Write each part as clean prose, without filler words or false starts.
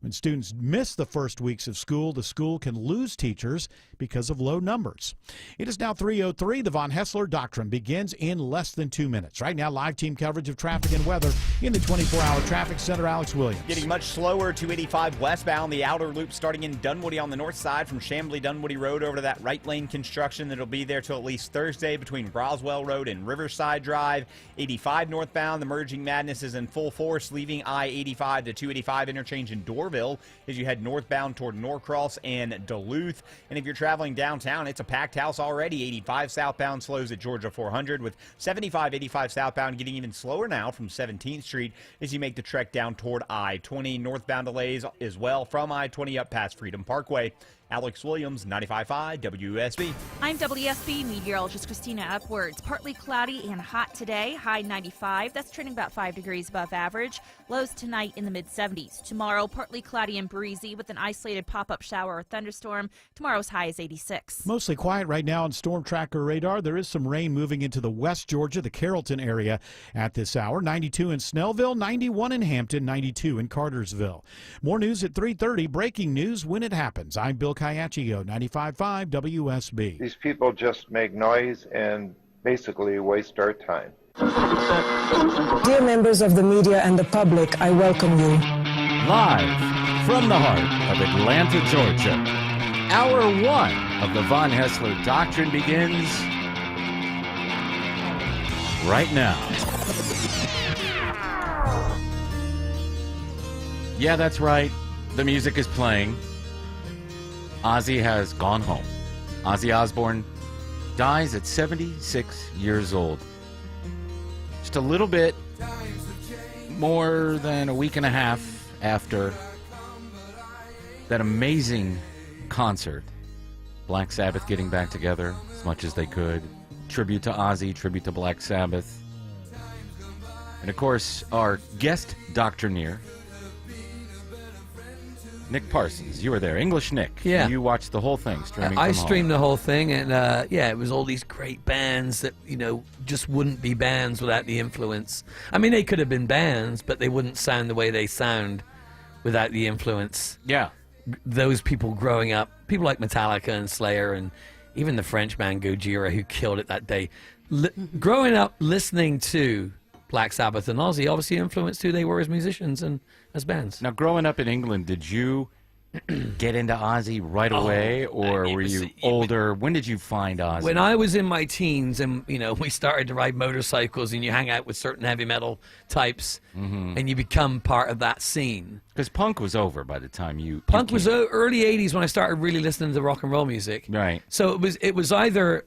When students miss the first weeks of school, the school can lose teachers because of low numbers. It is now 3:03. The Von Hessler Doctrine begins in less than 2 minutes. Right now, live team coverage of traffic and weather in the 24-hour traffic center. Alex Williams. Getting much slower. 285 westbound. The outer loop starting in Dunwoody on the north side from Chamblee-Dunwoody Road over to that right lane construction that'll be there till at least Thursday between Broswell Road and Riverside Drive. 85 northbound. The merging madness is in full force, leaving I-85 to 285 interchange in Dorville as you head northbound toward Norcross and Duluth. And if you're traveling downtown, it's a packed house already. 85 southbound slows at Georgia 400 with 75, 85 southbound getting even slower now from 17th Street as you make the trek down toward I-20. Northbound delays as well from I-20 up past Freedom Parkway. Alex Williams, 95.5 WSB. I'm WSB meteorologist Christina Upwards. Partly cloudy and hot today, high 95. That's trending about 5 degrees above average. Lows tonight in the mid-70s. Tomorrow, partly cloudy and breezy with an isolated pop-up shower or thunderstorm. Tomorrow's high is 86. Mostly quiet right now on Storm Tracker radar. There is some rain moving into the West Georgia, the Carrollton area at this hour. 92 in Snellville, 91 in Hampton, 92 in Cartersville. More news at 3:30. Breaking news when it happens. I'm Bill Kayachio, 95.5 WSB. These people just make noise and basically waste our time. Dear members of the media and the public, I welcome you. Live from the heart of Atlanta, Georgia, Hour 1 of the Von Hessler Doctrine begins right now. Yeah, that's right. The music is playing. Ozzy has gone home. Ozzy Osbourne dies at 76 years old. Just a little bit more than a week and a half after that amazing concert. Black Sabbath getting back together as much as they could. Tribute to Ozzy, tribute to Black Sabbath. And of course, our guest doctrinaire, Nick Parsons. You were there. English Nick. Yeah. You watched the whole thing streaming I from streamed home. the whole thing, and yeah, it was all these great bands that, you know, just wouldn't be bands without the influence. I mean, they could have been bands, but they wouldn't sound the way they sound without the influence. Yeah. Those people growing up, people like Metallica and Slayer, and even the French band Gojira, who killed it that day. Growing up listening to Black Sabbath and Ozzy obviously influenced who they were as musicians and as bands. Now, growing up in England, did you get into Ozzy right away, or were you older? When did you find Ozzy? When I was in my teens, and you know, we started to ride motorcycles, and you hang out with certain heavy metal types, and you become part of that scene. Because punk was over by the time you. Punk was early '80s when I started really listening to rock and roll music. Right. So it was either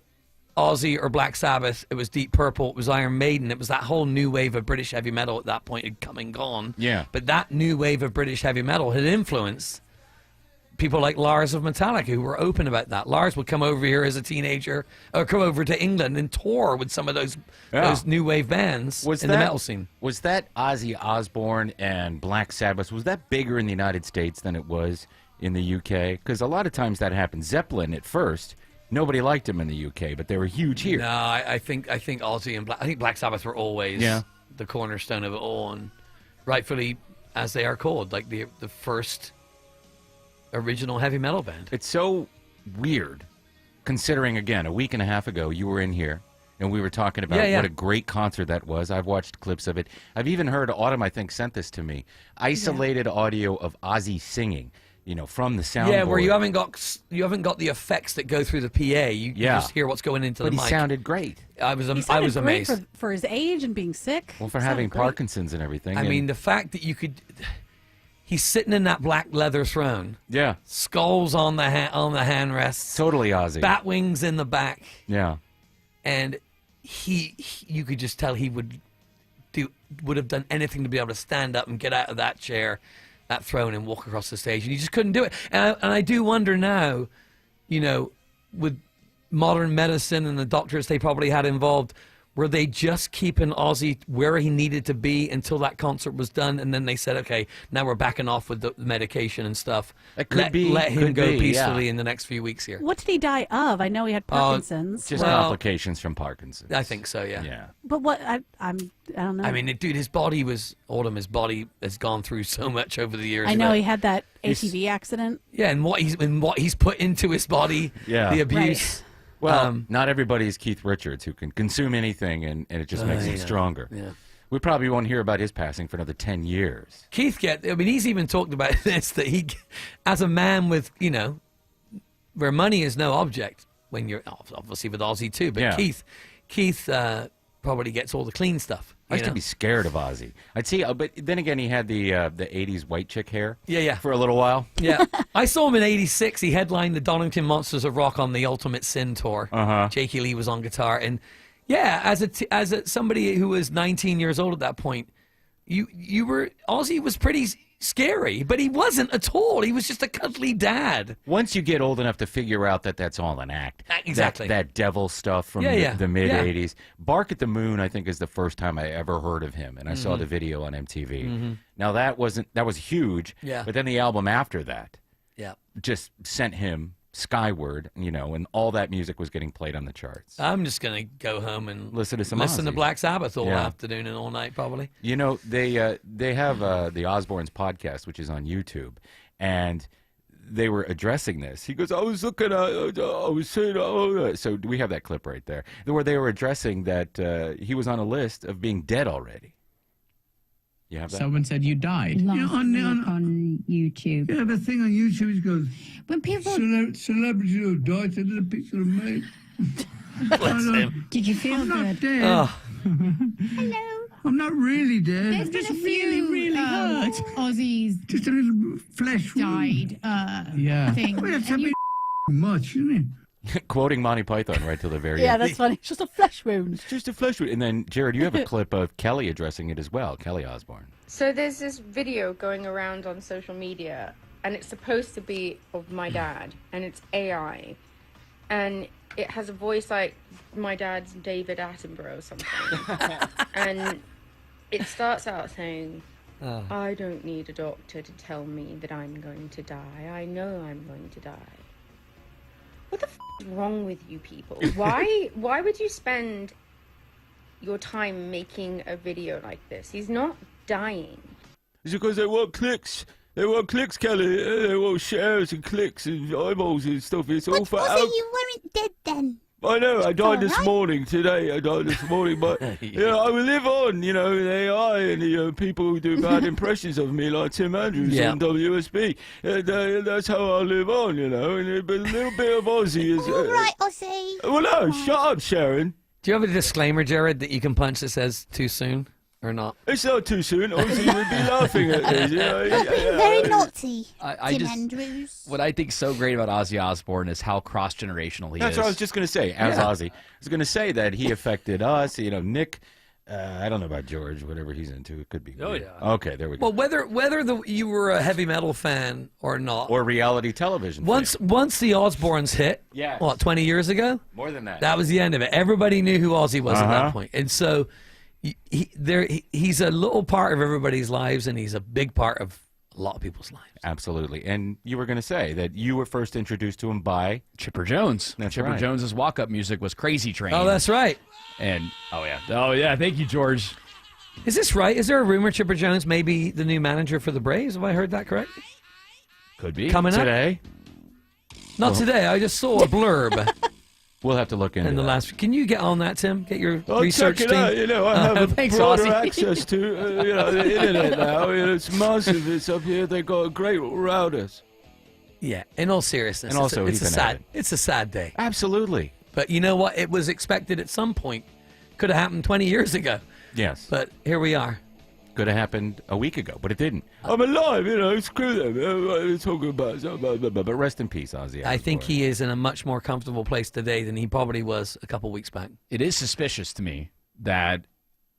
Ozzy or Black Sabbath. It was Deep Purple. It was Iron Maiden. It was that whole new wave of British heavy metal at that point had come and gone. Yeah. But that new wave of British heavy metal had influenced people like Lars of Metallica, who were open about that. Lars would come over here as a teenager, or come over to England and tour with some of those new wave bands in the metal scene. Was that Ozzy Osbourne and Black Sabbath, was that bigger in the United States than it was in the UK? Because a lot of times that happened. Zeppelin at first, nobody liked them in the UK, but they were huge here. No, I think Ozzy and Black Sabbath were always the cornerstone of it all, and rightfully, as they are called, like the first original heavy metal band. It's so weird, considering, again, a week and a half ago you were in here and we were talking about what a great concert that was. I've watched clips of it. I've even heard, Autumn, I think, sent this to me, isolated audio of Ozzy singing, you know, from the soundboard. Yeah, where you haven't got the effects that go through the PA. You just hear what's going into the mic. But he sounded great. I was amazed for his age and being sick. Well, for having Parkinson's and everything. I mean, the fact that you could. He's sitting in that black leather throne. Yeah. Skulls on the handrests. Totally Ozzy. Bat wings in the back. Yeah. And you could just tell he would have done anything to be able to stand up and get out of that chair, that throne, and walk across the stage. And he just couldn't do it. And I do wonder now, you know, with modern medicine and the doctors they probably had involved, Were they just keeping Ozzy where he needed to be until that concert was done, and then they said, okay, now we're backing off with the medication and stuff. It could be. Let him Could go be, peacefully yeah. in the next few weeks here. What did he die of? I know he had Parkinson's. Just complications from Parkinson's. I think so, yeah. Yeah. But what? I don't know. I mean, dude, his body has gone through so much over the years. I know he had that ATV accident. Yeah, and what he's put into his body, Yeah. the abuse. Right. Well, not everybody is Keith Richards who can consume anything and it just makes him stronger. Yeah. We probably won't hear about his passing for another 10 years. Keith he's even talked about this, that he, as a man with, where money is no object, when you're, obviously with Ozzy too, but Yeah. Keith probably gets all the clean stuff. I used to be scared of Ozzy. I'd see, but then again, he had the 80s white chick hair. Yeah. For a little while. Yeah. I saw him in '86. He headlined the Donington Monsters of Rock on the Ultimate Sin tour. Jakey Lee was on guitar. And yeah, as somebody who was 19 years old at that point, Ozzy was pretty scary, but he wasn't at all. He was just a cuddly dad. Once you get old enough to figure out that that's all an act. Exactly. That devil stuff from the mid-'80s. Bark at the Moon, I think, is the first time I ever heard of him, and I saw the video on MTV. Now, that was huge, but then the album after that just sent him skyward, and all that music was getting played on the charts. I'm just going to go home and listen to to Black Sabbath all Yeah. afternoon and all night, probably. They have the Osbournes podcast, which is on YouTube, and they were addressing this. He goes, I was saying, so we have that clip right there, where they were addressing that he was on a list of being dead already. You have that? Someone said you died. On YouTube. Yeah, the thing on YouTube is goes, When people celebrities who have died, they did a picture of me. Bless him. did you feel I'm not good? dead. Oh, Hello. I'm not really dead. There's been a few Aussies Just a little flesh wound. died. Yeah. Thing. Well, that's a bit much, isn't it? Quoting Monty Python right till the very Yeah, end. that's funny. It's just a flesh wound. It's just a flesh wound. And then, Jared, you have a clip of Kelly addressing it as well, Kelly Osbourne. So there's this video going around on social media, and it's supposed to be of my dad, and it's AI, and it has a voice like my dad's David Attenborough or something. And it starts out saying, I don't need a doctor to tell me that I'm going to die. I know I'm going to die. What the is wrong with you people? Why would you spend your time making a video like this? He's not dying. It's because they want clicks. They want clicks, Kelly. They want shares and clicks and eyeballs and stuff. It's all for you weren't dead then. I know, I died this alright. morning today. I died this morning, but I will live on. AI and people who do bad impressions of me, like Tim Andrews Yeah. on WSB. That's how I live on. But a little bit of Aussie is. All right, Ozzy. Well, no, shut up, Sharon. do you have a disclaimer, Jared, that you can punch that says too soon or not? It's not too soon. Aussie would be laughing at this. Very naughty, I Tim just- Andrews. What I think so great about Ozzy Osbourne is how cross-generational he That's is. what I was just going to say. As Ozzy, I was going to say that he affected us. Nick. I don't know about George. Whatever he's into, it could be. Oh, weird. yeah. Okay, there we go. Well, whether you were a heavy metal fan or not, Or reality television. once the Osbournes hit, Yes. 20 years ago? More than that. That was the end of it. Everybody knew who Ozzy was at that point. And so he's a little part of everybody's lives, and he's a big part of a lot of people's lives. Absolutely. And you were going to say that you were first introduced to him by Chipper Jones. That's Chipper right. Jones's walk-up music was Crazy Train. Oh, that's right. And oh yeah, thank you, George. Is this right? Is there a rumor Chipper Jones may be the new manager for the Braves? Have I heard that correctly? Could be Coming up? today. Not today. I just saw a blurb We'll have to look into in the that. last. Can you get on that, Tim? Get your I'll research check it team. out. I have a Thanks, broader Ozzy. access to the internet now. It's massive. It's up here. They got great routers. Yeah. In all seriousness, And also, it's a he's an sad. addict. It's a sad day. Absolutely. But you know what? It was expected at some point. Could have happened 20 years ago. Yes. But here we are. Could have happened a week ago, but it didn't. I'm alive. Screw them. They're talking about. But rest in peace, Ozzy. I think he is in a much more comfortable place today than he probably was a couple weeks back. It is suspicious to me that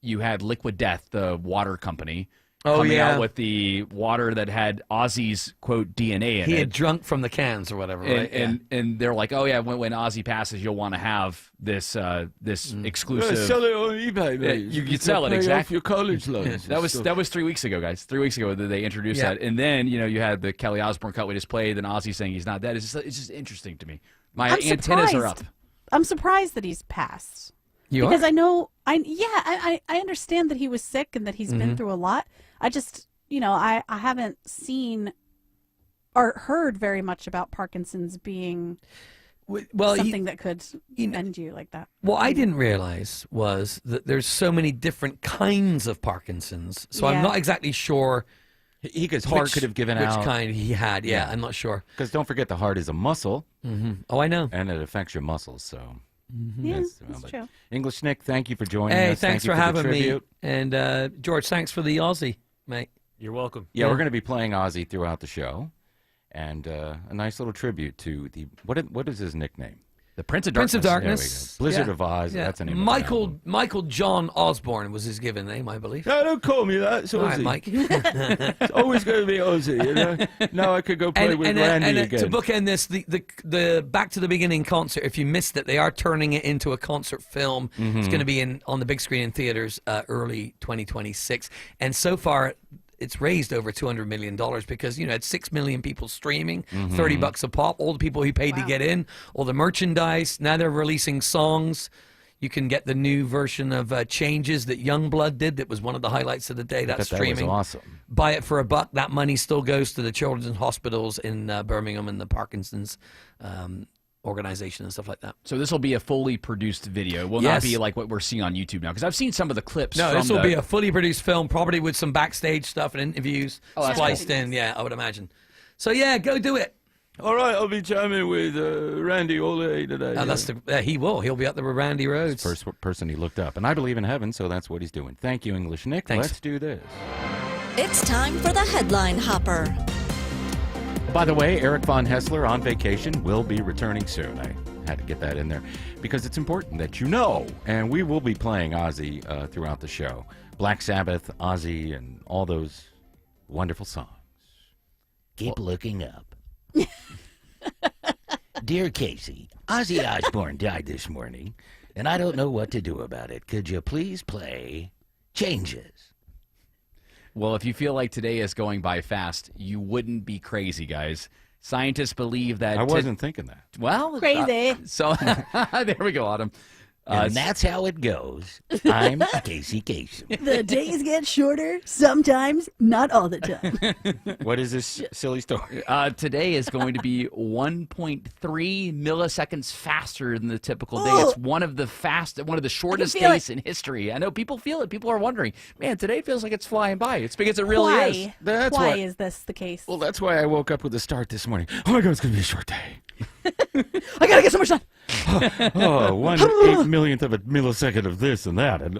you had Liquid Death, the water company, coming yeah. out with the water that had Ozzy's quote DNA in He it. had drunk from the cans or whatever, and, right? and they're like, oh yeah, when Ozzy passes, you'll want to have this this exclusive. Sell it on eBay, Yeah, mate. you could sell it Pay off exactly. your college loans. That was 3 weeks ago, guys. 3 weeks ago that they introduced Yeah. that, and then you had the Kelly Osbourne cut we just played. Then Ozzy saying he's not dead. It's just interesting to me. My I'm antennas are up. surprised. I'm surprised that he's passed. You because are? I know I understand that he was sick and that he's been through a lot. I just I haven't seen or heard very much about Parkinson's being well, something that could end you like that. What I didn't realize was that there's so many different kinds of Parkinson's. So I'm Yeah. not exactly sure. His heart could have given out. Which kind he had, yeah, I'm not sure. Because don't forget, the heart is a muscle. Oh, I know. And it affects your muscles, so. Yeah, Yes, that's but true. English Nick, thank you for joining Hey, us. thanks Thank for you having the me. tribute. And George, thanks for the Aussie, mate. You're welcome. Yeah, we're going to be playing Ozzy throughout the show. And a nice little tribute to the, what is his nickname? The Prince of Prince Darkness. of Darkness. There we go. Blizzard Yeah. of Oz. Yeah. That's the name of the album. Michael John Osborne was his given name, I believe. No, don't call me that. It's All right, Ozzy. Mike. It's always going to be Ozzy, you know? Now I could go play with Randy again. To bookend this, the Back to the Beginning concert, if you missed it, they are turning it into a concert film. It's going to be on the big screen in theaters early 2026. And so far, it's raised over $200 million because, had 6 million people streaming, $30 a pop, all the people who paid to get in, all the merchandise. Now they're releasing songs. You can get the new version of Changes that Youngblood did. That was one of the highlights of the day. That's streaming. That was awesome. Buy it for $1. That money still goes to the children's hospitals in Birmingham and the Parkinson's organization and stuff like that. So this will be a fully produced video. It will not be like what we're seeing on YouTube now, because I've seen some of the clips. No, from this will be a fully produced film, probably with some backstage stuff and interviews that's spliced cool. in. Yeah, I would imagine. So yeah, go do it. All right, I'll be jamming with Randy all day today. Oh, that's he will. He'll be up there with Randy Rhodes. First person he looked up. And I believe in heaven, so that's what he's doing. Thank you, English Nick. Thanks. Let's do this. It's time for the Headline Hopper. By the way, Eric Von Hessler on vacation will be returning soon. I had to get that in there because it's important that you know. And we will be playing Ozzy throughout the show. Black Sabbath, Ozzy, and all those wonderful songs. Keep looking up. Dear Casey, Ozzy Osbourne died this morning, and I don't know what to do about it. Could you please play Changes? Well, if you feel like today is going by fast, you wouldn't be crazy, guys. Scientists believe that... I wasn't thinking that. Well... Crazy. So, there we go, Autumn. And that's how it goes. I'm Casey Kasem. The days get shorter, sometimes, not all the time. What is this silly story? Today is going to be 1.3 milliseconds faster than the typical day. It's one of the shortest feel days in history. I know people feel it. People are wondering, man, today feels like it's flying by. It's because it really Why? is. That's Why why- is this the case? Well, that's why I woke up with a start this morning. Oh my God, it's going to be a short day. I gotta get so much done. Oh, 1/8 of a millisecond of this and that. And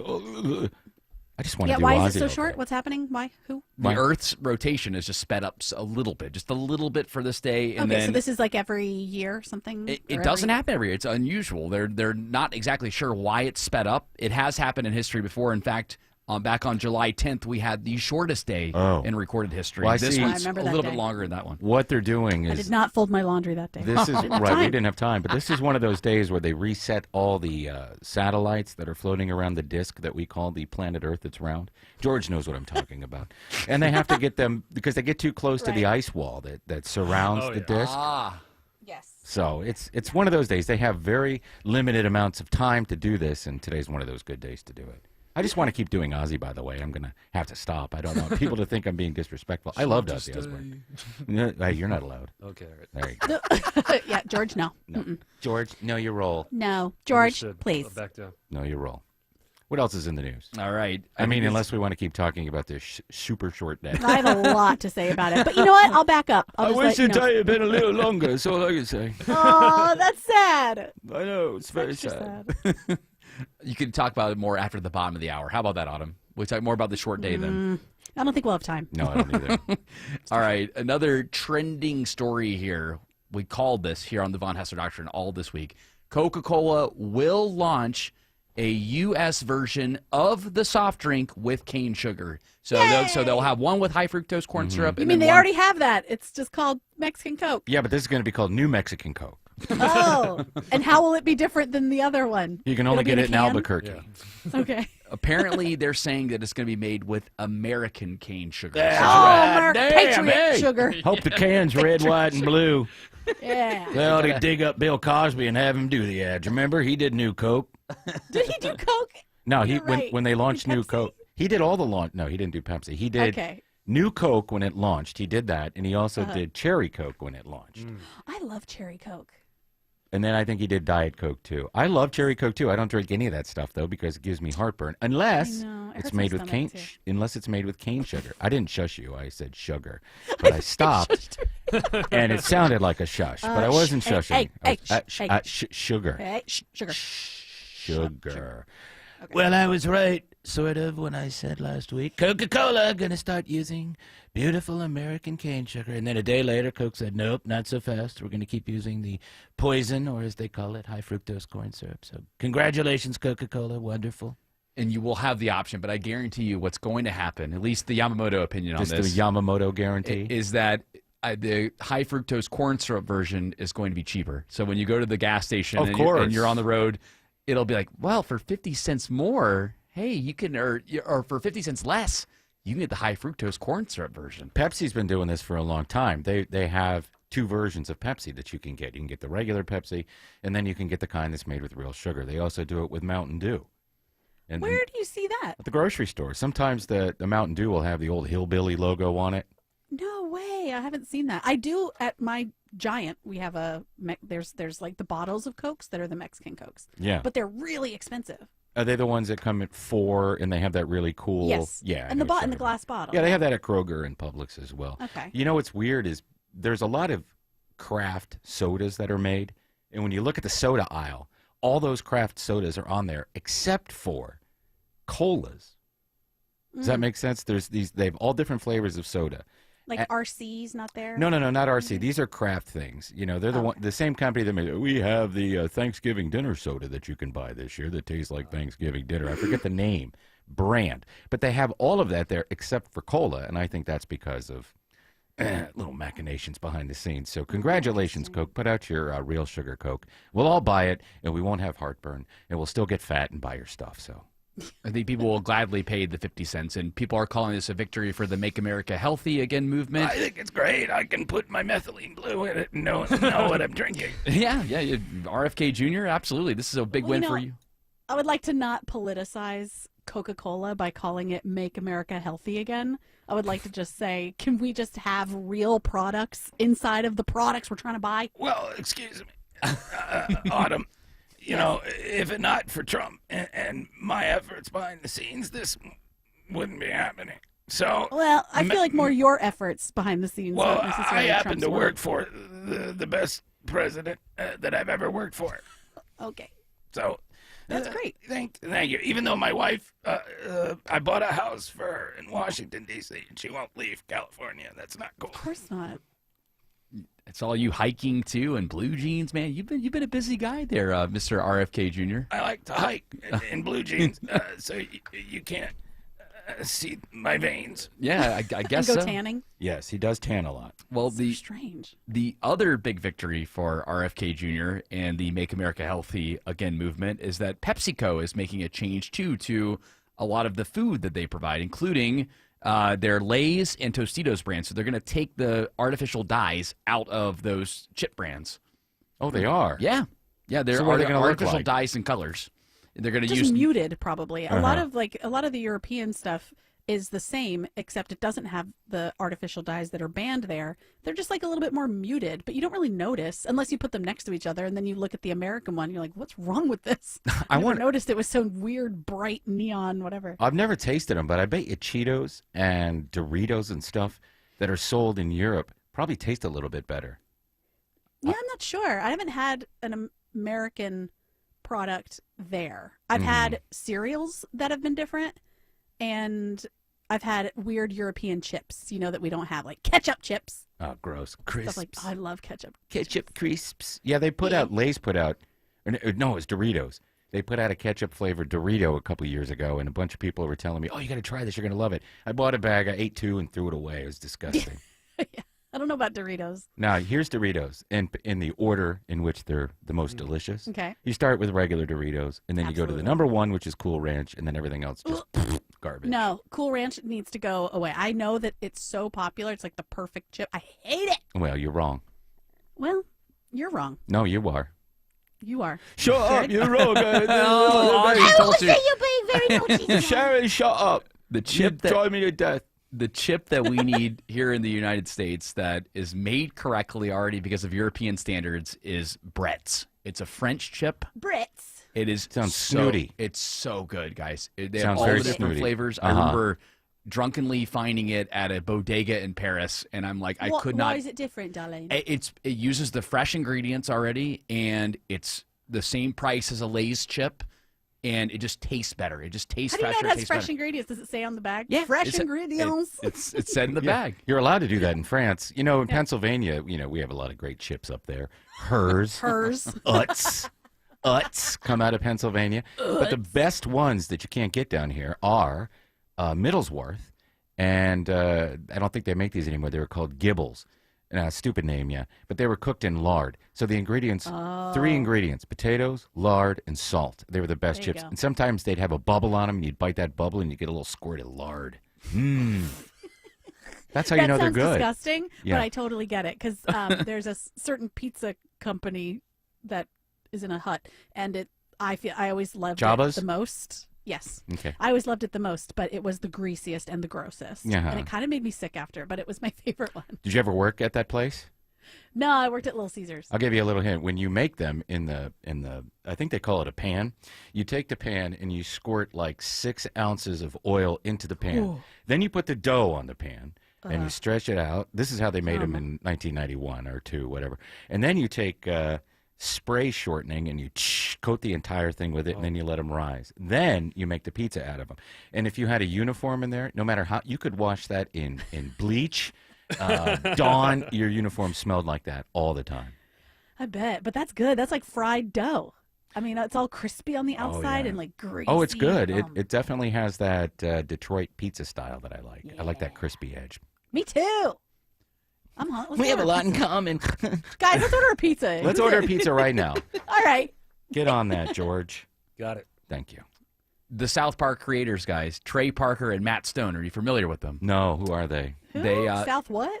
I just want to Yeah, do why Ozzy is it so all short? day. What's happening? Why? Who? The Earth's rotation is just sped up a little bit, just a little bit for this day. And Okay, then so this is like every year or something? It doesn't happen every year. It's unusual. They're not exactly sure why it's sped up. It has happened in history before. In fact, back on July 10th, we had the shortest day in recorded history. Well, I This see. one's I a remember that little day. bit longer than that one. What they're doing I is did not fold my laundry that day. this is Didn't have right. We time. didn't have time, but this is one of those days where they reset all the satellites that are floating around the disk that we call the planet Earth that's round. George knows what I'm talking about, and they have to get them because they get too close to the ice wall that surrounds the disk. Yes. So it's one of those days. They have very limited amounts of time to do this, and today's one of those good days to do it. I just want to keep doing Ozzy, by the way. I'm going to have to stop. I don't want people to think I'm being disrespectful. I loved Ozzy Osbourne. Hey, you're not allowed. Okay. There you go. Yeah, George, no. No. George, know your role. No. George, Understood. please. Back down. Know your role. What else is in the news? All right. I mean, unless we want to keep talking about this super short day. I have a lot to say about it. But you know what? I'll back up. I'll I just wish let the you know. day had been a little longer. That's all I can say. Oh, that's sad. I know, it's very Extra sad. You can talk about it more after the bottom of the hour. How about that, Autumn? We'll talk more about the short day then. I don't think we'll have time. No, I don't either. All right. Another trending story here. We called this here on the Von Hessler Doctrine all this week. Coca-Cola will launch a U.S. version of the soft drink with cane sugar. So they'll have one with high fructose corn syrup. You and mean then they one- already have that? It's just called Mexican Coke. Yeah, but this is going to be called New Mexican Coke. Oh, and how will it be different than the other one? You can only It'll be get in it a in can? Albuquerque. Okay. Apparently, they're saying that it's going to be made with American cane sugar. Patriot sugar. Hope the can's red, white, and blue. Yeah. They ought to dig up Bill Cosby and have him do the ads. Remember, he did New Coke. Did he do Coke? No, You're right. when they launched New Coke, he did all the launch. No, he didn't do Pepsi. He did Okay. New Coke when it launched. He did that, and he also did Cherry Coke when it launched. I love cherry Coke. And then I think he did Diet Coke too. I love Cherry Coke too. I don't drink any of that stuff though because it gives me heartburn unless I know. It it's hurts my made with cane. stomach, too. Unless it's made with cane sugar. I didn't shush you. I said sugar, but I stopped, and it sounded like a shush, but I wasn't shushing. Sugar. Hey, sugar. Sugar. Well, I was right, sort of, when I said last week, Coca-Cola gonna start using beautiful American cane sugar. And then a day later, Coke said, nope, not so fast. We're gonna keep using the poison, or as they call it, high fructose corn syrup. So congratulations, Coca-Cola. Wonderful. And you will have the option, but I guarantee you what's going to happen, at least the Yamamoto opinion Just on this, the Yamamoto guarantee. is that the high fructose corn syrup version is going to be cheaper. So when you go to the gas station Of and course. you're on the road, it'll be like, well, for 50 cents more, hey, you can, or for 50 cents less, you can get the high fructose corn syrup version. Pepsi's been doing this for a long time. They have two versions of Pepsi that you can get. You can get the regular Pepsi, and then you can get the kind that's made with real sugar. They also do it with Mountain Dew. And Where do you see that? at the grocery store, sometimes the Mountain Dew will have the old Hillbilly logo on it. No way. I haven't seen that. I do at my Giant. We have there's like the bottles of Cokes that are the Mexican Cokes. Yeah. But they're really expensive. Are they the ones that come at $4 and they have that really cool? Yes. Yeah. I And know the what you're in the talking glass about. bottle. Yeah, they have that at Kroger and Publix as well. Okay. You know what's weird is there's a lot of craft sodas that are made, and when you look at the soda aisle, all those craft sodas are on there except for colas. Does that make sense? They have all different flavors of soda. Like RC's not there? No, not RC. These are craft things. You know, they're the same company that made. We have the Thanksgiving dinner soda that you can buy this year that tastes like Thanksgiving dinner. I forget the name, brand, but they have all of that there except for cola, and I think that's because of little machinations behind the scenes. So congratulations, Coke. Put out your real sugar Coke. We'll all buy it, and we won't have heartburn, and we'll still get fat and buy your stuff. So. I think people will gladly pay the 50 cents, and people are calling this a victory for the Make America Healthy Again movement. I think it's great. I can put my methylene blue in it and know what I'm drinking. Yeah, RFK Jr., absolutely. This is a big win for you. I would like to not politicize Coca-Cola by calling it Make America Healthy Again. I would like to just say, can we just have real products inside of the products we're trying to buy? Well, excuse me, Autumn. You know, if it not for Trump and my efforts behind the scenes, this wouldn't be happening. So, well, I feel like more your efforts behind the scenes. Well, not I necessarily happen Trump's to work. work for the best president that I've ever worked for. Okay. So, that's great. Thank you. Even though my wife, I bought a house for her in Washington, D.C., and she won't leave California. That's not cool. Of course not. It's all you hiking too and blue jeans, man. You've been a busy guy there, Mr. RFK Jr. I like to hike in blue jeans, so you can't see my veins. Yeah, I guess and go so. tanning. Yes, he does tan a lot. Well, So strange. The other big victory for RFK Jr. and the Make America Healthy Again movement is that PepsiCo is making a change too to a lot of the food that they provide, including their Lay's and Tostitos brands. So they're going to take the artificial dyes out of those chip brands. Oh, they are? Yeah. They're So what are they gonna look artificial like? dyes and colors. They're going to Just use muted, probably. A lot Uh-huh. of the European stuff is the same, except it doesn't have the artificial dyes that are banned there. They're just like a little bit more muted, but you don't really notice unless you put them next to each other, and then you look at the American one, you're like, what's wrong with this? I never noticed it was so weird, bright, neon, whatever. I've never tasted them, but I bet you Cheetos and Doritos and stuff that are sold in Europe probably taste a little bit better. Yeah, I'm not sure. I haven't had an American product there. I've had cereals that have been different, and I've had weird European chips, that we don't have, like ketchup chips. Oh, gross. Stuff Crisps. like, I love ketchup. Ketchup crisps. Yeah, they put out, Lay's put out, no, it's Doritos. They put out a ketchup-flavored Dorito a couple years ago, and a bunch of people were telling me, oh, you got to try this. You're going to love it. I bought a bag. I ate 2 and threw it away. It was disgusting. I don't know about Doritos. Now, here's Doritos in the order in which they're the most delicious. Okay. You start with regular Doritos, and then you go to the number 1, which is Cool Ranch, and then everything else just garbage. No, Cool Ranch needs to go away. I know that it's so popular. It's like the perfect chip. I hate it. Well, you're wrong. Well, you're wrong. No, you are. You are. Shut up, you're wrong. I told you. You're being very naughty tonight. Sharon, shut up. The chip You that drive me to death. the chip that we need here in the United States that is made correctly already because of European standards is Brett's. It's a French chip. Brits. It is Sounds so, snooty. It's so good, guys. They have Sounds all very the different snooty. flavors. I remember drunkenly finding it at a bodega in Paris, and I'm like, I could not. Why is it different, darling? It uses the fresh ingredients already, and it's the same price as a Lay's chip, and it just tastes better. It just tastes How do you fresher. know it has tastes fresh better. ingredients? Does it say on the bag? Yeah, Fresh ingredients. It's said in the bag. You're allowed to do that in France. You know, in Pennsylvania, we have a lot of great chips up there. Hers. Utz come out of Pennsylvania. But the best ones that you can't get down here are Middlesworth, and I don't think they make these anymore. They were called Gibbles. Stupid name, yeah. But they were cooked in lard. So the ingredients, 3 ingredients, potatoes, lard, and salt. They were the best There you chips. go. And sometimes they'd have a bubble on them, and you'd bite that bubble, and you get a little squirt of lard. Mmm. That's how you know they're That good. sounds disgusting, Yeah. but I totally get it because there's a certain pizza company that is in a hut, and I always loved Jabba's? it the most. Yes. Okay. I always loved it the most, but it was the greasiest and the grossest. Yeah. And it kind of made me sick after, but it was my favorite one. Did you ever work at that place? No, I worked at Little Caesars. I'll give you a little hint. When you make them in the I think they call it a pan, you take the pan and you squirt like 6 ounces of oil into the pan. Ooh. Then you put the dough on the pan and you stretch it out. This is how they made them in 1991 or 2, whatever. And then you take spray shortening and you coat the entire thing with it, and then you let them rise. Then you make the pizza out of them. And if you had a uniform in there, no matter how, you could wash that in bleach. Dawn, your uniform smelled like that all the time. I bet, but that's good. That's like fried dough. I mean, it's all crispy on the outside and like greasy. Oh, it's good. It definitely has that Detroit pizza style that I like. I like that crispy edge. Me too. I'm on. We have a lot in common. Guys, let's order a pizza. Let's order a pizza right now. All right. Get on that, George. Got it. Thank you. The South Park creators, guys, Trey Parker and Matt Stone. Are you familiar with them? No, who are they? Who? They South what?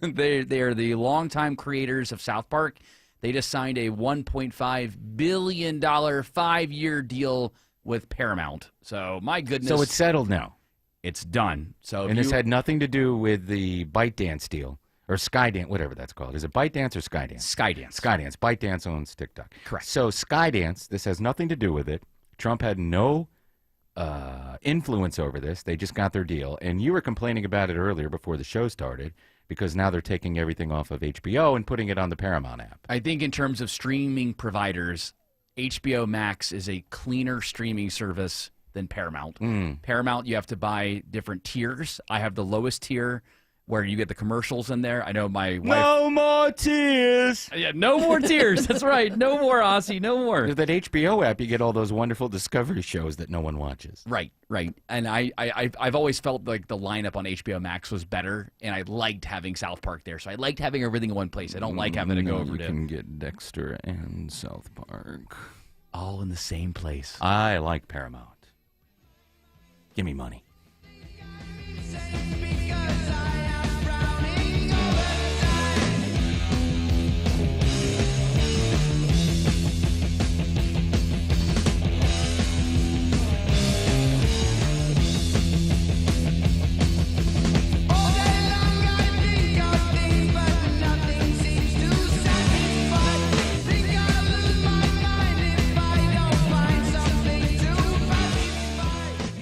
they are the longtime creators of South Park. They just signed a $1.5 billion 5-year deal with Paramount. So my goodness. So it's settled now. It's done. So And this had nothing to do with the ByteDance deal or Skydance, whatever that's called. Is it ByteDance or Skydance? Skydance. Skydance. ByteDance owns TikTok. Correct. So Skydance, this has nothing to do with it. Trump had no influence over this. They just got their deal. And you were complaining about it earlier before the show started because now they're taking everything off of HBO and putting it on the Paramount app. I think in terms of streaming providers, HBO Max is a cleaner streaming service than Paramount. Paramount, you have to buy different tiers. I have the lowest tier where you get the commercials in there. I know my wife. No more tears. Yeah, no more tears. That's right. No more, Aussie. No more. With that HBO app, you get all those wonderful Discovery shows that no one watches. Right, right. And I've always felt like the lineup on HBO Max was better, and I liked having South Park there. So I liked having everything in one place. I don't like having to go over You to can get Dexter and South Park all in the same place. I like Paramount. Give me money.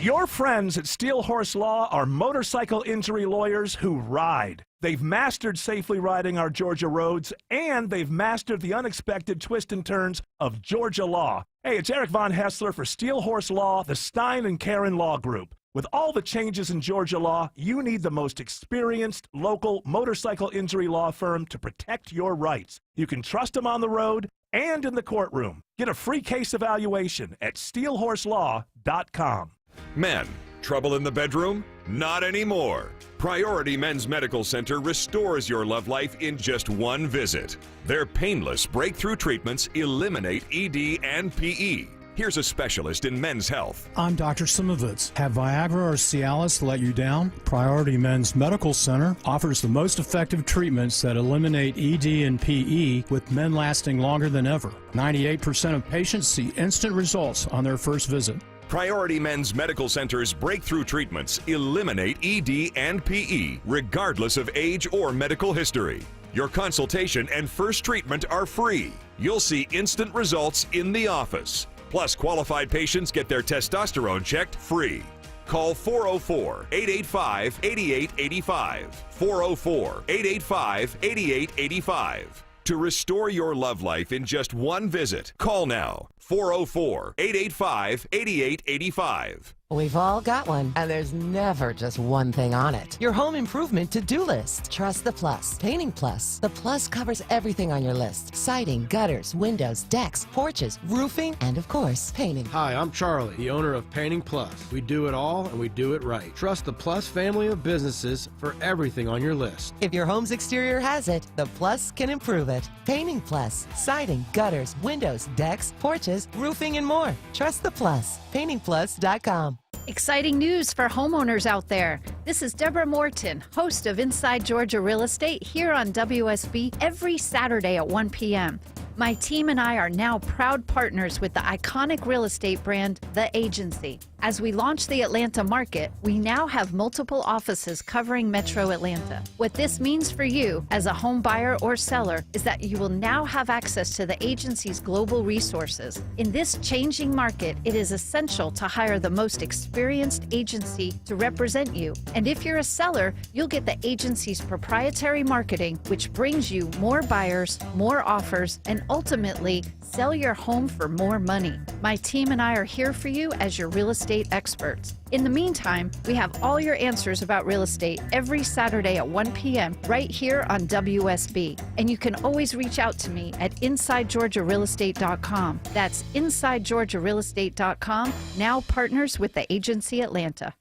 Your friends at Steel Horse Law are motorcycle injury lawyers who ride. They've mastered safely riding our Georgia roads, and they've mastered the unexpected twists and turns of Georgia law. Hey, it's Eric Von Hessler for Steel Horse Law, the Stein and Karen Law Group. With all the changes in Georgia law, you need the most experienced local motorcycle injury law firm to protect your rights. You can trust them on the road, and in the courtroom. Get a free case evaluation at steelhorselaw.com. Men, trouble in the bedroom? Not anymore. Priority Men's Medical Center restores your love life in just one visit. Their painless breakthrough treatments eliminate ED and PE. Here's a specialist in men's health. I'm Dr. Simovitz. Have Viagra or Cialis let you down? Priority Men's Medical Center offers the most effective treatments that eliminate ED and PE, with men lasting longer than ever. 98% of patients see instant results on their first visit. Priority Men's Medical Center's breakthrough treatments eliminate ED and PE, regardless of age or medical history. Your consultation and first treatment are free. You'll see instant results in the office. Plus, qualified patients get their testosterone checked free. Call 404-885-8885. 404-885-8885. To restore your love life in just one visit, call now. 404-885-8885. We've all got one, and there's never just one thing on it. Your home improvement to-do list. Trust the Plus. Painting Plus. The Plus covers everything on your list. Siding, gutters, windows, decks, porches, roofing, and of course, painting. Hi, I'm Charlie, the owner of Painting Plus. We do it all, and we do it right. Trust the Plus family of businesses for everything on your list. If your home's exterior has it, the Plus can improve it. Painting Plus. Siding, gutters, windows, decks, porches, roofing, and more. Trust the Plus. PaintingPlus.com. Exciting news for homeowners out there. This is Deborah Morton, host of Inside Georgia Real Estate here on WSB every Saturday at 1 p.m. My team and I are now proud partners with the iconic real estate brand, The Agency. As we launch the Atlanta market, we now have multiple offices covering Metro Atlanta. What this means for you as a home buyer or seller is that you will now have access to the agency's global resources. In this changing market, it is essential to hire the most experienced agency to represent you. And if you're a seller, you'll get the agency's proprietary marketing, which brings you more buyers, more offers, and ultimately sell your home for more money. My team and I are here for you as your real estate experts. In the meantime, we have all your answers about real estate every Saturday at 1 p.m. right here on WSB. And you can always reach out to me at InsideGeorgiaRealEstate.com. That's InsideGeorgiaRealEstate.com, now partners with the Agency Atlanta.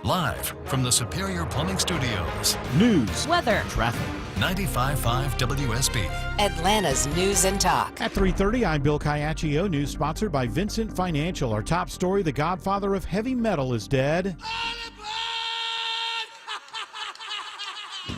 Live from the Superior Plumbing Studios. News, weather, traffic. 95.5 WSB. Atlanta's News and Talk. At 3:30, I'm Bill Caiaccio. News sponsored by Vincent Financial. Our top story, the godfather of heavy metal is dead.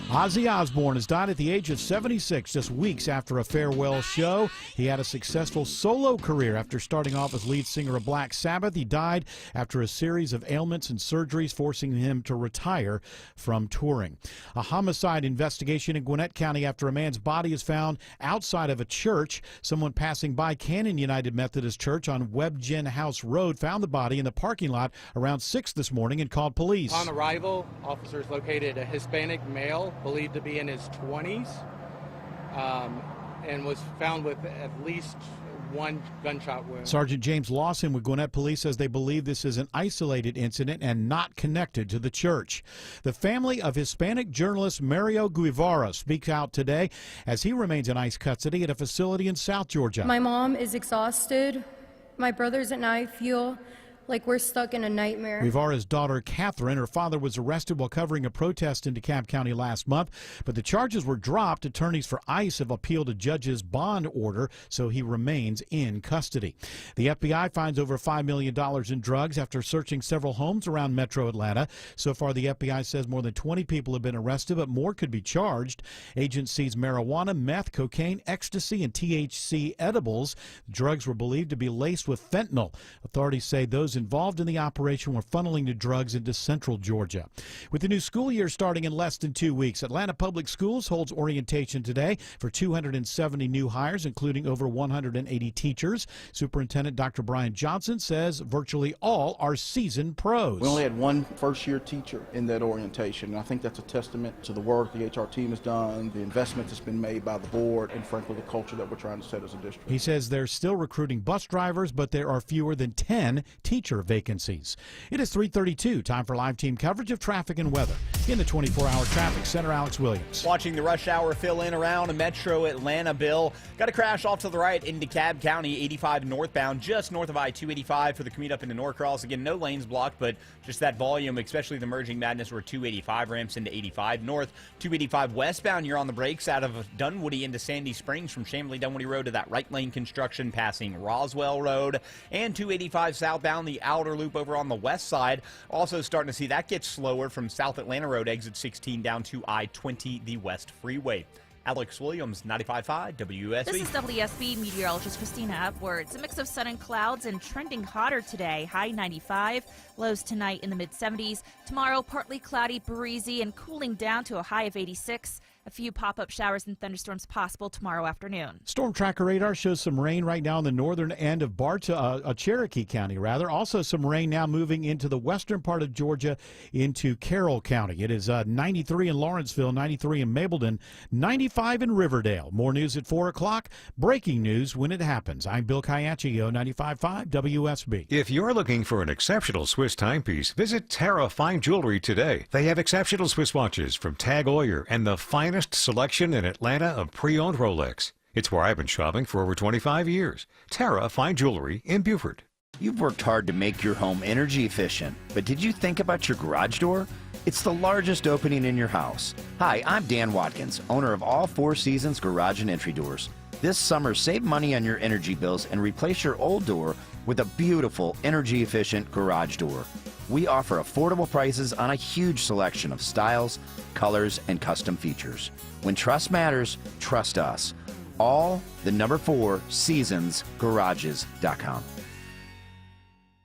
Ozzy Osbourne has died at the age of 76, just weeks after a farewell show. He had a successful solo career after starting off as lead singer of Black Sabbath. He died after a series of ailments and surgeries, forcing him to retire from touring. A homicide investigation in Gwinnett County after a man's body is found outside of a church. Someone passing by Cannon United Methodist Church on Webgen House Road found the body in the parking lot around 6 this morning and called police. On arrival, officers located a Hispanic male believed to be in his 20s and was found with at least one gunshot wound. Sergeant James Lawson with Gwinnett Police says they believe this is an isolated incident and not connected to the church. The family of Hispanic journalist Mario Guevara speaks out today as he remains in ICE custody at a facility in South Georgia. My mom is exhausted. My brothers and I feel like we're stuck in a nightmare. Guevara's daughter, Catherine, her father was arrested while covering a protest in DeKalb County last month, but the charges were dropped. Attorneys for ICE have appealed a judge's bond order, so he remains in custody. The FBI finds over $5 million in drugs after searching several homes around Metro Atlanta. So far, the FBI says more than 20 people have been arrested, but more could be charged. Agents seized marijuana, meth, cocaine, ecstasy, and THC edibles. The drugs were believed to be laced with fentanyl. Authorities say those involved in the operation were funneling the drugs into central Georgia. With the new school year starting in less than 2 weeks, Atlanta Public Schools holds orientation today for 270 new hires, including over 180 teachers. Superintendent Dr. Brian Johnson says virtually all are seasoned pros. We only had one first-year teacher in that orientation, and I think that's a testament to the work the HR team has done, the investment that's been made by the board, and frankly the culture that we're trying to set as a district. He says they're still recruiting bus drivers, but there are fewer than 10 teachers nature of vacancies. It is 3:32. Time for live team coverage of traffic and weather. In the 24-hour traffic center, Alex Williams. Watching the rush hour fill in around Metro Atlanta, Bill. Got a crash off to the right in DeKalb County, 85 northbound, just north of I-285 for the commute up into Norcross. Again, no lanes blocked, but just that volume, especially the merging madness where 285 ramps into 85 north. 285 westbound, you're on the brakes out of Dunwoody into Sandy Springs from Chamblee-Dunwoody Road to that right lane construction passing Roswell Road. And 285 southbound, the outer loop over on the west side. Also starting to see that get slower from South Atlanta Road, exit 16 down to I-20, the West Freeway. Alex Williams, 95.5 WSB. This is WSB meteorologist Christina Upwards. A mix of sun and clouds and trending hotter today. High 95, lows tonight in the mid-70s. Tomorrow, partly cloudy, breezy, and cooling down to a high of 86. A few pop-up showers and thunderstorms possible tomorrow afternoon. Storm tracker radar shows some rain right now in the northern end of Cherokee County, rather. Also some rain now moving into the western part of Georgia into Carroll County. It is 93 in Lawrenceville, 93 in Mableton, 95 in Riverdale. More news at 4 o'clock. Breaking news when it happens. I'm Bill Caiaccio, 95.5 WSB. If you're looking for an exceptional Swiss timepiece, visit Terra Fine Jewelry today. They have exceptional Swiss watches from Tag Heuer and the finest selection in Atlanta of pre-owned Rolex. It's where I've been shopping for over 25 years. Terra Fine Jewelry in Beaufort. You've worked hard to make your home energy efficient, but did you think about your garage door? It's the largest opening in your house. Hi, I'm Dan Watkins, owner of all Four Seasons Garage and Entry Doors. This summer, save money on your energy bills and replace your old door with a beautiful, energy-efficient garage door. We offer affordable prices on a huge selection of styles, colors, and custom features. When trust matters, trust us. All the number 4 seasonsgarages.com.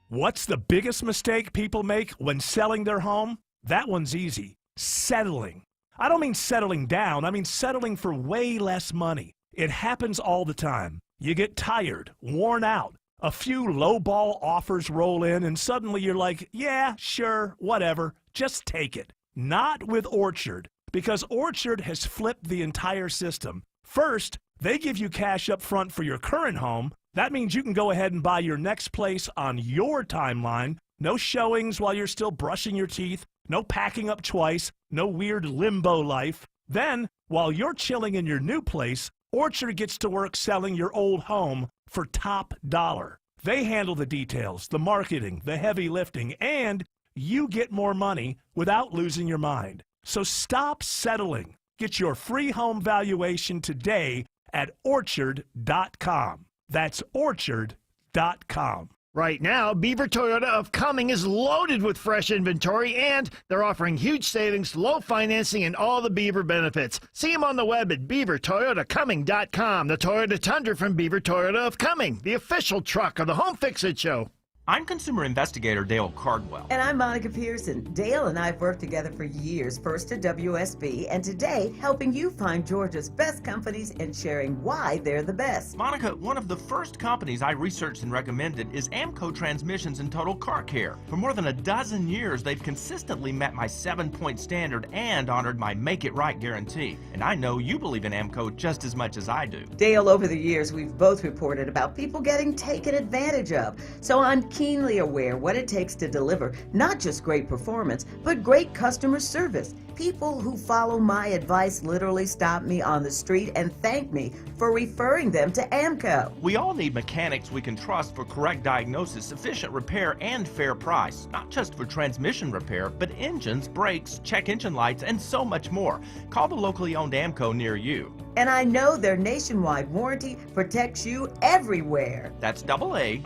What's the biggest mistake people make when selling their home? That one's easy. Settling. I don't mean settling down. I mean settling for way less money. It happens all the time. You get tired, worn out. A few lowball offers roll in, and suddenly you're like, yeah, sure, whatever, just take it. Not with Orchard, because Orchard has flipped the entire system. First, they give you cash up front for your current home. That means you can go ahead and buy your next place on your timeline. No showings while you're still brushing your teeth, no packing up twice, no weird limbo life. Then, while you're chilling in your new place, Orchard gets to work selling your old home for top dollar. They handle the details, the marketing, the heavy lifting, and you get more money without losing your mind. So stop settling. Get your free home valuation today at Orchard.com. That's Orchard.com. Right now, Beaver Toyota of Cumming is loaded with fresh inventory, and they're offering huge savings, low financing, and all the Beaver benefits. See them on the web at BeaverToyotaCumming.com. The Toyota Tundra from Beaver Toyota of Cumming, the official truck of the Home Fix-It Show. I'm consumer investigator Dale Cardwell. And I'm Monica Pearson. Dale and I have worked together for years, first at WSB, and today helping you find Georgia's best companies and sharing why they're the best. Monica, one of the first companies I researched and recommended is Amco Transmissions and Total Car Care. For more than a dozen years, they've consistently met my 7-point standard and honored my Make It Right guarantee. And I know you believe in Amco just as much as I do. Dale, over the years, we've both reported about people getting taken advantage of. So I'm keenly aware what it takes to deliver not just great performance, but great customer service. People who follow my advice literally stop me on the street and thank me for referring them to Amco. We all need mechanics we can trust for correct diagnosis, efficient repair, and fair price. Not just for transmission repair, but engines, brakes, check engine lights, and so much more. Call the locally owned Amco near you. And I know their nationwide warranty protects you everywhere. That's AA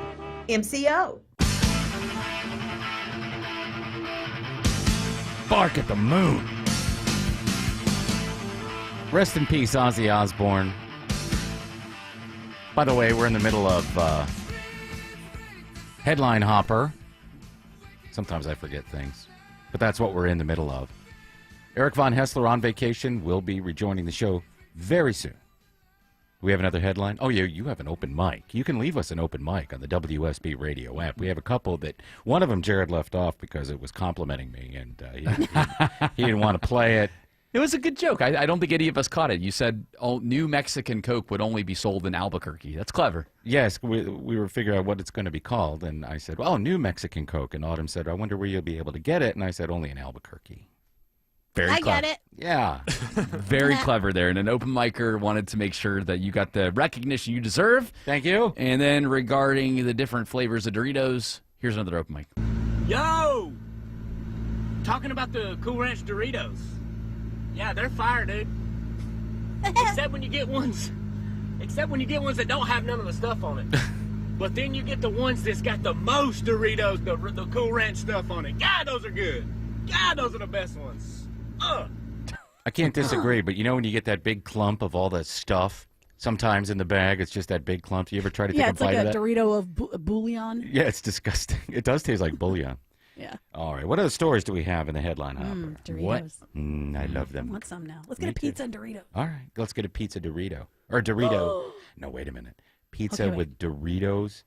MCO. Bark at the moon. Rest in peace, Ozzy Osbourne. By the way, we're in the middle of Headline Hopper. Sometimes I forget things, but that's what we're in the middle of. Eric Von Hessler on vacation will be rejoining the show very soon. We have another headline. Oh, yeah, you have an open mic. You can leave us an open mic on the WSB radio app. We have a couple that, one of them Jared left off because it was complimenting me, and he didn't want to play it. It was a good joke. I don't think any of us caught it. You said New Mexican Coke would only be sold in Albuquerque. That's clever. Yes, we were figuring out what it's going to be called, and I said, well, New Mexican Coke. And Autumn said, I wonder where you'll be able to get it. And I said, only in Albuquerque. Very I clever. get it. Yeah. Very clever there. And an open micer wanted to make sure that you got the recognition you deserve. Thank you. And then regarding the different flavors of Doritos, here's another open mic. Yo! Talking about the Cool Ranch Doritos. Yeah, they're fire, dude. Except when you get ones that don't have none of the stuff on it. But then you get the ones that's got the most Doritos, the Cool Ranch stuff on it. God, those are good. God, those are the best ones. I can't disagree, but you know when you get that big clump of all that stuff, sometimes in the bag it's just that big clump. Do you ever try to take a it's bite like of a that? Dorito of bouillon. Yeah, it's disgusting. It does taste like bouillon. Yeah. All right, what other stories do we have in the headline hopper? Doritos. What? I love I them. want some now. Let's Me get a too. pizza and Dorito. All right, let's get a pizza Dorito. Or Dorito. No, wait a minute. Pizza Okay, wait. with Doritos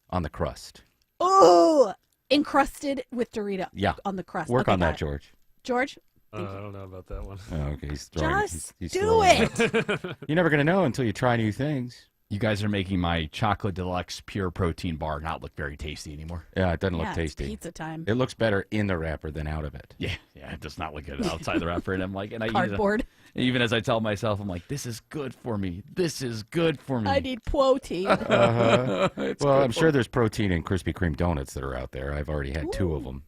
on the crust. Oh, encrusted with Dorito. Yeah. On the crust. Work Okay, on got that, it. George. George? I don't know about that one. Oh, okay, he's throwing. Just he's do throwing it. You're never going to know until you try new things. You guys are making my Chocolate Deluxe Pure Protein Bar not look very tasty anymore. Yeah, it doesn't look Yeah, it's tasty. pizza time. It looks better in the wrapper than out of it. Yeah, it does not look good outside the wrapper. And I'm like, and I Cardboard. Even as I tell myself, I'm like, this is good for me. This is good for me. I need protein. Uh-huh. It's Well, good I'm for sure me. there's protein in Krispy Kreme donuts that are out there. I've already had 2 of them.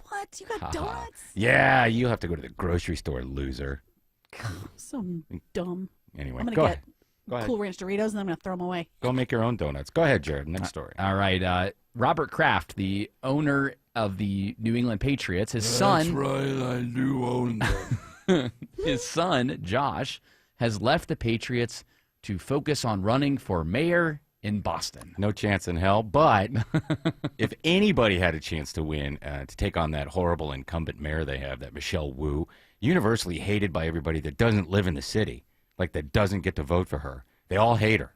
What? You got donuts? Yeah, you have to go to the grocery store, loser. So dumb. Anyway, I'm going go to ahead. Go get ahead. Cool Ranch Doritos and I'm going to throw them away. Go make your own donuts. Go ahead, Jared. Next story. All right. Robert Kraft, the owner of the New England Patriots, his son. That's right, I do own them. His son, Josh, has left the Patriots to focus on running for mayor in Boston. No chance in hell. But if anybody had a chance to win, to take on that horrible incumbent mayor they have, that Michelle Wu, universally hated by everybody that doesn't live in the city, like that doesn't get to vote for her. They all hate her.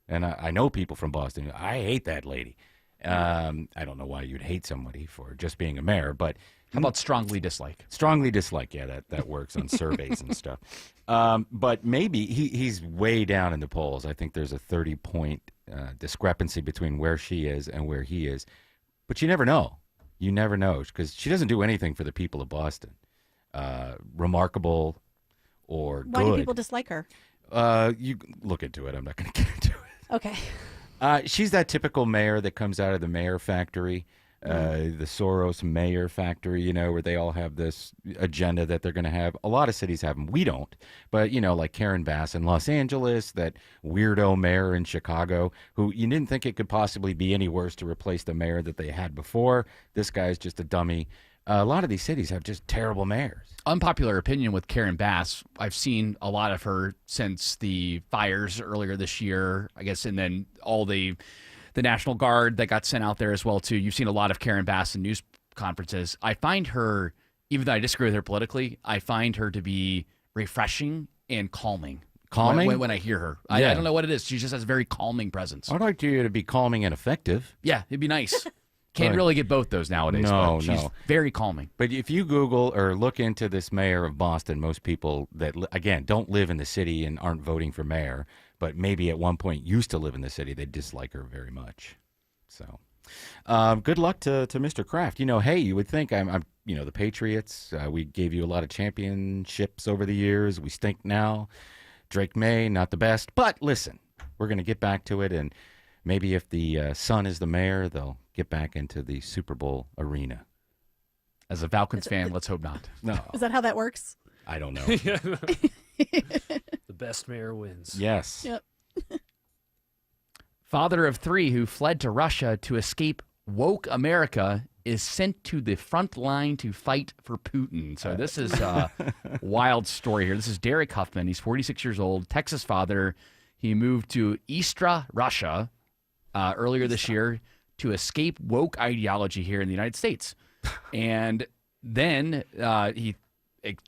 And I know people from Boston. I hate that lady. I don't know why you'd hate somebody for just being a mayor, but how about strongly dislike? Strongly dislike, yeah, that works on surveys and stuff. But maybe he's way down in the polls. I think there's a 30-point discrepancy between where she is and where he is. But you never know. You never know, because she doesn't do anything for the people of Boston. Remarkable or good. Why do people dislike her? You look into it. I'm not going to get into it. Okay. She's that typical mayor that comes out of the mayor factory, the Soros mayor factory, you know, where they all have this agenda that they're going to have. A lot of cities have them. We don't. But, you know, like Karen Bass in Los Angeles, that weirdo mayor in Chicago, who you didn't think it could possibly be any worse to replace the mayor that they had before. This guy's just a dummy. A lot of these cities have just terrible mayors. Unpopular opinion with Karen Bass. I've seen a lot of her since the fires earlier this year, I guess, and then all the National Guard that got sent out there as well, too. You've seen a lot of Karen Bass in news conferences. I find her, even though I disagree with her politically, I find her to be refreshing and calming. Calming? When I hear her. Yeah. I don't know what it is. She just has a very calming presence. I'd like you to be calming and effective. Yeah, it'd be nice. Can't Right. really get both those nowadays. No, but she's no. very calming. But if you Google or look into this mayor of Boston, most people that, again, don't live in the city and aren't voting for mayor, but maybe at one point used to live in the city, they dislike her very much. So good luck to Mr. Kraft. You know, hey, you would think I'm you know, the Patriots, we gave you a lot of championships over the years. We stink now. Drake May, not the best. But listen, we're going to get back to it, and maybe if the son is the mayor, they'll get back into the Super Bowl arena. As a Falcons fan, let's hope not. No. Is that how that works? I don't know. The best mayor wins. Yes. Yep. Father of 3 who fled to Russia to escape woke America is sent to the front line to fight for Putin. So this is a wild story here. This is Derek Huffman. He's 46 years old, Texas father. He moved to Istra, Russia earlier this year to escape woke ideology here in the United States. And then he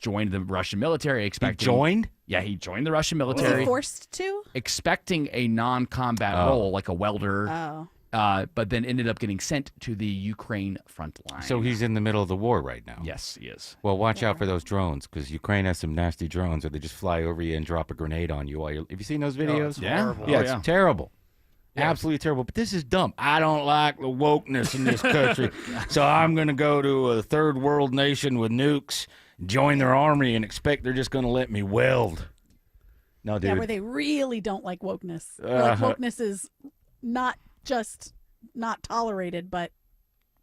joined the Russian military. Expecting, joined? Yeah, he joined the Russian Was military. he forced to? Expecting a non-combat role like a welder. Oh. but then ended up getting sent to the Ukraine front line. So he's in the middle of the war right now. Yes, he is. Well, watch out for those drones, because Ukraine has some nasty drones where they just fly over you and drop a grenade on you while you're... Have you seen those videos? Yeah. Yeah, it's terrible. Yeah. Absolutely terrible. But this is dumb. I don't like the wokeness in this country, so I'm going to go to a third world nation with nukes, join their army, and expect they're just going to let me weld. No, dude. Yeah, where they really don't like wokeness. Like wokeness is not just not tolerated, but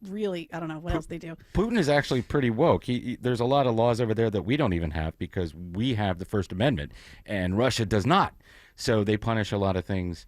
really, I don't know what else they do. Putin is actually pretty woke. There's a lot of laws over there that we don't even have because we have the First Amendment, and Russia does not. So they punish a lot of things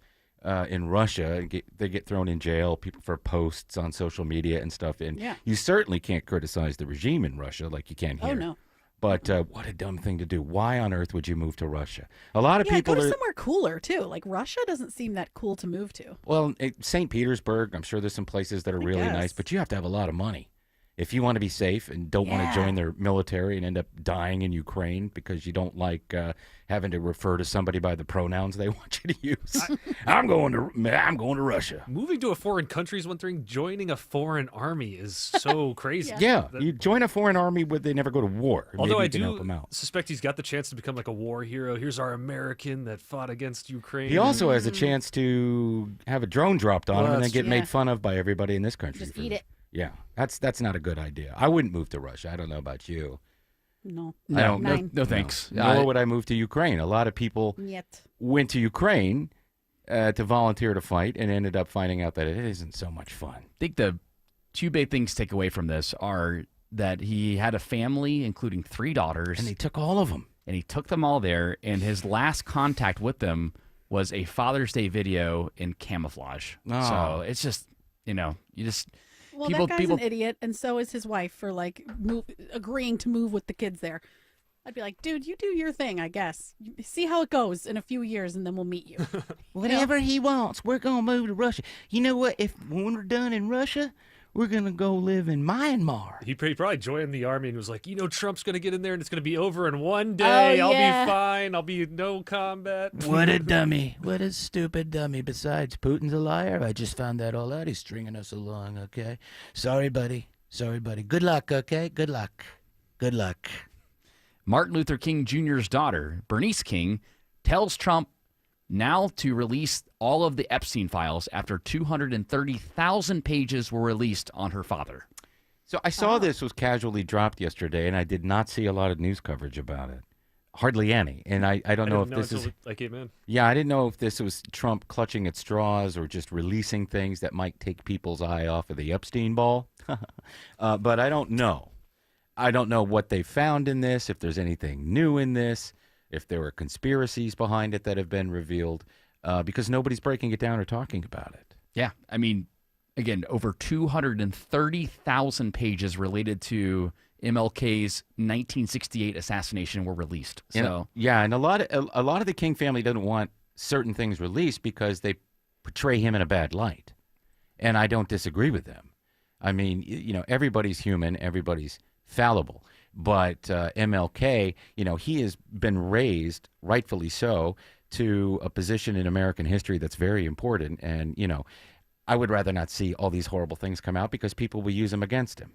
in Russia. They get thrown in jail, people for posts on social media and stuff. And you certainly can't criticize the regime in Russia like you can here. Oh, no. But what a dumb thing to do. Why on earth would you move to Russia? A lot of people go to somewhere cooler, too. Like, Russia doesn't seem that cool to move to. Well, St. Petersburg, I'm sure there's some places that are really nice, but you have to have a lot of money. If you want to be safe and don't want to join their military and end up dying in Ukraine because you don't like having to refer to somebody by the pronouns they want you to use, I'm going to Russia. Moving to a foreign country is one thing. Joining a foreign army is so crazy. Yeah, you join a foreign army where they never go to war. Although Maybe I you can help do them out. suspect he's got the chance to become like a war hero. Here's our American that fought against Ukraine. He also has a chance to have a drone dropped on him and then get made fun of by everybody in this country. Just eat it. Yeah, that's not a good idea. I wouldn't move to Russia. I don't know about you. No. I don't. No thanks. Nor would I move to Ukraine. A lot of people went to Ukraine to volunteer to fight and ended up finding out that it isn't so much fun. I think the two big things to take away from this are that he had a family, including 3 daughters. And they took all of them. And he took them all there, and his last contact with them was a Father's Day video in camouflage. Oh. So it's just, you just... Well, that guy's an idiot, and so is his wife for, like, agreeing to move with the kids there. I'd be like, dude, you do your thing, I guess. See how it goes in a few years, and then we'll meet you. Whatever he wants, we're going to move to Russia. You know what? When we're done in Russia, we're going to go live in Myanmar. He probably joined the army and was like, Trump's going to get in there and it's going to be over in one day. I'll be fine. I'll be no combat. What a dummy. What a stupid dummy. Besides, Putin's a liar. I just found that all out. He's stringing us along, okay? Sorry, buddy. Good luck, okay? Good luck. Martin Luther King Jr.'s daughter, Bernice King, tells Trump now to release all of the Epstein files after 230,000 pages were released on her father. So I saw this was casually dropped yesterday, and I did not see a lot of news coverage about it. Hardly any. And I don't know if this is... I came in. Yeah, I didn't know if this was Trump clutching at straws or just releasing things that might take people's eye off of the Epstein ball. But I don't know. I don't know what they found in this, if there's anything new in this, if there were conspiracies behind it that have been revealed, because nobody's breaking it down or talking about it. Yeah, I mean, again, over 230,000 pages related to MLK's 1968 assassination were released. So and a lot of the King family doesn't want certain things released because they portray him in a bad light, and I don't disagree with them. I mean, everybody's human, everybody's fallible. But MLK, he has been raised, rightfully so, to a position in American history that's very important. And, I would rather not see all these horrible things come out because people will use them against him,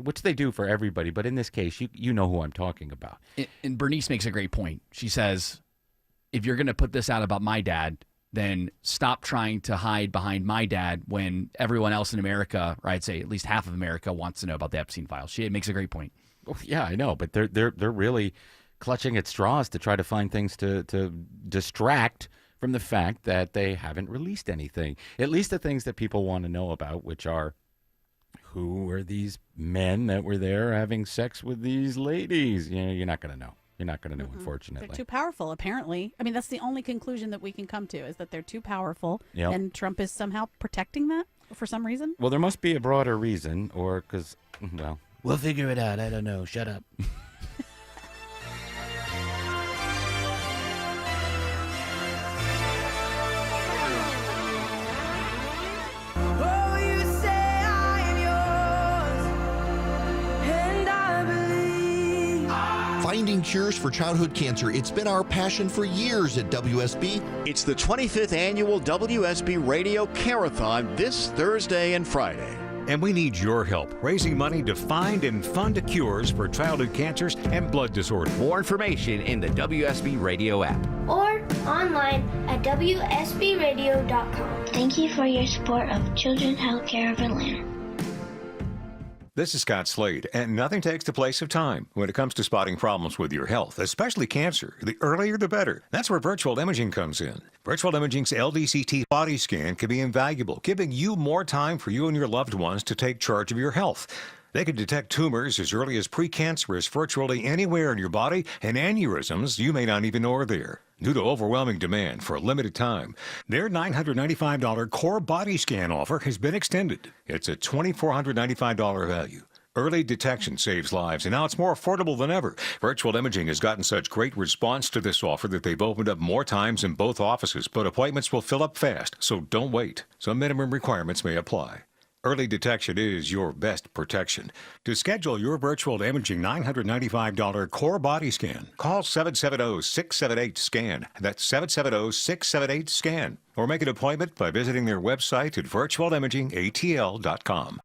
which they do for everybody. But in this case, you know who I'm talking about. And Bernice makes a great point. She says, if you're going to put this out about my dad, then stop trying to hide behind my dad when everyone else in America, or I'd say at least half of America, wants to know about the Epstein files. She makes a great point. Oh, yeah, I know, but they're really clutching at straws to try to find things to distract from the fact that they haven't released anything. At least the things that people want to know about, which are who are these men that were there having sex with these ladies? You're not going to know. You're not going to know, unfortunately. They're too powerful, apparently. I mean, that's the only conclusion that we can come to, is that they're too powerful, and Trump is somehow protecting that for some reason. Well, there must be a broader reason, or because, we'll figure it out. I don't know. Shut up. Finding cures for childhood cancer. It's been our passion for years at WSB. It's the 25th annual WSB Radio Carathon this Thursday and Friday. And we need your help raising money to find and fund cures for childhood cancers and blood disorders. More information in the WSB Radio app. Or online at WSBradio.com. Thank you for your support of Children's Healthcare of Atlanta. This is Scott Slade, and nothing takes the place of time when it comes to spotting problems with your health, especially cancer. The earlier, the better. That's where virtual imaging comes in. Virtual Imaging's LDCT body scan can be invaluable, giving you more time for you and your loved ones to take charge of your health. They can detect tumors as early as precancerous virtually anywhere in your body, and aneurysms you may not even know are there. Due to overwhelming demand for a limited time, their $995 core body scan offer has been extended. It's a $2,495 value. Early detection saves lives, and now it's more affordable than ever. Virtual Imaging has gotten such great response to this offer that they've opened up more times in both offices, but appointments will fill up fast, so don't wait. Some minimum requirements may apply. Early detection is your best protection. To schedule your virtual imaging $995 core body scan, call 770-678-SCAN. That's 770-678-SCAN. Or make an appointment by visiting their website at virtualimagingatl.com.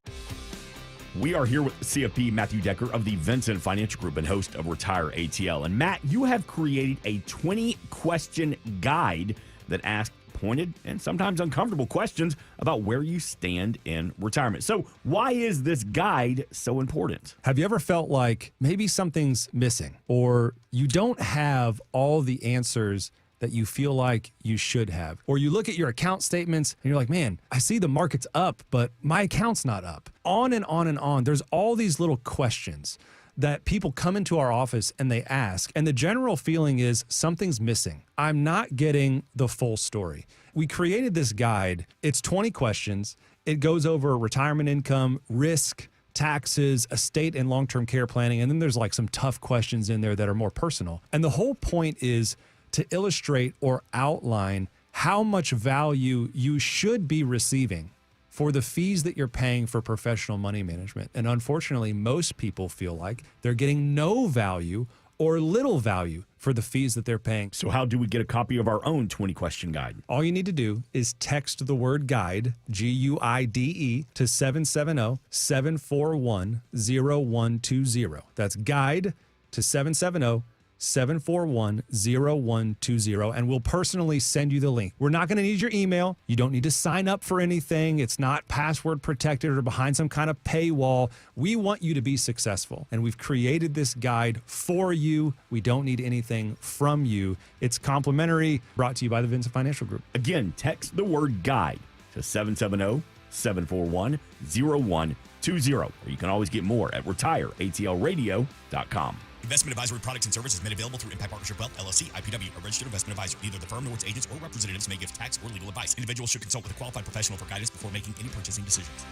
We are here with CFP Matthew Decker of the Vincent Financial Group and host of Retire ATL. And Matt, you have created a 20-question guide that asks pointed and sometimes uncomfortable questions about where you stand in retirement. So why is this guide so important? Have you ever felt like maybe something's missing or you don't have all the answers that you feel like you should have? Or you look at your account statements and you're like, man, I see the market's up, but my account's not up. On and on and on. There's all these little questions that people come into our office and they ask, and the general feeling is something's missing. I'm not getting the full story. We created this guide. It's 20 questions. It goes over retirement income, risk, taxes, estate and long-term care planning, and then there's like some tough questions in there that are more personal. And the whole point is to illustrate or outline how much value you should be receiving for the fees that you're paying for professional money management. And unfortunately, most people feel like they're getting no value or little value for the fees that they're paying. So how do we get a copy of our own 20-question guide? All you need to do is text the word guide, G-U-I-D-E, to 770-741-0120. That's guide to 770-741-0120, and we'll personally send you the link. We're not going to need your email. You don't need to sign up for anything. It's not password protected or behind some kind of paywall. We want you to be successful, and we've created this guide for you. We don't need anything from you. It's complimentary, brought to you by the Vincent Financial Group. Again, text the word guide to 770-741-0120, or you can always get more at retireatlradio.com. Investment advisory products and services made available through Impact Partnership Wealth, LLC, IPW, a registered investment advisor. Neither the firm nor its agents or representatives may give tax or legal advice. Individuals should consult with a qualified professional for guidance before making any purchasing decisions.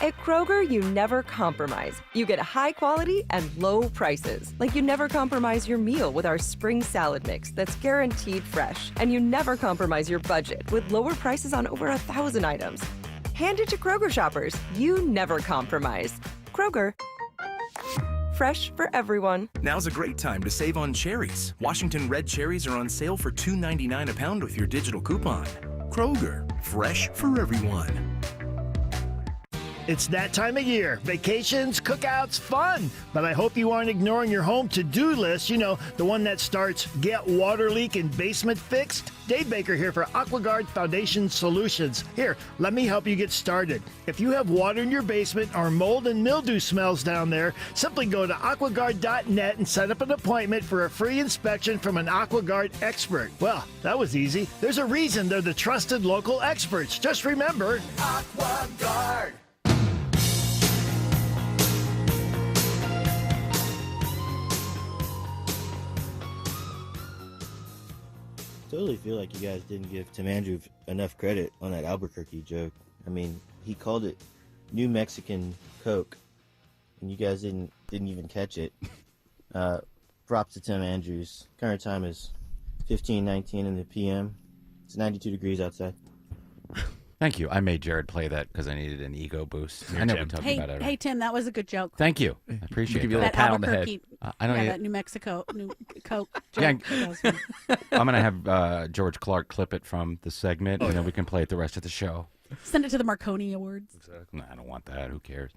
At Kroger, you never compromise. You get high quality and low prices. Like you never compromise your meal with our spring salad mix that's guaranteed fresh. And you never compromise your budget with lower prices on over 1,000 items. Hand it to Kroger shoppers. You never compromise. Kroger. Fresh for everyone. Now's a great time to save on cherries. Washington red cherries are on sale for $2.99 a pound with your digital coupon. Kroger, fresh for everyone. It's that time of year. Vacations, cookouts, fun. But I hope you aren't ignoring your home to-do list. You know, the one that starts, get water leak in basement fixed. Dave Baker here for AquaGuard Foundation Solutions. Here, let me help you get started. If you have water in your basement or mold and mildew smells down there, simply go to aquaguard.net and set up an appointment for a free inspection from an AquaGuard expert. Well, that was easy. There's a reason they're the trusted local experts. Just remember, AquaGuard. Totally feel like you guys didn't give Tim Andrew enough credit on that Albuquerque joke. I mean, he called it New Mexican Coke, and you guys didn't even catch it. Props to Tim Andrews. Current time is 15:19 in the PM. It's 92 degrees outside. Thank you. I made Jared play that because I needed an ego boost. I know we talked Hey, about it. hey, Tim, that was a good joke. Thank you. I appreciate give you a that. little pat on the head. I don't. Yeah, need- that New Mexico, New Coke Yeah, joke. That was fun. I'm gonna have George Clark clip it from the segment, and then we can play it the rest of the show. Send it to the Marconi Awards. No, I don't want that. Who cares?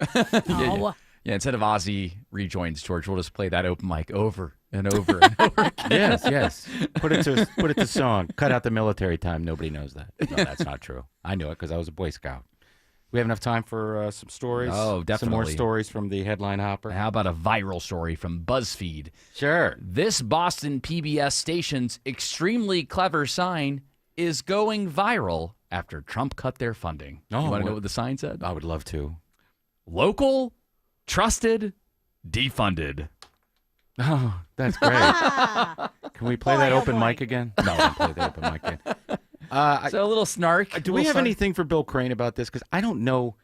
Oh. Yeah, instead of Ozzy rejoins George, we'll just play that open mic over and over and over again. Yes. Put it to song. Cut out the military time. Nobody knows that. No, that's not true. I knew it because I was a Boy Scout. We have enough time for some stories. Oh, definitely. Some more stories from the headline hopper. How about a viral story from BuzzFeed? Sure. This Boston PBS station's extremely clever sign is going viral after Trump cut their funding. Oh, you want to what- know what the sign said? I would love to. Local, trusted, defunded. Oh, that's great. Can we play that open mic again? No, I don't play the open mic again. So a little snark. Do we have anything for Bill Crane about this? Because I don't know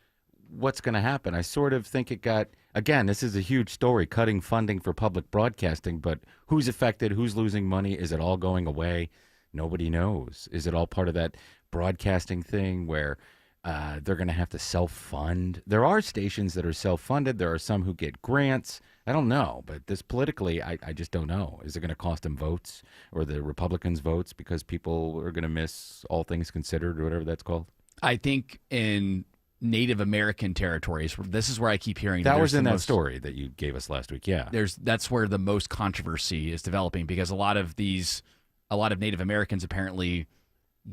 what's going to happen. I sort of think it got, again, this is a huge story, cutting funding for public broadcasting, but who's affected? Who's losing money? Is it all going away? Nobody knows. Is it all part of that broadcasting thing where they're going to have to self-fund? There are stations that are self-funded. There are some who get grants. I don't know, but this politically, I just don't know. Is it going to cost them votes or the Republicans votes because people are going to miss All Things Considered or whatever that's called? I think in Native American territories, this is where I keep hearing That there's was in the that most- story that you gave us last week, yeah. That's where the most controversy is developing because a lot of Native Americans apparently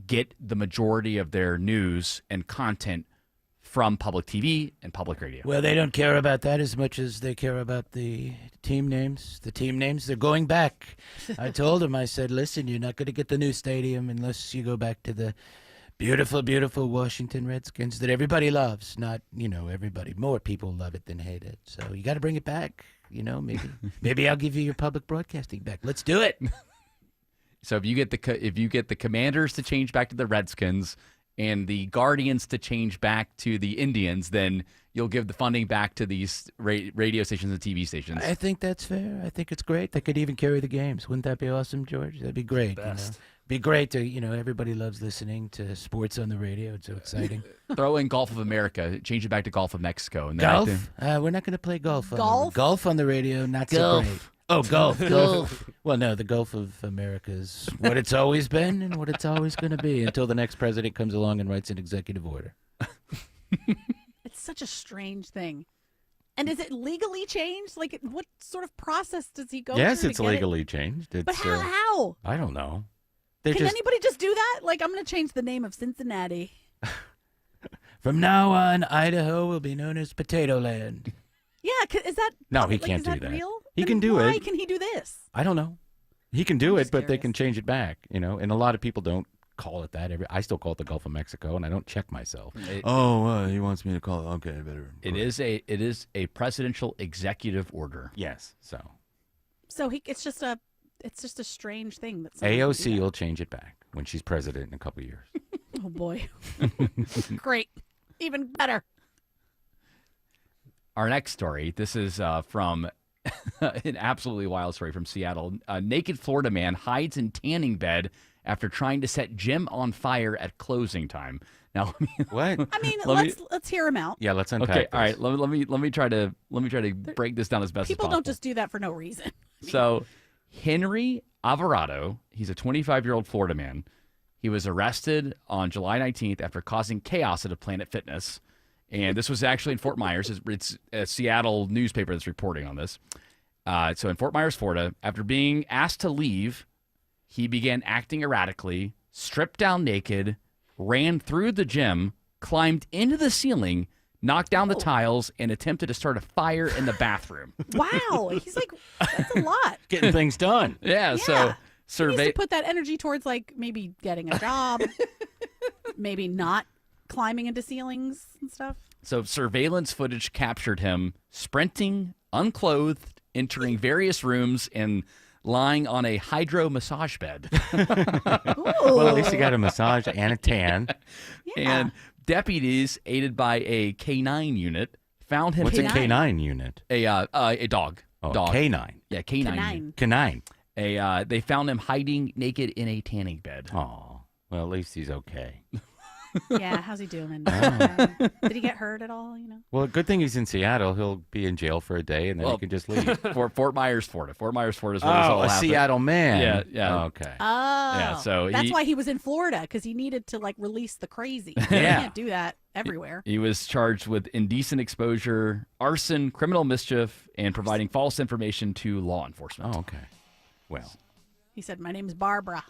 get the majority of their news and content from public TV and public radio. Well, they don't care about that as much as they care about the team names. The team names, they're going back. I told them, I said, listen, you're not going to get the new stadium unless you go back to the beautiful, beautiful Washington Redskins that everybody loves. Not, everybody. More people love it than hate it. So you got to bring it back. Maybe I'll give you your public broadcasting back. Let's do it. So if you get the Commanders to change back to the Redskins and the Guardians to change back to the Indians, then you'll give the funding back to these radio stations and TV stations. I think that's fair. I think it's great. They could even carry the games. Wouldn't that be awesome, George? That'd be great. Best. Be great to, everybody loves listening to sports on the radio. It's so exciting. Throw in Gulf of America, change it back to Gulf of Mexico. And then Golf? We're not going to play golf. Golf? Golf on the radio, not Golf. so great. Oh, golf. Golf. Well, no, the Gulf of America is what it's always been and what it's always going to be until the next president comes along and writes an executive order. It's such a strange thing. And is it legally changed? Like, what sort of process does he go through? Yes, to it's get it? legally changed. It's, But how? I don't know. Can anybody just do that? Like, I'm going to change the name of Cincinnati. From now on, Idaho will be known as Potato Land. Yeah, is that No, he like, can't is do that that. real? He Then can do why it. can he do this? I don't know. He can do it, but they can change it back, and a lot of people don't call it that. I still call it the Gulf of Mexico, and I don't check myself. He wants me to call it. Okay, better. It is a presidential executive order. Yes, so It's just a strange thing that someone can do AOC will change it back when she's president in a couple years. that. Oh boy, great, even better. Our next story, this is from an absolutely wild story from Seattle. A naked Florida man hides in tanning bed after trying to set gym on fire at closing time. Now, what? I mean, Let let's hear him out. Yeah, let's unpack. Okay, this. all right. Let me try to break this down as best as People possible. don't just do that for no reason. So, Henry Alvarado, he's a 25-year-old Florida man. He was arrested on July 19th after causing chaos at a Planet Fitness. And this was actually in Fort Myers. It's a Seattle newspaper that's reporting on this. So in Fort Myers, Florida, after being asked to leave, he began acting erratically, stripped down naked, ran through the gym, climbed into the ceiling, knocked down the tiles, and attempted to start a fire in the bathroom. Wow, he's like, that's a lot. Getting things done. Yeah, so He needs to put that energy towards like maybe getting a job, maybe not climbing into ceilings and stuff. So surveillance footage captured him sprinting, unclothed, entering various rooms, and lying on a hydro massage bed. Well, at least he got a massage and a tan. And deputies, aided by a K9 unit, found him. What's a K9 unit? A dog. Oh, dog. K9. Yeah, K9. Canine. They found him hiding naked in a tanning bed. Oh, well, at least he's okay. Yeah, how's he doing? Oh. Did he get hurt at all? Well, good thing he's in Seattle. He'll be in jail for a day, and then he can just leave. Fort Myers, Florida. Fort Myers, Florida is where this all a happened. Seattle man. Yeah, yeah. Oh, okay. Oh, Yeah, so that's why he was in Florida, because he needed to release the crazy. You can't do that everywhere. He was charged with indecent exposure, arson, criminal mischief, and providing false information to law enforcement. Oh, okay. Well, He said, "My name's Barbara."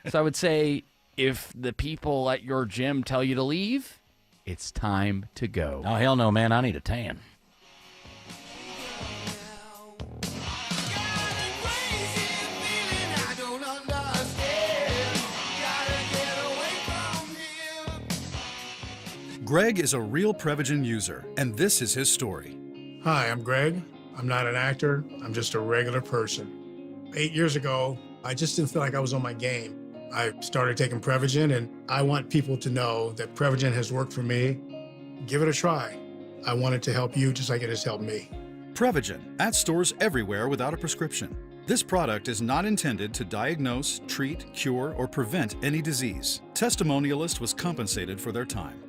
so I would say if the people at your gym tell you to leave, it's time to go. Oh, hell no, man. I need a tan. Greg is a real Prevagen user, and this is his story. Hi, I'm Greg. I'm not an actor. I'm just a regular person. 8 years ago, I just didn't feel like I was on my game. I started taking Prevagen, and I want people to know that Prevagen has worked for me. Give it a try. I want it to help you just like it has helped me. Prevagen, at stores everywhere without a prescription. This product is not intended to diagnose, treat, cure, or prevent any disease. Testimonialist was compensated for their time.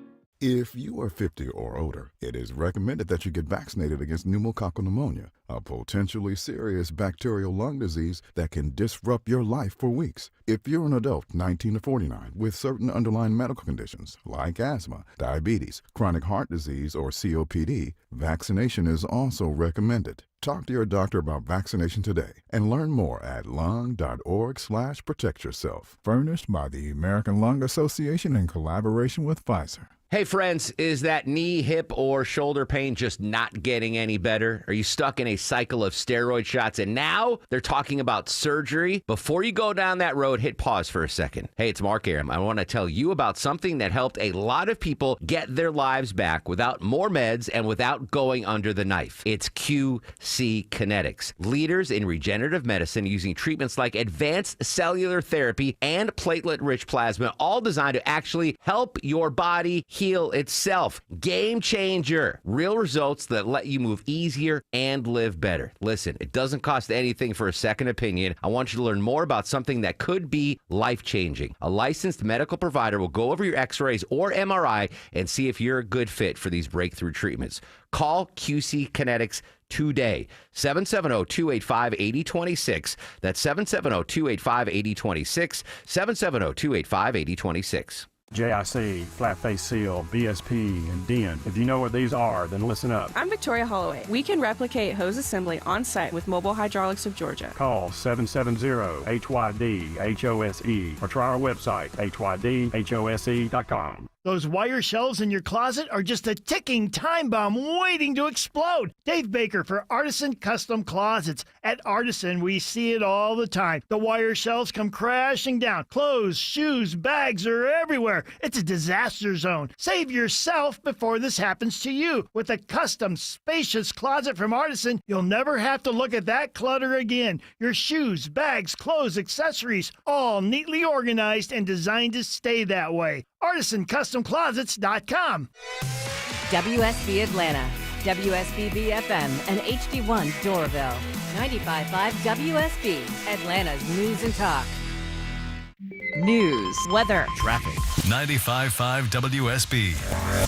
If you are 50 or older, it is recommended that you get vaccinated against pneumococcal pneumonia, a potentially serious bacterial lung disease that can disrupt your life for weeks. If you're an adult 19 to 49 with certain underlying medical conditions like asthma, diabetes, chronic heart disease, or COPD, vaccination is also recommended. Talk to your doctor about vaccination today and learn more at lung.org/protectyourself. Furnished by the American Lung Association in collaboration with Pfizer. Hey friends, is that knee, hip, or shoulder pain just not getting any better? Are you stuck in a cycle of steroid shots and now they're talking about surgery? Before you go down that road, hit pause for a second. Hey, it's Mark Aram. I want to tell you about something that helped a lot of people get their lives back without more meds and without going under the knife. It's QC Kinetics, leaders in regenerative medicine using treatments like advanced cellular therapy and platelet-rich plasma, all designed to actually help your body heal itself. Game changer. Real results that let you move easier and live better. Listen, it doesn't cost anything for a second opinion. I want you to learn more about something that could be life-changing. A licensed medical provider will go over your x-rays or MRI and see if you're a good fit for these breakthrough treatments. Call QC Kinetics today. 770-285-8026. That's 770-285-8026. 770-285-8026. JIC, Flat Face Seal, BSP, and DIN. If you know what these are, then listen up. I'm Victoria Holloway. We can replicate hose assembly on site with Mobile Hydraulics of Georgia. Call 770-HYD-HOSE or try our website, HYDHOSE.com. Those wire shelves in your closet are just a ticking time bomb waiting to explode. Dave Baker for Artisan Custom Closets. At Artisan, we see it all the time. The wire shelves come crashing down. Clothes, shoes, bags are everywhere. It's a disaster zone. Save yourself before this happens to you. With a custom, spacious closet from Artisan, you'll never have to look at that clutter again. Your shoes, bags, clothes, accessories, all neatly organized and designed to stay that way. ArtisanCustomClosets.com. WSB Atlanta, WSB BFM, and HD1 Doraville. 95.5 WSB, Atlanta's News and Talk. News, weather, traffic. 95.5 WSB,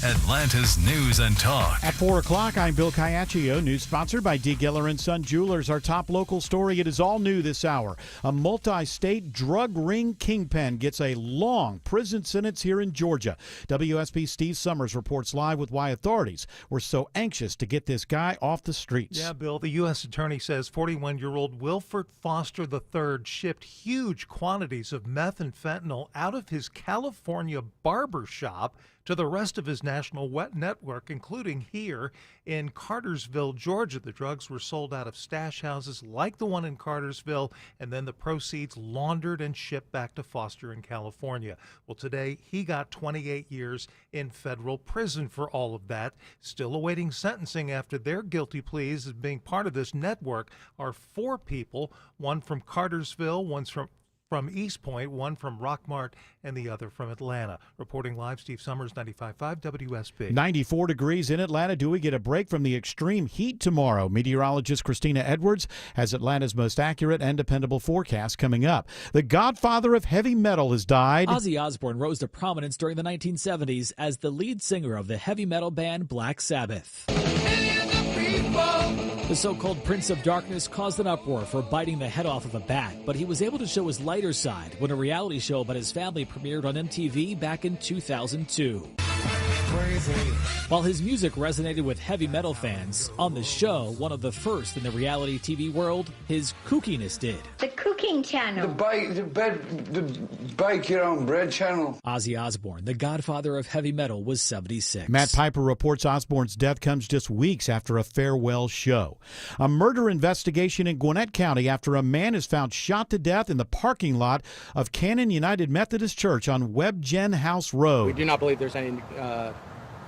Atlanta's News and Talk. At 4 o'clock, I'm Bill Caiaccio. News sponsored by D. Giller & Son Jewelers. Our top local story, it is all new this hour. A multi-state drug ring kingpin gets a long prison sentence here in Georgia. WSB Steve Summers reports live with why authorities were so anxious to get this guy off the streets. Yeah, Bill, the U.S. attorney says 41-year-old Wilford Foster III shipped huge quantities of meth and fentanyl out of his California barber shop to the rest of his national network, including here in Cartersville, Georgia. The drugs were sold out of stash houses like the one in Cartersville, and then the proceeds laundered and shipped back to Foster in California. Well, today he got 28 years in federal prison for all of that. Still awaiting sentencing after their guilty pleas as being part of this network are 4 people, one from Cartersville, one's from from East Point, one from Rockmart, and the other from Atlanta. Reporting live, Steve Summers, 95.5 WSB. 94 degrees in Atlanta. Do we get a break from the extreme heat tomorrow? Meteorologist Christina Edwards has Atlanta's most accurate and dependable forecast coming up. The godfather of heavy metal has died. Ozzy Osbourne rose to prominence during the 1970s as the lead singer of the heavy metal band Black Sabbath. The so-called Prince of Darkness caused an uproar for biting the head off of a bat, but he was able to show his lighter side when a reality show about his family premiered on MTV back in 2002. Crazy. While his music resonated with heavy metal fans, on the show, one of the first in the reality TV world, his kookiness did. The cooking channel. The bake your own bread channel. Ozzy Osbourne, the godfather of heavy metal, was 76. Matt Piper reports Osbourne's death comes just weeks after a farewell show. A murder investigation in Gwinnett County after a man is found shot to death in the parking lot of Cannon United Methodist Church on Webgen House Road. We do not believe there's any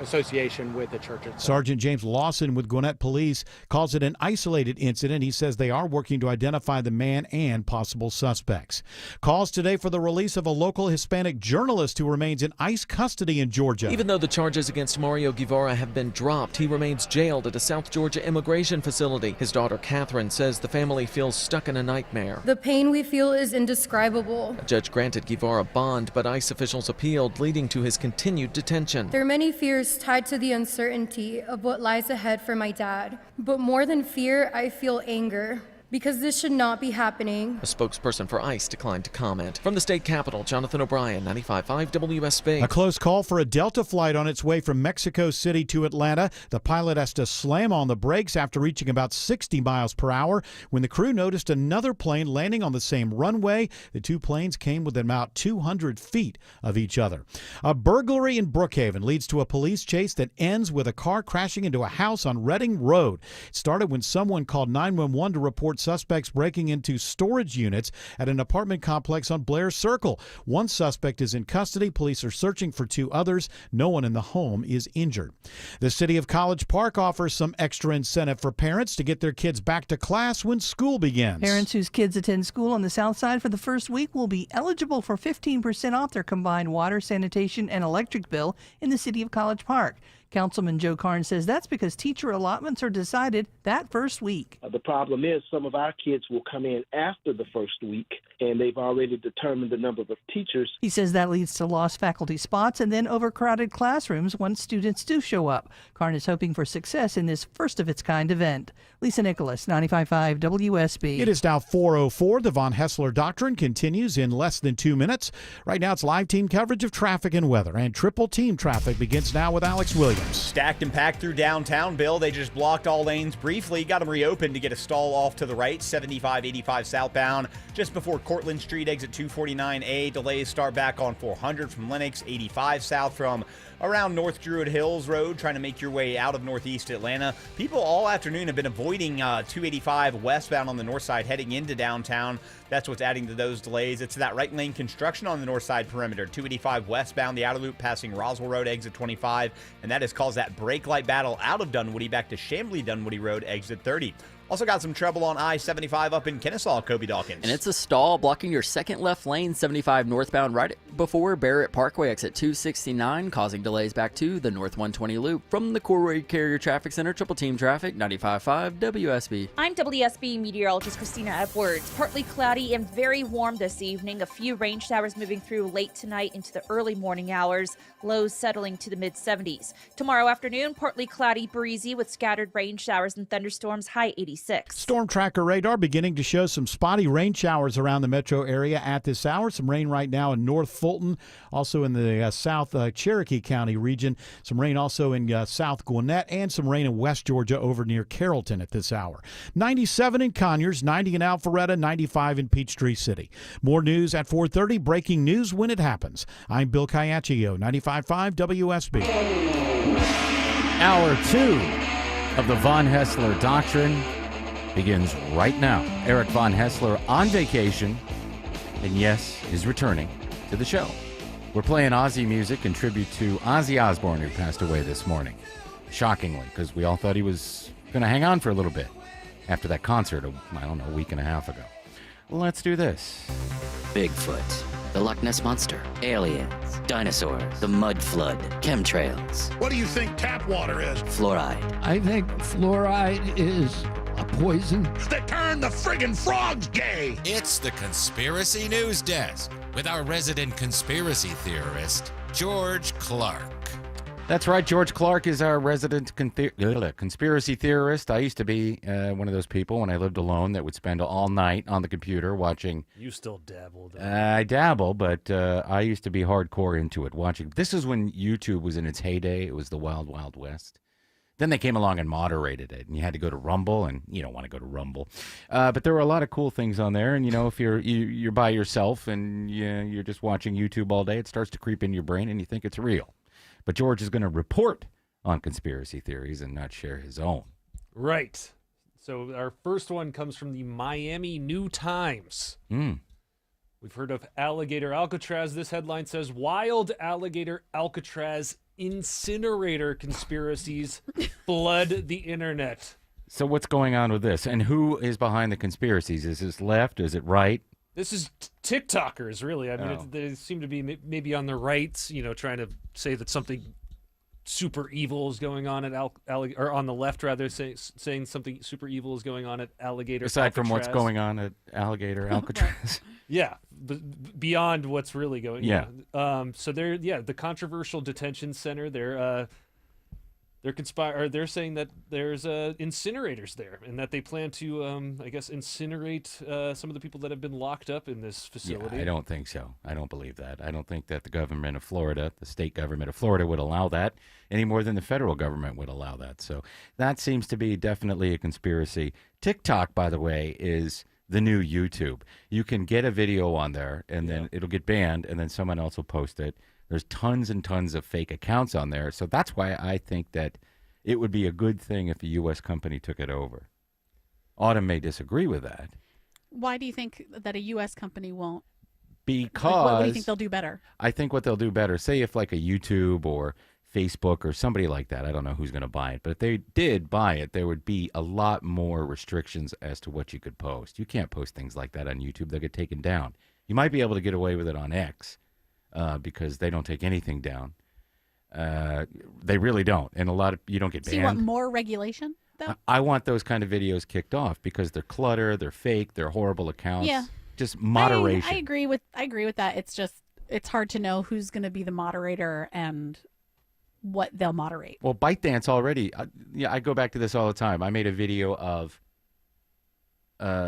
association with the church itself. Sergeant James Lawson with Gwinnett Police calls it an isolated incident. He says they are working to identify the man and possible suspects. Calls today for the release of a local Hispanic journalist who remains in ICE custody in Georgia. Even though the charges against Mario Guevara have been dropped, he remains jailed at a South Georgia immigration facility. His daughter Catherine says the family feels stuck in a nightmare. The pain we feel is indescribable. A judge granted Guevara bond, but ICE officials appealed, leading to his continued detention. There are many fears tied to the uncertainty of what lies ahead for my dad. But more than fear, I feel anger. Because this should not be happening. A spokesperson for ICE declined to comment. From the state capitol, Jonathan O'Brien, 95.5 WSB. A close call for a Delta flight on its way from Mexico City to Atlanta. The pilot has to slam on the brakes after reaching about 60 miles per hour when the crew noticed another plane landing on the same runway. The two planes came within about 200 feet of each other. A burglary in Brookhaven leads to a police chase that ends with a car crashing into a house on Reading Road. It started when someone called 911 to report suspects breaking into storage units at an apartment complex on Blair Circle. One suspect is in custody. Police are searching for two others. No one in the home is injured. The city of College Park offers some extra incentive for parents to get their kids back to class when school begins. Parents whose kids attend school on the South Side for the first week will be eligible for 15% off their combined water, sanitation, and electric bill in the city of College Park. Councilman Joe Karn says that's because teacher allotments are decided that first week. The problem is some of our kids will come in after the first week, and they've already determined the number of teachers. He says that leads to lost faculty spots and then overcrowded classrooms once students do show up. Karn is hoping for success in this first-of-its-kind event. Lisa Nicholas, 95.5 WSB. It is now 4:04. The Von Hessler Doctrine continues in less than 2 minutes. Right now it's live team coverage of traffic and weather, and triple team traffic begins now with Alex Williams. Stacked and packed through downtown, Bill. They just blocked all lanes briefly. Got them reopened to get a stall off to the right, 75-85 southbound. Just before Cortlandt Street, exit 249A. Delays start back on 400 from Lenox, 85 south from around North Druid Hills Road, trying to make your way out of northeast Atlanta. People all afternoon have been avoiding 285 westbound on the north side heading into downtown. That's what's adding to those delays. It's that right lane construction on the north side perimeter. 285 westbound, the outer loop passing Roswell Road, exit 25, and that has caused that brake light battle out of Dunwoody back to Chamblee-Dunwoody Road, exit 30. Also got some trouble on I-75 up in Kennesaw, Kobe Dawkins. And it's a stall blocking your second left lane, 75 northbound, right before Barrett Parkway, exit 269, causing delays back to the North 120 loop. From the Corway Carrier Traffic Center, triple team traffic, 95.5 WSB. I'm WSB meteorologist Christina Edwards. Partly cloudy and very warm this evening. A few rain showers moving through late tonight into the early morning hours. Lows settling to the mid-70s. Tomorrow afternoon, partly cloudy, breezy with scattered rain showers and thunderstorms, high 86. Storm tracker radar beginning to show some spotty rain showers around the metro area at this hour. Some rain right now in North Fulton, also in the South Cherokee County region. Some rain also in South Gwinnett, and some rain in West Georgia over near Carrollton at this hour. 97 in Conyers, 90 in Alpharetta, 95 in Peachtree City. More news at 4:30. Breaking news when it happens. I'm Bill Caiaccio, 95.5 WSB. Hour 2 of the Von Hessler Doctrine begins right now. Eric Von Hessler on vacation, and yes, is returning to the show. We're playing Ozzy music in tribute to Ozzy Osbourne, who passed away this morning. Shockingly, because we all thought he was going to hang on for a little bit after that concert, a week and a half ago. let's do this. Bigfoot, the Loch Ness Monster, aliens, dinosaurs, the mud flood, chemtrails, What do you think tap water is? fluoride. I think fluoride is a poison. That turned the friggin' frogs gay! It's the Conspiracy News Desk with our resident conspiracy theorist, George Clark. That's right. George Clark is our resident conspiracy theorist. I used to be one of those people when I lived alone that would spend all night on the computer watching. You still dabble. I dabble, but I used to be hardcore into it. Watching. This is when YouTube was in its heyday. It was the wild, wild west. Then they came along and moderated it, and you had to go to Rumble, and you don't want to go to Rumble. But there were a lot of cool things on there, and if you're by yourself and you're just watching YouTube all day, it starts to creep in your brain, and you think it's real. But George is going to report on conspiracy theories and not share his own. Right. So our first one comes from the Miami New Times. We've heard of alligator Alcatraz. This headline says, wild alligator Alcatraz incinerator conspiracies flood the internet. So what's going on with this? And who is behind the conspiracies? Is this left? Is it right? This is TikTokers, really. I mean, they seem to be maybe on the right, trying to say that something super evil is going on at or on the left, rather, saying something super evil is going on at alligator Aside Alcatraz. from what's going on at alligator Alcatraz. Yeah, beyond what's really going on. So the controversial detention center, they're saying that there's incinerators there, and that they plan to, incinerate some of the people that have been locked up in this facility. Yeah, I don't think so. I don't believe that. I don't think that the government of Florida, the state government of Florida, would allow that any more than the federal government would allow that. So that seems to be definitely a conspiracy. TikTok, by the way, is the new YouTube. You can get a video on there, and then it'll get banned, and then someone else will post it. There's tons and tons of fake accounts on there. So that's why I think that it would be a good thing if a U.S. company took it over. Autumn may disagree with that. Why do you think that a U.S. company won't? Because what do you think they'll do better? I think what they'll do better, say if like a YouTube or Facebook or somebody like that, I don't know who's going to buy it, but if they did buy it, there would be a lot more restrictions as to what you could post. You can't post things like that on YouTube. They'll get taken down. You might be able to get away with it on X. Because they don't take anything down. They really don't. And you don't get banned. So you want more regulation, though? I want those kind of videos kicked off because they're clutter, they're fake, they're horrible accounts. Yeah. Just moderation. I agree with that. It's hard to know who's going to be the moderator and what they'll moderate. Well, ByteDance already, I go back to this all the time. I made a video of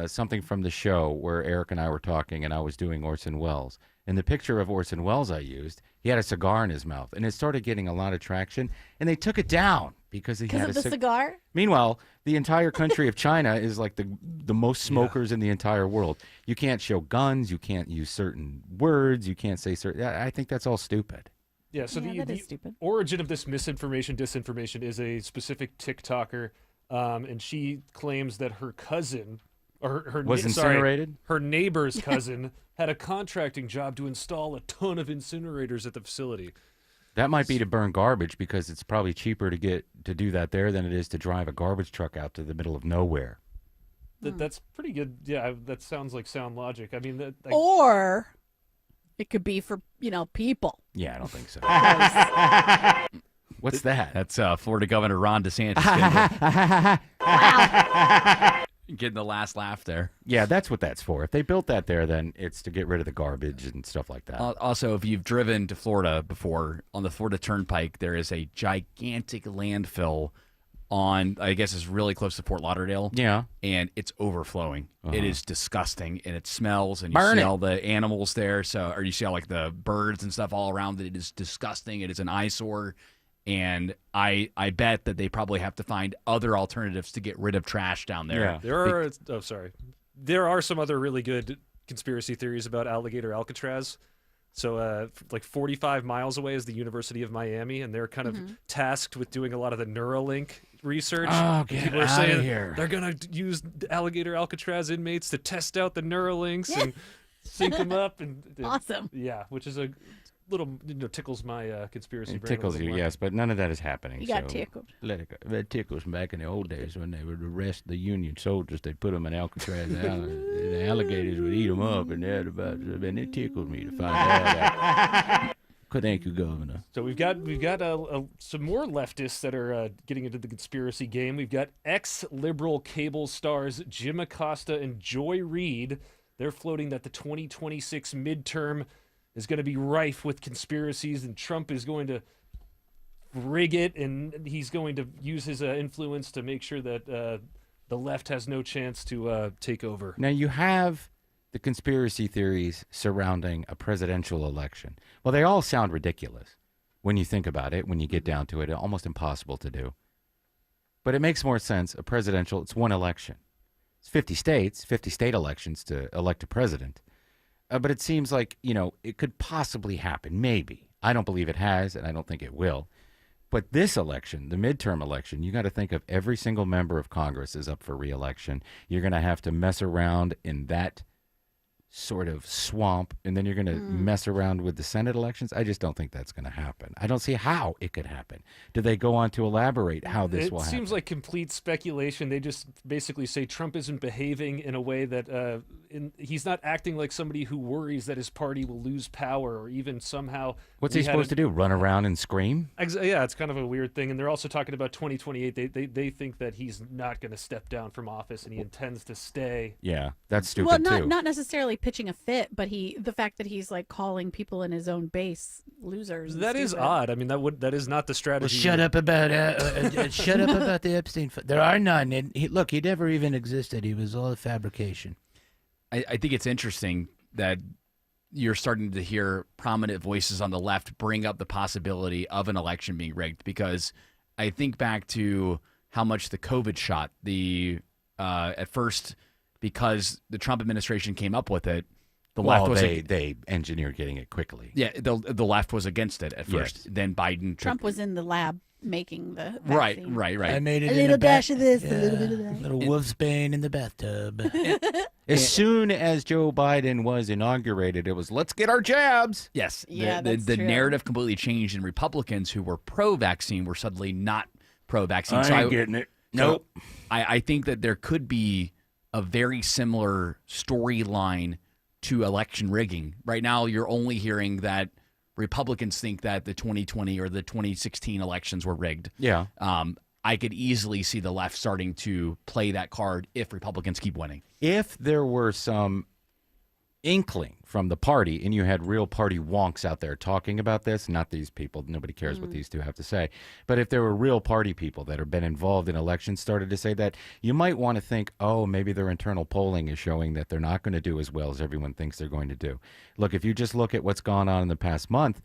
something from the show where Eric and I were talking, and I was doing Orson Welles. And the picture of Orson Welles I used, he had a cigar in his mouth, and it started getting a lot of traction, and they took it down because he had a cigar. Meanwhile, the entire country of China is like the most smokers in the entire world. You can't show guns, you can't use certain words, you can't say certain. I think that's all stupid. Yeah, so that is stupid. Origin of this disinformation is a specific TikToker, and she claims that her cousin, or her was incinerated. Her neighbor's cousin had a contracting job to install a ton of incinerators at the facility. That might be to burn garbage because it's probably cheaper to do that there than it is to drive a garbage truck out to the middle of nowhere. That's pretty good. Yeah, that sounds like sound logic. I mean, or it could be for people. Yeah, I don't think so. What's that? That's Florida Governor Ron DeSantis. Getting the last laugh there. Yeah, that's what that's for. If they built that there, then it's to get rid of the garbage and stuff like that. Also, if you've driven to Florida before, on the Florida Turnpike, there is a gigantic landfill on, I guess it's really close to Fort Lauderdale. Yeah. And it's overflowing. It is disgusting, and it smells, and you Burn see it. all the animals there, or you see all like the birds and stuff all around it. It is disgusting. It is an eyesore. And I bet that they probably have to find other alternatives to get rid of trash down there. Yeah. There are some other really good conspiracy theories about alligator Alcatraz. So like 45 miles away is the University of Miami, and they're kind of tasked with doing a lot of the Neuralink research. Oh, get People are out saying of here. they're going to use alligator Alcatraz inmates to test out the Neuralinks and sync them up. And Awesome. Yeah, which is a little tickles my conspiracy It brain. a tickles little you, more. yes, but none of that is happening. You got so tickled. Let it go. That tickles back in the old days when they would arrest the Union soldiers. They'd put them in Alcatraz. And the alligators would eat them up, and it tickled me to find out. Thank you, Governor. So we've got some more leftists that are getting into the conspiracy game. We've got ex-liberal cable stars Jim Acosta and Joy Reid. They're floating that the 2026 midterm is going to be rife with conspiracies, and Trump is going to rig it, and he's going to use his influence to make sure that the left has no chance to take over. Now you have the conspiracy theories surrounding a presidential election. Well, they all sound ridiculous when you think about it, when you get down to it, almost impossible to do. But it makes more sense. A presidential, it's one election. It's 50 states, 50 state elections to elect a president. But it seems like, it could possibly happen, maybe. I don't believe it has, and I don't think it will. But this election, the midterm election, you got to think of every single member of Congress is up for re-election. You're going to have to mess around in that sort of swamp, and then you're going to mess around with the Senate elections. I just don't think that's going to happen. I don't see how it could happen. Do they go on to elaborate how this will happen? It seems like complete speculation. They just basically say Trump isn't behaving in a way that he's not acting like somebody who worries that his party will lose power, or even somehow. What's he supposed to do? Run around and scream? Yeah, it's kind of a weird thing. And they're also talking about 2028. They think that he's not going to step down from office, and he intends to stay. Yeah, that's stupid well, too. not necessarily pitching a fit, but the fact that he's like calling people in his own base losers. That is odd. I mean, that is not the strategy. Well, shut up about the Epstein. There are none. Look, he never even existed. He was all a fabrication. I think it's interesting that you're starting to hear prominent voices on the left bring up the possibility of an election being rigged, because I think back to how much the COVID shot, at first, because the Trump administration came up with it, the left was they engineered getting it quickly. Yeah, the left was against it at first. Yes. Then Biden. Trump was in the lab making the vaccine. Right. I made it a little dash of this, a little bit of that. Little wolfsbane in the bathtub. As soon as Joe Biden was inaugurated, it was, let's get our jabs. Yes. Yeah, the that's true. narrative completely changed, and Republicans who were pro-vaccine were suddenly not pro-vaccine. I ain't getting it. Nope. I think that there could be a very similar storyline to election rigging. Right now, you're only hearing that Republicans think that the 2020 or the 2016 elections were rigged. Yeah. I could easily see the left starting to play that card if Republicans keep winning. If there were some inkling from the party, and you had real party wonks out there talking about this, not these people, nobody cares what these two have to say, but if there were real party people that have been involved in elections started to say that, you might want to think, oh, maybe their internal polling is showing that they're not going to do as well as everyone thinks they're going to do. Look, if you just look at what's gone on in the past month,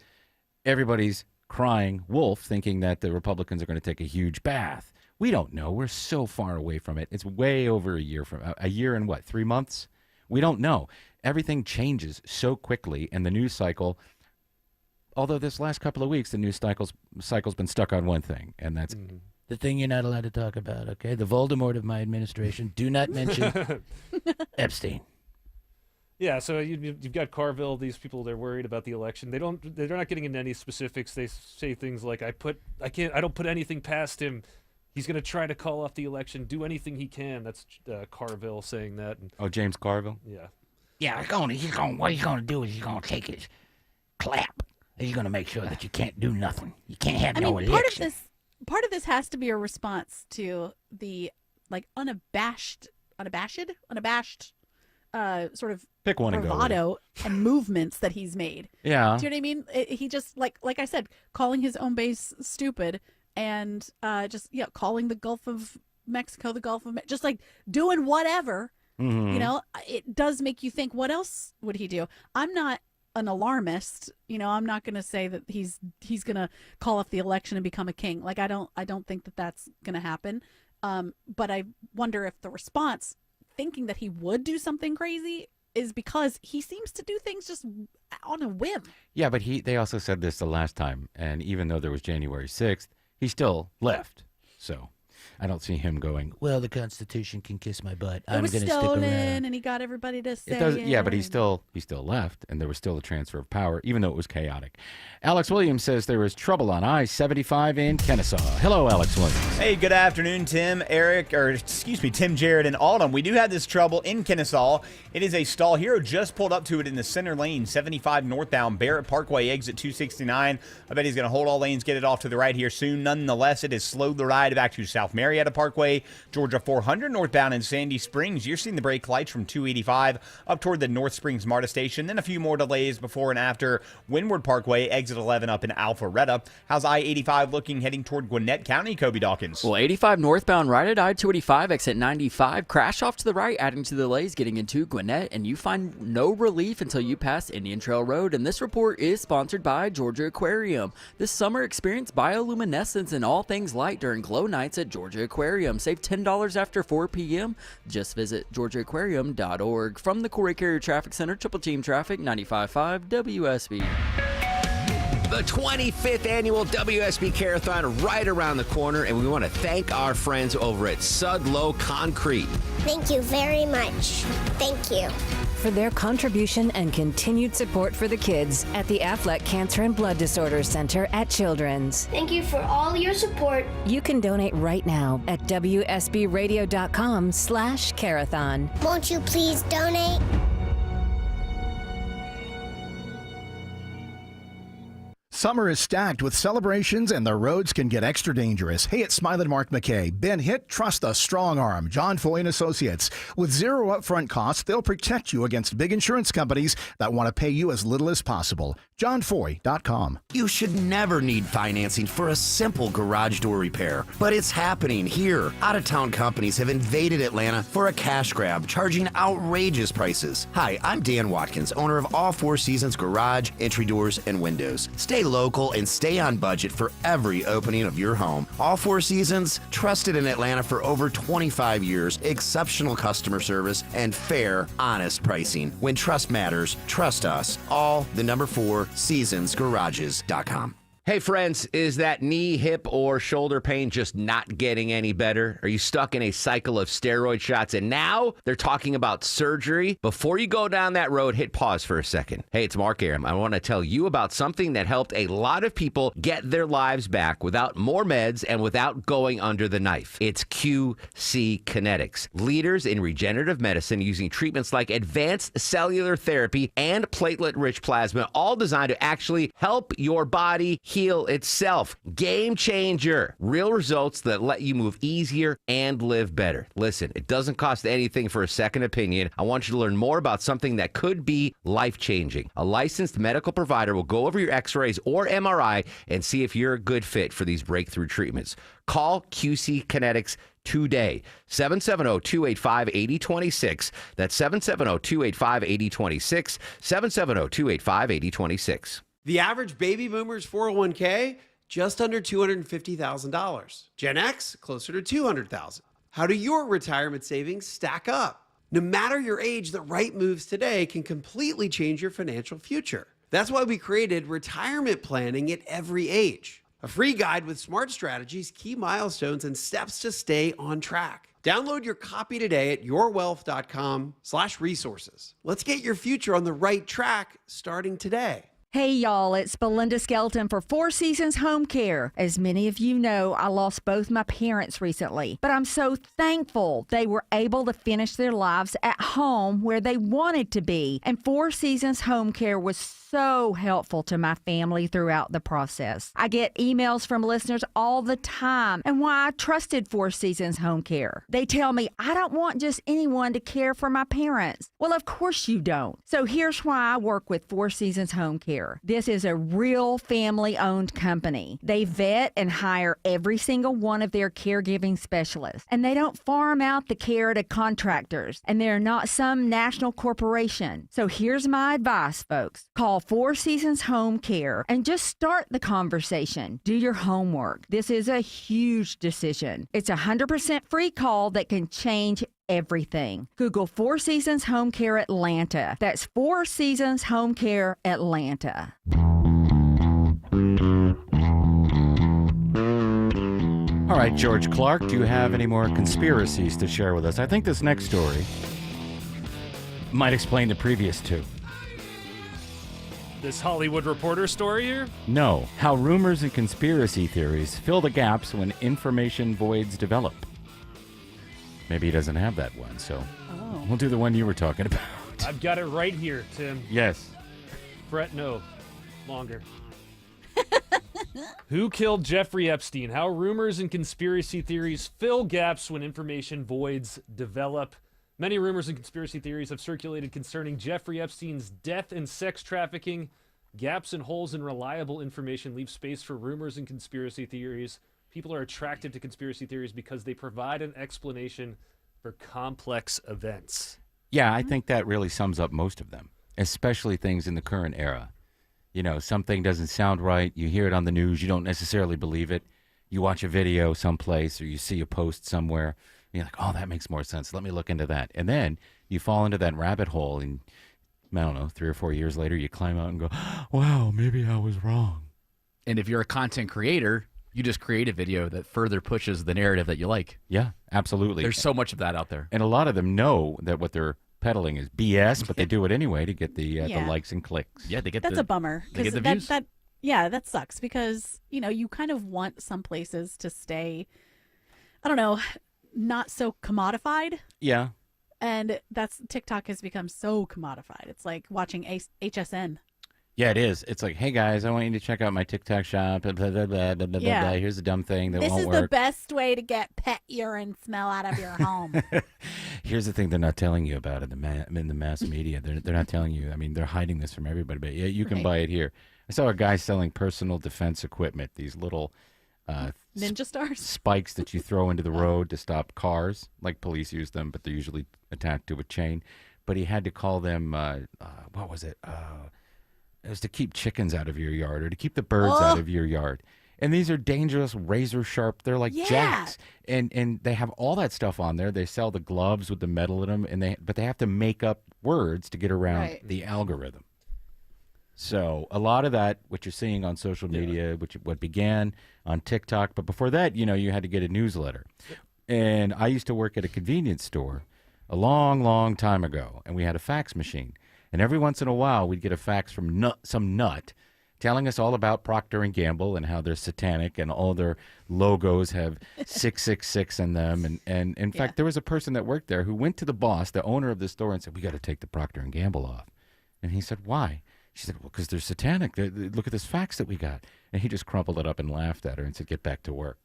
everybody's crying wolf, thinking that the Republicans are going to take a huge bath. We don't know. We're so far away from it. It's way over a year and what, 3 months? We don't know. Everything changes so quickly, and the news cycle, although this last couple of weeks, the news cycle's been stuck on one thing, and that's the thing you're not allowed to talk about, okay? The Voldemort of my administration. Do not mention Epstein. Yeah, so you've got Carville. These people, they're worried about the election. They're not getting into any specifics. They say things like, I don't put anything past him. He's going to try to call off the election, do anything he can. That's Carville saying that. And, James Carville? Yeah. Yeah, what he's going to do is he's going to take his clap. He's going to make sure that you can't do nothing. You can't have no election. Part of this has to be a response to the unabashed sort of pick one bravado and movements that he's made. Yeah. Do you know what I mean? He just like I said, calling his own base stupid and calling the Gulf of Mexico the Gulf of just like doing whatever. Mm-hmm. You know, it does make you think, what else would he do? I'm not an alarmist. You know, I'm not going to say that he's going to call off the election and become a king. Like, I don't think that that's going to happen. But I wonder if the response, thinking that he would do something crazy, is because he seems to do things just on a whim. Yeah, but they also said this the last time, and even though there was January 6th, he still left. So I don't see him going, well, the Constitution can kiss my butt. It was going to stick stolen, around. and he got everybody to say It does, yeah, but he and- still left, and there was still a transfer of power, even though it was chaotic. Alex Williams says there was trouble on I-75 in Kennesaw. Hello, Alex Williams. Hey, good afternoon, Tim, Tim, Jared, and Autumn. We do have this trouble in Kennesaw. It is a stall. Hero just pulled up to it in the center lane, 75 northbound, Barrett Parkway, exit 269. I bet he's going to hold all lanes, get it off to the right here soon. Nonetheless, it has slowed the ride back to South Marietta Parkway, Georgia 400 northbound in Sandy Springs. You're seeing the brake lights from 285 up toward the North Springs MARTA station. Then a few more delays before and after Windward Parkway, exit 11 up in Alpharetta. How's I-85 looking heading toward Gwinnett County, Kobe Dawkins? Well, 85 northbound right at I-285, exit 95. Crash off to the right, adding to the delays getting into Gwinnett, and you find no relief until you pass Indian Trail Road. And this report is sponsored by Georgia Aquarium. This summer, experience bioluminescence and all things light during glow nights at Georgia Aquarium. Save $10 after 4 p.m. Just visit georgiaaquarium.org. From the Corey Carrier Traffic Center, Triple Team Traffic, 95.5 WSB. The 25th annual WSB Carathon right around the corner, and we want to thank our friends over at Sudlow Concrete. Thank you very much. Thank you. For their contribution and continued support for the kids at the Aflac Cancer and Blood Disorders Center at Children's. Thank you for all your support. You can donate right now at WSBradio.com/Carathon. Won't you please donate? Summer is stacked with celebrations and the roads can get extra dangerous. Hey, it's Smiley Mark McKay. Been hit? Trust a strong arm. John Foy and Associates. With zero upfront costs, they'll protect you against big insurance companies that want to pay you as little as possible. JohnFoy.com. You should never need financing for a simple garage door repair, but it's happening here. Out-of-town companies have invaded Atlanta for a cash grab, charging outrageous prices. Hi, I'm Dan Watkins, owner of All Four Seasons Garage, Entry Doors, and Windows. Stay local and stay on budget for every opening of your home. All Four Seasons, trusted in Atlanta for over 25 years, exceptional customer service, and fair, honest pricing. When trust matters, trust us. All the number 4 seasonsgarages.com. Hey friends, is that knee, hip, or shoulder pain just not getting any better? Are you stuck in a cycle of steroid shots and now they're talking about surgery? Before you go down that road, hit pause for a second. Hey, it's Mark Aram. I want to tell you about something that helped a lot of people get their lives back without more meds and without going under the knife. It's QC Kinetics, leaders in regenerative medicine using treatments like advanced cellular therapy and platelet-rich plasma, all designed to actually help your body heal itself. Game changer. Real results that let you move easier and live better. Listen, it doesn't cost anything for a second opinion. I want you to learn more about something that could be life-changing. A licensed medical provider will go over your x-rays or MRI and see if you're a good fit for these breakthrough treatments. Call QC Kinetics today. 770-285-8026. That's 770-285-8026. 770-285-8026. The average baby boomer's 401k, just under $250,000. Gen X, closer to $200,000. How do your retirement savings stack up? No matter your age, the right moves today can completely change your financial future. That's why we created retirement planning at every age. A free guide with smart strategies, key milestones, and steps to stay on track. Download your copy today at yourwealth.com/resources. Let's get your future on the right track starting today. Hey y'all, it's Belinda Skelton for Four Seasons Home Care. As many of you know, I lost both my parents recently, but I'm so thankful they were able to finish their lives at home where they wanted to be. And Four Seasons Home Care was so helpful to my family throughout the process. I get emails from listeners all the time and why I trusted Four Seasons Home Care. They tell me I don't want just anyone to care for my parents. Well, of course you don't. So here's why I work with Four Seasons Home Care. This is a real family-owned company. They vet and hire every single one of their caregiving specialists, and they don't farm out the care to contractors, and they're not some national corporation. So here's my advice, folks. Call Four Seasons Home Care and just start the conversation. Do your homework. This is a huge decision. It's a 100% free call that can change everything. Google Four Seasons Home Care Atlanta. That's Four Seasons Home Care Atlanta. All right, George Clark, do you have any more conspiracies to share with us? I think this next story might explain the previous two. This Hollywood Reporter story here? No, how rumors and conspiracy theories fill the gaps when information voids develop. Maybe he doesn't have that one, so we'll do the one you were talking about. I've got it right here, Tim. Yes. Fret no longer. Who killed Jeffrey Epstein? How rumors and conspiracy theories fill gaps when information voids develop. Many rumors and conspiracy theories have circulated concerning Jeffrey Epstein's death and sex trafficking. Gaps and holes in reliable information leave space for rumors and conspiracy theories. People are attracted to conspiracy theories because they provide an explanation for complex events. Yeah, I think that really sums up most of them, especially things in the current era. You know, something doesn't sound right. You hear it on the news. You don't necessarily believe it. You watch a video someplace or you see a post somewhere. And you're like, oh, that makes more sense. Let me look into that. And then you fall into that rabbit hole. And I don't know, 3 or 4 years later, you climb out and go, wow, maybe I was wrong. And if you're a content creator, you just create a video that further pushes the narrative that you like. Yeah, absolutely. There's so much of that out there. And a lot of them know that what they're peddling is BS, but they do it anyway to get the likes and clicks. Yeah, they get That's a bummer. They get the that, views. that sucks because, you know, you kind of want some places to stay, I don't know, not so commodified. Yeah. And TikTok has become so commodified. It's like watching HSN. Yeah, it is. It's like, hey guys, I want you to check out my TikTok shop. Blah, blah, blah, blah, blah, blah, Yeah. blah. Here's a dumb thing that This won't is work. the best way to get pet urine smell out of your home. Here's the thing they're not telling you about in the mass media. They're not telling you. I mean, they're hiding this from everybody. But yeah, you can Right. buy it here. I saw a guy selling personal defense equipment. These little Ninja stars. spikes that you throw into the road to stop cars. Like police use them, but they're usually attached to a chain. But he had to call them. What was it? It was to keep chickens out of your yard or to keep the birds out of your yard. And these are dangerous, razor sharp. They're like jacks, and they have all that stuff on there. They sell the gloves with the metal in them, but they have to make up words to get around the algorithm. So a lot of that, what you're seeing on social media, what began on TikTok, but before that, you know, you had to get a newsletter. And I used to work at a convenience store a long, long time ago, and we had a fax machine. And every once in a while, we'd get a fax from some nut telling us all about Procter & Gamble and how they're satanic and all their logos have 666 in them. And in fact, there was a person that worked there who went to the boss, the owner of the store, and said, we got to take the Procter & Gamble off. And he said, why? She said, well, because they're satanic. Look at this fax that we got. And he just crumpled it up and laughed at her and said, get back to work.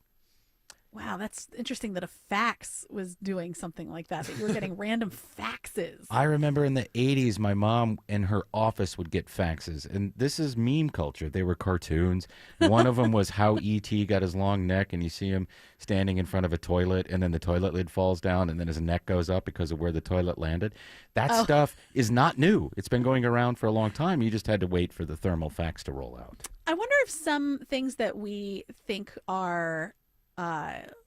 Wow, that's interesting that a fax was doing something like that you were getting random faxes. I remember in the 80s, my mom in her office would get faxes. And this is meme culture. They were cartoons. One of them was how E.T. got his long neck, and you see him standing in front of a toilet, and then the toilet lid falls down, and then his neck goes up because of where the toilet landed. That stuff is not new. It's been going around for a long time. You just had to wait for the thermal fax to roll out. I wonder if some things that we think are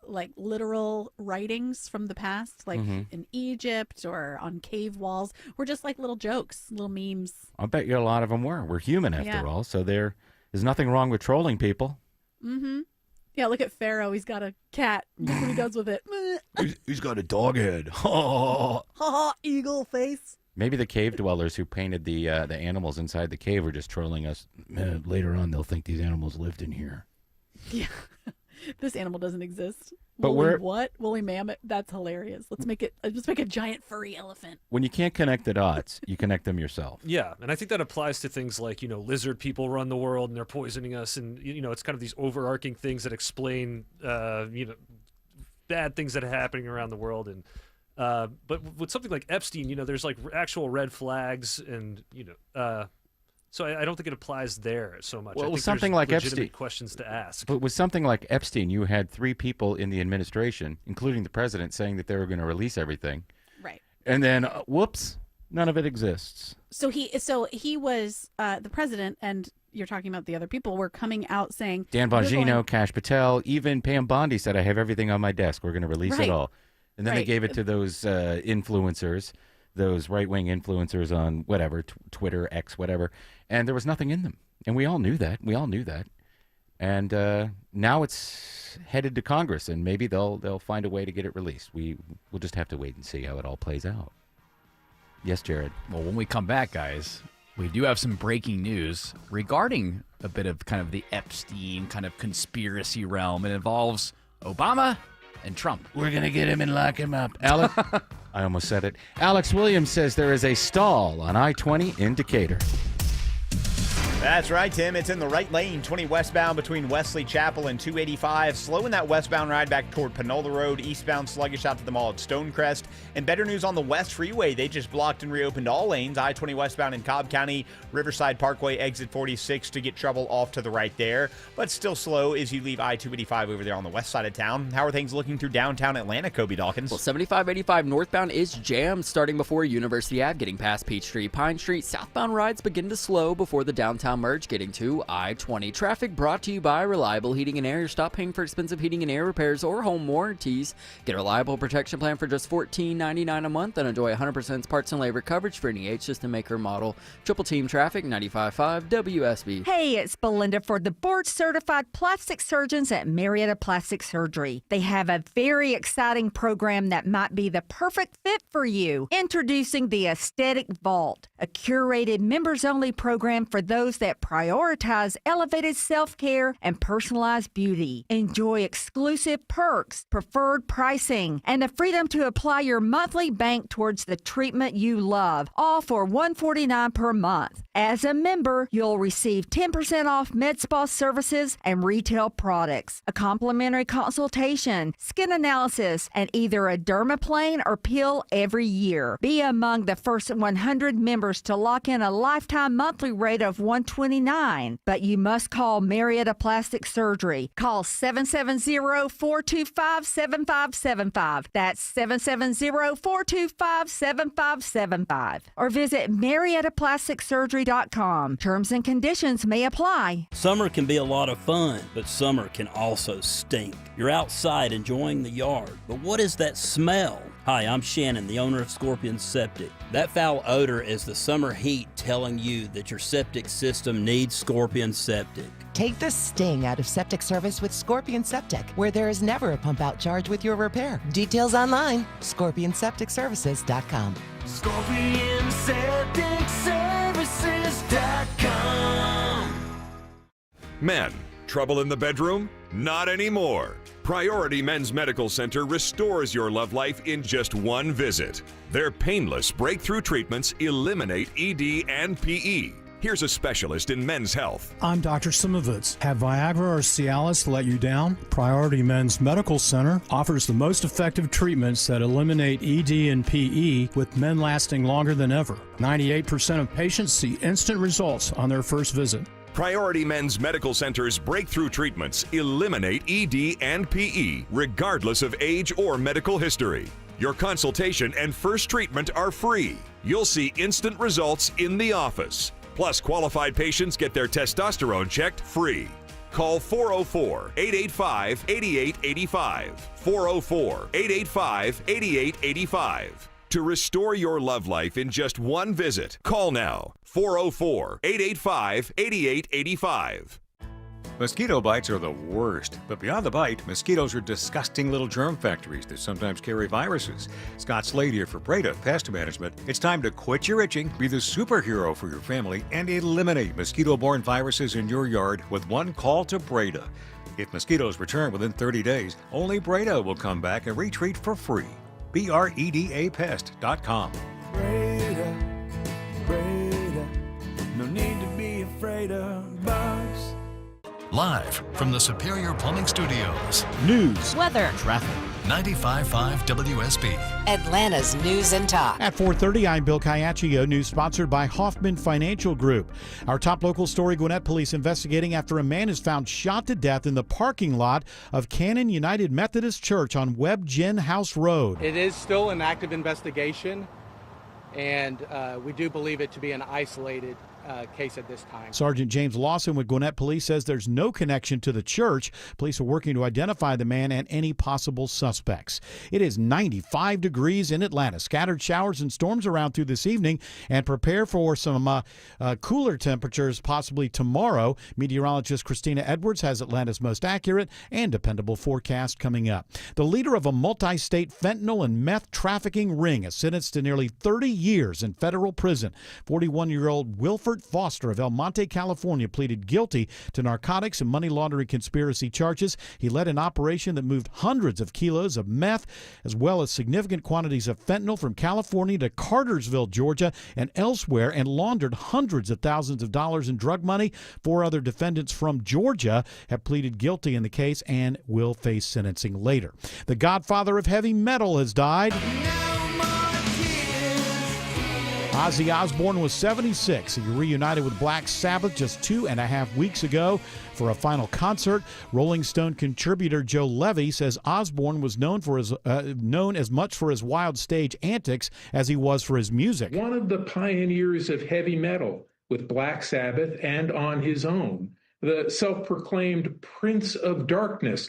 like literal writings from the past, like in Egypt or on cave walls, were just like little jokes, little memes. I bet you a lot of them were. We're human after all, so there is nothing wrong with trolling people. Mm-hmm. Yeah, look at Pharaoh. He's got a cat. Look what he does with it. He's got a dog head. Ha ha, eagle face. Maybe the cave dwellers who painted the animals inside the cave were just trolling us. Later on, they'll think these animals lived in here. Yeah. This animal doesn't exist. But Woolly mammoth? That's hilarious. Let's make a giant furry elephant. When you can't connect the dots, you connect them yourself. Yeah, and I think that applies to things like, you know, lizard people run the world and they're poisoning us, and you know, it's kind of these overarching things that explain, you know, bad things that are happening around the world. And but with something like Epstein, you know, there's like actual red flags, and you know. So I don't think it applies there so much. Well, I think something there's like legitimate Epstein. questions to ask. But with something like Epstein, you had 3 people in the administration, including the president, saying that they were going to release everything. Right. And then, whoops, none of it exists. So he was the president, and you're talking about the other people were coming out saying Dan Bongino, Kash Patel, even Pam Bondi said, I have everything on my desk. We're going to release it all. And then they gave it to those influencers, those right-wing influencers on whatever, Twitter, X, whatever. And there was nothing in them. And we all knew that. And now it's headed to Congress, and maybe they'll find a way to get it released. We'll just have to wait and see how it all plays out. Yes, Jared. Well, when we come back, guys, we do have some breaking news regarding a bit of kind of the Epstein kind of conspiracy realm. It involves Obama and Trump. We're going to get him and lock him up. Alex, I almost said it. Alex Williams says there is a stall on I-20 in Decatur. That's right, Tim. It's in the right lane, 20 westbound between Wesley Chapel and 285. Slowing that westbound ride back toward Panola Road, eastbound sluggish out to the mall at Stonecrest. And better news on the West Freeway. They just blocked and reopened all lanes, I-20 westbound in Cobb County, Riverside Parkway, exit 46 to get trouble off to the right there. But still slow as you leave I-285 over there on the west side of town. How are things looking through downtown Atlanta, Kobe Dawkins? Well, 7585 northbound is jammed starting before University Ave, getting past Peachtree, Pine Street. Southbound rides begin to slow before the downtown merge, getting to I-20. Traffic brought to you by Reliable Heating and Air. Stop paying for expensive heating and air repairs or home warranties. Get a reliable protection plan for just $14.99 a month and enjoy 100% parts and labor coverage for any system maker model. Triple Team Traffic, 95.5 WSB. Hey, it's Belinda for the board-certified plastic surgeons at Marietta Plastic Surgery. They have a very exciting program that might be the perfect fit for you. Introducing the Aesthetic Vault, a curated members-only program for those that prioritize elevated self-care and personalized beauty. Enjoy exclusive perks, preferred pricing, and the freedom to apply your monthly bank towards the treatment you love, all for $149 per month. As a member, you'll receive 10% off med spa services and retail products, a complimentary consultation, skin analysis, and either a dermaplane or peel every year. Be among the first 100 members to lock in a lifetime monthly rate of $129. But you must call Marietta Plastic Surgery. Call 770-425-7575. That's 770-425-7575. Or visit MariettaPlasticSurgery.com. Terms and conditions may apply. Summer can be a lot of fun, but summer can also stink. You're outside enjoying the yard, but what is that smell? Hi, I'm Shannon, the owner of Scorpion Septic. That foul odor is the summer heat telling you that your septic system needs Scorpion Septic. Take the sting out of septic service with Scorpion Septic, where there is never a pump out charge with your repair. Details online, scorpionsepticservices.com. ScorpionSepticServices.com. Men, trouble in the bedroom? Not anymore. Priority Men's Medical Center restores your love life in just one visit. Their painless breakthrough treatments eliminate ED and PE. Here's a specialist in men's health. I'm Dr. Simovitz. Have Viagra or Cialis let you down? Priority Men's Medical Center offers the most effective treatments that eliminate ED and PE, with men lasting longer than ever. 98% of patients see instant results on their first visit. Priority Men's Medical Center's breakthrough treatments eliminate ED and PE, regardless of age or medical history. Your consultation and first treatment are free. You'll see instant results in the office. Plus, qualified patients get their testosterone checked free. Call 404-885-8885. 404-885-8885. To restore your love life in just one visit, call now. 404-885-8885. Mosquito bites are the worst, but beyond the bite, mosquitoes are disgusting little germ factories that sometimes carry viruses. Scott Slade here for Breda Pest Management. It's time to quit your itching, be the superhero for your family, and eliminate mosquito-borne viruses in your yard with one call to Breda. If mosquitoes return within 30 days, only Breda will come back and retreat for free. BREDAPest.com. Breda, no need to be afraid of bugs. Live from the Superior Plumbing Studios. News, weather, traffic. 95.5 WSB. Atlanta's news and talk. At 4:30, I'm Bill Caiaccio. News sponsored by Hoffman Financial Group. Our top local story: Gwinnett police investigating after a man is found shot to death in the parking lot of Cannon United Methodist Church on Webb Gin House Road. It is still an active investigation, and we do believe it to be an isolated case at this time. Sergeant James Lawson with Gwinnett Police says there's no connection to the church. Police are working to identify the man and any possible suspects. It is 95 degrees in Atlanta. Scattered showers and storms around through this evening, and prepare for some cooler temperatures possibly tomorrow. Meteorologist Christina Edwards has Atlanta's most accurate and dependable forecast coming up. The leader of a multi-state fentanyl and meth trafficking ring is sentenced to nearly 30 years in federal prison. 41-year-old Wilford Foster of El Monte, California, pleaded guilty to narcotics and money laundering conspiracy charges. He led an operation that moved hundreds of kilos of meth, as well as significant quantities of fentanyl from California to Cartersville, Georgia, and elsewhere, and laundered hundreds of thousands of dollars in drug money. 4 other defendants from Georgia have pleaded guilty in the case and will face sentencing later. The godfather of heavy metal has died. Ozzy Osbourne was 76. He reunited with Black Sabbath just 2.5 weeks ago for a final concert. Rolling Stone contributor Joe Levy says Osbourne was known as much for his wild stage antics as he was for his music. One of the pioneers of heavy metal with Black Sabbath and on his own, the self-proclaimed Prince of Darkness.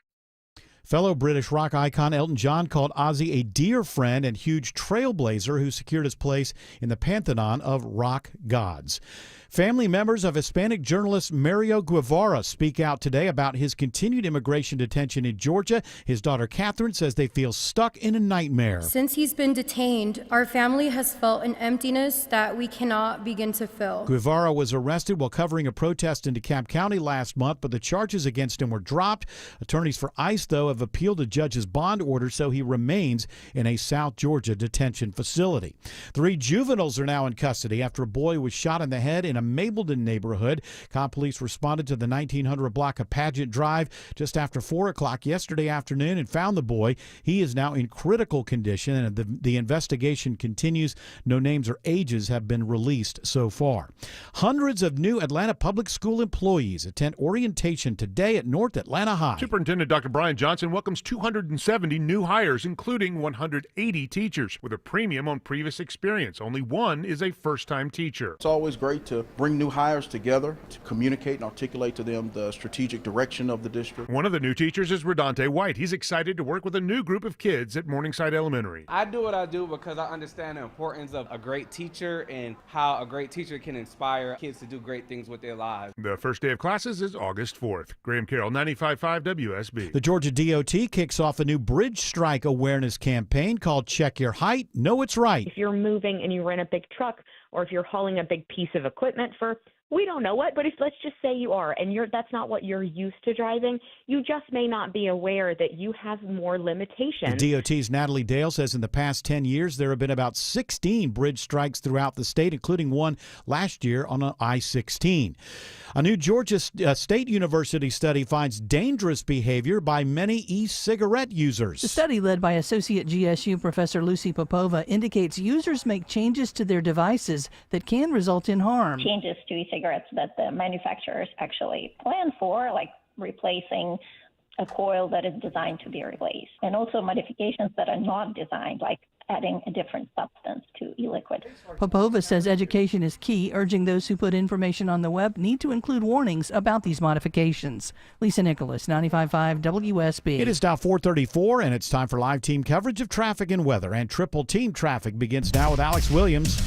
Fellow British rock icon Elton John called Ozzy a dear friend and huge trailblazer who secured his place in the pantheon of rock gods. Family members of Hispanic journalist Mario Guevara speak out today about his continued immigration detention in Georgia. His daughter Catherine says they feel stuck in a nightmare. Since he's been detained, our family has felt an emptiness that we cannot begin to fill. Guevara was arrested while covering a protest in DeKalb County last month, but the charges against him were dropped. Attorneys for ICE, though, have appealed a judge's bond order, so he remains in a South Georgia detention facility. 3 juveniles are now in custody after a boy was shot in the head in a Mableton neighborhood. Cobb police responded to the 1900 block of Pageant Drive just after 4 o'clock yesterday afternoon and found the boy. He is now in critical condition, and the investigation continues. No names or ages have been released so far. Hundreds of new Atlanta public school employees attend orientation today at North Atlanta High. Superintendent Dr. Brian Johnson welcomes 270 new hires, including 180 teachers, with a premium on previous experience. Only one is a first-time teacher. It's always great to bring new hires together to communicate and articulate to them the strategic direction of the district. One of the new teachers is Redante White. He's excited to work with a new group of kids at Morningside Elementary. I do what I do because I understand the importance of a great teacher and how a great teacher can inspire kids to do great things with their lives. The first day of classes is August 4th. Graham Carroll, 95.5 WSB. The Georgia DOT kicks off a new bridge strike awareness campaign called Check Your Height, Know It's Right. If you're moving and you rent a big truck, or if you're hauling a big piece of equipment for, we don't know what, but if let's just say you are, and that's not what you're used to driving, you just may not be aware that you have more limitations. The DOT's Natalie Dale says in the past 10 years, there have been about 16 bridge strikes throughout the state, including one last year on I-16. A new Georgia State University study finds dangerous behavior by many e-cigarette users. The study, led by Associate GSU Professor Lucy Popova, indicates users make changes to their devices that can result in harm. Changes to e-cigarettes that the manufacturers actually plan for, like replacing a coil that is designed to be replaced, and also modifications that are not designed, like adding a different substance to e-liquid. Popova says education is key, urging those who put information on the web need to include warnings about these modifications. Lisa Nicholas, 95.5 WSB. It is now 4:34, and it's time for live team coverage of traffic and weather. And triple team traffic begins now with Alex Williams.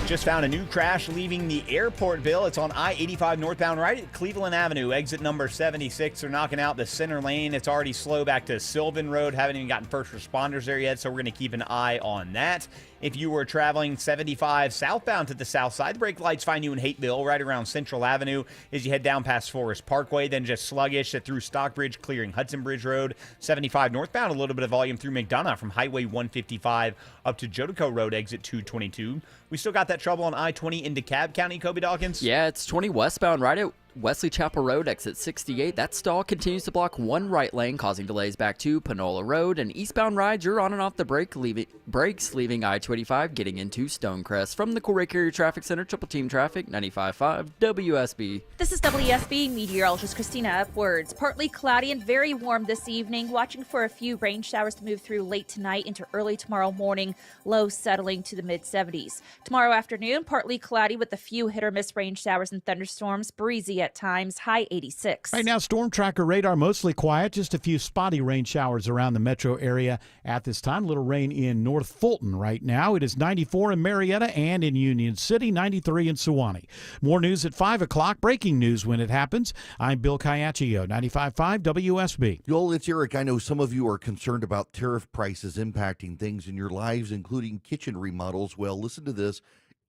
Just found a new crash leaving the Airportville. It's on I-85 northbound right at Cleveland Avenue, exit number 76. They're knocking out the center lane. It's already slow back to Sylvan Road. Haven't even gotten first responders there yet, so we're going to keep an eye on that. If you were traveling 75 southbound to the south side, the brake lights find you in Hateville, right around Central Avenue as you head down past Forest Parkway, then just sluggish through Stockbridge, clearing Hudson Bridge Road. 75 northbound, a little bit of volume through McDonough from Highway 155 up to Jodico Road, exit 222. We still got that trouble on I-20 into DeKalb County, Kobe Dawkins? Yeah, it's 20 westbound right at Wesley Chapel Road, exit 68. That stall continues to block one right lane, causing delays back to Panola Road. And eastbound rides, you're on and off the brakes, leaving I-285, getting into Stonecrest. From the Corey Carrier Traffic Center, Triple Team Traffic, 95.5 WSB. This is WSB meteorologist Christina Upwards. Partly cloudy and very warm this evening. Watching for a few rain showers to move through late tonight into early tomorrow morning. Lows settling to the mid-70s. Tomorrow afternoon, partly cloudy with a few hit-or-miss rain showers and thunderstorms. Breezy at times, high 86. Right now, Storm Tracker radar mostly quiet. Just a few spotty rain showers around the metro area at this time. Little rain in North Fulton right now. It is 94 in Marietta and in Union City, 93 in Sewanee. More news at 5 o'clock. Breaking news when it happens. I'm Bill Caiaccio, 95.5 WSB. Joel, it's Eric. I know some of you are concerned about tariff prices impacting things in your lives, including kitchen remodels. Well, listen to this.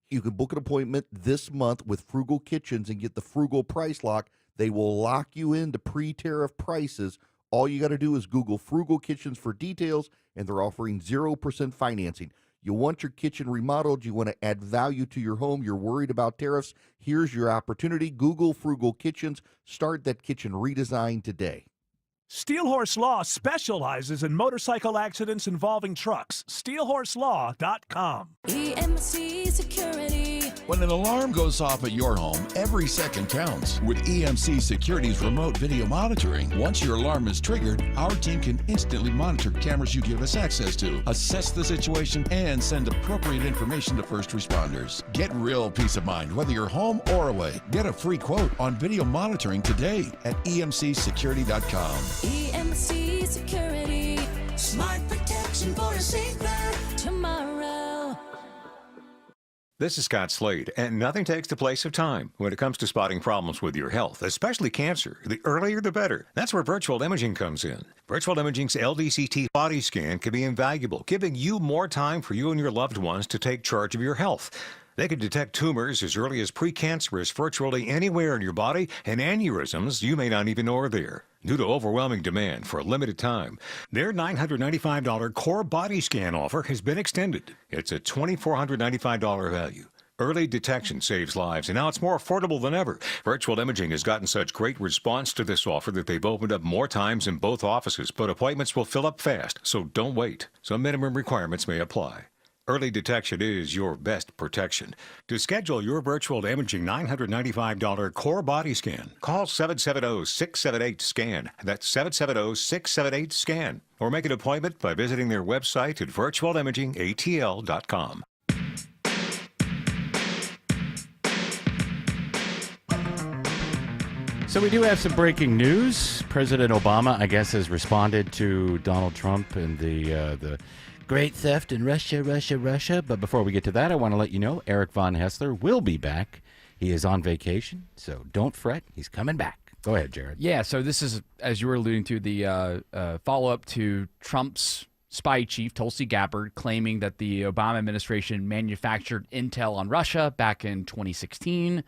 You can book an appointment this month with Frugal Kitchens and get the Frugal Price Lock. They will lock you into pre-tariff prices. All you got to do is Google Frugal Kitchens for details, and they're offering 0% financing. You want your kitchen remodeled. You want to add value to your home. You're worried about tariffs. Here's your opportunity. Google Frugal Kitchens. Start that kitchen redesign today. Steelhorse Law specializes in motorcycle accidents involving trucks. SteelhorseLaw.com. EMC Security. When an alarm goes off at your home, every second counts. With EMC Security's remote video monitoring, once your alarm is triggered, our team can instantly monitor cameras you give us access to, assess the situation, and send appropriate information to first responders. Get real peace of mind, whether you're home or away. Get a free quote on video monitoring today at emcsecurity.com. EMC Security. Smart protection for a safer tomorrow. This is Scott Slade, and nothing takes the place of time when it comes to spotting problems with your health, especially cancer. The earlier, the better. That's where virtual imaging comes in. Virtual imaging's LDCT body scan can be invaluable, giving you more time for you and your loved ones to take charge of your health. They can detect tumors as early as precancerous virtually anywhere in your body, and aneurysms you may not even know are there. Due to overwhelming demand for a limited time, their $995 core body scan offer has been extended. It's a $2,495 value. Early detection saves lives, and now it's more affordable than ever. Virtual imaging has gotten such great response to this offer that they've opened up more times in both offices, but appointments will fill up fast, so don't wait. Some minimum requirements may apply. Early detection is your best protection. To schedule your virtual imaging $995 core body scan, call 770-678-SCAN. That's 770-678-SCAN. Or make an appointment by visiting their website at virtualimagingatl.com. So we do have some breaking news. President Obama, I guess, has responded to Donald Trump and the great theft in Russia. But before we get to that, I want to let you know Eric Von Hessler will be back. He is on vacation, so don't fret. He's coming back. Go ahead, Jared. Yeah, so this is, as you were alluding to, the follow-up to Trump's spy chief, Tulsi Gabbard, claiming that the Obama administration manufactured intel on Russia back in 2016.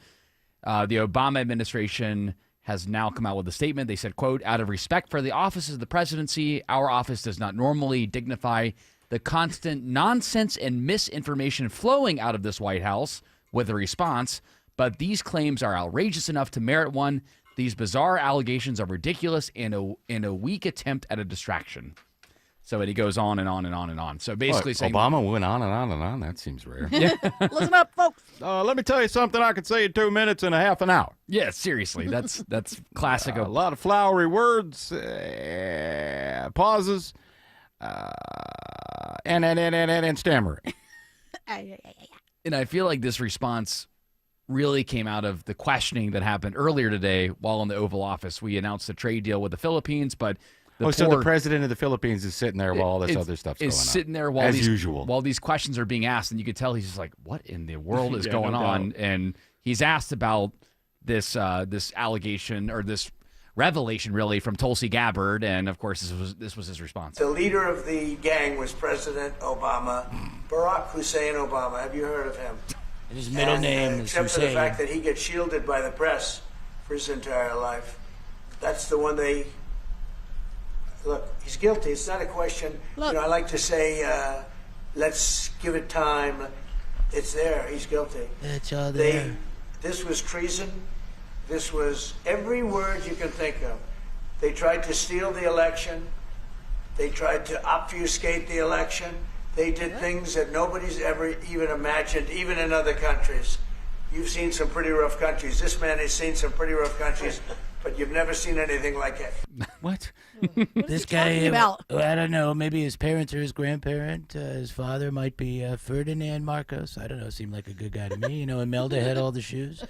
The Obama administration has now come out with a statement. They said, quote, out of respect for the offices of the presidency, our office does not normally dignify the constant nonsense and misinformation flowing out of this White House with a response, but these claims are outrageous enough to merit one. These bizarre allegations are ridiculous in a weak attempt at a distraction. So he goes on and on and on and on. So basically saying Obama went on and on and on. That seems rare. Yeah. Listen up, folks. Let me tell you something I could say in 2 minutes and a half an hour. Yeah, seriously. That's classic. A lot of flowery words, pauses, and stammering. And I feel like this response really came out of the questioning that happened earlier today while in the Oval Office. We announced a trade deal with the Philippines, but so the president of the Philippines is sitting there while all this other stuff's going on. Is sitting there while as usual. While these questions are being asked, and you could tell he's just like, what in the world is going on? And he's asked about this allegation or this revelation, really, from Tulsi Gabbard, and of course this was his response. The leader of the gang was President Obama, Barack Hussein Obama. Have you heard of him? And his middle name is except Hussein. for the fact that he gets shielded by the press for his entire life. That's the one they... Look, he's guilty. It's not a question. Look. You know, I like to say, let's give it time. It's there. He's guilty. It's all there. This was treason. This was every word you can think of. They tried to steal the election. They tried to obfuscate the election. They did things that nobody's ever even imagined, even in other countries. You've seen some pretty rough countries. This man has seen some pretty rough countries, but you've never seen anything like it. What? This guy, about? I don't know, maybe his parents or his grandparent. His father might be Ferdinand Marcos. I don't know, seemed like a good guy to me. Imelda had all the shoes.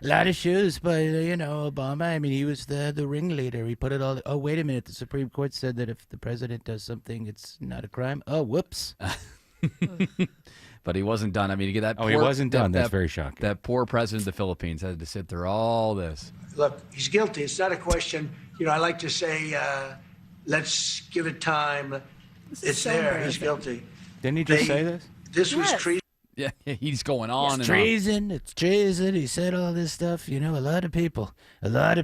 A lot of shoes, but, Obama, I mean, he was the ringleader. He put it all... Oh, wait a minute, the Supreme Court said that if the president does something, it's not a crime. Oh, whoops. But he wasn't done. I mean, you get that. Oh, he wasn't done. That's very shocking. That poor president of the Philippines had to sit through all this. Look, he's guilty. It's not a question. I like to say, let's give it time. It's there. He's guilty. Didn't he just say this? This was treason. Yeah, he's going on It's and treason. It's treason. He said all this stuff. A lot of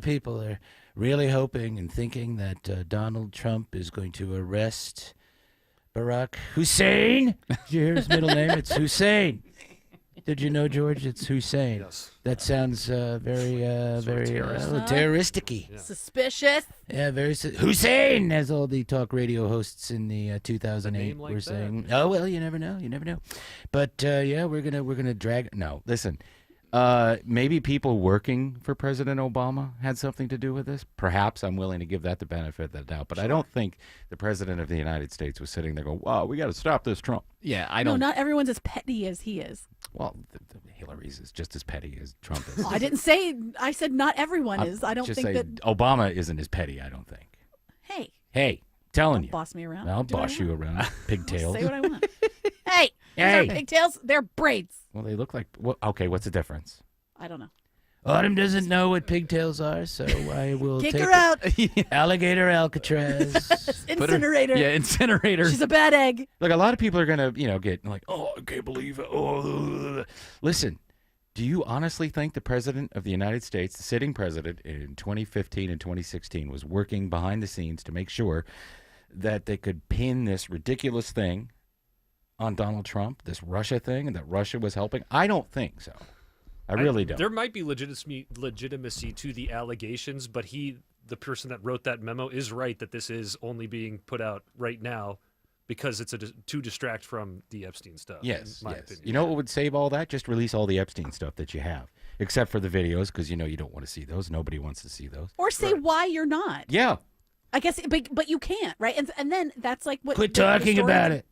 people are really hoping and thinking that Donald Trump is going to arrest Barack Hussein. Did you hear his middle name? It's Hussein. Did you know, George? It's Hussein. Yes. That sounds very terroristic-y. Yeah. Suspicious. Yeah, very Hussein, as all the talk radio hosts in the 2008 like were that. saying. Oh well, you never know. But we're gonna drag. No, listen. Maybe people working for President Obama had something to do with this. Perhaps. I'm willing to give that the benefit of the doubt. But I don't think the President of the United States was sitting there going, wow, we got to stop this Trump. Yeah, I don't. No, not everyone's as petty as he is. Well, Hillary's is just as petty as Trump is. I didn't say. I said not everyone is. I don't just think say that. Obama isn't as petty, I don't think. Hey, Telling you. boss me around. I'll Do what I boss you want. around, pigtails. Say what I want. Hey, these aren't pigtails. They're braids. Well, they look like... okay, what's the difference? I don't know. Autumn doesn't know what pigtails are, so I will Kick take her out. Alligator Alcatraz. Incinerator. Yeah, incinerator. She's a bad egg. Look, a lot of people are going to, get like, oh, I can't believe it. Oh, listen, do you honestly think the President of the United States, the sitting president in 2015 and 2016, was working behind the scenes to make sure that they could pin this ridiculous thing on Donald Trump, this Russia thing, and that Russia was helping? I don't think so. I really don't. There might be legitimacy to the allegations, but the person that wrote that memo, is right that this is only being put out right now because it's to distract from the Epstein stuff. Yes, in my yes. opinion. You know what would save all that? Just release all the Epstein stuff that you have, except for the videos, because you don't want to see those. Nobody wants to see those. Or say why you're not. Yeah. I guess, but you can't, right? And then that's like what. Quit the talking story about it.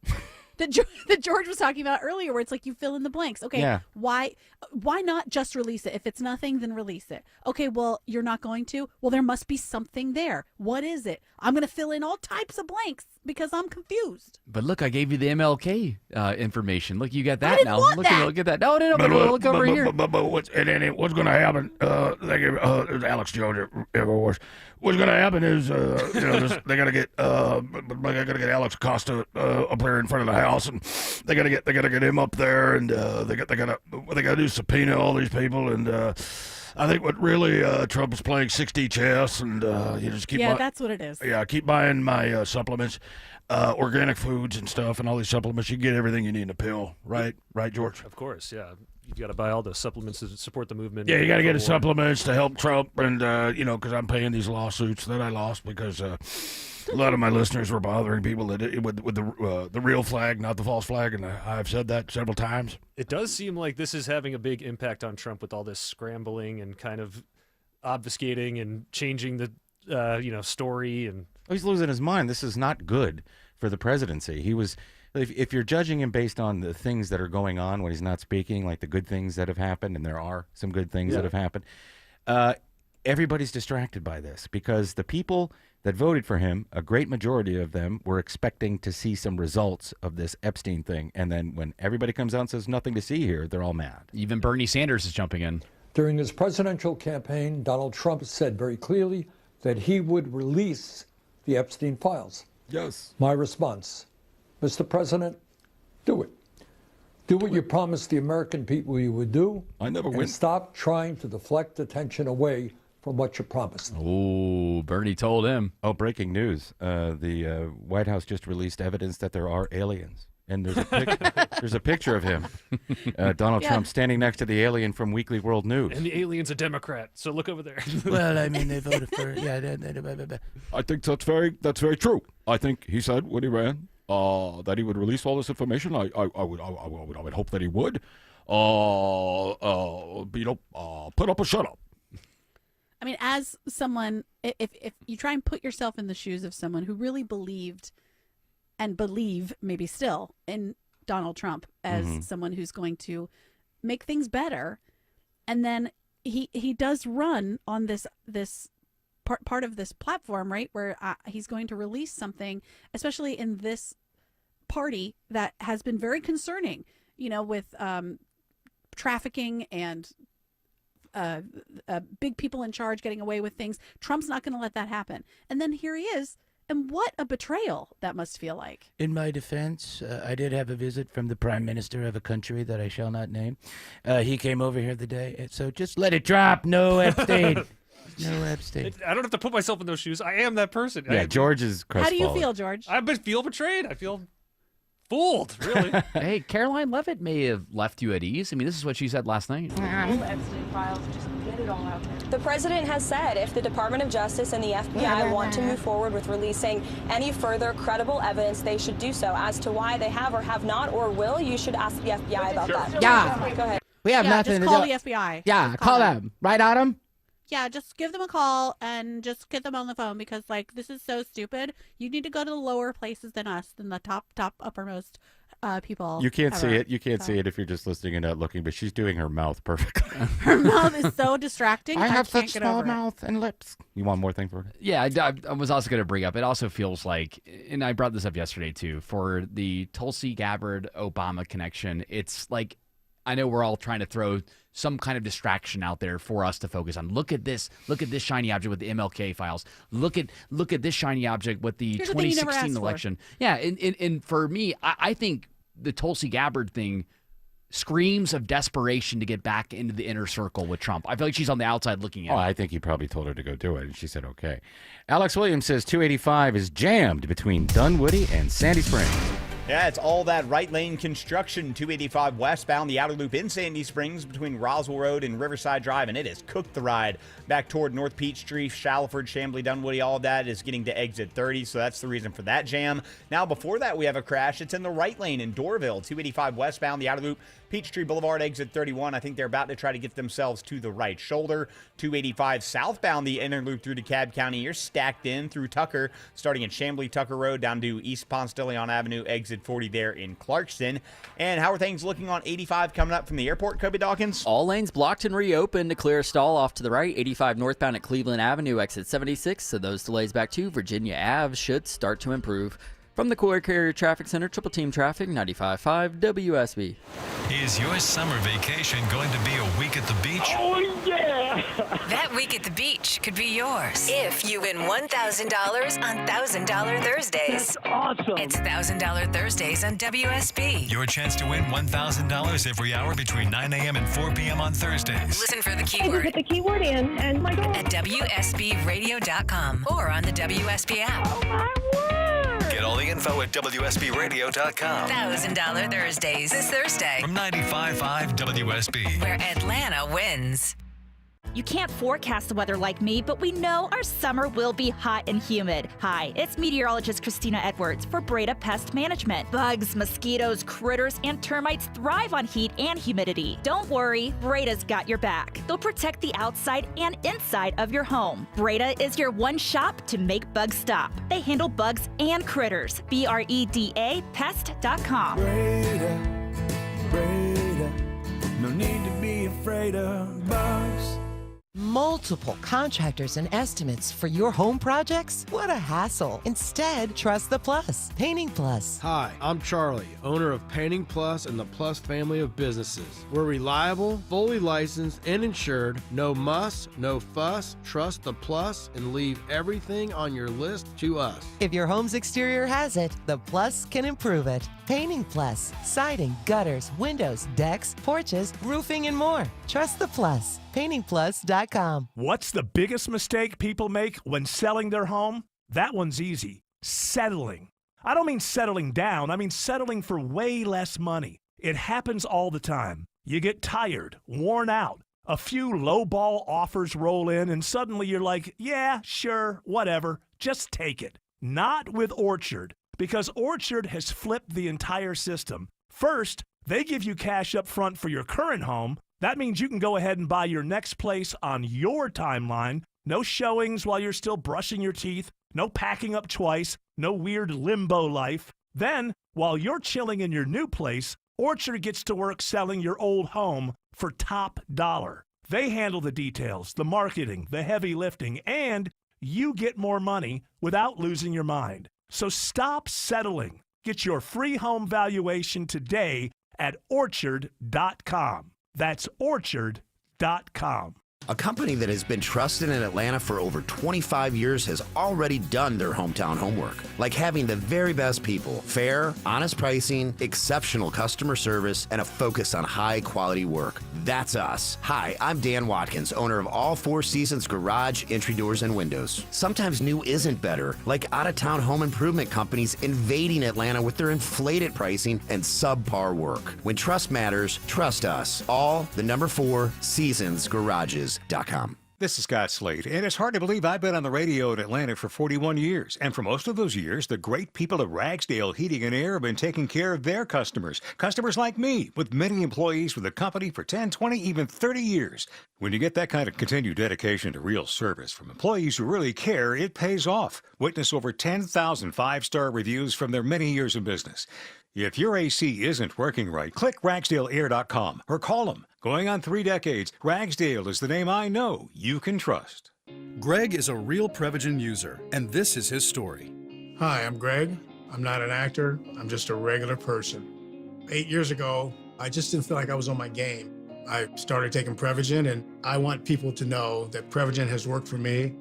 That George was talking about earlier, where it's like you fill in the blanks. Okay, Yeah. why not just release it? If it's nothing, then release it. Okay, well, you're not going to? Well, there must be something there. What is it? I'm going to fill in all types of blanks because I'm confused. But look, I gave you the MLK information. Look, you got that didn't now. want Look that. Look at that. No, look over here. But what's going to happen? Alex Jones, Air Force. What's going to happen is, they got to get, Alex Costa up there in front of the house, and they got to get him up there, and they got to do subpoena all these people, and I think what really Trump is playing 6D chess, and you just keep. That's what it is. Yeah, keep buying my supplements, organic foods and stuff, and all these supplements. You can get everything you need in a pill, right? Right, George? Of course, yeah. You've got to buy all the supplements to support the movement. Yeah, you got to get the supplements to help Trump, and because I'm paying these lawsuits that I lost because a lot of my listeners were bothering people with the real flag, not the false flag, and I've said that several times. It does seem like this is having a big impact on Trump with all this scrambling and kind of obfuscating and changing the story, and He's losing his mind. This is not good for the presidency. He was. If you're judging him based on the things that are going on when he's not speaking, like the good things that have happened, and there are some good things that have happened, everybody's distracted by this because the people that voted for him, a great majority of them, were expecting to see some results of this Epstein thing. And then when everybody comes out and says nothing to see here, they're all mad. Even Bernie Sanders is jumping in. During his presidential campaign, Donald Trump said very clearly that he would release the Epstein files. Yes. My response, Mr. President, do it. Do what you promised the American people you would do. I never and win. Stop trying to deflect attention away from what you promised. Oh, Bernie told him. Oh, breaking news. The White House just released evidence that there are aliens And there's a picture of him, Donald Yeah. Trump, standing next to the alien from Weekly World News. And the alien's a Democrat, so look over there. Well, I mean, they voted for I think that's very true. I think he said when he ran that he would release all this information. I would hope that he would. Put up or shut up. I mean, as someone, if you try and put yourself in the shoes of someone who really believed and believe maybe still in Donald Trump as someone who's going to make things better, and then he does run on this part of this platform, right, where he's going to release something, especially in this party that has been very concerning, with trafficking and big people in charge getting away with things. Trump's not going to let that happen. And then here he is. And what a betrayal that must feel like. In my defense, I did have a visit from the prime minister of a country that I shall not name. He came over here the day, so just let it drop. No Epstein. No Epstein. I don't have to put myself in those shoes. I am that person. Yeah, George is crestfallen. How do you feel, George? I feel betrayed. I feel fooled, really. Hey, Caroline Levitt may have left you at ease. I mean, this is what she said last night. Epstein files, just get it all out there. The president has said if the Department of Justice and the FBI want to move forward with releasing any further credible evidence, they should do so. As to why they have or have not or will, you should ask the FBI about that. Yeah. Go ahead. We have nothing just call to do. the FBI. Yeah, call them. Right, Autumn? Yeah, just give them a call and just get them on the phone because, this is so stupid. You need to go to the lower places than us, than the top uppermost people. You can't see ever. it. You can't see it if you're just listening and not looking, but she's doing her mouth perfectly. Her mouth is so distracting. I have can't such get small over it. mouth and lips. You want more thing for her? Yeah, I was also going to bring up, it also feels like, and I brought this up yesterday too, for the Tulsi Gabbard Obama connection, it's like, I know we're all trying to throw some kind of distraction out there for us to focus on. Look at this shiny object with the MLK files. Look at this shiny object with the Here's the thing you never 2016 asked for. election. Yeah, and for me, I think the Tulsi Gabbard thing screams of desperation to get back into the inner circle with Trump. I feel like she's on the outside looking at Oh, it. I think he probably told her to go do it, and she said okay. Alex Williams says 285 is jammed between Dunwoody and Sandy Springs. Yeah, it's all that right lane construction, 285 westbound, the outer loop in Sandy Springs between Roswell Road and Riverside Drive, and it has cooked the ride back toward North Peachtree, Shallowford, Chamblee, Dunwoody. All of that is getting to exit 30, so that's the reason for that jam. Now, before that, we have a crash. It's in the right lane in Doraville, 285 westbound, the outer loop, Peachtree Boulevard, exit 31. I think they're about to try to get themselves to the right shoulder. 285 southbound, the inner loop through DeKalb County. You're stacked in through Tucker, starting at Chamblee Tucker Road down to East Ponce de Leon Avenue, exit 40 there in Clarkston. And how are things looking on 85 coming up from the airport, Kobe Dawkins? All lanes blocked and reopened to clear a stall off to the right. 85 northbound at Cleveland Avenue, exit 76. So those delays back to Virginia Ave should start to improve. From the Core Carrier Traffic Center, Triple Team Traffic, 95.5 WSB. Is your summer vacation going to be a week at the beach? Oh, yeah! That week at the beach could be yours if you win $1,000 on $1,000 Thursdays. That's awesome! It's $1,000 Thursdays on WSB. Your chance to win $1,000 every hour between 9 a.m. and 4 p.m. on Thursdays. Listen for the I just keyword put the keyword in, and my God. at WSBradio.com or on the WSB app. Oh, my word! Get all the info at WSBRadio.com. $1,000 Thursdays this Thursday, From 95.5 WSB. where Atlanta wins. You can't forecast the weather like me, but we know our summer will be hot and humid. Hi, it's meteorologist Christina Edwards for Breda Pest Management. Bugs, mosquitoes, critters, and termites thrive on heat and humidity. Don't worry, Breda's got your back. They'll protect the outside and inside of your home. Breda is your one shop to make bugs stop. They handle bugs and critters. BREDA pest.com. Breda, no need to be afraid of bugs. Multiple contractors and estimates for your home projects? What a hassle. Instead, trust the Plus. Painting Plus. Hi, I'm Charlie, owner of Painting Plus and the Plus family of businesses. We're reliable, fully licensed, and insured. No muss, no fuss. Trust the Plus and leave everything on your list to us. If your home's exterior has it, the Plus can improve it. Painting Plus. Siding, gutters, windows, decks, porches, roofing, and more. Trust the Plus. PaintingPlus.com. What's the biggest mistake people make when selling their home? That one's easy. Settling. I don't mean settling down. I mean settling for way less money. It happens all the time. You get tired, worn out. A few lowball offers roll in, and suddenly you're like, yeah, sure, whatever. Just take it. Not with Orchard, because Orchard has flipped the entire system. First, they give you cash up front for your current home. That means you can go ahead and buy your next place on your timeline. No showings while you're still brushing your teeth. No packing up twice. No weird limbo life. Then, while you're chilling in your new place, Orchard gets to work selling your old home for top dollar. They handle the details, the marketing, the heavy lifting, and you get more money without losing your mind. So stop settling. Get your free home valuation today at Orchard.com. That's Orchard.com. A company that has been trusted in Atlanta for over 25 years has already done their hometown homework, like having the very best people, fair, honest pricing, exceptional customer service, and a focus on high-quality work. That's us. Hi, I'm Dan Watkins, owner of All Four Seasons Garage, Entry Doors, and Windows. Sometimes new isn't better, like out-of-town home improvement companies invading Atlanta with their inflated pricing and subpar work. When trust matters, trust us. All the number 4 Seasons Garages. This is Scott Slade, and it's hard to believe I've been on the radio in Atlanta for 41 years. And for most of those years, the great people at Ragsdale Heating and Air have been taking care of their customers. Customers like me, with many employees with the company for 10, 20, even 30 years. When you get that kind of continued dedication to real service from employees who really care, it pays off. Witness over 10,000 five-star reviews from their many years of business. If your AC isn't working right, click RagsdaleAir.com or call them. Going on 3 decades, Ragsdale is the name I know you can trust. Greg is a real Prevagen user, and this is his story. Hi, I'm Greg. I'm not an actor. I'm just a regular person. 8 years ago, I just didn't feel like I was on my game. I started taking Prevagen, and I want people to know that Prevagen has worked for me.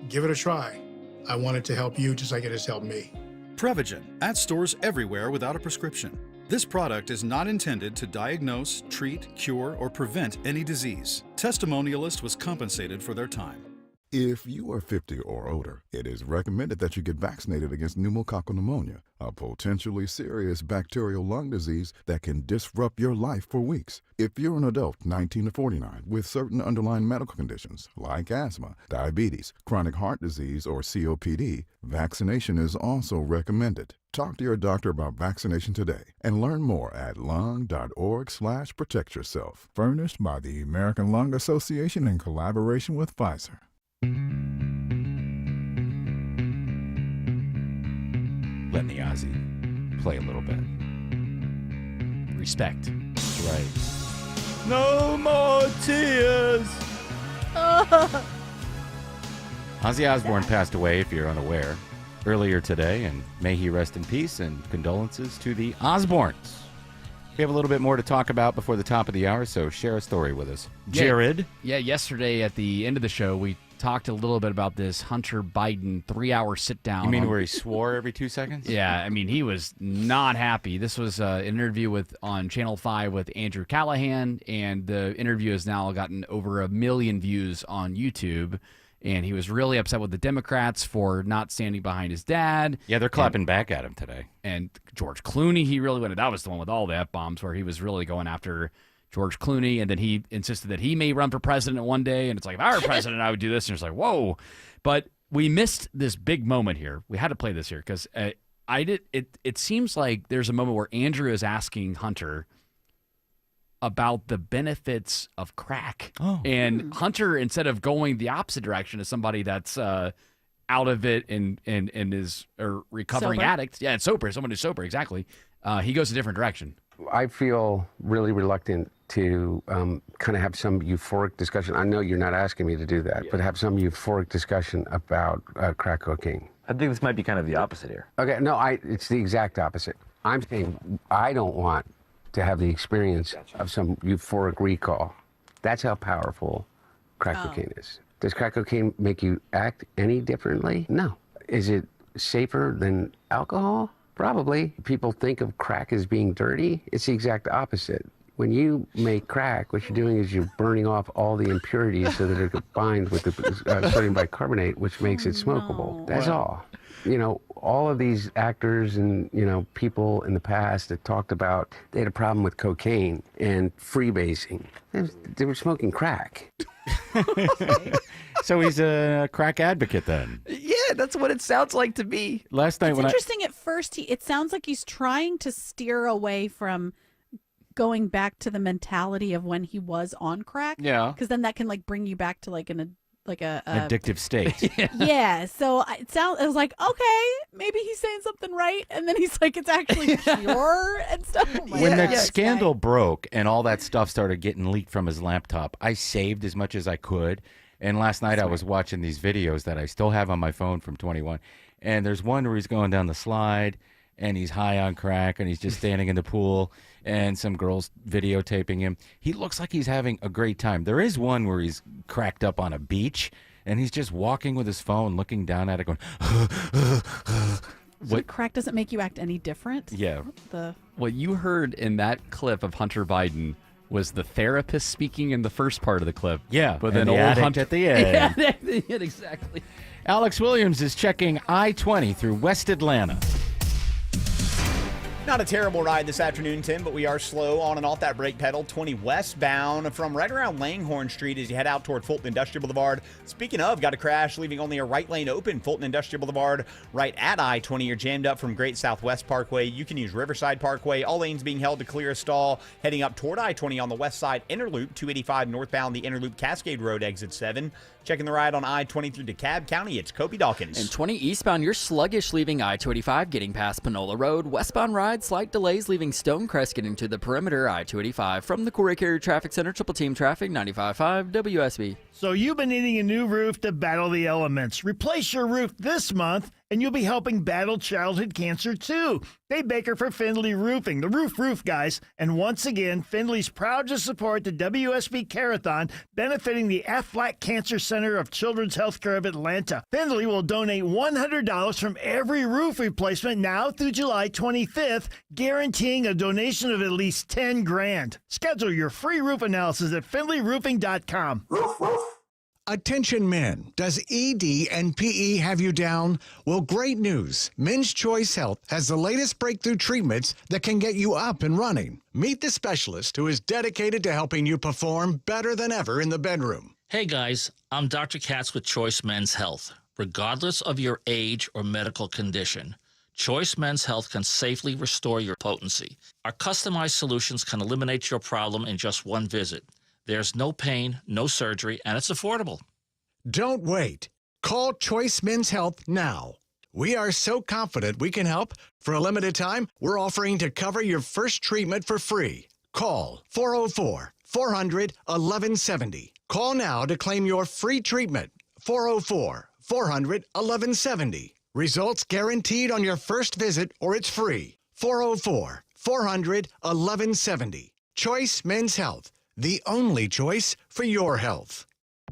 Give it a try. I want it to help you just like it has helped me. Prevagen, at stores everywhere without a prescription. This product is not intended to diagnose, treat, cure, or prevent any disease. Testimonialist was compensated for their time. If you are 50 or older, it is recommended that you get vaccinated against pneumococcal pneumonia, a potentially serious bacterial lung disease that can disrupt your life for weeks. If you're an adult 19 to 49 with certain underlying medical conditions like asthma, diabetes, chronic heart disease, or COPD, vaccination is also recommended. Talk to your doctor about vaccination today and learn more at lung.org/protectyourself. Furnished by the American Lung Association in collaboration with Pfizer. Letting the Ozzy play a little bit. Respect. That's right. No more tears. Ozzy Osbourne passed away, if you're unaware, earlier today, and may he rest in peace, and condolences to the Osbournes. We have a little bit more to talk about before the top of the hour, so share a story with us. Jared? Yeah, yesterday at the end of the show, we talked a little bit about this Hunter Biden 3-hour sit-down. You mean where he swore every 2 seconds? Yeah, I mean, he was not happy. This was an interview on Channel 5 with Andrew Callahan, and the interview has now gotten over 1 million views on YouTube. And he was really upset with the Democrats for not standing behind his dad. Yeah, they're clapping back at him today. And George Clooney, he really went. That was the one with all the F-bombs where he was really going after George Clooney. And then he insisted that he may run for president one day. And it's like, if I were president, I would do this. And it's like, whoa. But we missed this big moment here. We had to play this here because it seems like there's a moment where Andrew is asking Hunter about the benefits of crack. And Hunter, instead of going the opposite direction as somebody that's out of it and is a recovering addict. Yeah, and sober. Someone who's sober, exactly. He goes a different direction. I feel really reluctant to kind of have some euphoric discussion. I know you're not asking me to do that, but have some euphoric discussion about crack cocaine. I think this might be kind of the opposite here. Okay, no, it's the exact opposite. I'm saying I don't want to have the experience of some euphoric recall. That's how powerful crack cocaine is. Does crack cocaine make you act any differently? No. Is it safer than alcohol? Probably. People think of crack as being dirty. It's the exact opposite. When you make crack, what you're doing is you're burning off all the impurities so that it combines with the sodium bicarbonate, which makes it smokable. That's all. You know, all of these actors and, you know, people in the past that talked about they had a problem with cocaine and freebasing. They were smoking crack. So he's a crack advocate then. Yeah, that's what it sounds like to me. Last night It's when interesting. At first, it sounds like he's trying to steer away from going back to the mentality of when he was on crack. Yeah. Because then that can like bring you back to like a addictive state. Yeah. So it was like, okay, maybe he's saying something right, and then he's like, it's actually pure and stuff. I'm like, When that scandal broke and all that stuff started getting leaked from his laptop, I saved as much as I could. And last night I was watching these videos that I still have on my phone from 21. And there's one where he's going down the slide and he's high on crack and he's just standing in the pool and some girl's videotaping him. He looks like he's having a great time. There is one where he's cracked up on a beach and he's just walking with his phone, looking down at it going, So crack doesn't make you act any different? Yeah. What you heard in that clip of Hunter Biden was the therapist speaking in the first part of the clip. Yeah, but and then the old addict Hunter at the end. Yeah, exactly. Alex Williams is checking I-20 through West Atlanta. Not a terrible ride this afternoon, Tim, but we are slow on and off that brake pedal. 20 westbound from right around Langhorne Street as you head out toward Fulton Industrial Boulevard. Speaking of, got a crash leaving only a right lane open. Fulton Industrial Boulevard right at I-20. You're jammed up from Great Southwest Parkway. You can use Riverside Parkway. All lanes being held to clear a stall. Heading up toward I-20 on the west side. Interloop 285 northbound. The Interloop Cascade Road exit 7. Checking the ride on I-20 through DeKalb County, it's Kobe Dawkins. And 20 eastbound, you're sluggish leaving I-285, getting past Panola Road. Westbound ride, slight delays leaving Stonecrest, getting to the perimeter, I-285. From the Corey Carrier Traffic Center, Triple Team Traffic, 95.5 WSB. So you've been needing a new roof to battle the elements. Replace your roof this month, and you'll be helping battle childhood cancer, too. Dave Baker for Findlay Roofing, the roof guys. And once again, Findlay's proud to support the WSB Carathon, benefiting the Aflac Cancer Center of Children's Healthcare of Atlanta. Findlay will donate $100 from every roof replacement now through July 25th, guaranteeing a donation of at least $10,000. Schedule your free roof analysis at findlayroofing.com. Attention men, does ED and PE have you down? Well, great news. Men's Choice Health has the latest breakthrough treatments that can get you up and running. Meet the specialist who is dedicated to helping you perform better than ever in the bedroom. Hey guys, I'm Dr. Katz with Choice Men's Health. Regardless of your age or medical condition, Choice Men's Health can safely restore your potency. Our customized solutions can eliminate your problem in just one visit. There's no pain, no surgery, and it's affordable. Don't wait. Call Choice Men's Health now. We are so confident we can help. For a limited time, we're offering to cover your first treatment for free. Call 404-400-1170. Call now to claim your free treatment. 404-400-1170. Results guaranteed on your first visit or it's free. 404-400-1170. Choice Men's Health. The only choice for your health.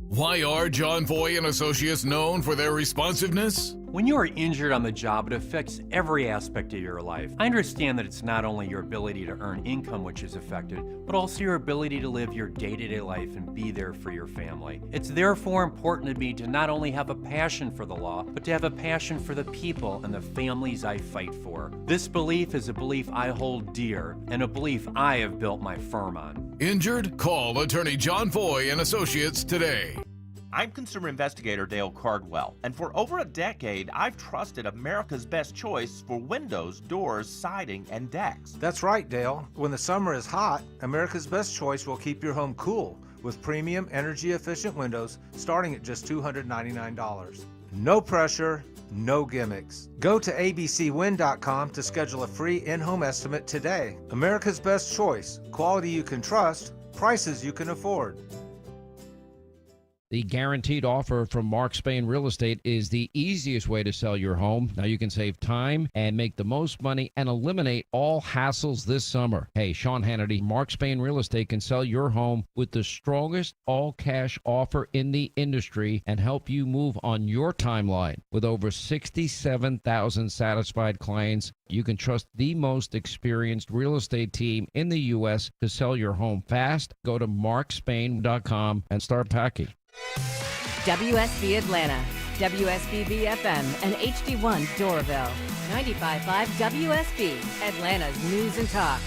Why are John Foy and Associates known for their responsiveness? When you are injured on the job, it affects every aspect of your life. I understand that it's not only your ability to earn income which is affected, but also your ability to live your day-to-day life and be there for your family. It's therefore important to me to not only have a passion for the law, but to have a passion for the people and the families I fight for. This belief is a belief I hold dear and a belief I have built my firm on. Injured? Call attorney John Foy and Associates today. I'm consumer investigator Dale Cardwell, and for over a decade, I've trusted America's best choice for windows, doors, siding, and decks. That's right, Dale. When the summer is hot, America's best choice will keep your home cool with premium energy-efficient windows starting at just $299. No pressure, no gimmicks. Go to abcwind.com to schedule a free in-home estimate today. America's best choice, quality you can trust, prices you can afford. The guaranteed offer from Mark Spain Real Estate is the easiest way to sell your home. Now you can save time and make the most money and eliminate all hassles this summer. Hey, Sean Hannity, Mark Spain Real Estate can sell your home with the strongest all-cash offer in the industry and help you move on your timeline. With over 67,000 satisfied clients, you can trust the most experienced real estate team in the U.S. to sell your home fast. Go to markspain.com and start packing. WSB Atlanta, WSBB FM, and HD1 Doraville. 95.5 WSB, Atlanta's news and talk.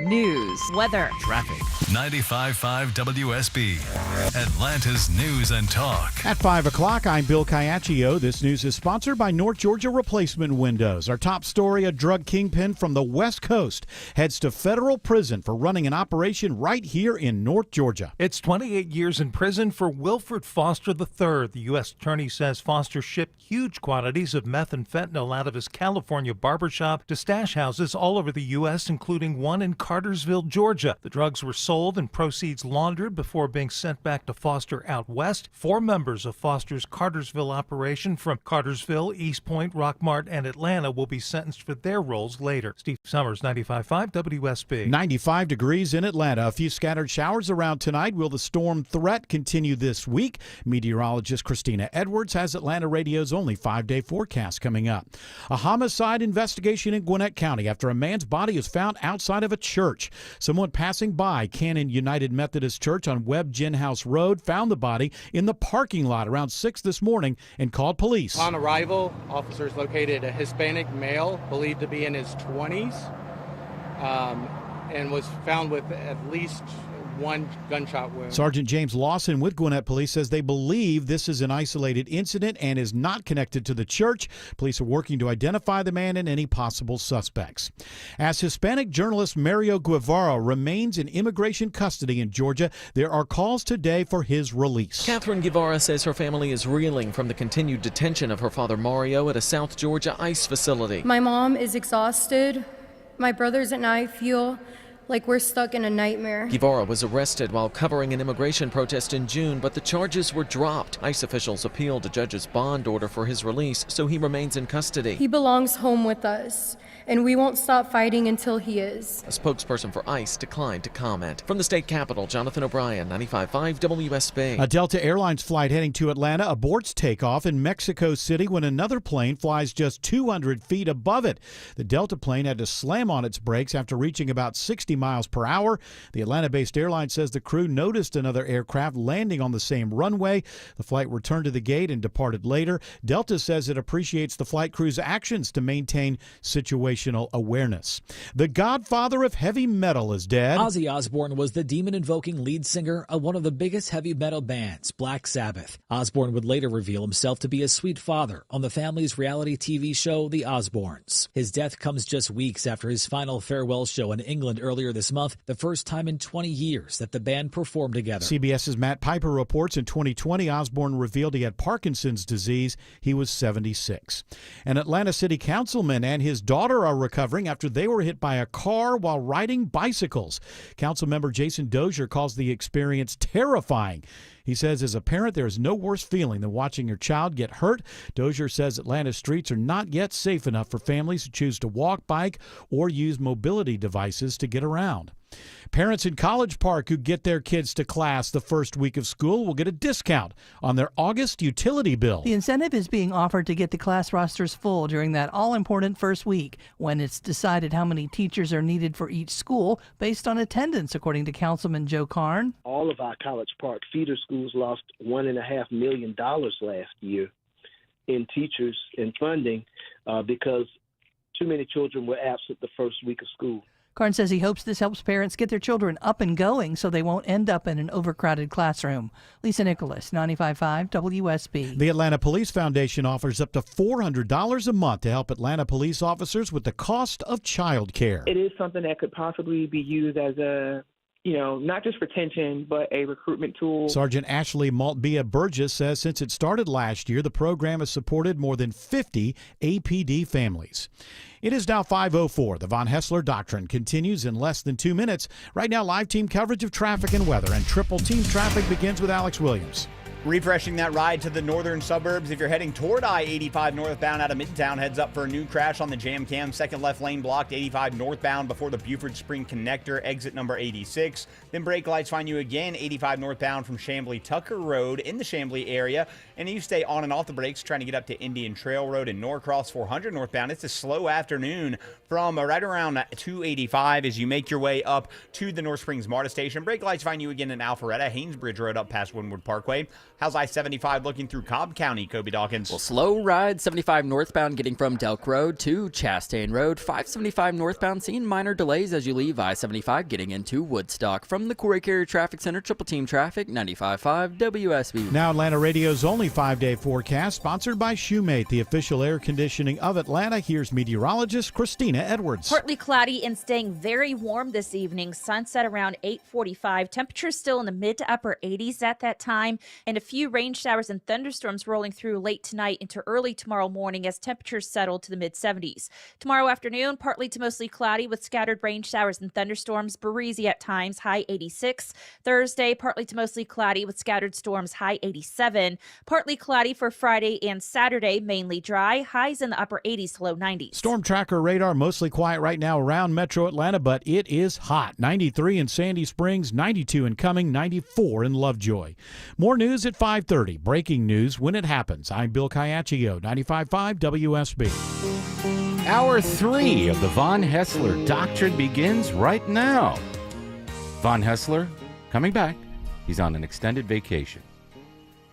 News, weather, traffic. 95.5 WSB, Atlanta's news and talk. At 5 o'clock, I'm Bill Caiaccio. This news is sponsored by North Georgia Replacement Windows. Our top story, a drug kingpin from the West Coast heads to federal prison for running an operation right here in North Georgia. It's 28 years in prison for Wilfred Foster III. The U.S. Attorney says Foster shipped huge quantities of meth and fentanyl out of his California barbershop to stash houses all over the U.S., including one in Cartersville, Georgia. The drugs were sold and proceeds laundered before being sent back to Foster out west. 4 members of Foster's Cartersville operation from Cartersville, East Point, Rockmart, and Atlanta will be sentenced for their roles later. Steve Summers, 95.5 WSB. 95 degrees in Atlanta. A few scattered showers around tonight. Will the storm threat continue this week? Meteorologist Christina Edwards has Atlanta Radio's only 5-day forecast coming up. A homicide investigation in Gwinnett County after a man's body is found outside of a church. Someone passing by Cannon United Methodist Church on Webb Gin House Road found the body in the parking lot around 6 this morning and called police. On arrival, officers located a Hispanic male believed to be in his 20s and was found with at least one gunshot wound. Sergeant James Lawson with Gwinnett Police says they believe this is an isolated incident and is not connected to the church. Police are working to identify the man and any possible suspects. As Hispanic journalist Mario Guevara remains in immigration custody in Georgia, there are calls today for his release. Catherine Guevara says her family is reeling from the continued detention of her father Mario at a South Georgia ICE facility. My mom is exhausted. My brothers and I feel like we're stuck in a nightmare. Guevara was arrested while covering an immigration protest in June, but the charges were dropped. ICE officials appealed a judge's bond order for his release, so he remains in custody. He belongs home with us, and we won't stop fighting until he is. A spokesperson for ICE declined to comment. From the state capitol, Jonathan O'Brien, 95.5 WSB. A Delta Airlines flight heading to Atlanta aborts takeoff in Mexico City when another plane flies just 200 feet above it. The Delta plane had to slam on its brakes after reaching about 60 miles per hour. The Atlanta-based airline says the crew noticed another aircraft landing on the same runway. The flight returned to the gate and departed later. Delta says it appreciates the flight crew's actions to maintain situational awareness. The godfather of heavy metal is dead. Ozzy Osbourne was the demon-invoking lead singer of one of the biggest heavy metal bands, Black Sabbath. Osbourne would later reveal himself to be a sweet father on the family's reality TV show, The Osbournes. His death comes just weeks after his final farewell show in England earlier this month, the first time in 20 years that the band performed together. CBS's Matt Piper reports in 2020, Osbourne revealed he had Parkinson's disease. He was 76. An Atlanta City Councilman and his daughter are recovering after they were hit by a car while riding bicycles. Councilmember Jason Dozier calls the experience terrifying. He says, as a parent, there is no worse feeling than watching your child get hurt. Dozier says Atlanta's streets are not yet safe enough for families who choose to walk, bike, or use mobility devices to get around. Parents in College Park who get their kids to class the first week of school will get a discount on their August utility bill. The incentive is being offered to get the class rosters full during that all-important first week when it's decided how many teachers are needed for each school based on attendance, according to Councilman Joe Karn. All of our College Park feeder schools lost $1.5 million last year in teachers and funding because too many children were absent the first week of school. Karn says he hopes this helps parents get their children up and going so they won't end up in an overcrowded classroom. Lisa Nicholas, 95.5 WSB. The Atlanta Police Foundation offers up to $400 a month to help Atlanta police officers with the cost of child care. It is something that could possibly be used as a not just retention, but a recruitment tool. Sergeant Ashley Maltbia Burgess says since it started last year, the program has supported more than 50 APD families. It is now 5:04. The Von Hessler Doctrine continues in less than 2 minutes. Right now, live team coverage of traffic and weather, and triple team traffic begins with Alex Williams. Refreshing that ride to the northern suburbs. If you're heading toward I-85 northbound out of Midtown, heads up for a new crash on the Jam Cam. Second left lane blocked, 85 northbound before the Buford Spring Connector, exit number 86. Then brake lights find you again, 85 northbound from Chamblee Tucker Road in the Chamblee area. And you stay on and off the brakes trying to get up to Indian Trail Road and Norcross 400 northbound. It's a slow afternoon from right around 285 as you make your way up to the North Springs MARTA station. Brake lights find you again in Alpharetta, Haynesbridge Road up past Windward Parkway. How's I-75 looking through Cobb County, Kobe Dawkins? Well, slow ride 75 northbound getting from Delk Road to Chastain Road. 575 northbound seeing minor delays as you leave I-75 getting into Woodstock. From the Corey Carrier Traffic Center, triple team traffic, 95.5 WSB. Now Atlanta Radio's only 5-day forecast, sponsored by Shoemate, the official air conditioning of Atlanta. Here's meteorologist Christina Edwards. Partly cloudy and staying very warm this evening. Sunset around 8:45. Temperatures still in the mid to upper 80s at that time, and a few rain showers and thunderstorms rolling through late tonight into early tomorrow morning as temperatures settle to the mid-70s. Tomorrow afternoon, partly to mostly cloudy with scattered rain showers and thunderstorms, breezy at times, high 86. Thursday, partly to mostly cloudy with scattered storms, high 87. Partly cloudy for Friday and Saturday, mainly dry, highs in the upper 80s to low 90s. Storm tracker radar mostly quiet right now around Metro Atlanta, but it is hot. 93 in Sandy Springs, 92 in Cumming, 94 in Lovejoy. More news at 5:30. Breaking news when it happens. I'm Bill Caiaccio, 95.5 WSB. Hour 3 of the Von Hessler Doctrine begins right now. Von Hessler coming back. He's on an extended vacation.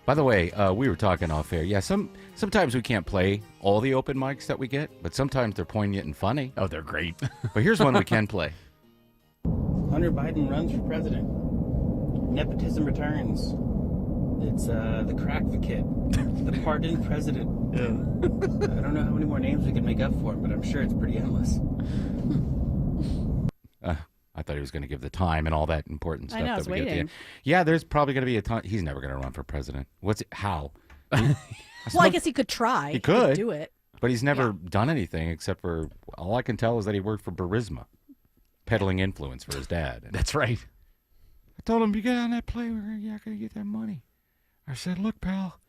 By the way, we were talking off air. Yeah, sometimes we can't play all the open mics that we get, but sometimes they're poignant and funny. Oh, they're great. But here's one we can play. Hunter Biden runs for president. Nepotism returns. It's the crack the kid. The pardoned president. I don't know how many more names we can make up for him, but I'm sure it's pretty endless. I thought he was going to give the time and all that important stuff. I know, I was waiting. Yeah, there's probably going to be a time. He's never going to run for president. How? Well, I guess he could try. He could do it. But he's never done anything except for, all I can tell is that he worked for Burisma, peddling influence for his dad. And that's right. I told him, you get on that plane, you're not going to get that money. I said, look, pal,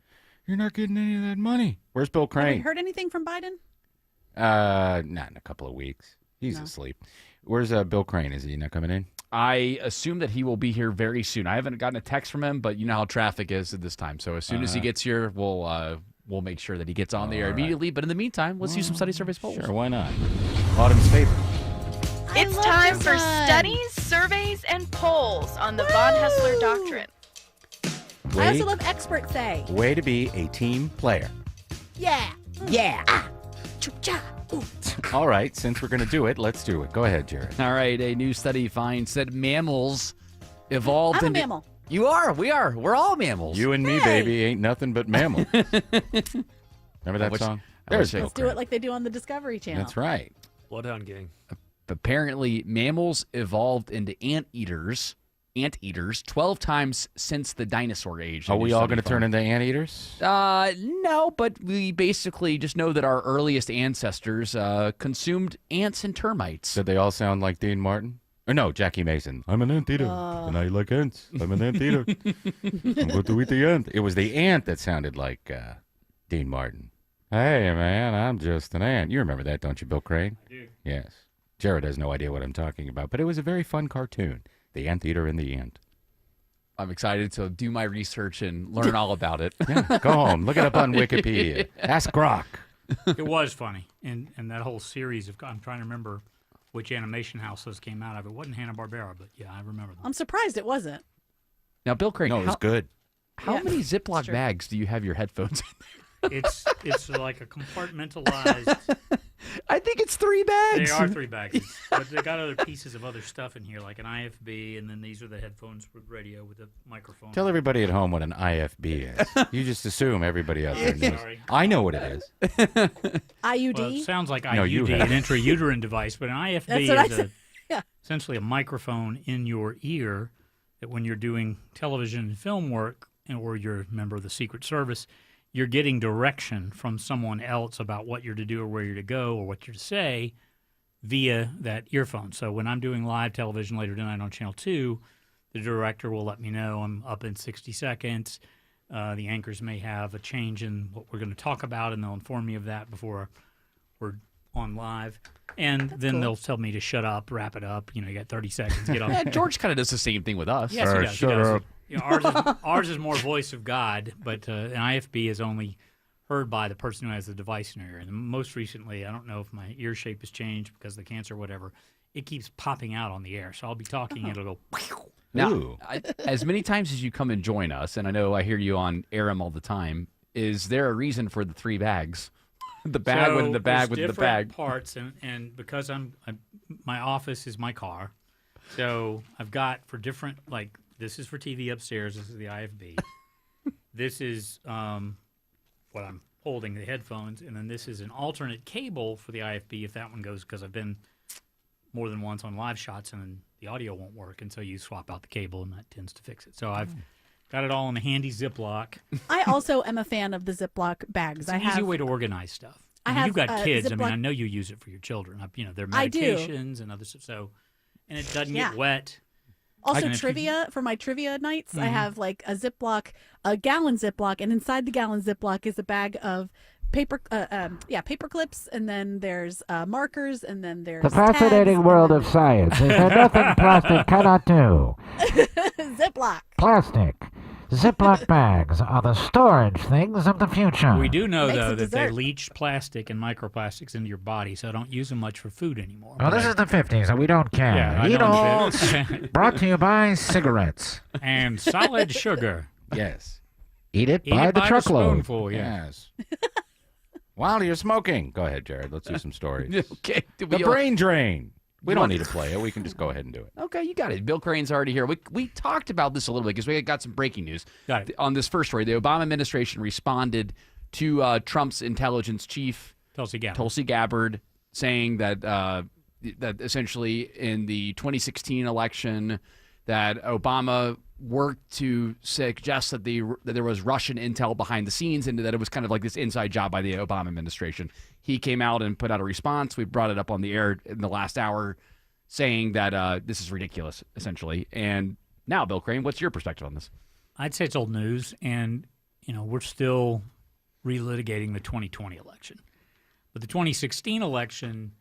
you're not getting any of that money. Where's Bill Crane? Have we heard anything from Biden? Not in a couple of weeks. He's asleep. Where's Bill Crane? Is he not coming in? I assume that he will be here very soon. I haven't gotten a text from him, but you know how traffic is at this time. So as soon as he gets here, we'll make sure that he gets on the air immediately. But in the meantime, let's use some study surveys polls. Sure, why not? Autumn's favorite. It's time for studies, surveys, and polls on the Von Hessler Doctrine. I also love expert say. Way to be a team player. Yeah. Yeah. All right, since we're going to do it, let's do it. Go ahead, Jared. All right, a new study finds that mammals evolved I'm a mammal. You are. We are. We're all mammals. You and me, baby, ain't nothing but mammal. Remember that song? Let's do it like they do on the Discovery Channel. That's right. Bloodhound Gang. Apparently, mammals evolved into anteaters 12 times since the dinosaur age. Are we all going to turn into anteaters? No, but we basically just know that our earliest ancestors consumed ants and termites. Did they all sound like Dean Martin? Or no, Jackie Mason. I'm an anteater, and I like ants. I'm an anteater. I'm going to eat the ant. It was the ant that sounded like Dean Martin. Hey, man, I'm just an ant. You remember that, don't you, Bill Crane? I do. Yes. Jared has no idea what I'm talking about, but it was a very fun cartoon. The Anteater and the Ant. I'm excited to do my research and learn all about it. Yeah, go home. Look it up on Wikipedia. Ask Grok. It was funny. And that whole series of, I'm trying to remember which animation house those came out of. It wasn't Hanna-Barbera, but yeah, I remember them. I'm surprised it wasn't. Now, Bill Crane. No, it was good. How many Ziploc bags do you have your headphones in there? It's like a compartmentalized. I think it's 3 bags. They are 3 bags, but they got other pieces of other stuff in here, like an IFB, and then these are the headphones with radio with the microphone. Tell everybody at home what an IFB is. You just assume everybody out there knows. Sorry. I know what it is. IUD? Well, it sounds like No, you IUD, have. an intrauterine device, but an IFB That's what is I said. essentially a microphone in your ear that when you're doing television and film work or you're a member of the Secret Service, you're getting direction from someone else about what you're to do or where you're to go or what you're to say via that earphone. So when I'm doing live television later tonight on Channel 2, the director will let me know I'm up in 60 seconds. The anchors may have a change in what we're going to talk about, and they'll inform me of that before we're on live. And then they'll tell me to shut up, wrap it up. You got 30 seconds. Get on. Yeah, George kind of does the same thing with us. Yes, he does. Shut He does. up. Ours is more voice of God, but an IFB is only heard by the person who has the device in their ear. And most recently, I don't know if my ear shape has changed because of the cancer or whatever, it keeps popping out on the air. So I'll be talking and it'll go. Now, as many times as you come and join us, and I know I hear you on Aram all the time, is there a reason for the 3 bags? The bag within the bag within the bag. Parts, and because my office is my car, so I've got for different, like, this is for TV upstairs, this is the IFB. This is what I'm holding, the headphones, and then this is an alternate cable for the IFB if that one goes, because I've been more than once on live shots and the audio won't work, and so you swap out the cable and that tends to fix it. So I've got it all in a handy Ziploc. I also am a fan of the Ziploc bags. It's an easy way to organize stuff. You've got kids. I mean, I know you use it for your children. Their medications and other stuff. So, and it doesn't get wet. Also, for my trivia nights, I have like a Ziploc, a gallon Ziploc, and inside the gallon Ziploc is a bag of paper clips, and then there's markers, and then there's the fascinating world of science. Is there nothing plastic cannot do? Ziploc. Plastic. Ziploc bags are the storage things of the future. We do know, though, that they leach plastic and microplastics into your body, so don't use them much for food anymore. Well, this is the 50s, and we don't care. Yeah, Eat all. Brought to you by cigarettes. And solid sugar. Yes. Eat it Eat by it the by the truckload. spoonful, yeah. Yes. While you're smoking. Go ahead, Jared. Let's do some stories. Okay. The brain drain. We don't need to play it. We can just go ahead and do it. Okay, you got it. Bill Crane's already here. We talked about this a little bit because we got some breaking news on this first story. The Obama administration responded to Trump's intelligence chief, Tulsi Gabbard, saying that that essentially in the 2016 election that Obama worked to suggest that there was Russian intel behind the scenes and that it was kind of like this inside job by the Obama administration. He came out and put out a response. We brought it up on the air in the last hour saying that this is ridiculous, essentially. And now, Bill Crane, what's your perspective on this? I'd say it's old news, and we're still relitigating the 2020 election. But the 2016 election,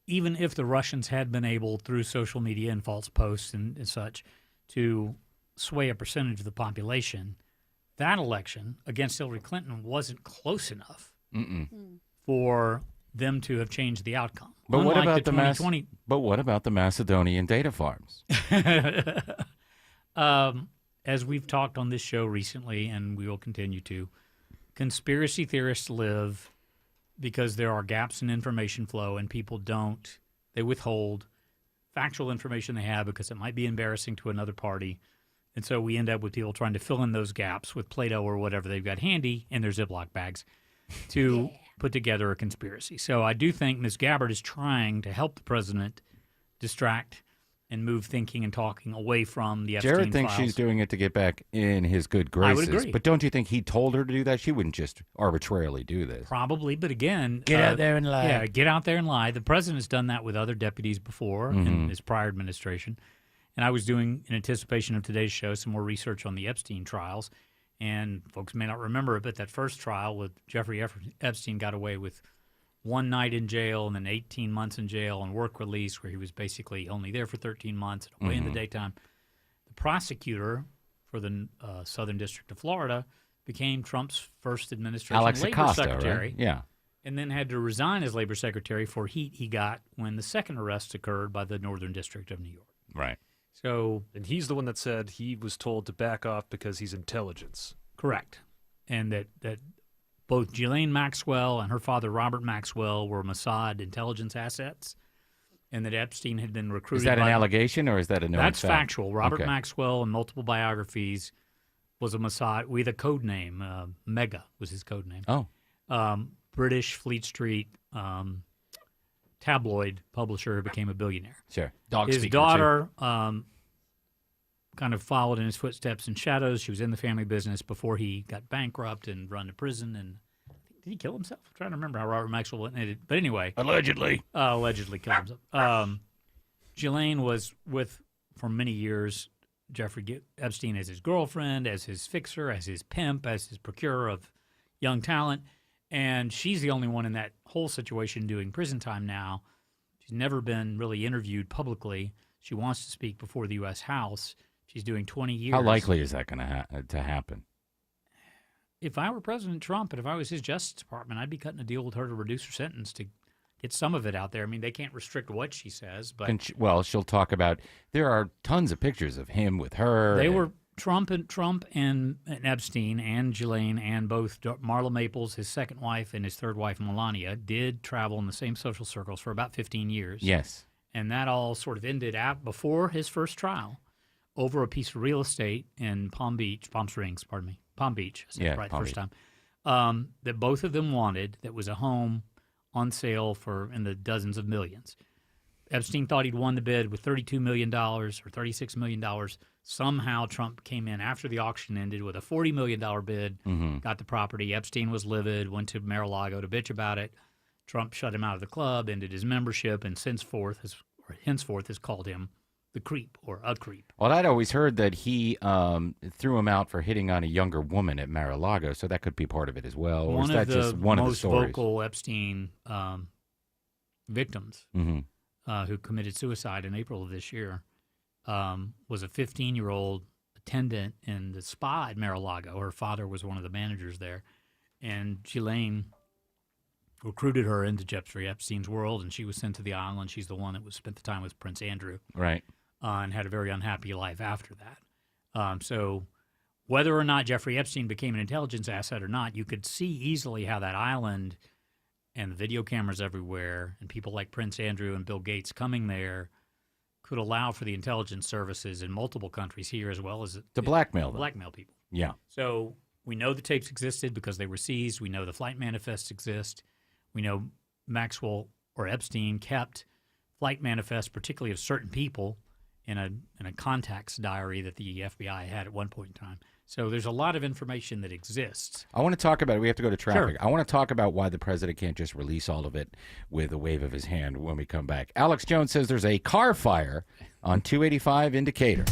even if the Russians had been able, through social media and false posts and such, to sway a percentage of the population, that election against Hillary Clinton wasn't close enough for them to have changed the outcome. But what Unlike about the 2020? But what about the Macedonian data farms? As we've talked on this show recently, and we will continue to, conspiracy theorists live because there are gaps in information flow, and people they withhold factual information they have because it might be embarrassing to another party. And so we end up with people trying to fill in those gaps with Play-Doh or whatever they've got handy in their Ziploc bags to put together a conspiracy. So I do think Ms. Gabbard is trying to help the president distract and move thinking and talking away from the Epstein Jared thinks files. she's doing it to get back in his good graces. I would agree. But don't you think he told her to do that? She wouldn't just arbitrarily do this. Probably, but again... Get out there and lie. Yeah, get out there and lie. The president has done that with other deputies before in his prior administration. And I was doing, in anticipation of today's show, some more research on the Epstein trials. And folks may not remember it, but that first trial with Jeffrey Epstein got away with 1 night in jail and then 18 months in jail and work release, where he was basically only there for 13 months and away in the daytime. The prosecutor for the Southern District of Florida became Trump's first administration Alex labor Acosta, secretary. right? Yeah. And then had to resign as labor secretary for heat he got when the second arrest occurred by the Northern District of New York. Right. And he's the one that said he was told to back off because he's intelligence. Correct. And that both Ghislaine Maxwell and her father, Robert Maxwell, were Mossad intelligence assets, and that Epstein had been recruited. Is that an allegation or is that a known That's fact? factual. Robert Okay. Maxwell, in multiple biographies, was a Mossad with a code name. Mega was his code name. Oh. British Fleet Street tabloid publisher who became a billionaire. Sure. His speaker, daughter kind of followed in his footsteps and shadows. She was in the family business before he got bankrupt and run to prison. And did he kill himself? I'm trying to remember how Robert Maxwell went in it. But anyway. Allegedly killed himself. Ghislaine was with, for many years, Jeffrey Epstein as his girlfriend, as his fixer, as his pimp, as his procurer of young talent. And she's the only one in that whole situation doing prison time now. She's never been really interviewed publicly. She wants to speak before the U.S. House. She's doing 20 years. How likely is that going to happen? If I were President Trump and if I was his Justice Department, I'd be cutting a deal with her to reduce her sentence to get some of it out there. I mean, they can't restrict what she says, but She'll talk about. There are tons of pictures of him with her. They were Trump and Epstein and Ghislaine and both Marla Maples, his second wife, and his third wife Melania did travel in the same social circles for about 15 years. Yes, and that all sort of ended before his first trial over a piece of real estate in Palm Beach. I said right the first time. That both of them wanted. That was a home on sale in the dozens of millions. Epstein thought he'd won the bid with $32 million or $36 million. Somehow Trump came in after the auction ended with a $40 million bid, got the property. Epstein was livid, went to Mar-a-Lago to bitch about it. Trump shut him out of the club, ended his membership, and henceforth has called him the creep or a creep. Well, I'd always heard that he threw him out for hitting on a younger woman at Mar-a-Lago, so that could be part of it as well. Or is that just one of the stories? One of the most vocal Epstein victims who committed suicide in April of this year was a 15-year-old attendant in the spa at Mar-a-Lago. Her father was one of the managers there, and Ghislaine recruited her into Jeffrey Epstein's world, and she was sent to the island. She's the one that spent the time with Prince Andrew. Right. And had a very unhappy life after that. So whether or not Jeffrey Epstein became an intelligence asset or not, you could see easily how that island and the video cameras everywhere and people like Prince Andrew and Bill Gates coming there could allow for the intelligence services in multiple countries here as well as to blackmail people. Yeah. So we know the tapes existed because they were seized. We know the flight manifests exist. We know Maxwell or Epstein kept flight manifests, particularly of certain people, in a contacts diary that the FBI had at one point in time. So there's a lot of information that exists. I want to talk about it. We have to go to traffic. Sure. I want to talk about why the president can't just release all of it with a wave of his hand when we come back. Alex Jones says there's a car fire on 285 in Decatur.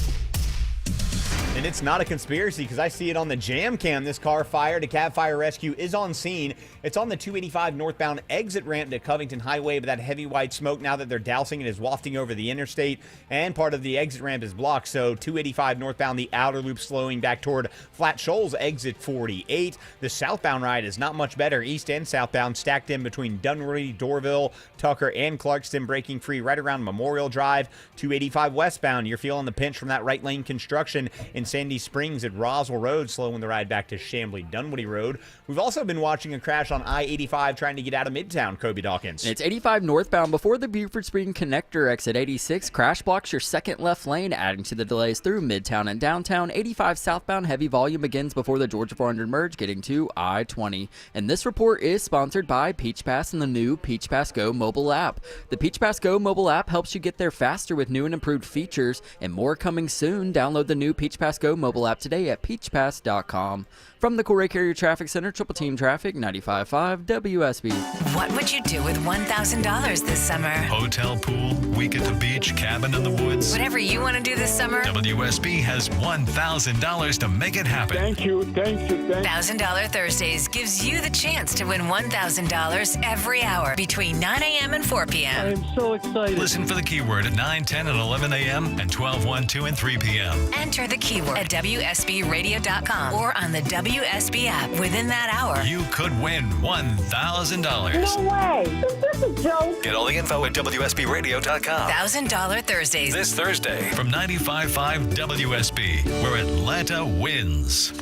And it's not a conspiracy because I see it on the jam cam. This car fire to Cab Fire Rescue is on scene. It's on the 285 northbound exit ramp to Covington Highway, but that heavy white smoke now that they're dousing it is wafting over the interstate, and part of the exit ramp is blocked. So 285 northbound, the outer loop slowing back toward Flat Shoals, exit 48. The southbound ride is not much better. East and southbound stacked in between Dunwoody, Dorville, Tucker, and Clarkston, breaking free right around Memorial Drive. 285 westbound, you're feeling the pinch from that right lane construction in Sandy Springs at Roswell Road, slowing the ride back to Chamblee Dunwoody Road. We've also been watching a crash on I-85 trying to get out of Midtown, Kobe Dawkins. It's 85 northbound before the Buford Spring connector exit 86. Crash blocks your second left lane, adding to the delays through Midtown and downtown. 85 southbound heavy volume begins before the Georgia 400 merge, getting to I-20. And this report is sponsored by Peach Pass and the new Peach Pass Go mobile app. The Peach Pass Go mobile app helps you get there faster with new and improved features, and more coming soon. Download the new Peach Pass Go mobile app today at peachpass.com. From the Corey Carrier Traffic Center, Triple Team Traffic, 95.5 WSB. What would you do with $1,000 this summer? Hotel, pool, week at the beach, cabin in the woods. Whatever you want to do this summer, WSB has $1,000 to make it happen. Thank you. $1,000 Thursdays gives you the chance to win $1,000 every hour between 9 a.m. and 4 p.m. I am so excited. Listen for the keyword at 9, 10, and 11 a.m. and 12, 1, 2, and 3 p.m. Enter the keyword at WSBradio.com or on the WSB app. Within that hour, You could win $1,000. No way. Is this a joke? Get all the info at WSBradio.com. $1,000 Thursdays. This Thursday from 95.5 WSB, where Atlanta wins.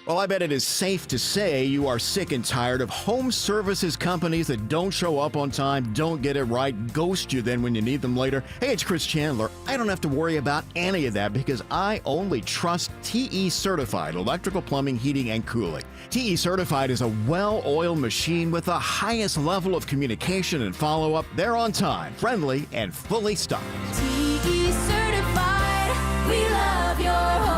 Well, I bet it is safe to say you are sick and tired of home services companies that don't show up on time, don't get it right, ghost you then when you need them later. Hey, it's Chris Chandler. I don't have to worry about any of that because I only trust TE Certified Electrical Plumbing, Heating, and Cooling. TE Certified is a well-oiled machine with the highest level of communication and follow-up. They're on time, friendly, and fully stocked. TE Certified, we love your home.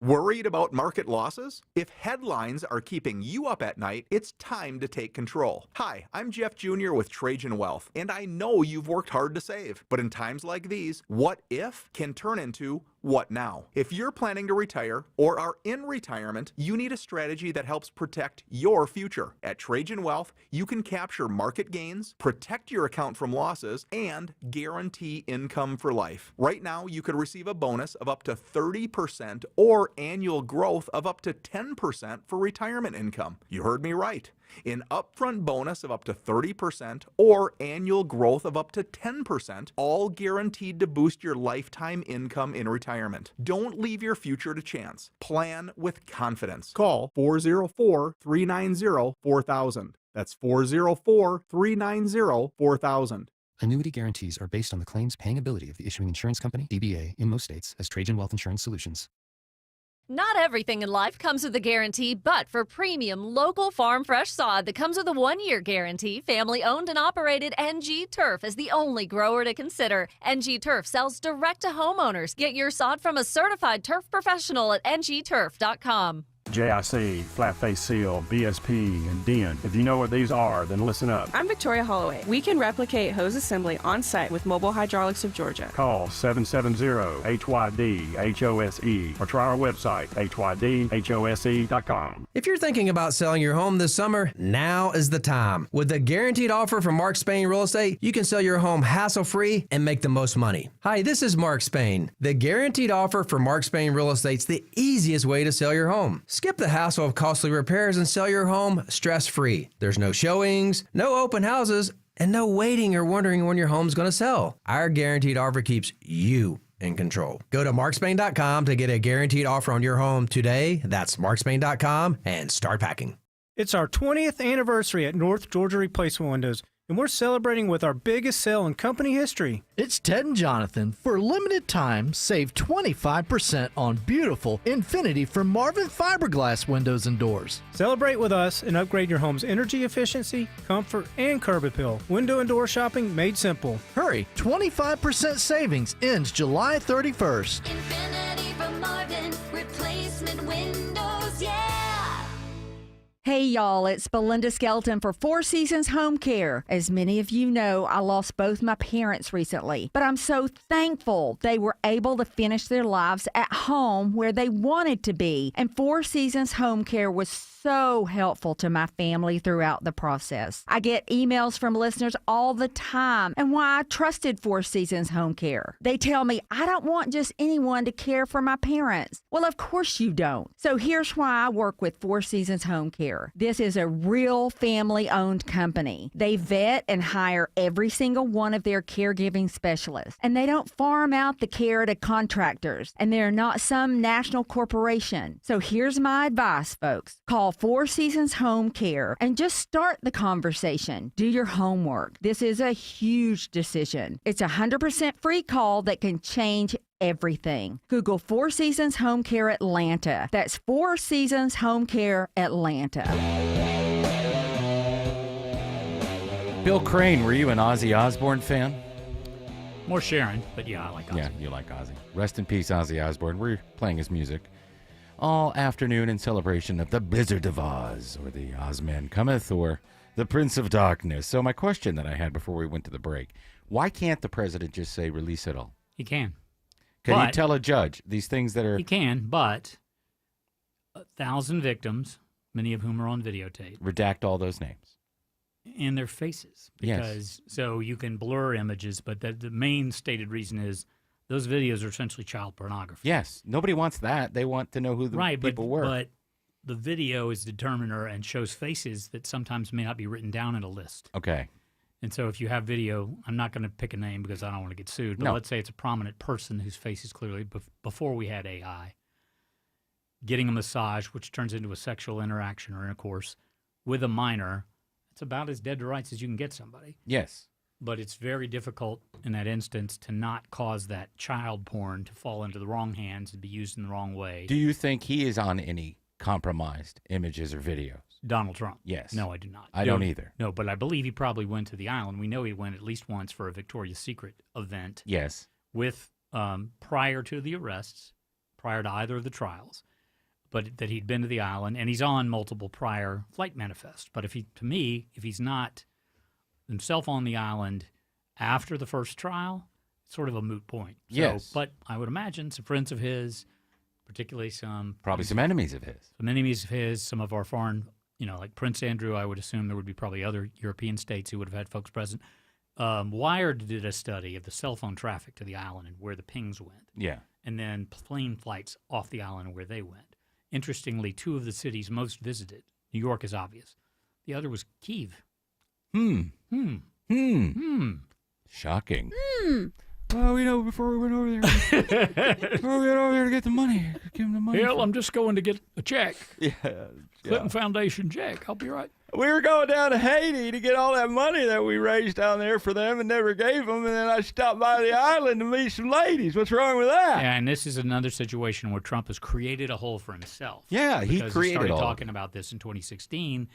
Worried about market losses? If headlines are keeping you up at night, it's time to take control. Hi, I'm Jeff Jr. with Trajan Wealth, and I know you've worked hard to save. But in times like these, what if can turn into what now? If you're planning to retire or are in retirement, you need a strategy that helps protect your future. At Trajan Wealth, you can capture market gains, protect your account from losses, and guarantee income for life. Right now, you could receive a bonus of up to 30% or annual growth of up to 10% for retirement income. You heard me right. An upfront bonus of up to 30% or annual growth of up to 10%, all guaranteed to boost your lifetime income in retirement. Don't leave your future to chance. Plan with confidence. Call 404-390-4000. That's 404-390-4000. Annuity guarantees are based on the claims paying ability of the issuing insurance company, DBA, in most states as Trajan Wealth Insurance Solutions. Not everything in life comes with a guarantee, but for premium local farm fresh sod that comes with a 1-year guarantee, family owned and operated, NG Turf is the only grower to consider. NG Turf sells direct to homeowners. Get your sod from a certified turf professional at ngturf.com. JIC, Flat Face Seal, BSP, and DEN. If you know what these are, then listen up. I'm Victoria Holloway. We can replicate hose assembly on site with Mobile Hydraulics of Georgia. Call 770-HYD-HOSE or try our website, HYDHOSE.com. If you're thinking about selling your home this summer, now is the time. With a guaranteed offer from Mark Spain Real Estate, you can sell your home hassle-free and make the most money. Hi, this is Mark Spain. The guaranteed offer from Mark Spain Real Estate's the easiest way to sell your home. Skip the hassle of costly repairs and sell your home stress-free. There's no showings, no open houses, and no waiting or wondering when your home's going to sell. Our guaranteed offer keeps you in control. Go to markspain.com to get a guaranteed offer on your home today. That's markspain.com and start packing. It's our 20th anniversary at North Georgia Replacement Windows, and we're celebrating with our biggest sale in company history. It's Ted and Jonathan. For a limited time, save 25% on beautiful Infinity from Marvin fiberglass windows and doors. Celebrate with us and upgrade your home's energy efficiency, comfort, and curb appeal. Window and door shopping made simple. Hurry, 25% savings ends July 31st. Infinity from Marvin, replacement windows, yeah! Hey y'all, it's Belinda Skelton for Four Seasons Home Care. As many of you know, I lost both my parents recently, but I'm so thankful they were able to finish their lives at home where they wanted to be. And Four Seasons Home Care was so helpful to my family throughout the process. I get emails from listeners all the time and why I trusted Four Seasons Home Care. They tell me I don't want just anyone to care for my parents. Well, of course you don't. So here's why I work with Four Seasons Home Care. This is a real family-owned company. They vet and hire every single one of their caregiving specialists, and they don't farm out the care to contractors, and they're not some national corporation. So here's my advice, folks. Call Four Seasons Home Care and just start the conversation. Do your homework. This is a huge decision. It's a 100% free call that can change everything. Google Four Seasons Home Care Atlanta. That's Four Seasons Home Care Atlanta. Bill Crane, were you an Ozzy Osbourne fan? More Sharon, but yeah, I like Ozzy. Yeah, you like Ozzy. Rest in peace, Ozzy Osbourne. We're playing his music all afternoon in celebration of the Blizzard of Oz, or the Ozman Cometh, or the Prince of Darkness. So my question that I had before we went to the break, why can't the president just say release it all? He can. Can you tell a judge these things that are... He can, but 1,000 victims, many of whom are on videotape. Redact all those names. And their faces. Because, so you can blur images, but the main stated reason is those videos are essentially child pornography. Yes. Nobody wants that. They want to know who the people were. But the video is determiner and shows faces that sometimes may not be written down in a list. Okay. And so if you have video, I'm not going to pick a name because I don't want to get sued, but let's say it's a prominent person whose face is clearly, before we had AI, getting a massage, which turns into a sexual interaction or intercourse with a minor, it's about as dead to rights as you can get somebody. Yes. But it's very difficult in that instance to not cause that child porn to fall into the wrong hands and be used in the wrong way. Do you think he is on any compromised images or videos? Donald Trump? Yes. No, I do not. I don't either. No, but I believe he probably went to the island. We know he went at least once for a Victoria's Secret event. Yes. With prior to the arrests, prior to either of the trials, but that he'd been to the island, and he's on multiple prior flight manifests. But if he's not himself on the island after the first trial, it's sort of a moot point. So, Yes. But I would imagine some friends of his, particularly probably some enemies of his. Some enemies of his, some of our foreign, like Prince Andrew, I would assume there would be probably other European states who would have had folks present. Wired did a study of the cell phone traffic to the island and where the pings went. Yeah. And then plane flights off the island and where they went. Interestingly, two of the cities most visited, New York is obvious. The other was Kyiv. Shocking. Well, before we went over there, before we went over there to get the money, give him the money. Hell, I'm just going to get a check. Yeah. Clinton Foundation check. I'll be right. We were going down to Haiti to get all that money that we raised down there for them and never gave them, and then I stopped by the island to meet some ladies. What's wrong with that? Yeah, and this is another situation where Trump has created a hole for himself. Yeah, he because created he started all of talking about this in 2016,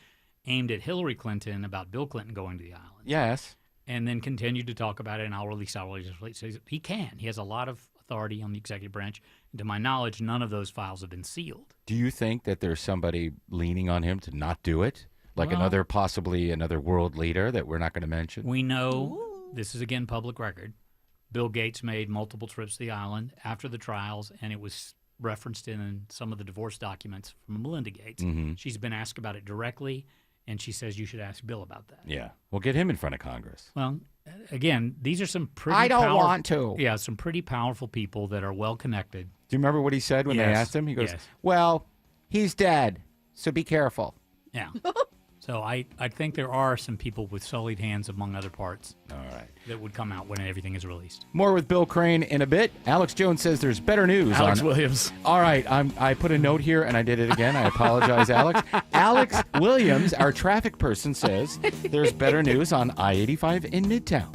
aimed at Hillary Clinton about Bill Clinton going to the island. Yes. And then continued to talk about it, and I'll release. So he can. He has a lot of authority on the executive branch. And to my knowledge, none of those files have been sealed. Do you think that there's somebody leaning on him to not do it? Like Well- possibly another world leader that we're not going to mention? We know, this is again public record, Bill Gates made multiple trips to the island after the trials, and it was referenced in some of the divorce documents from Melinda Gates. Mhm. She's been asked about it directly, and she says you should ask Bill about that. Yeah. Well, get him in front of Congress. Well, again, these are some pretty I don't want to. Yeah, some pretty powerful people that are well connected. Do you remember what he said when they Yes. asked him? He goes, Yes. well, he's dead, so be careful. Yeah. So I think there are some people with sullied hands among other parts. All right. That would come out when everything is released. More with Bill Crane in a bit. Alex Jones says there's better news. Alex on... Williams. All right. I put a note here, and I did it again. I apologize, Alex. Alex Williams, our traffic person, says there's better news on I-85 in Midtown.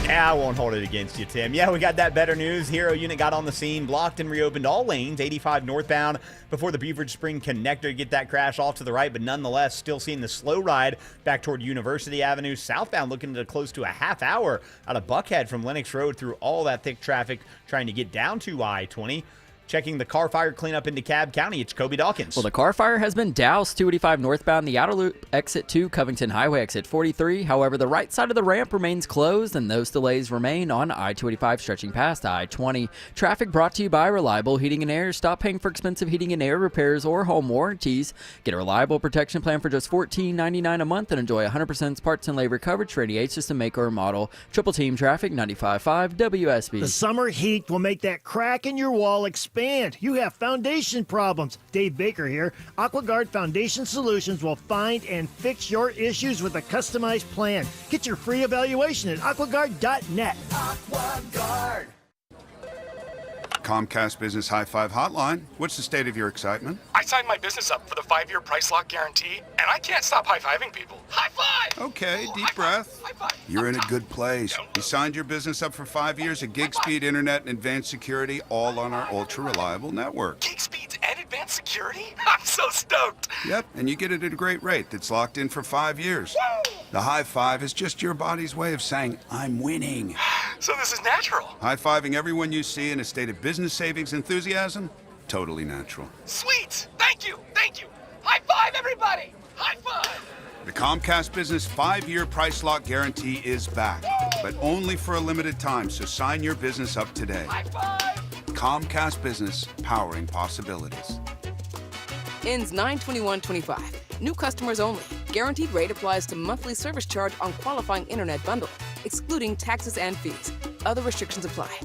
Yeah, I won't hold it against you, Tim. Yeah, we got that better news. Hero unit got on the scene, blocked and reopened all lanes, 85 northbound before the Beaverage Spring connector to get that crash off to the right, but nonetheless, still seeing the slow ride back toward University Avenue. Southbound looking at close to a half hour out of Buckhead from Lenox Road through all that thick traffic trying to get down to I-20. Checking the car fire cleanup in DeKalb County, it's Kobe Dawkins. Well, the car fire has been doused 285 northbound, the outer loop exit 2, Covington Highway exit 43. However, the right side of the ramp remains closed, and those delays remain on I-285 stretching past I-20. Traffic brought to you by Reliable Heating and Air. Stop paying for expensive heating and air repairs or home warranties. Get a reliable protection plan for just $14.99 a month and enjoy 100% parts and labor coverage for any system, make, or model. Triple Team Traffic, 95.5 WSB. The summer heat will make that crack in your wall expand. You have foundation problems. Dave Baker here. AquaGuard Foundation Solutions will find and fix your issues with a customized plan. Get your free evaluation at aquaguard.net. AquaGuard. Comcast Business High Five Hotline. What's the state of your excitement? I signed my business up for the 5-year price lock guarantee, and I can't stop high-fiving people. High five! Okay, deep breath. You're in a good place. You signed your business up for 5 years of gig speed internet and advanced security, all on our ultra-reliable network. Gig speeds and advanced security? I'm so stoked! Yep, and you get it at a great rate that's locked in for 5 years. The high five is just your body's way of saying, I'm winning. So this is natural. High-fiving everyone you see in a state of business savings enthusiasm, totally natural. Sweet! Thank you! Thank you! High five, everybody! High five! The Comcast Business 5-year price lock guarantee is back, but only for a limited time, so sign your business up today. High five! Comcast Business, powering possibilities. Ends 9/21/25. New customers only. Guaranteed rate applies to monthly service charge on qualifying internet bundle, excluding taxes and fees. Other restrictions apply.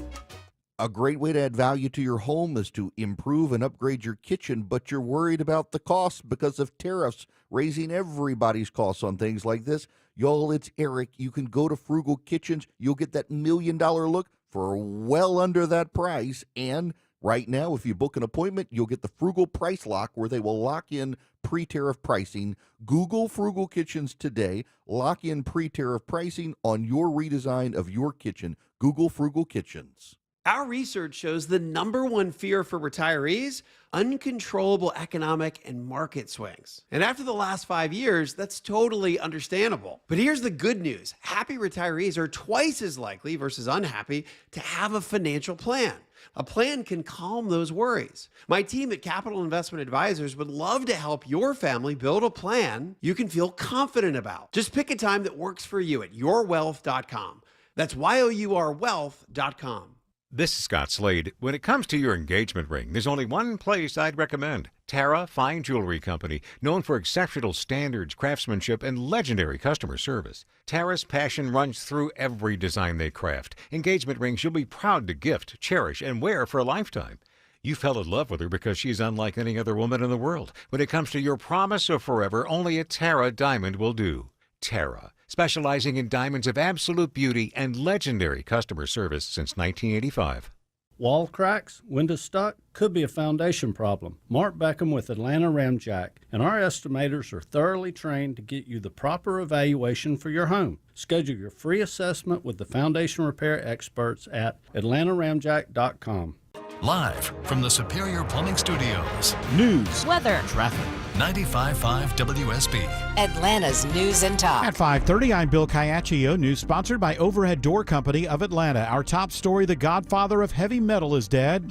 A great way to add value to your home is to improve and upgrade your kitchen, but you're worried about the costs because of tariffs raising everybody's costs on things like this. Y'all, it's Eric. You can go to Frugal Kitchens. You'll get that $1 million look for well under that price, and Right now, if you book an appointment, you'll get the Frugal Price Lock, where they will lock in pre-tariff pricing. Google Frugal Kitchens today. Lock in pre-tariff pricing on your redesign of your kitchen. Google Frugal Kitchens. Our research shows the number one fear for retirees: uncontrollable economic and market swings. And after the last 5 years, that's totally understandable. But here's the good news. Happy retirees are twice as likely versus unhappy to have a financial plan. A plan can calm those worries. My team at Capital Investment Advisors would love to help your family build a plan you can feel confident about. Just pick a time that works for you at yourwealth.com. That's YOURwealth.com. This is Scott Slade. When it comes to your engagement ring, there's only one place I'd recommend. Tara Fine Jewelry Company, known for exceptional standards, craftsmanship, and legendary customer service. Tara's passion runs through every design they craft. Engagement rings you'll be proud to gift, cherish, and wear for a lifetime. You fell in love with her because she's unlike any other woman in the world. When it comes to your promise of forever, only a Tara diamond will do. Tara, specializing in diamonds of absolute beauty and legendary customer service since 1985. Wall cracks, window stuck, could be a foundation problem. Mark Beckham with Atlanta Ramjack, and our estimators are thoroughly trained to get you the proper evaluation for your home. Schedule your free assessment with the foundation repair experts at atlantaramjack.com. Live from the Superior Plumbing Studios. News, weather, traffic. 95.5 WSB. Atlanta's News and Talk. At 5:30, I'm Bill Caiaccio. News sponsored by Overhead Door Company of Atlanta. Our top story: the godfather of heavy metal is dead.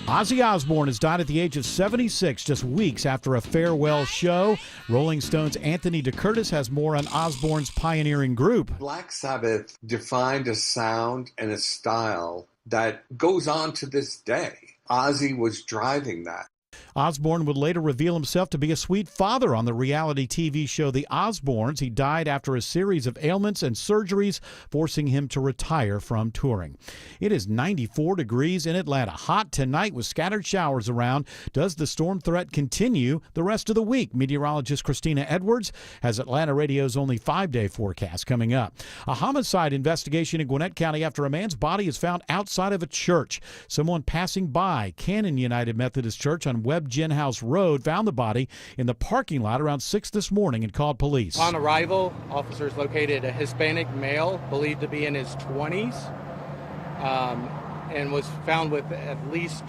Ozzy Osbourne has died at the age of 76, just weeks after a farewell show. Rolling Stone's Anthony DeCurtis has more on Osbourne's pioneering group. Black Sabbath defined a sound and a style that goes on to this day. Ozzy was driving that. Osbourne would later reveal himself to be a sweet father on the reality TV show The Osbournes. He died after a series of ailments and surgeries, forcing him to retire from touring. It is 94 degrees in Atlanta. Hot tonight with scattered showers around. Does the storm threat continue the rest of the week? Meteorologist Christina Edwards has Atlanta Radio's only 5-day forecast coming up. A homicide investigation in Gwinnett County after a man's body is found outside of a church. Someone passing by Cannon United Methodist Church on Webb Jenhouse Road found the body in the parking lot around 6 this morning and called police. On arrival, officers located a Hispanic male believed to be in his 20s and was found with at least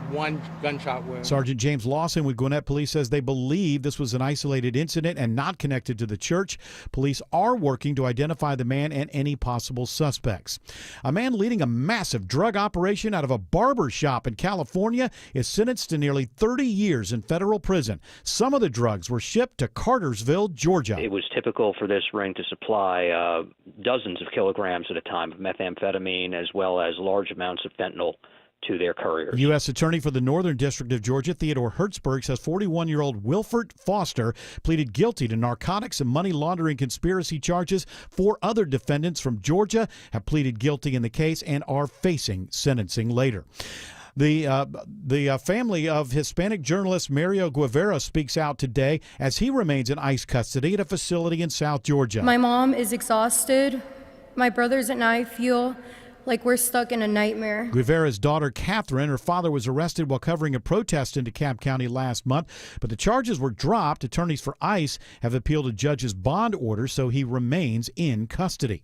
one gunshot wound. Sergeant James Lawson with Gwinnett Police says they believe this was an isolated incident and not connected to the church. Police are working to identify the man and any possible suspects. A man leading a massive drug operation out of a barber shop in California is sentenced to nearly 30 years in federal prison. Some of the drugs were shipped to Cartersville, Georgia. It was typical for this ring to supply dozens of kilograms at a time of methamphetamine as well as large amounts of fentanyl to their couriers. U.S. Attorney for the Northern District of Georgia, Theodore Hertzberg, says 41-year-old Wilford Foster pleaded guilty to narcotics and money laundering conspiracy charges. 4 other defendants from Georgia have pleaded guilty in the case and are facing sentencing later. The family of Hispanic journalist Mario Guevara speaks out today as he remains in ICE custody at a facility in South Georgia. My mom is exhausted. My brothers and I feel like we're stuck in a nightmare. Guevara's daughter, Catherine, her father was arrested while covering a protest in DeKalb County last month, but the charges were dropped. Attorneys for ICE have appealed a judge's bond order, so he remains in custody.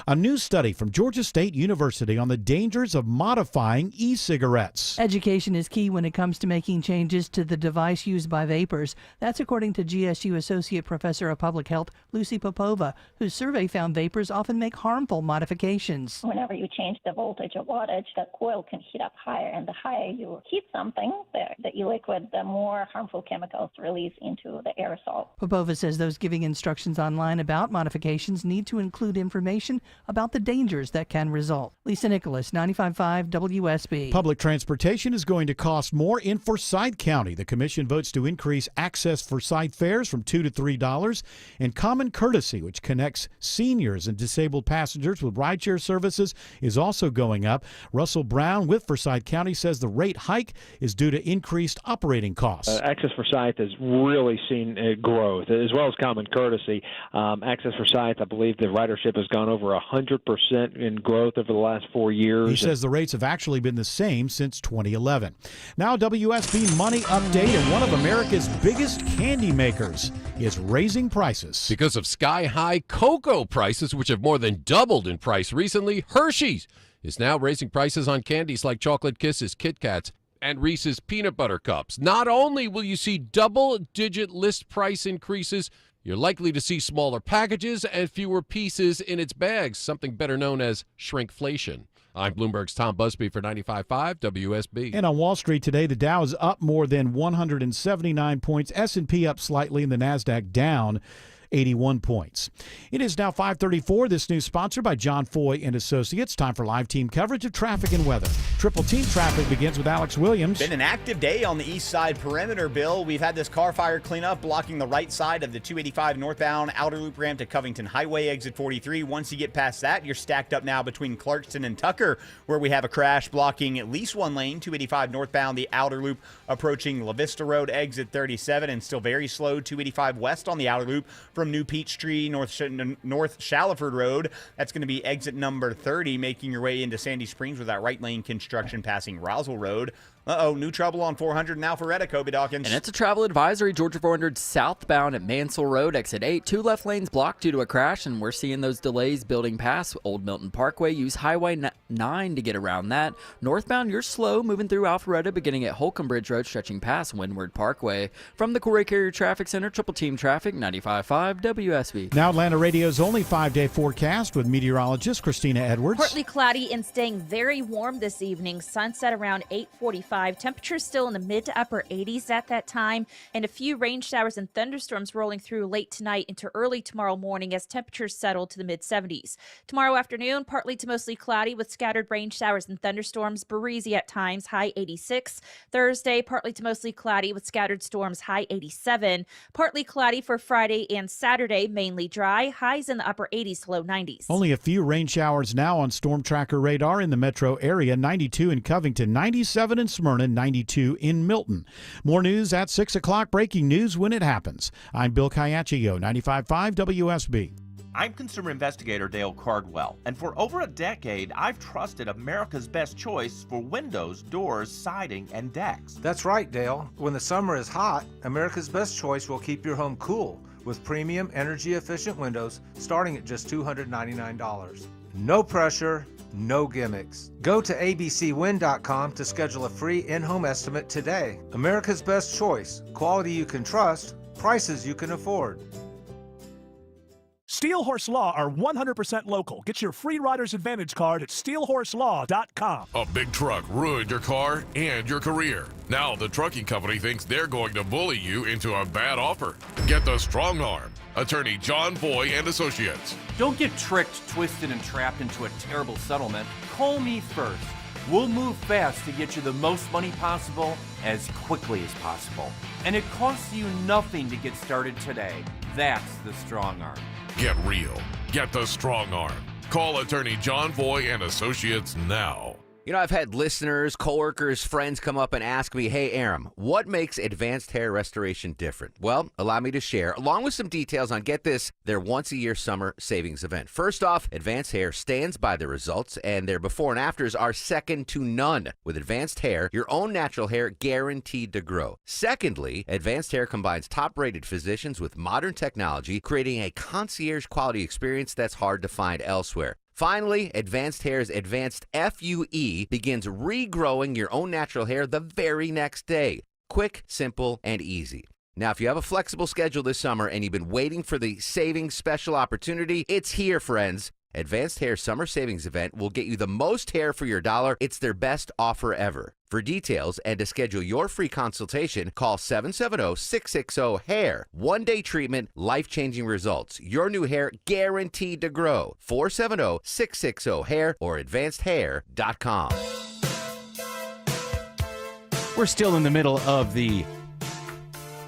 A new study from Georgia State University on the dangers of modifying e-cigarettes. Education is key when it comes to making changes to the device used by vapers. That's according to GSU Associate Professor of Public Health, Lucy Popova, whose survey found vapers often make harmful modifications. Whenever you change the voltage or wattage, the coil can heat up higher, and the higher you heat something, the e-liquid, the more harmful chemicals release into the aerosol. Popova says those giving instructions online about modifications need to include information about the dangers that can result. Lisa Nicholas, 95.5 WSB. Public transportation is going to cost more in Forsyth County. The commission votes to increase access Forsyth fares from $2 to $3, and Common Courtesy, which connects seniors and disabled passengers with rideshare services, is also going up. Russell Brown with Forsyth County says the rate hike is due to increased operating costs. Access Forsyth has really seen growth, as well as common courtesy. Access Forsyth, I believe the ridership has gone over 100% in growth over the last 4 years. He says the rates have actually been the same since 2011. Now, WSB Money Update, and one of America's biggest candy makers is raising prices. Because of sky-high cocoa prices, which have more than doubled in price recently, Hershey's is now raising prices on candies like Chocolate Kisses, Kit Kats, and Reese's Peanut Butter Cups. Not only will you see double-digit list price increases, you're likely to see smaller packages and fewer pieces in its bags, something better known as shrinkflation. I'm Bloomberg's Tom Busby for 95.5 WSB. And on Wall Street today, the Dow is up more than 179 points, S&P up slightly, and the NASDAQ down 81 points. It is now 5:34. This news sponsored by John Foy and Associates. Time for live team coverage of traffic and weather. Triple team traffic begins with Alex Williams. Been an active day on the east side perimeter, Bill. We've had this car fire cleanup blocking the right side of the 285 northbound outer loop ramp to Covington Highway, exit 43. Once you get past that, you're stacked up now between Clarkston and Tucker, where we have a crash blocking at least one lane, 285 northbound, the outer loop approaching La Vista Road, exit 37, and still very slow, 285 west on the outer loop from New Peachtree, North Shallowford Road. That's going to be exit number 30, making your way into Sandy Springs with that right lane construction passing Roswell Road. New trouble on 400 in Alpharetta, Kobe Dawkins. And it's a travel advisory, Georgia 400 southbound at Mansell Road, exit 8. 2 left lanes blocked due to a crash, and we're seeing those delays building past Old Milton Parkway. Use Highway 9 to get around that. Northbound, you're slow, moving through Alpharetta, beginning at Holcomb Bridge Road, stretching past Windward Parkway. From the Corey Carrier Traffic Center, Triple Team Traffic, 95.5 WSB. Now Atlanta Radio's only 5-day forecast with meteorologist Christina Edwards. Partly cloudy and staying very warm this evening. Sunset around 8:45. Temperatures still in the mid to upper 80s at that time, and a few rain showers and thunderstorms rolling through late tonight into early tomorrow morning as temperatures settle to the mid 70s. Tomorrow afternoon, partly to mostly cloudy with scattered rain showers and thunderstorms, breezy at times, high 86. Thursday, partly to mostly cloudy with scattered storms, high 87. Partly cloudy for Friday and Saturday, mainly dry, highs in the upper 80s to low 90s. Only a few rain showers now on Storm Tracker radar in the metro area, 92 in Covington, 97 in Smyrna, 92 in Milton. More news at 6 o'clock, breaking news when it happens. I'm Bill Caiaccio, 95.5 WSB. I'm consumer investigator Dale Cardwell, and for over a decade, I've trusted America's best choice for windows, doors, siding, and decks. That's right, Dale. When the summer is hot, America's best choice will keep your home cool with premium energy-efficient windows starting at just $299. No pressure, no gimmicks. Go to abcwind.com to schedule a free in-home estimate today. America's best choice. Quality you can trust, prices you can afford. Steel Horse Law are 100% local. Get your free Rider's Advantage card at steelhorselaw.com. A big truck ruined your car and your career. Now the trucking company thinks they're going to bully you into a bad offer. Get the strong arm. Attorney John Foy and Associates. Don't get tricked, twisted, and trapped into a terrible settlement. Call me first. We'll move fast to get you the most money possible as quickly as possible. And it costs you nothing to get started today. That's the strong arm. Get real. Get the strong arm. Call attorney John Foy and Associates now. You know, I've had listeners, coworkers, friends come up and ask me, hey, Aram, what makes Advanced Hair Restoration different? Well, allow me to share, along with some details on, get this, their once-a-year summer savings event. First off, Advanced Hair stands by the results, and their before and afters are second to none. With Advanced Hair, your own natural hair guaranteed to grow. Secondly, Advanced Hair combines top-rated physicians with modern technology, creating a concierge-quality experience that's hard to find elsewhere. Finally, Advanced Hair's Advanced FUE begins regrowing your own natural hair the very next day. Quick, simple, and easy. Now, if you have a flexible schedule this summer and you've been waiting for the savings special opportunity, it's here, friends. Advanced Hair Summer Savings Event will get you the most hair for your dollar. It's their best offer ever. For details and to schedule your free consultation, call 770-660-HAIR. One-day treatment, life-changing results. Your new hair guaranteed to grow. 470-660-HAIR or advancedhair.com. We're still in the middle of the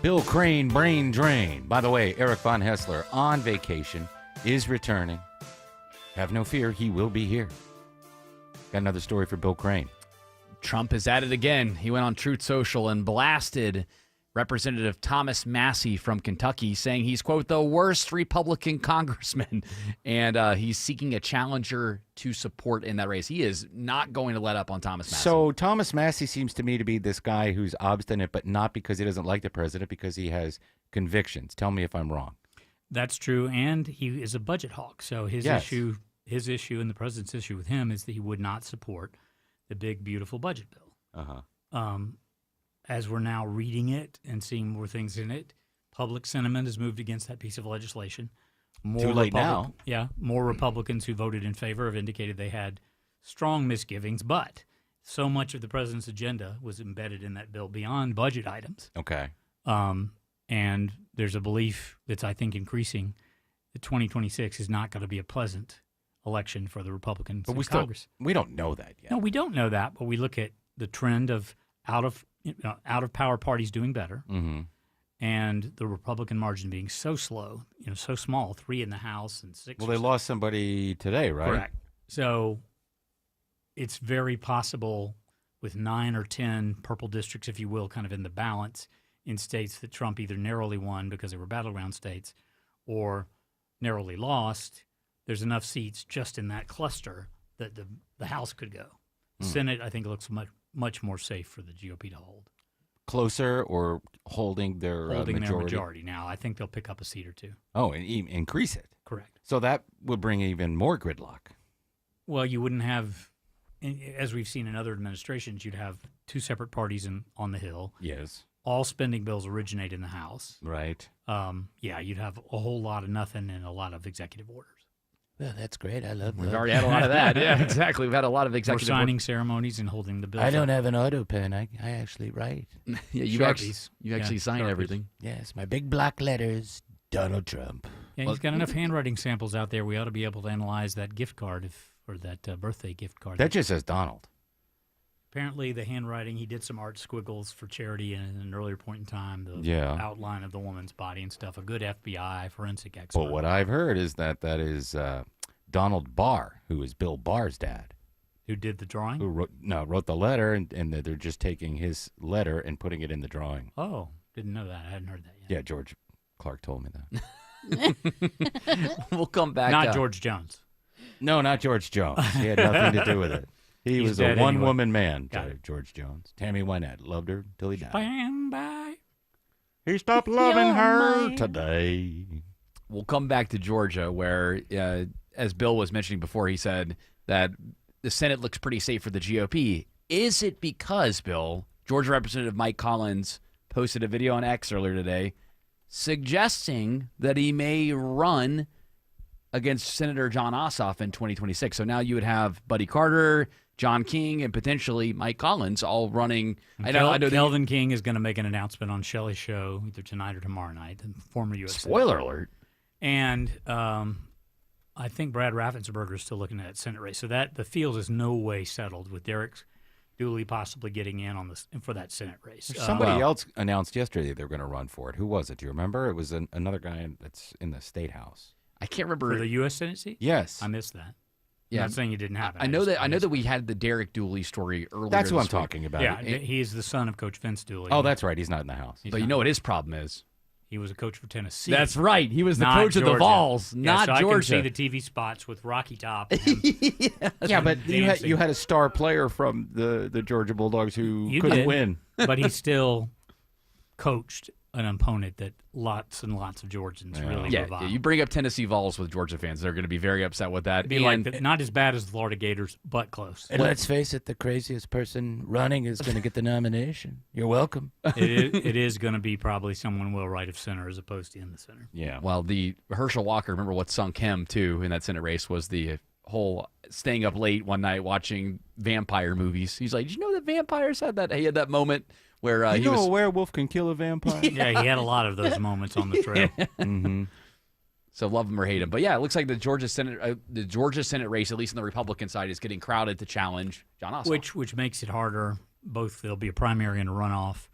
Bill Crane brain drain. By the way, Eric Von Hessler on vacation is returning. Have no fear, he will be here. Got another story for Bill Crane. Trump is at it again. He went on Truth Social and blasted Representative Thomas Massie from Kentucky, saying he's, quote, the worst Republican congressman, and he's seeking a challenger to support in that race. He is not going to let up on Thomas Massie. So Thomas Massie seems to me to be this guy who's obstinate, but not because he doesn't like the president, because he has convictions. Tell me if I'm wrong. That's true, and he is a budget hawk. So his issue and the president's issue with him is that he would not support the big, beautiful budget bill. As we're now reading it and seeing more things in it, public sentiment has moved against that piece of legislation. Too late now. Yeah, more Republicans who voted in favor have indicated they had strong misgivings, but so much of the president's agenda was embedded in that bill beyond budget items. Okay. And there's a belief that's, I think, increasing that 2026 is not going to be a pleasant election for the Republicans in Congress. We don't know that yet. No, we don't know that, but we look at the trend of out of power parties doing better, and the Republican margin being so slow, so small, 3 in the House and 6. Well, they lost somebody today, right? Correct. So it's very possible with 9 or 10 purple districts, if you will, kind of in the balance in states that Trump either narrowly won because they were battleground states or narrowly lost. There's enough seats just in that cluster that the House could go. Senate, I think, looks much more safe for the GOP to hold. Closer or holding their majority now. I think they'll pick up a seat or two. Oh, and increase it. Correct. So that would bring even more gridlock. Well, you wouldn't have, as we've seen in other administrations, you'd have 2 separate parties on the Hill. Yes. All spending bills originate in the House. Right. You'd have a whole lot of nothing and a lot of executive orders. Well, that's great. I love that. We've already had a lot of that. Yeah, exactly. We've had a lot of executive We're signing ceremonies and holding the bills. I don't have an auto pen. I actually write. Yeah, you actually sign everything. Yes, my big black letters, Donald Trump. Yeah, he's got enough handwriting samples out there. We ought to be able to analyze that gift card or that birthday gift card. That just says Donald. Apparently, the handwriting, he did some art squiggles for charity in an earlier point in time, the outline of the woman's body and stuff. A good FBI forensic expert. But what I've heard is that is Donald Barr, who is Bill Barr's dad. Who did the drawing? Who wrote the letter, and they're just taking his letter and putting it in the drawing. Oh, didn't know that. I hadn't heard that yet. Yeah, George Clark told me that. We'll come back. Not George Jones. No, not George Jones. He had nothing to do with it. He was a one-woman man, George Jones. Tammy Wynette loved her till he died. Stand by. He stopped loving her today. We'll come back to Georgia, where, as Bill was mentioning before, he said that the Senate looks pretty safe for the GOP. Is it because, Bill, Georgia Representative Mike Collins posted a video on X earlier today suggesting that he may run against Senator Jon Ossoff in 2026? So now you would have Buddy Carter, John King, and potentially Mike Collins all running. I know Kelvin King is going to make an announcement on Shelley's show either tonight or tomorrow night. The former U.S. Spoiler Senator. alert. And I think Brad Raffensperger is still looking at that Senate race. So that the field is no way settled with Derek Dooley possibly getting in for that Senate race. Somebody else announced yesterday they were going to run for it. Who was it? Do you remember? It was another guy that's in the State House. I can't remember. For the U.S. Senate seat? Yes. I missed that. Yeah. I'm not saying you didn't have it. I know that we had the Derek Dooley story earlier. That's who I'm this week. talking about. Yeah, he's the son of Coach Vince Dooley. Oh, that's right. He's not in the House. But you know what his problem is? He was a coach for Tennessee. That's right. He was the Not coach of the Georgia. Vols, not so Georgia. I can see the TV spots with Rocky Top. Yeah, but you had a star player from the Georgia Bulldogs who couldn't win. But he still coached an opponent that lots and lots of Georgians really revile. Yeah, you bring up Tennessee Vols with Georgia fans, they're going to be very upset with that. It'd be like not as bad as the Florida Gators, but close. And let's face it, the craziest person running is going to get the nomination. You're welcome. It is going to be probably someone well right of center as opposed to in the center. Yeah. Well, the Herschel Walker, remember what sunk him, too, in that Senate race was the whole staying up late one night watching vampire movies. He's like, did you know that vampires had that? He had that moment where a werewolf can kill a vampire? Yeah, he had a lot of those moments on the trail. Mm-hmm. So love him or hate him. But yeah, it looks like the Georgia Senate race, at least on the Republican side, is getting crowded to challenge Jon Ossoff. Which makes it harder. Both there'll be a primary and a runoff,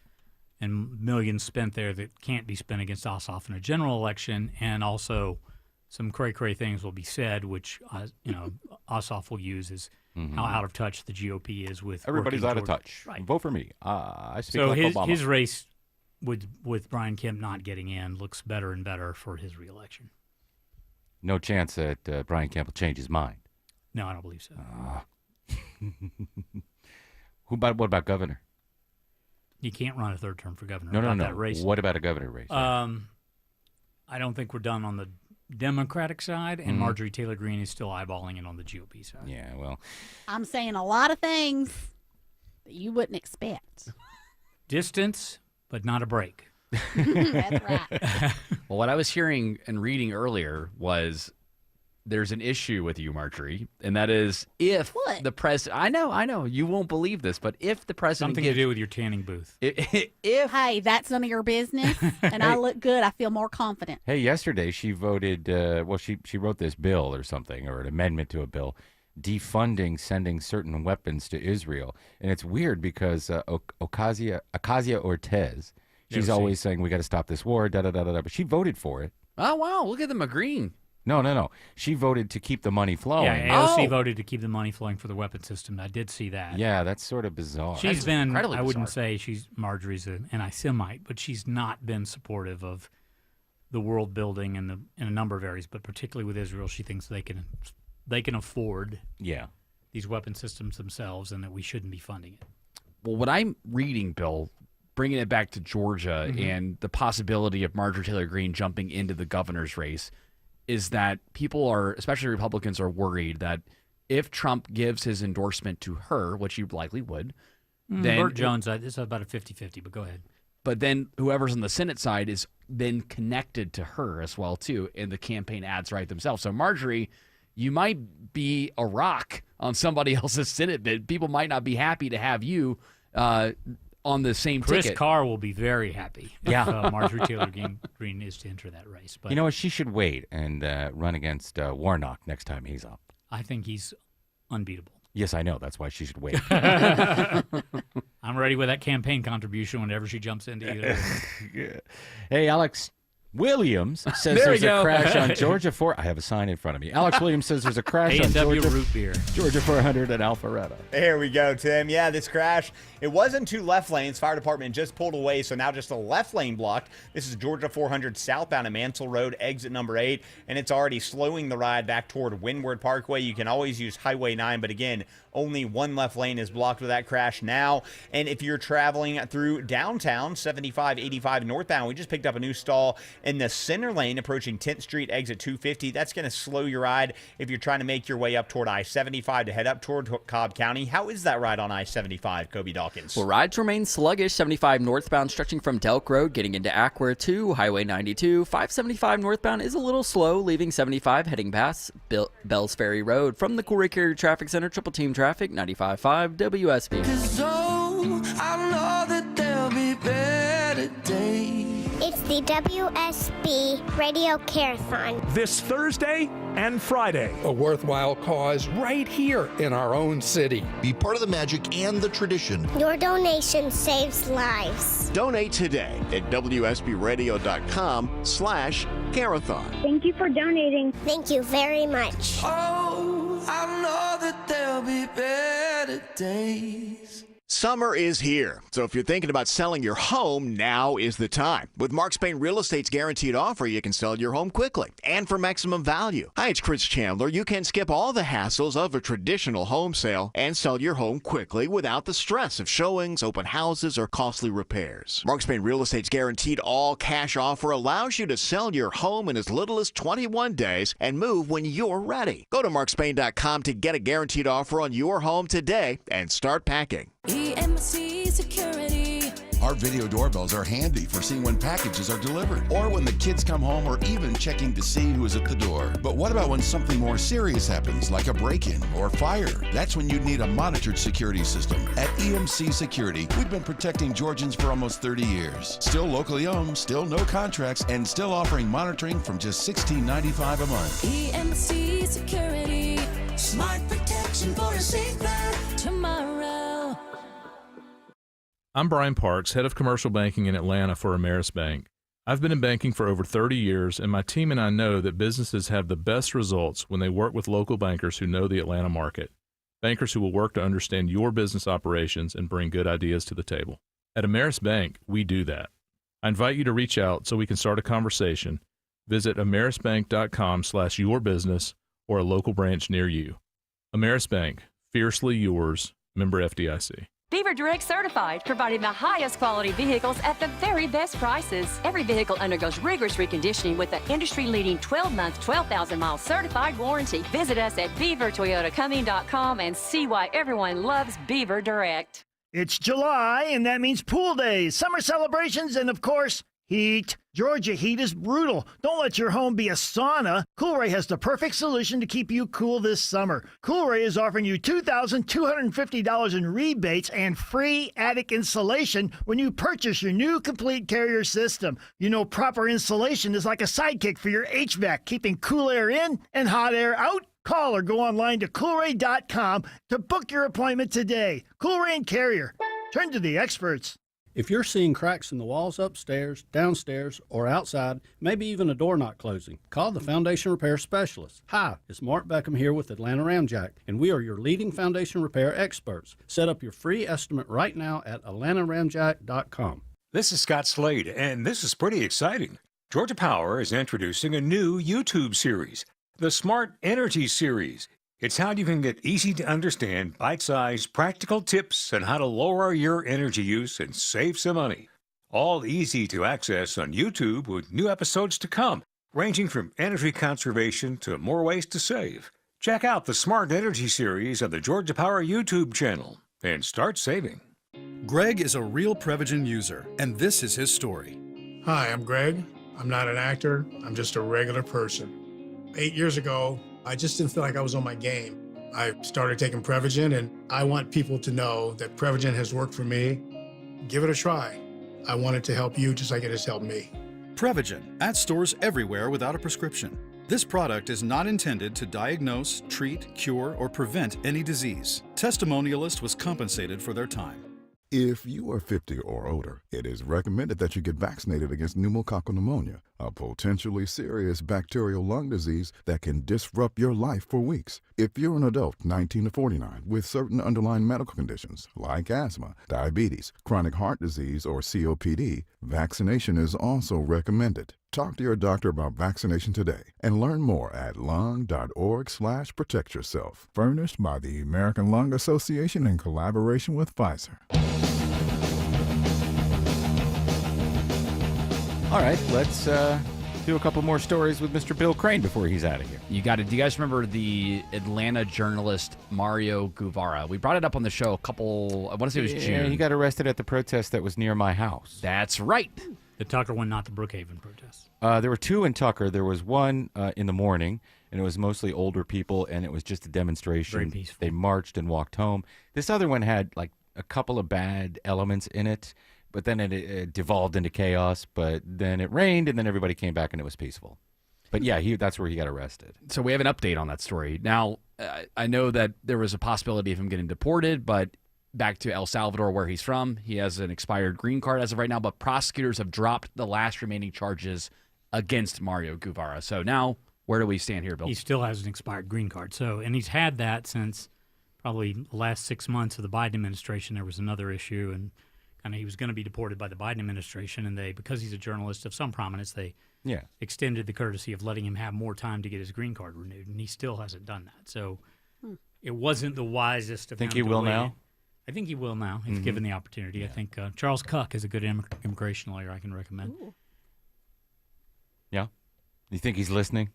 and millions spent there that can't be spent against Ossoff in a general election, and also some cray-cray things will be said, which Ossoff will use as how out of touch the GOP is with Everybody's working out of toward- touch. Right. Vote for me. I speak So like Obama. his race with Brian Kemp not getting in looks better and better for his reelection. No chance that Brian Kemp will change his mind. No, I don't believe so. What about governor? He can't run a third term for governor. No. That race. What about a governor race? I don't think we're done on the Democratic side, and Mhm. Marjorie Taylor Greene is still eyeballing it on the GOP side. Yeah, well, I'm saying a lot of things that you wouldn't expect. Distance, but not a break. That's right. Well, what I was hearing and reading earlier was there's an issue with you, Marjorie, and that is if the president. I know, you won't believe this, but if the president Something to do with your tanning booth. Hey, that's none of your business, and I look good. I feel more confident. hey, yesterday she voted. She wrote this bill or something, or an amendment to a bill, defunding sending certain weapons to Israel. And it's weird because Ocasio-Cortez, she's always saying we got to stop this war. Da da da da. But she voted for it. Oh wow, look at them agreeing. No. She voted to keep the money flowing. Yeah, AOC voted to keep the money flowing for the weapon system. I did see that. Yeah, that's sort of bizarre. She's been, incredibly I wouldn't bizarre. say Marjorie's an anti-Semite, but she's not been supportive of the world building in a number of areas, but particularly with Israel, she thinks they can afford these weapon systems themselves and that we shouldn't be funding it. Well, what I'm reading, Bill, bringing it back to Georgia and the possibility of Marjorie Taylor Greene jumping into the governor's race, is that people are, especially Republicans, are worried that if Trump gives his endorsement to her, which he likely would, then Burt Jones, it's about a 50-50, but go ahead. But then whoever's on the Senate side is then connected to her as well, too, and the campaign ads right themselves. So, Marjorie, you might be a rock on somebody else's Senate bid. People might not be happy to have you on the same Chris ticket. Carr will be very happy Yeah. if Marjorie Taylor Greene is to enter that race. But You know what? She should wait and run against Warnock next time he's up. I think he's unbeatable. Yes, I know. That's why she should wait. I'm ready with that campaign contribution whenever she jumps into either. Hey, Alex Williams says There there's we a go. crash on Georgia 4. I have a sign in front of me. Alex Williams says there's a crash on A&W Georgia, root beer. Georgia 400 at Alpharetta. There we go, Tim. Yeah, this crash, it wasn't two left lanes. Fire department just pulled away, so now just a left lane blocked. This is Georgia 400 southbound at Mansell Road, exit number 8, and it's already slowing the ride back toward Windward Parkway. You can always use Highway 9, but again, only one left lane is blocked with that crash now. And if you're traveling through downtown, 75-85 northbound, we just picked up a new stall in the center lane approaching 10th Street, exit 250. That's going to slow your ride if you're trying to make your way up toward I-75 to head up toward Cobb County. How is that ride on I-75, Kobe Dawkins? Well, rides remain sluggish. 75 northbound stretching from Delk Road, getting into Acworth to Highway 92. 575 northbound is a little slow, leaving 75 heading past Bells Ferry Road. From the Corey Carrier Traffic Center, Triple Team Traffic, 95.5 WSB. I know that there'll be better days. It's the WSB Radio Carathon. This Thursday and Friday. A worthwhile cause right here in our own city. Be part of the magic and the tradition. Your donation saves lives. Donate today at WSBRadio.com/Carathon. Thank you for donating. Thank you very much. Oh, I know that there'll be better days. Summer is here, so if you're thinking about selling your home, now is the time. With Mark Spain Real Estate's guaranteed offer, you can sell your home quickly and for maximum value. Hi, it's Chris Chandler. You can skip all the hassles of a traditional home sale and sell your home quickly without the stress of showings, open houses, or costly repairs. Mark Spain Real Estate's guaranteed all-cash offer allows you to sell your home in as little as 21 days and move when you're ready. Go to markspain.com to get a guaranteed offer on your home today and start packing. EMC Security. Our video doorbells are handy for seeing when packages are delivered or when the kids come home or even checking to see who is at the door. But what about when something more serious happens, like a break-in or fire? That's when you'd need a monitored security system. At EMC Security, we've been protecting Georgians for almost 30 years. Still locally owned, still no contracts, and still offering monitoring from just $16.95 a month. EMC Security. Smart protection for a safe ride tomorrow. I'm Brian Parks, head of commercial banking in Atlanta for Ameris Bank. I've been in banking for over 30 years, and my team and I know that businesses have the best results when they work with local bankers who know the Atlanta market. Bankers who will work to understand your business operations and bring good ideas to the table. At Ameris Bank, we do that. I invite you to reach out so we can start a conversation. Visit amerisbank.com/yourbusiness or a local branch near you. Ameris Bank, fiercely yours, member FDIC. Beaver Direct certified, providing the highest quality vehicles at the very best prices. Every vehicle undergoes rigorous reconditioning with the industry-leading 12-month, 12,000-mile certified warranty. Visit us at beavertoyotacumming.com and see why everyone loves Beaver Direct. It's July, and that means pool days, summer celebrations, and of course, heat. Georgia heat is brutal. Don't let your home be a sauna. Coolray has the perfect solution to keep you cool this summer. Coolray is offering you $2,250 in rebates and free attic insulation when you purchase your new complete carrier system. You know, proper insulation is like a sidekick for your HVAC, keeping cool air in and hot air out. Call or go online to Coolray.com to book your appointment today. Coolray and Carrier. Turn to the experts. If you're seeing cracks in the walls upstairs, downstairs, or outside, maybe even a door not closing, call the Foundation Repair Specialist. Hi, it's Mark Beckham here with Atlanta Ramjack, and we are your leading foundation repair experts. Set up your free estimate right now at AtlantaRamjack.com. This is Scott Slade, and this is pretty exciting. Georgia Power is introducing a new YouTube series, the Smart Energy Series. It's how you can get easy-to-understand, bite-sized, practical tips on how to lower your energy use and save some money. All easy to access on YouTube with new episodes to come, ranging from energy conservation to more ways to save. Check out the Smart Energy series on the Georgia Power YouTube channel and start saving. Greg is a real Prevagen user, and this is his story. Hi, I'm Greg. I'm not an actor. I'm just a regular person. 8 years ago, I just didn't feel like I was on my game. I started taking Prevagen, and I want people to know that Prevagen has worked for me. Give it a try. I want it to help you just like it has helped me. Prevagen, at stores everywhere without a prescription. This product is not intended to diagnose, treat, cure, or prevent any disease. Testimonialist was compensated for their time. If you are 50 or older, it is recommended that you get vaccinated against pneumococcal pneumonia, a potentially serious bacterial lung disease that can disrupt your life for weeks. If you're an adult 19 to 49 with certain underlying medical conditions like asthma, diabetes, chronic heart disease, or COPD, vaccination is also recommended. Talk to your doctor about vaccination today and learn more at lung.org/protectyourself. Furnished by the American Lung Association in collaboration with Pfizer. All right, let's do a couple more stories with Mr. Bill Crane before he's out of here. You got it. Do you guys remember the Atlanta journalist Mario Guevara? We brought it up on the show a couple, I want to say it was June. He got arrested at the protest that was near my house. That's right. The Tucker one, not the Brookhaven protest. There were two in Tucker. There was one in the morning, and it was mostly older people, and it was just a demonstration. Very peaceful. They marched and walked home. This other one had like a couple of bad elements in it, but then it devolved into chaos. But then it rained, and then everybody came back, and it was peaceful. But yeah, that's where he got arrested. So we have an update on that story. Now, I know that there was a possibility of him getting deported, but back to El Salvador, where he's from. He has an expired green card as of right now, but prosecutors have dropped the last remaining charges against Mario Guevara. So now, where do we stand here, Bill? He still has an expired green card. And he's had that since probably the last 6 months of the Biden administration. There was another issue, and he was going to be deported by the Biden administration, and because he's a journalist of some prominence, they extended the courtesy of letting him have more time to get his green card renewed, and he still hasn't done that. So it wasn't the wisest of him. Think he will now? I think he will now, if given the opportunity. I think Charles Cuck is a good immigration lawyer I can recommend. Ooh. Yeah? You think he's listening?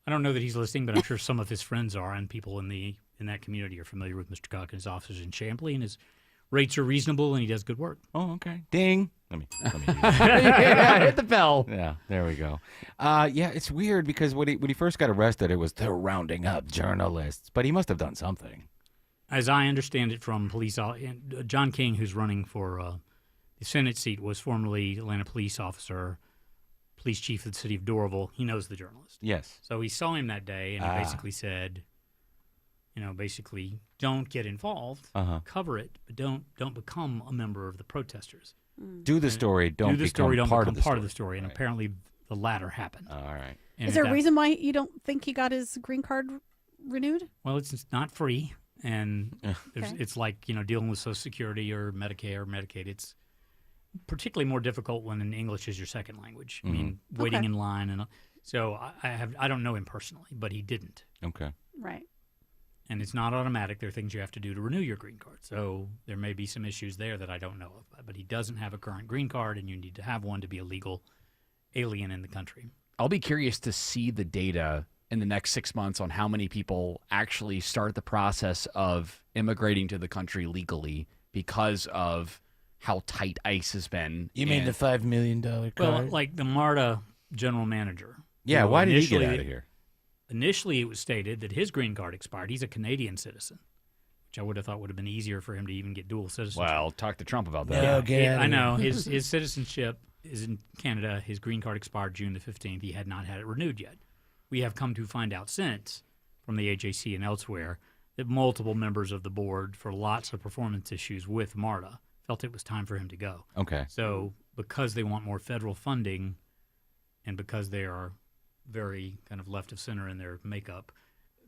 I don't know that he's listening, but I'm sure some of his friends are, and people in that community are familiar with Mr. Cuck and his offices in Champley, and his rates are reasonable, and he does good work. Oh, okay. Ding. Let me yeah, hit the bell. Yeah, there we go. Yeah, it's weird because when he first got arrested, it was they're rounding up journalists, but he must have done something. As I understand it from police, John King, who's running for the Senate seat, was formerly Atlanta police officer, police chief of the city of Doraville. He knows the journalist. Yes. So he saw him that day, and he basically said, don't get involved, cover it, but don't become a member of the protesters. Do the story, don't become part of the story. And apparently the latter happened. All right. Is there a reason why you don't think he got his green card renewed? Well, it's not free. And it's like, dealing with Social Security or Medicare or Medicaid. It's particularly more difficult when English is your second language. I mean, waiting in line. And so I don't know him personally, but he didn't. Okay. Right. And it's not automatic. There are things you have to do to renew your green card. So there may be some issues there that I don't know of. But he doesn't have a current green card, and you need to have one to be a legal alien in the country. I'll be curious to see the data in the next 6 months on how many people actually start the process of immigrating to the country legally because of how tight ICE has been. You mean the $5 million card? Well, like the MARTA general manager. Yeah, why did he get out of here? Initially, it was stated that his green card expired. He's a Canadian citizen, which I would have thought would have been easier for him to even get dual citizenship. Well, talk to Trump about that. I know. His citizenship is in Canada. His green card expired June the 15th. He had not had it renewed yet. We have come to find out since, from the AJC and elsewhere, that multiple members of the board, for lots of performance issues with MARTA, felt it was time for him to go. Okay. So because they want more federal funding and because they are very kind of left of center in their makeup,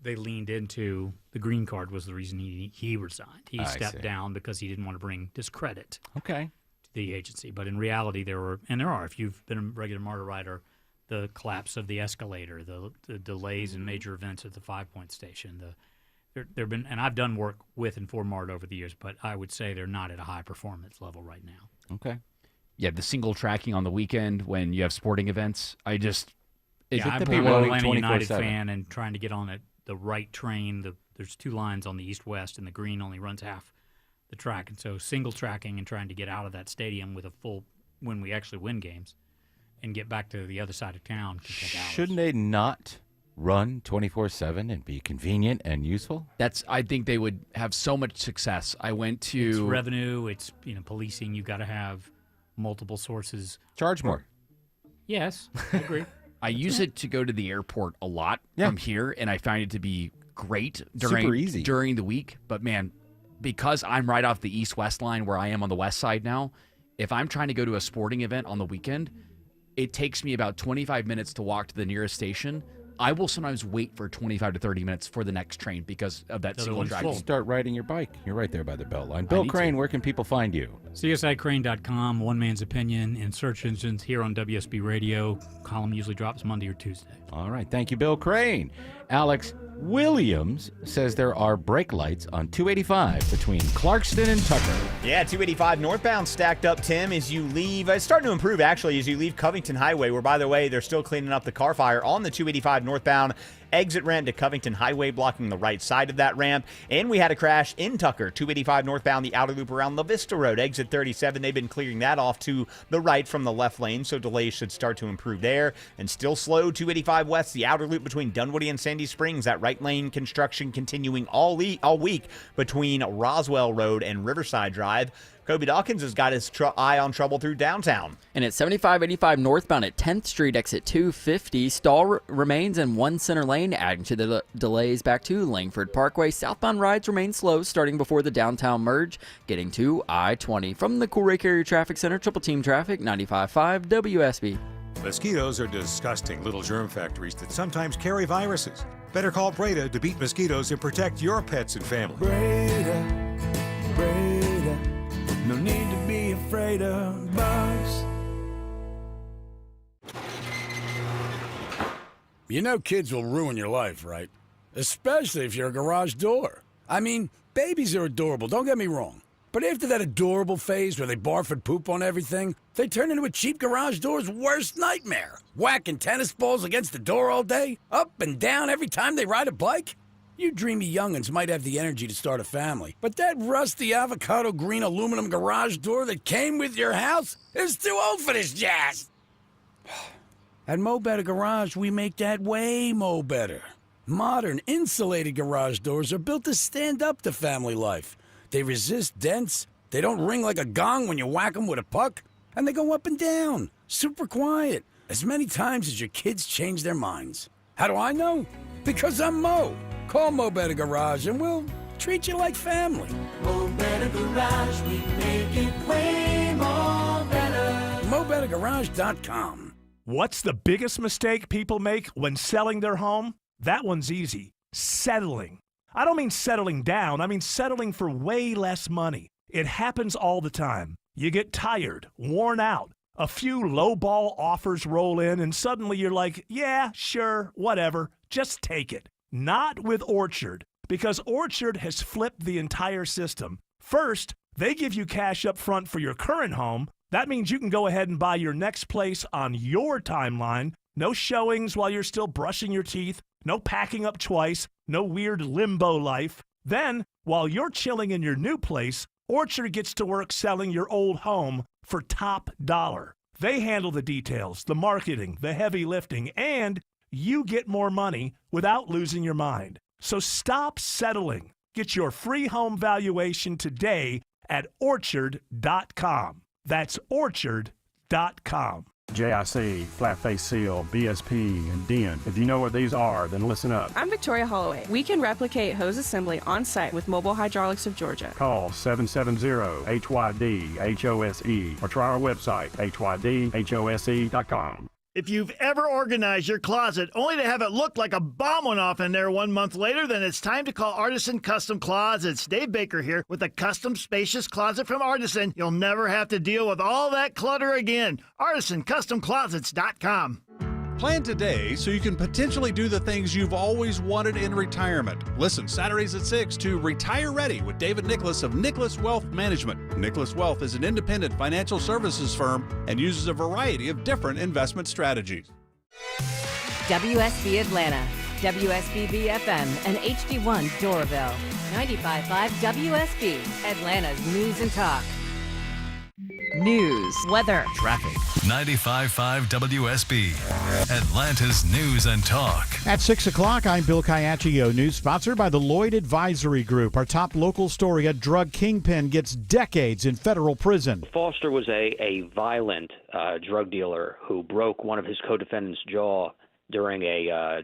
they leaned into the green card was the reason he resigned. He stepped down because he didn't want to bring discredit to the agency. But in reality, there are, if you've been a regular MARTA rider, the collapse of the escalator, the delays in major events at the 5 Point station, there have been, and I've done work with and for MARTA over the years, but I would say they're not at a high performance level right now. Okay. Yeah, the single tracking on the weekend when you have sporting events, I'm an Atlanta United fan and trying to get on the right train. There's two lines on the east-west, and the green only runs half the track. And so single tracking and trying to get out of that stadium with a full, when we actually win games, and get back to the other side of town can take hours. Shouldn't they not run 24/7 and be convenient and useful? I think they would have so much success. I went to... It's revenue, it's policing. You've got to have multiple sources. Charge more. Yes, I agree. I use it to go to the airport a lot from here, and I find it to be great during the week. But, man, because I'm right off the east-west line where I am on the west side now, if I'm trying to go to a sporting event on the weekend, it takes me about 25 minutes to walk to the nearest station. I will sometimes wait for 25 to 30 minutes for the next train because of that single track. Start riding your bike. You're right there by the belt line. Bill Crane, where can people find you? CSICrane.com, One Man's Opinion, in search engines here on WSB Radio. Column usually drops Monday or Tuesday. All right. Thank you, Bill Crane. Alex Williams says there are brake lights on 285 between Clarkston and Tucker. Yeah, 285 northbound stacked up, Tim, as you leave. It's starting to improve, actually, as you leave Covington Highway, where, by the way, they're still cleaning up the car fire on the 285 northbound exit ramp to Covington Highway, blocking the right side of that ramp. And we had a crash in Tucker, 285 northbound, the outer loop around La Vista Road, exit 37. They've been clearing that off to the right from the left lane, so delays should start to improve there. And still slow, 285 west, the outer loop between Dunwoody and Sandy Springs. That right lane construction continuing all week between Roswell Road and Riverside Drive. Kobe Dawkins has got his eye on trouble through downtown. And at 7585 northbound at 10th Street, exit 250, stall remains in one center lane, adding to the delays back to Langford Parkway. Southbound rides remain slow, starting before the downtown merge, getting to I-20. From the Coolray Carrier Traffic Center, Triple Team Traffic, 95.5 WSB. Mosquitoes are disgusting little germ factories that sometimes carry viruses. Better call Breda to beat mosquitoes and protect your pets and family. Breda, no need to be afraid of bugs. You know kids will ruin your life, right? Especially if you're a garage door. I mean, babies are adorable, don't get me wrong. But after that adorable phase where they barf and poop on everything, they turn into a cheap garage door's worst nightmare. Whacking tennis balls against the door all day, up and down every time they ride a bike. You dreamy young'uns might have the energy to start a family, but that rusty avocado green aluminum garage door that came with your house is too old for this jazz. At Mo Better Garage, we make that way mo better. Modern, insulated garage doors are built to stand up to family life. They resist dents, they don't ring like a gong when you whack them with a puck, and they go up and down, super quiet, as many times as your kids change their minds. How do I know? Because I'm Mo. Call Mo Better Garage and we'll treat you like family. Mo Better Garage, we make it way more better. MoBetterGarage.com. What's the biggest mistake people make when selling their home? That one's easy. Settling. I don't mean settling down. I mean settling for way less money. It happens all the time. You get tired, worn out. A few lowball offers roll in, and suddenly you're like, yeah, sure, whatever. Just take it. Not with Orchard, because Orchard has flipped the entire system. First, they give you cash up front for your current home. That means you can go ahead and buy your next place on your timeline. No showings while you're still brushing your teeth. No packing up twice. No weird limbo life. Then, while you're chilling in your new place, Orchard gets to work selling your old home for top dollar. They handle the details, the marketing, the heavy lifting, and you get more money without losing your mind. So stop settling. Get your free home valuation today at Orchard.com. That's Orchard.com. JIC, Flat Face Seal, BSP, and DEN. If you know what these are, then listen up. I'm Victoria Holloway. We can replicate hose assembly on site with Mobile Hydraulics of Georgia. Call 770-HYD-HOSE or try our website, HYDHOSE.com. If you've ever organized your closet only to have it look like a bomb went off in there 1 month later, then it's time to call Artisan Custom Closets. Dave Baker here with a custom spacious closet from Artisan. You'll never have to deal with all that clutter again. ArtisanCustomClosets.com. Plan today so you can potentially do the things you've always wanted in retirement. Listen Saturdays at 6 to Retire Ready with David Nicholas of Nicholas Wealth Management. Nicholas Wealth is an independent financial services firm and uses a variety of different investment strategies. WSB Atlanta, WSB BFM, and HD1 Doraville. 95.5 WSB, Atlanta's news and talk. News, weather, traffic. 95.5 WSB, Atlanta's news and talk. At 6 o'clock, I'm Bill Caiaccio. News sponsored by the Lloyd Advisory Group. Our top local story, a drug kingpin gets decades in federal prison. Foster was a violent drug dealer who broke one of his co-defendants' jaw during a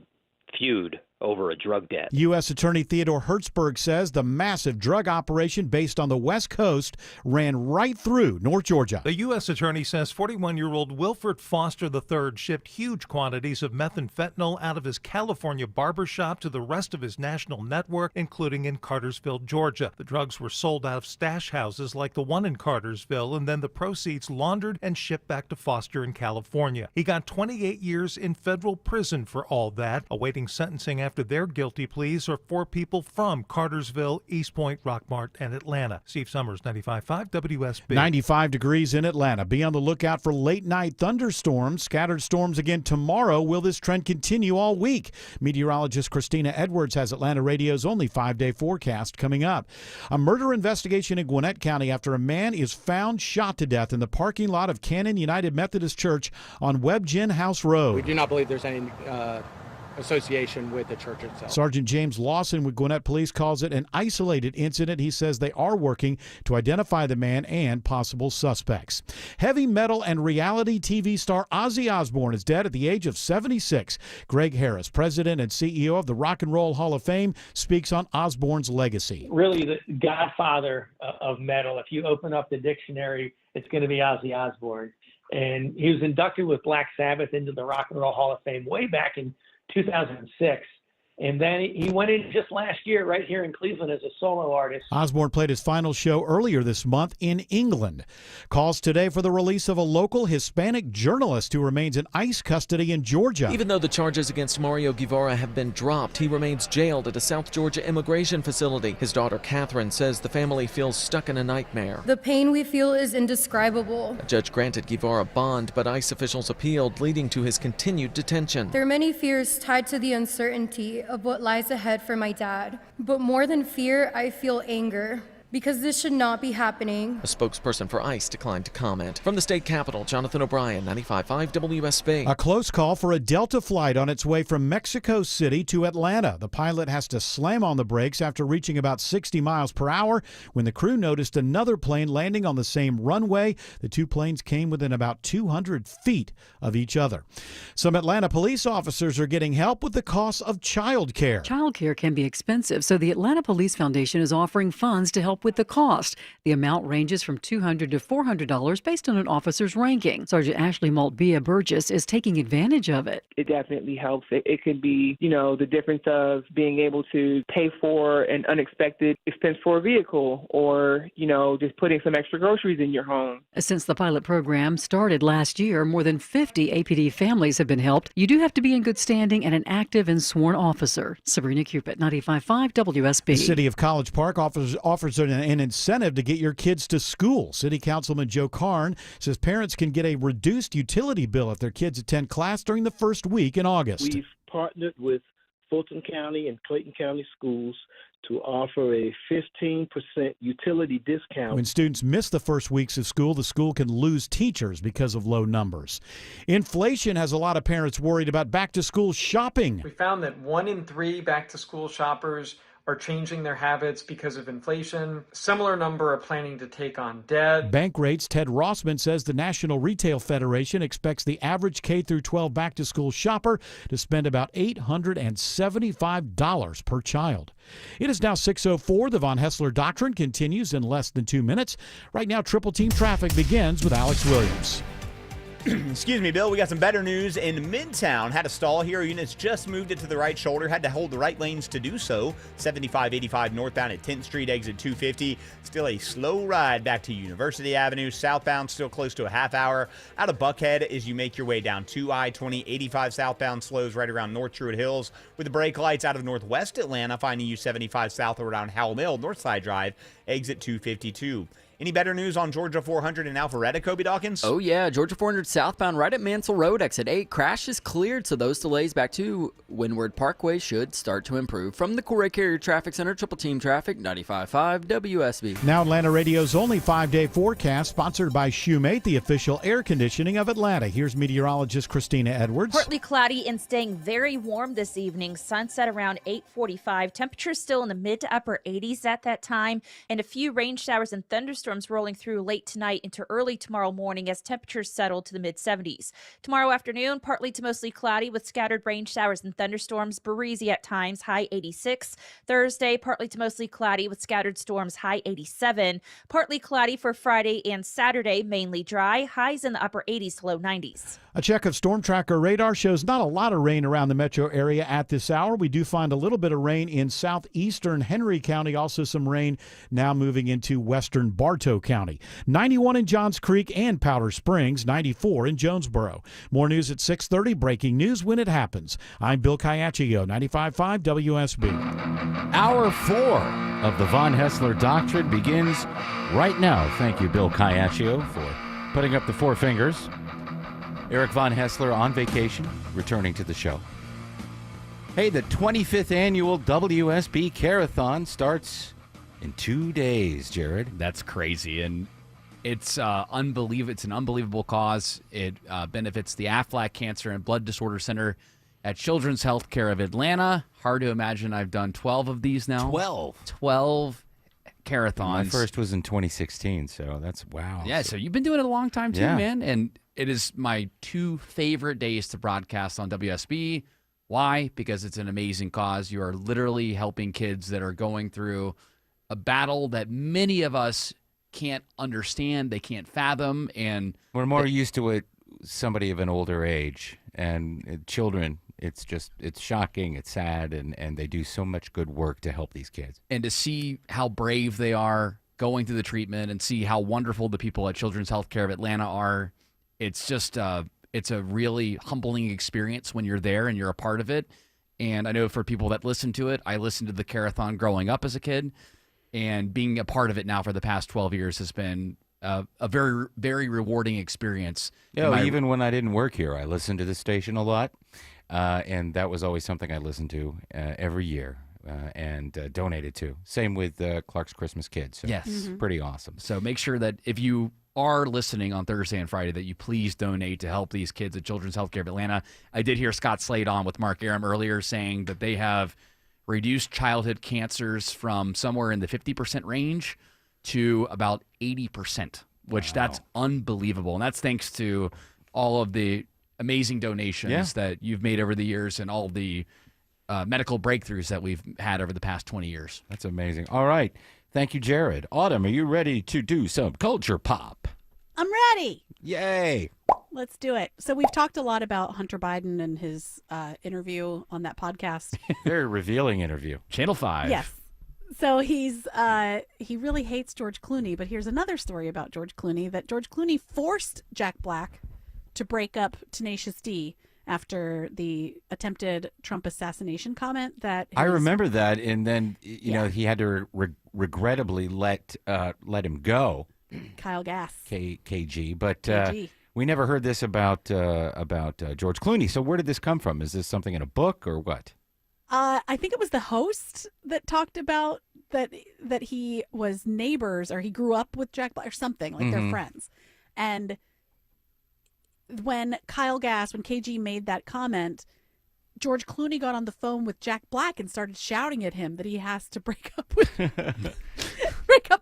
feud over a drug debt. U.S. Attorney Theodore Hertzberg says the massive drug operation based on the West Coast ran right through North Georgia. The U.S. Attorney says 41-year-old Wilford Foster III shipped huge quantities of methamphetamine out of his California barbershop to the rest of his national network, including in Cartersville, Georgia. The drugs were sold out of stash houses like the one in Cartersville, and then the proceeds laundered and shipped back to Foster in California. He got 28 years in federal prison for all that, awaiting sentencing after their guilty pleas are 4 people from Cartersville, East Point, Rockmart, and Atlanta. Steve Summers, 95.5 WSB. 95 degrees in Atlanta. Be on the lookout for late-night thunderstorms. Scattered storms again tomorrow. Will this trend continue all week? Meteorologist Christina Edwards has Atlanta Radio's only 5-day forecast coming up. A murder investigation in Gwinnett County after a man is found shot to death in the parking lot of Cannon United Methodist Church on Webb Gin House Road. We do not believe there's any association with the church itself. Sergeant James Lawson with Gwinnett Police calls it an isolated incident. He says they are working to identify the man and possible suspects. Heavy metal and reality TV star Ozzy Osbourne is dead at the age of 76. Greg Harris, president and CEO of the Rock and Roll Hall of Fame, speaks on Osbourne's legacy. Really the godfather of metal. If you open up the dictionary, it's going to be Ozzy Osbourne. And he was inducted with Black Sabbath into the Rock and Roll Hall of Fame way back in 2006. And then he went in just last year right here in Cleveland as a solo artist. Osbourne played his final show earlier this month in England. Calls today for the release of a local Hispanic journalist who remains in ICE custody in Georgia. Even though the charges against Mario Guevara have been dropped, he remains jailed at a South Georgia immigration facility. His daughter Catherine says the family feels stuck in a nightmare. The pain we feel is indescribable. A judge granted Guevara bond, but ICE officials appealed, leading to his continued detention. There are many fears tied to the uncertainty of what lies ahead for my dad. But more than fear, I feel anger. Because this should not be happening. A spokesperson for ICE declined to comment. From the state capitol, Jonathan O'Brien, 95.5 WSB. A close call for a Delta flight on its way from Mexico City to Atlanta. The pilot has to slam on the brakes after reaching about 60 miles per hour when the crew noticed another plane landing on the same runway. The two planes came within about 200 feet of each other. Some Atlanta police officers are getting help with the cost of child care. Child care can be expensive, so the Atlanta Police Foundation is offering funds to help help with the cost. The amount ranges from $200 to $400 based on an officer's ranking. Sergeant Ashley Maltbia Burgess is taking advantage of it. It definitely helps. It could be, the difference of being able to pay for an unexpected expense for a vehicle or, just putting some extra groceries in your home. Since the pilot program started last year, more than 50 APD families have been helped. You do have to be in good standing and an active and sworn officer. Sabrina Cupid, 95.5 WSB. The City of College Park offers an incentive to get your kids to school. City Councilman Joe Karn says parents can get a reduced utility bill if their kids attend class during the first week in August. We've partnered with Fulton County and Clayton County schools to offer a 15% utility discount. When students miss the first weeks of school, the school can lose teachers because of low numbers. Inflation has a lot of parents worried about back-to-school shopping. We found that 1 in 3 back-to-school shoppers are changing their habits because of inflation. Similar number are planning to take on debt. Bankrate's Ted Rossman says the National Retail Federation expects the average K-12 back-to-school shopper to spend about $875 per child. It is now 6:04. The Von Hessler Doctrine continues in less than 2 minutes. Right now, Triple Team Traffic begins with Alex Williams. Excuse me, Bill. We got some better news in Midtown. Had a stall here. Units just moved it to the right shoulder. Had to hold the right lanes to do so. 7585 northbound at 10th Street, exit 250. Still a slow ride back to University Avenue. Southbound still close to a half hour. Out of Buckhead as you make your way down to I-20. 85 southbound slows right around North Druid Hills with the brake lights out of Northwest Atlanta, finding you 75 south around Howell Mill, Northside Drive, exit 252. Any better news on Georgia 400 in Alpharetta, Kobe Dawkins? Oh, yeah. Georgia 400 southbound right at Mansell Road, exit 8. Crash is cleared, so those delays back to Windward Parkway should start to improve. From the Courtway Carrier Traffic Center, Triple Team Traffic, 95.5 WSB. Now Atlanta Radio's only 5-day forecast, sponsored by Shoemate, the official air conditioning of Atlanta. Here's meteorologist Christina Edwards. Partly cloudy and staying very warm this evening. Sunset around 8:45. Temperatures still in the mid to upper 80s at that time, and a few rain showers and thunderstorms rolling through late tonight into early tomorrow morning as temperatures settle to the mid-70s. Tomorrow afternoon, partly to mostly cloudy with scattered rain showers and thunderstorms, breezy at times, high 86. Thursday, partly to mostly cloudy with scattered storms, high 87. Partly cloudy for Friday and Saturday, mainly dry, highs in the upper 80s to low 90s. A check of Storm Tracker radar shows not a lot of rain around the metro area at this hour. We do find a little bit of rain in southeastern Henry County, also some rain now moving into western Bartow County. 91 in Johns Creek and Powder Springs, 94 in Jonesboro. More news at 6:30, breaking news when it happens. I'm Bill Caiaccio, 95.5 WSB. Hour 4 of the Von Hessler Doctrine begins right now. Thank you, Bill Caiaccio, for putting up the 4 fingers. Eric Von Hessler on vacation, returning to the show. Hey, the 25th annual WSB Carathon starts in 2 days, Jared. That's crazy, and it's unbelievable. It's an unbelievable cause. It benefits the Aflac Cancer and Blood Disorder Center at Children's Healthcare of Atlanta. Hard to imagine I've done 12 of these now. 12 Carathons. My first was in 2016, so that's wow. Yeah, so you've been doing it a long time too, Yeah. man. And it is my 2 favorite days to broadcast on WSB. Why? Because it's an amazing cause. You are literally helping kids that are going through a battle that many of us can't understand, they can't fathom, and we're more used to it. Somebody of an older age and children. It's shocking. It's sad, and they do so much good work to help these kids. And to see how brave they are going through the treatment, and see how wonderful the people at Children's Healthcare of Atlanta are, it's just it's a really humbling experience when you're there and you're a part of it. And I know for people that listen to it, I listened to the Carathon growing up as a kid. And being a part of it now for the past 12 years has been a very, very rewarding experience. Yeah, even when I didn't work here, I listened to the station a lot, and that was always something I listened to every year and donated to. Same with Clark's Christmas Kids. So yes. It's pretty awesome. So make sure that if you are listening on Thursday and Friday that you please donate to help these kids at Children's Healthcare of Atlanta. I did hear Scott Slade on with Mark Arum earlier saying that they have reduced childhood cancers from somewhere in the 50% range to about 80%, which that's unbelievable. And that's thanks to all of the amazing donations that you've made over the years and all the medical breakthroughs that we've had over the past 20 years. That's amazing. All right. Thank you, Jared. Autumn, are you ready to do some culture pop? I'm ready. Yay. Let's do it. So we've talked a lot about Hunter Biden and his interview on that podcast. Very revealing interview. Channel 5. Yes. So he really hates George Clooney, but here's another story about George Clooney, that George Clooney forced Jack Black to break up Tenacious D after the attempted Trump assassination comment that I remember that, and then he had to regrettably let him go. Kyle Gass. KG, but KG. We never heard this about George Clooney. So where did this come from? Is this something in a book or what? I think it was the host that talked about that he was neighbors, or he grew up with Jack Black or something, like they're friends. And when KG made that comment, George Clooney got on the phone with Jack Black and started shouting at him that he has to break up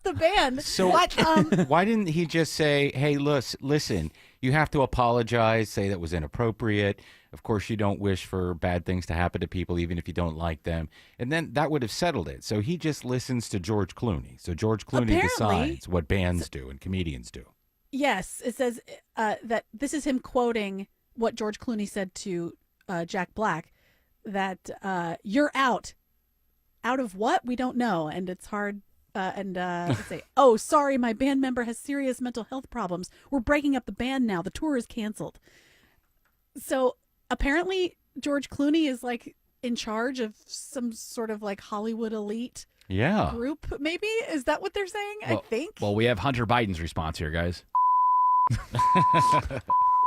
the band. So why didn't he just say, hey, listen, you have to apologize, say that was inappropriate. Of course, you don't wish for bad things to happen to people, even if you don't like them. And then that would have settled it. So he just listens to George Clooney. So George Clooney decides what bands do and comedians do. Yes, it says that this is him quoting what George Clooney said to Jack Black, that you're out. Out of what? We don't know. And it's hard. Let's say, oh, sorry, my band member has serious mental health problems. We're breaking up the band now. The tour is canceled. So apparently George Clooney is like in charge of some sort of like Hollywood elite group, maybe? Is that what they're saying? I think. Well, we have Hunter Biden's response here, guys.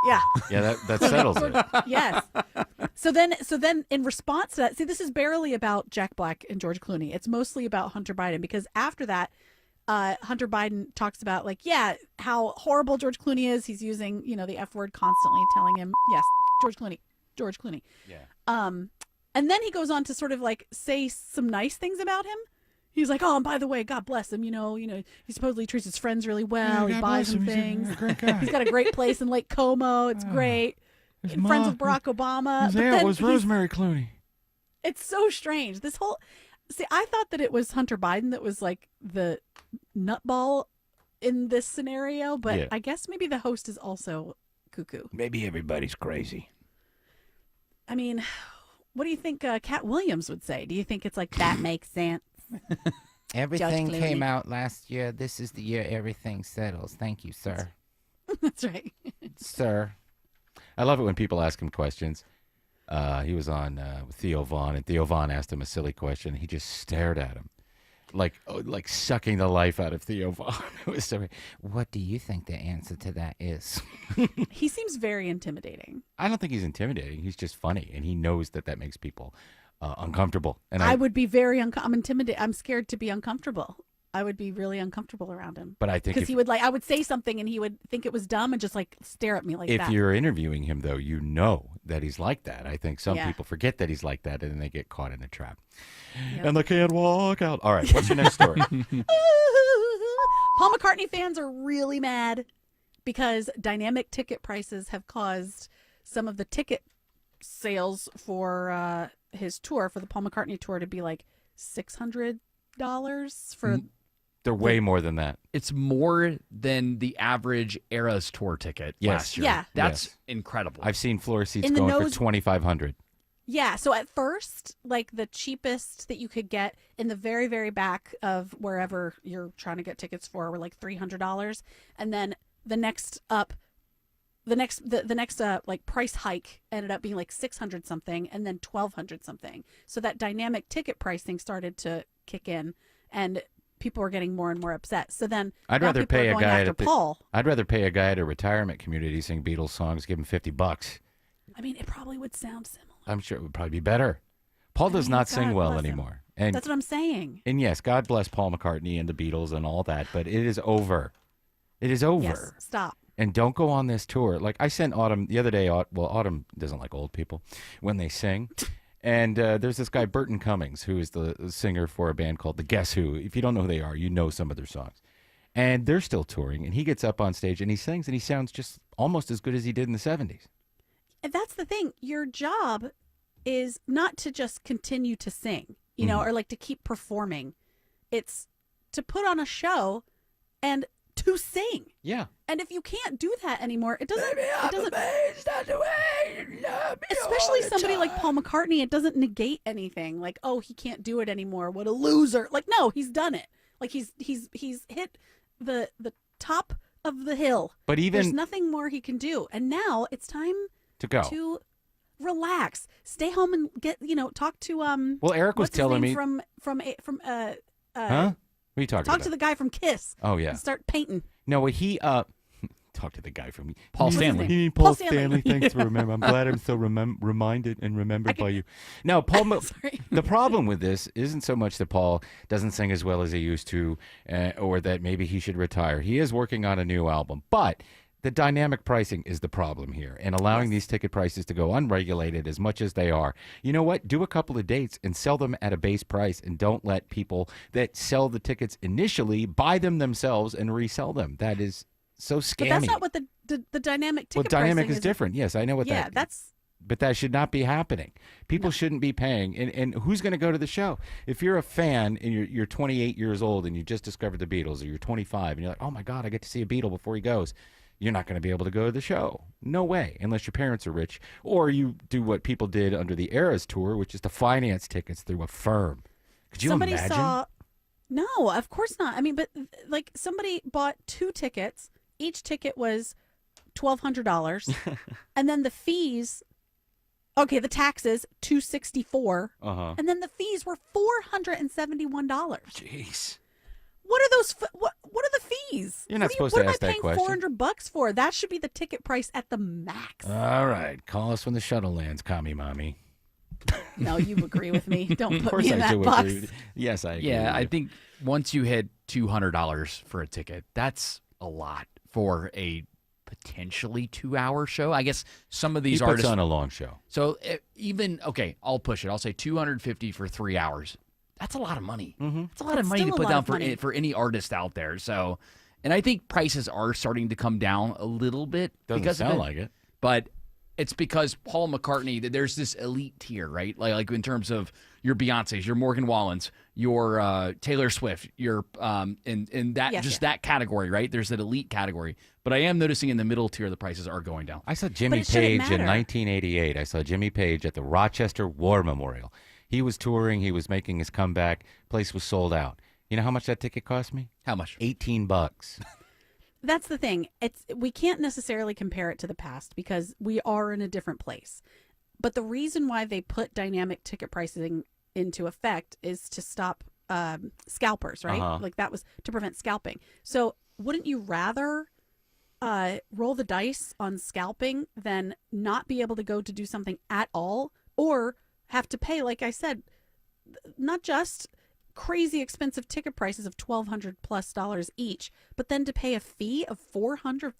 Yeah. Yeah, that settles it. Yes. So then in response to that, see, this is barely about Jack Black and George Clooney. It's mostly about Hunter Biden, because after that, Hunter Biden talks about how horrible George Clooney is. He's using, the F word constantly, telling him, yes, George Clooney. Yeah. And then he goes on to sort of like say some nice things about him. He's like, oh, and by the way, God bless him. He supposedly treats his friends really well. Yeah, he buys them things. He's a great guy. He's got a great place in Lake Como. It's great. Friends with Barack Obama. His aunt was Rosemary Clooney. It's so strange. I thought that it was Hunter Biden that was like the nutball in this scenario, but I guess maybe the host is also cuckoo. Maybe everybody's crazy. I mean, what do you think Cat Williams would say? Do you think it's like, that makes sense? Everything came out last year. This is the year everything settles. Thank you, sir. That's right. Sir. I love it when people ask him questions. He was on with Theo Vaughn, and Theo Vaughn asked him a silly question. He just stared at him, like sucking the life out of Theo Vaughn. It was so. What do you think the answer to that is? He seems very intimidating. I don't think he's intimidating. He's just funny, and he knows that makes people uncomfortable. And I would be very I'm intimidated. I'm scared to be uncomfortable. I would be really uncomfortable around him. But I think because he would I would say something and he would think it was dumb and just like stare at me like that. If you're interviewing him, though, you know that he's like that. I think some people forget that he's like that, and then they get caught in a trap. Yep. And they can't walk out. All right, what's your next story? Paul McCartney fans are really mad because dynamic ticket prices have caused some of the ticket sales for his tour, for the Paul McCartney tour, to be like $600 for. They're way more than that. It's more than the average Eras tour ticket last year. Yeah. That's incredible. I've seen floor seats going for $2,500. Yeah. So at first, like the cheapest that you could get in the very, very back of wherever you're trying to get tickets for were like $300. And then the next like price hike ended up being like 600 something and then 1,200 something. So that dynamic ticket pricing started to kick in, and people were getting more and more upset. So then I'd rather pay a guy I'd rather pay a guy at a retirement community sing Beatles songs, give him $50. I mean, it probably would sound similar. I'm sure it would probably be better. Paul does not sing well anymore. And that's what I'm saying. And yes, God bless Paul McCartney and the Beatles and all that, but it is over. It is over. Yes, stop. And don't go on this tour. Like I sent Autumn the other day. Autumn doesn't like old people when they sing. And there's this guy, Burton Cummings, who is the singer for a band called The Guess Who. If you don't know who they are, you know some of their songs. And they're still touring. And he gets up on stage and he sings, and he sounds just almost as good as he did in the 70s. And that's the thing. Your job is not to just continue to sing, or like to keep performing. It's to put on a show and to sing. Yeah. And if you can't do that anymore, it doesn't. Especially somebody like Paul McCartney, it doesn't negate anything. Like, oh, he can't do it anymore. What a loser! Like, no, he's done it. Like he's hit the top of the hill. But even there's nothing more he can do. And now it's time to go. To relax, stay home, and talk to Well, Eric was what's his telling name me from huh? What are you talking about? Talk to the guy from Kiss. Oh yeah. And start painting. No, he talk to the guy from Paul Stanley. Paul Stanley. Thanks for remembering. I'm glad I'm so reminded and remembered by you. No, Paul. The problem with this isn't so much that Paul doesn't sing as well as he used to, or that maybe he should retire. He is working on a new album, but the dynamic pricing is the problem here, and allowing these ticket prices to go unregulated as much as they are. You know what? Do a couple of dates and sell them at a base price, and don't let people that sell the tickets initially buy them themselves and resell them. That is so scammy. But that's not what the dynamic ticket Well, dynamic pricing is different. Yes, I know what that. Yeah, that's. But that should not be happening. People shouldn't be paying. And who's going to go to the show? If you're a fan and you're 28 years old and you just discovered the Beatles, or you're 25 and you're like, oh my God, I get to see a Beatle before he goes. You're not going to be able to go to the show. No way, unless your parents are rich. Or you do what people did under the Eras tour, which is to finance tickets through a firm. Could you imagine? No, of course not. I mean, but like somebody bought 2 tickets. Each ticket was $1,200. And then the fees, the taxes, $264. Uh-huh. And then the fees were $471. Jeez. What are those? What are the fees? You're not supposed to ask that question. What am I paying $400 for? That should be the ticket price at the max. All right, call us when the shuttle lands, commie mommy. No, you agree with me. Don't Of put course me in I that do box. agree. Yes, I agree. Yeah, I think once you hit $200 for a ticket, that's a lot for a potentially 2-hour show. I guess some of these he puts artists on a long show. So I'll push it. I'll say $250 for 3 hours. That's a lot of money. Mm-hmm. That's a lot of money to put down for any artist out there. So, and I think prices are starting to come down a little bit. Doesn't sound like it. But it's because Paul McCartney, there's this elite tier, right? Like in terms of your Beyoncé's, your Morgan Wallens, your Taylor Swift, your in that that category, right? There's that elite category. But I am noticing in the middle tier the prices are going down. I saw Jimmy Page in 1988. I saw Jimmy Page at the Rochester War Memorial. He was touring. He was making his comeback. Place was sold out. You know how much that ticket cost me? How much? $18. That's the thing. We can't necessarily compare it to the past because we are in a different place. But the reason why they put dynamic ticket pricing into effect is to stop scalpers, right? Uh-huh. Like that was to prevent scalping. So wouldn't you rather roll the dice on scalping than not be able to go to do something at all, or have to pay, like I said, not just crazy expensive ticket prices of $1,200+ each, but then to pay a fee of $400?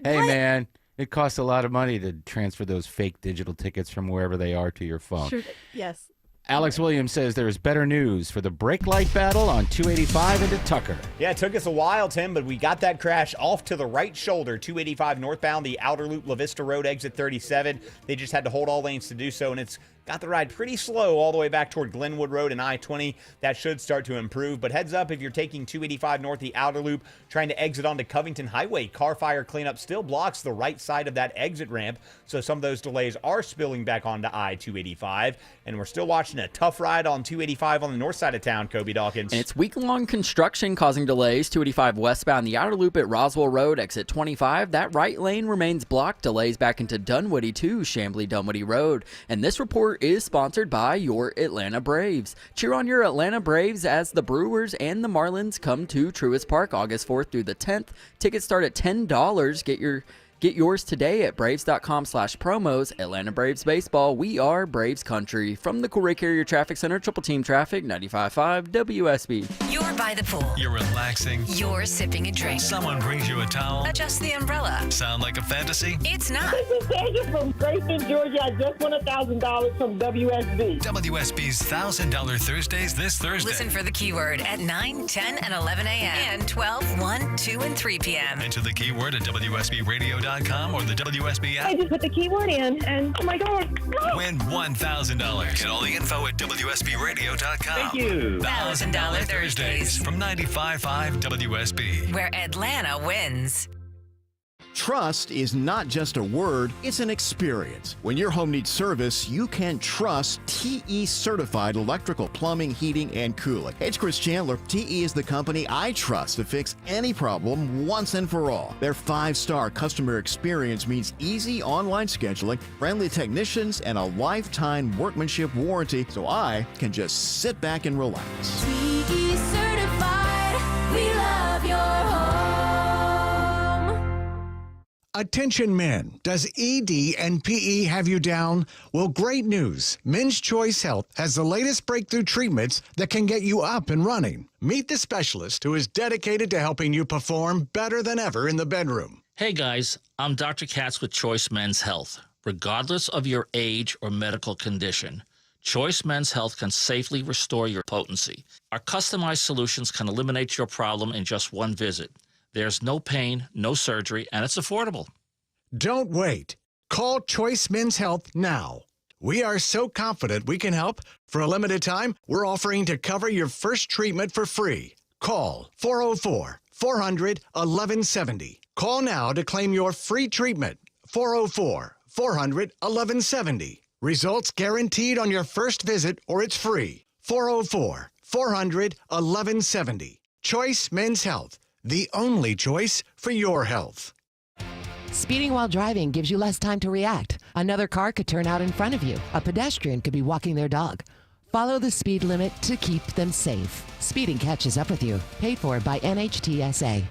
Hey, man, it costs a lot of money to transfer those fake digital tickets from wherever they are to your phone. Sure, yes. Alex Williams says there is better news for the brake light battle on 285 into Tucker. Yeah, it took us a while, Tim, but we got that crash off to the right shoulder, 285 northbound, the outer loop, La Vista Road, exit 37. They just had to hold all lanes to do so, and it's got the ride pretty slow all the way back toward Glenwood Road and I-20. That should start to improve, but heads up if you're taking 285 north, the outer loop, trying to exit onto Covington Highway. Car fire cleanup still blocks the right side of that exit ramp, so some of those delays are spilling back onto I-285, and we're still watching a tough ride on 285 on the north side of town, Kobe Dawkins. And it's week-long construction causing delays. 285 westbound, the outer loop at Roswell Road, exit 25. That right lane remains blocked. Delays back into Dunwoody to Chamblee-Dunwoody Road. And this report is sponsored by your Atlanta Braves. Cheer on your Atlanta Braves as the Brewers and the Marlins come to Truist Park August 4th through the 10th. Tickets start at $10. Get yours today at Braves.com/promos. Atlanta Braves Baseball. We are Braves Country. From the Courier Carrier Traffic Center, Triple Team Traffic, 95.5 WSB. You're by the pool. You're relaxing. You're sipping a drink. Someone brings you a towel. Adjust the umbrella. Sound like a fantasy? It's not. This is Daniel from Grayson, Georgia. I just won $1,000 from WSB. WSB's $1,000 Thursdays this Thursday. Listen for the keyword at 9, 10, and 11 a.m. and 12, 1, 2, and 3 p.m. Enter the keyword at WSBRadio.com WSBRadio.com or the WSB app. I just put the keyword in, and oh my God. Win $1,000. Get all the info at WSBRadio.com. Thank you. $1,000 Thursdays from 95.5 WSB. Where Atlanta wins. Trust is not just a word, it's an experience. When your home needs service, you can trust TE certified electrical, plumbing, heating, and cooling. Hey, it's Chris Chandler. TE is the company I trust to fix any problem once and for all. Their 5-star customer experience means easy online scheduling, friendly technicians, and a lifetime workmanship warranty, so I can just sit back and relax. TE certified, we love your home. Attention men, does ED and PE have you down? Well, great news. Men's Choice Health has the latest breakthrough treatments that can get you up and running. Meet the specialist who is dedicated to helping you perform better than ever in the bedroom. Hey guys, I'm Dr. Katz with Choice Men's Health. Regardless of your age or medical condition, Choice Men's Health can safely restore your potency. Our customized solutions can eliminate your problem in just one visit. There's no pain, no surgery, and it's affordable. Don't wait. Call Choice Men's Health now. We are so confident we can help. For a limited time, we're offering to cover your first treatment for free. Call 404-400-1170. Call now to claim your free treatment. 404-400-1170. Results guaranteed on your first visit or it's free. 404-400-1170. Choice Men's Health. The only choice for your health. Speeding while driving gives you less time to react. Another car could turn out in front of you. A pedestrian could be walking their dog. Follow the speed limit to keep them safe. Speeding catches up with you. Paid for by NHTSA.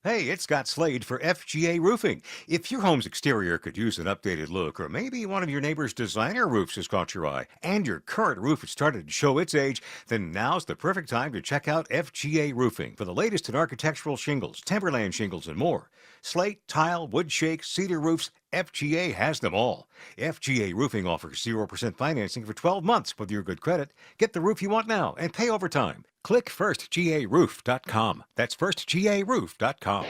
Hey, it's Scott Slade for FGA Roofing. If your home's exterior could use an updated look, or maybe one of your neighbor's designer roofs has caught your eye, and your current roof has started to show its age, then now's the perfect time to check out FGA Roofing for the latest in architectural shingles, timberland shingles, and more. Slate, tile, wood shake, cedar roofs, FGA has them all. FGA Roofing offers 0% financing for 12 months with your good credit. Get the roof you want now and pay over time. Click firstgaroof.com. That's firstgaroof.com.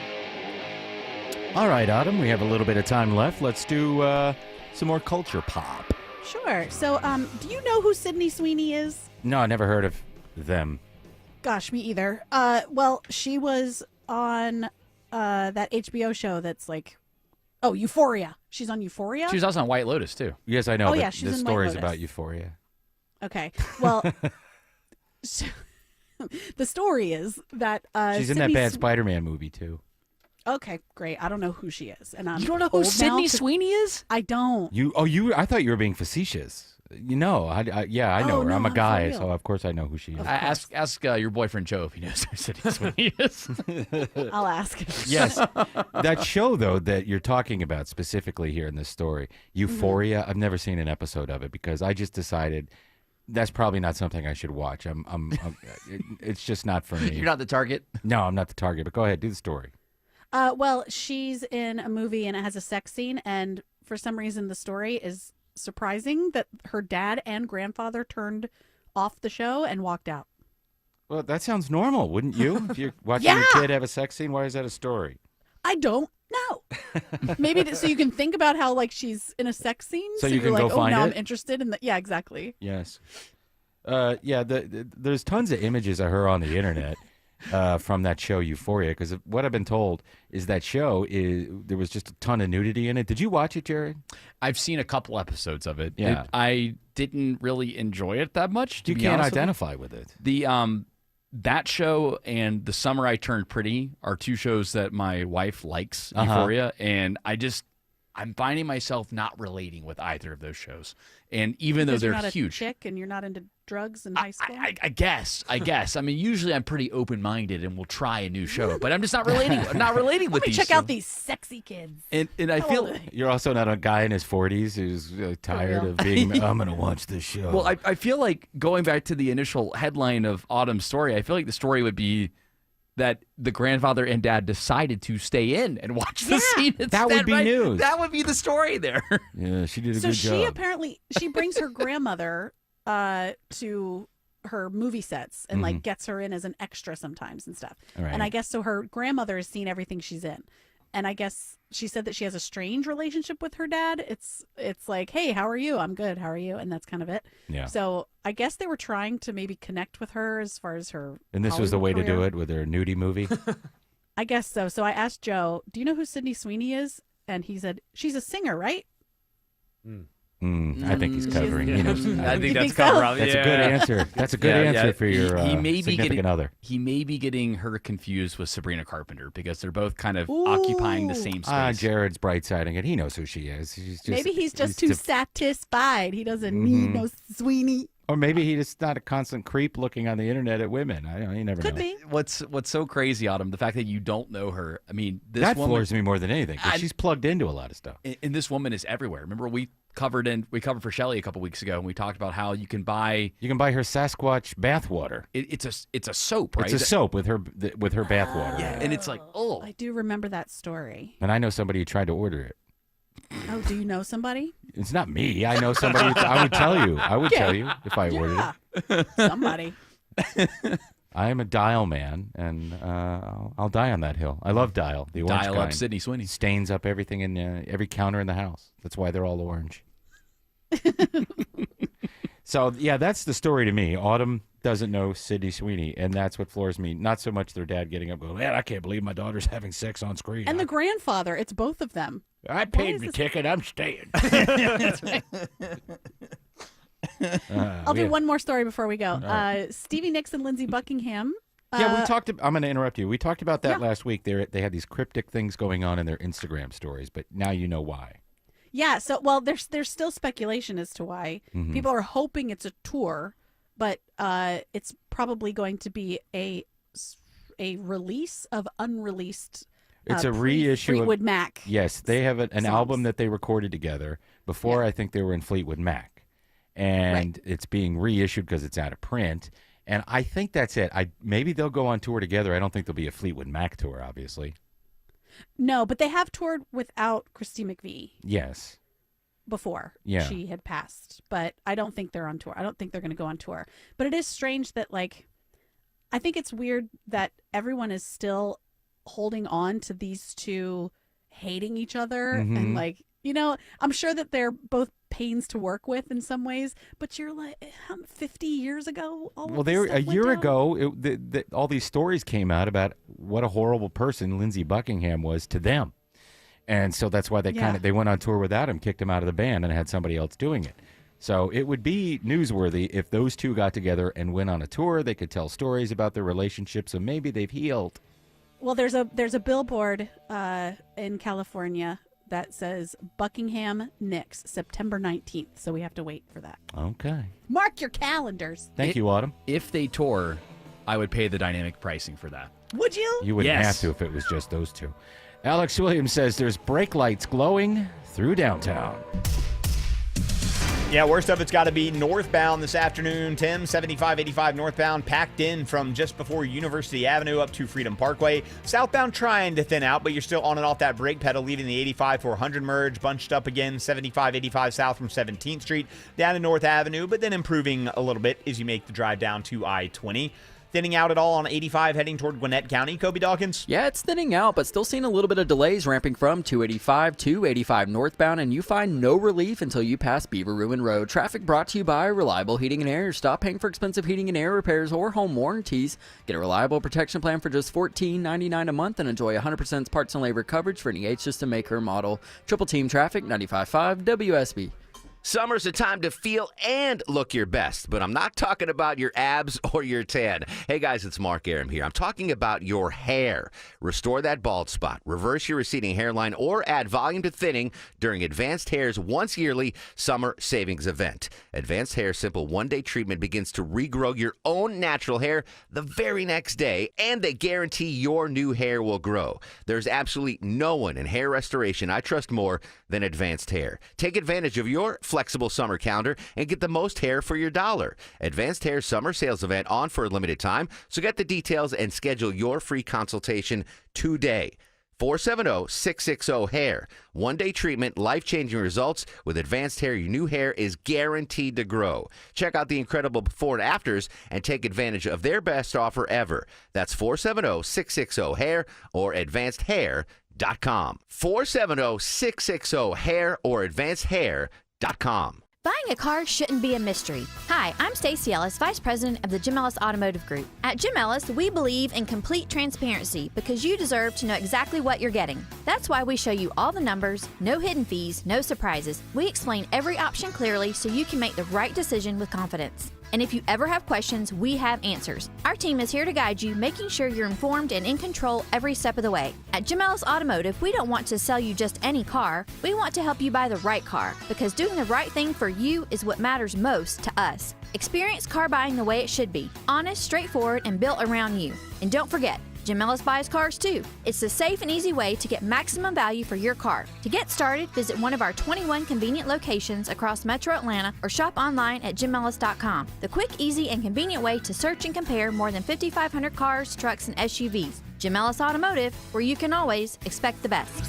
All right, Autumn, we have a little bit of time left. Let's do some more culture pop. Sure. So, do you know who Sydney Sweeney is? No, I never heard of them. Gosh, me either. Well, she was on that HBO show that's like, Euphoria. She's on Euphoria. She was also on White Lotus, too. Yes, I know. Oh, but yeah, she's the in White story's Lotus. about Euphoria. Okay. Well, the story is that She's in that bad Spider-Man movie, too. Okay, great. I don't know who she is, and I'm You don't know who old now Sydney to- Sweeney is? I don't. I thought you were being facetious. I know Oh, her. no, I'm a I'm guy, for so real. of course I know who she is. Ask your boyfriend Joe if he knows who Sydney Sweeney is. I'll ask. Yes. That show, though, that you're talking about specifically here in this story, Euphoria, I've never seen an episode of it because I just decided that's probably not something I should watch. It's just not for me. You're not the target? No, I'm not the target, but go ahead, do the story. Well, she's in a movie and it has a sex scene, and for some reason the story is surprising that her dad and grandfather turned off the show and walked out. Well, that sounds normal, wouldn't you? If you're watching your kid have a sex scene, why is that a story? I don't know. Maybe so you can think about how like she's in a sex scene. So you you're can like, go find now it? I'm interested in the. Yeah, exactly. Yes. There's tons of images of her on the internet from that show Euphoria, because what I've been told is that show there was just a ton of nudity in it. Did you watch it, Jared? I've seen a couple episodes of it. Yeah. I didn't really enjoy it that much. To You be can't honest with you. identify with it. That show and The Summer I Turned Pretty are two shows that my wife likes, Euphoria, and I'm finding myself not relating with either of those shows. And even Because though you're they're not huge, a chick and you're not into drugs in high school. I guess. I mean, usually I'm pretty open-minded and will try a new show, but I'm just not relating. Not relating with Let me these. check two. out these sexy kids. And I How feel old are they? You're also not a guy in his 40s who's tired real. of being, I'm going to watch this show. Well, I feel like going back to the initial headline of Autumn's story, I feel like the story would be that the grandfather and dad decided to stay in and watch the scene. that would be right? news. That would be the story there. Yeah, she did a So good she job. apparently brings her grandmother to her movie sets and like gets her in as an extra sometimes and stuff. Right. And I guess so her grandmother has seen everything she's in. And I guess she said that she has a strange relationship with her dad. It's like, hey, how are you? I'm good. How are you? And that's kind of it. Yeah. So I guess they were trying to maybe connect with her as far as her. And this was the way Hollywood to do career. it with her nudie movie. I guess so. So I asked Joe, do you know who Sydney Sweeney is? And he said, she's a singer, right? I think he's covering. He knows. I think You that's think so? cover. That's a good answer. That's a good answer for your significant other. He may be getting her confused with Sabrina Carpenter because they're both kind of occupying the same space. Jared's bright-siding it. He knows who she is. Maybe he's just too satisfied. He doesn't need no Sweeney. Or maybe he's just not a constant creep looking on the internet at women. I don't know. You never Could know. be. What's so crazy, Autumn, the fact that you don't know her. I mean, this That woman, floors me more than anything. 'Cause she's plugged into a lot of stuff. and this woman is everywhere. Remember, we covered for Shelley a couple weeks ago, and we talked about how you can buy her Sasquatch bathwater. It's a soap, right? It's a soap with her bathwater. Yeah, and it's like, oh, I do remember that story. And I know somebody who tried to order it. Oh, do you know somebody? It's not me. I know somebody. I would tell you. I would tell you if I ordered it. Somebody. I am a Dial man, and I'll die on that hill. I love Dial. The orange Dial kind. up Sydney Sweeney. Stains up everything in every counter in the house. That's why they're all orange. So, yeah, that's the story to me. Autumn doesn't know Sydney Sweeney, and that's what floors me. Not so much their dad getting up going, man, I can't believe my daughter's having sex on screen. And the grandfather. It's both of them. I paid my ticket. I'm staying. I'll do one more story before we go. right. Stevie Nicks and Lindsey Buckingham. Yeah, we talked. I'm going to interrupt you. We talked about that last week. They had these cryptic things going on in their Instagram stories, but now you know why. Yeah. So, well, there's still speculation as to why. People are hoping it's a tour, but it's probably going to be a release of unreleased. It's a reissue of Fleetwood Mac. Yes, they have an album that they recorded together before. I think they were in Fleetwood Mac, and it's being reissued because it's out of print. And I think that's it. Maybe they'll go on tour together. I don't think there'll be a Fleetwood Mac tour, obviously. No, but they have toured without Christy McVie Yes. before Yeah. she had passed, but I don't think they're on tour. I don't think they're going to go on tour. But it is strange that, like, I think it's weird that everyone is still holding on to these two hating each other. And, like, you know, I'm sure that they're both pains to work with in some ways, but you're like 50 years ago. Well, they were a year ago. All these stories came out about what a horrible person Lindsey Buckingham was to them, and so that's why they went on tour without him, kicked him out of the band, and had somebody else doing it. So it would be newsworthy if those two got together and went on a tour. They could tell stories about their relationship, so maybe they've healed. Well, there's a billboard in California that says Buckingham Nicks, September 19th. So we have to wait for that. Okay. Mark your calendars. Thank you, Autumn. If they tour, I would pay the dynamic pricing for that. Would you? You wouldn't have to if it was just those two. Alex Williams says there's brake lights glowing through downtown. Yeah, worst of it's got to be northbound this afternoon, Tim. 75-85 northbound, packed in from just before University Avenue up to Freedom Parkway. Southbound trying to thin out, but you're still on and off that brake pedal, leaving the 85-400 merge. Bunched up again, 75-85 south from 17th Street down to North Avenue, but then improving a little bit as you make the drive down to I-20. Thinning out at all on 85 heading toward Gwinnett County, Kobe Dawkins? Yeah, it's thinning out, but still seeing a little bit of delays ramping from 285 to 85 northbound, and you find no relief until you pass Beaver Ruin Road. Traffic brought to you by Reliable Heating and Air. Stop paying for expensive heating and air repairs or home warranties. Get a reliable protection plan for just $14.99 a month and enjoy 100% parts and labor coverage for any H system maker model. Triple Team Traffic, 95.5 WSB. Summer's a time to feel and look your best, but I'm not talking about your abs or your tan. Hey guys, it's Mark Aram here. I'm talking about your hair. Restore that bald spot, reverse your receding hairline, or add volume to thinning during Advanced Hair's once yearly summer savings event. Advanced Hair Simple one-day treatment begins to regrow your own natural hair the very next day, and they guarantee your new hair will grow. There's absolutely no one in hair restoration I trust more than Advanced Hair. Take advantage of your flexible summer calendar and get the most hair for your dollar. Advanced Hair Summer Sales Event on for a limited time, so get the details and schedule your free consultation today. 470-660-HAIR. One-day treatment, life-changing results. With Advanced Hair, your new hair is guaranteed to grow. Check out the incredible before and afters and take advantage of their best offer ever. That's 470-660-HAIR or advancedhair.com. 470-660-HAIR or advancedhair.com. Buying a car shouldn't be a mystery. Hi, I'm Stacey Ellis, Vice President of the Jim Ellis Automotive Group. At Jim Ellis, we believe in complete transparency because you deserve to know exactly what you're getting. That's why we show you all the numbers, no hidden fees, no surprises. We explain every option clearly so you can make the right decision with confidence. And if you ever have questions, we have answers. Our team is here to guide you, making sure you're informed and in control every step of the way. At Jim Ellis Automotive, we don't want to sell you just any car. We want to help you buy the right car, because doing the right thing for you is what matters most to us. Experience car buying the way it should be. Honest, straightforward, and built around you. And don't forget, Jim Ellis buys cars too. It's the safe and easy way to get maximum value for your car. To get started, visit one of our 21 convenient locations across Metro Atlanta or shop online at jimellis.com. The quick, easy, and convenient way to search and compare more than 5,500 cars, trucks, and SUVs. Jim Ellis Automotive, where you can always expect the best.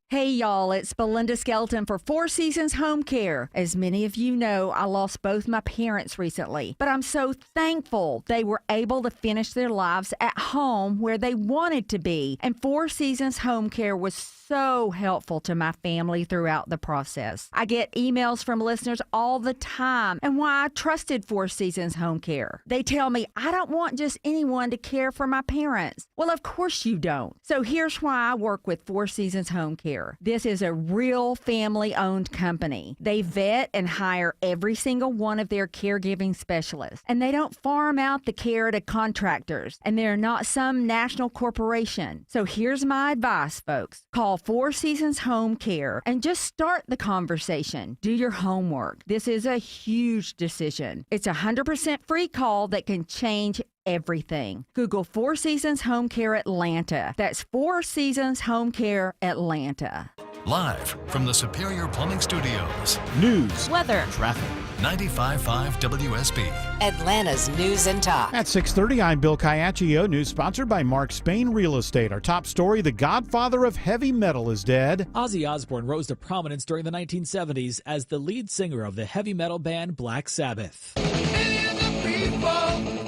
Hey y'all, it's Belinda Skelton for Four Seasons Home Care. As many of you know, I lost both my parents recently, but I'm so thankful they were able to finish their lives at home where they wanted to be. And Four Seasons Home Care was so helpful to my family throughout the process. I get emails from listeners all the time and why I trusted Four Seasons Home Care. They tell me I don't want just anyone to care for my parents. Well, of course you don't. So here's why I work with Four Seasons Home Care. This is a real family-owned company. They vet and hire every single one of their caregiving specialists, and they don't farm out the care to contractors, and they're not some national corporation. So here's my advice, folks. Call Four Seasons Home Care and just start the conversation. Do your homework. This is a huge decision. It's a 100% free call that can change everything. Google Four Seasons Home Care Atlanta. That's Four Seasons Home Care Atlanta. Live from the Superior Plumbing Studios. News, weather, traffic. 95.5 WSB. Atlanta's news and talk. At 6:30, I'm Bill Caiaccio. News sponsored by Mark Spain Real Estate. Our top story, the godfather of heavy metal is dead. Ozzy Osbourne rose to prominence during the 1970s as the lead singer of the heavy metal band Black Sabbath.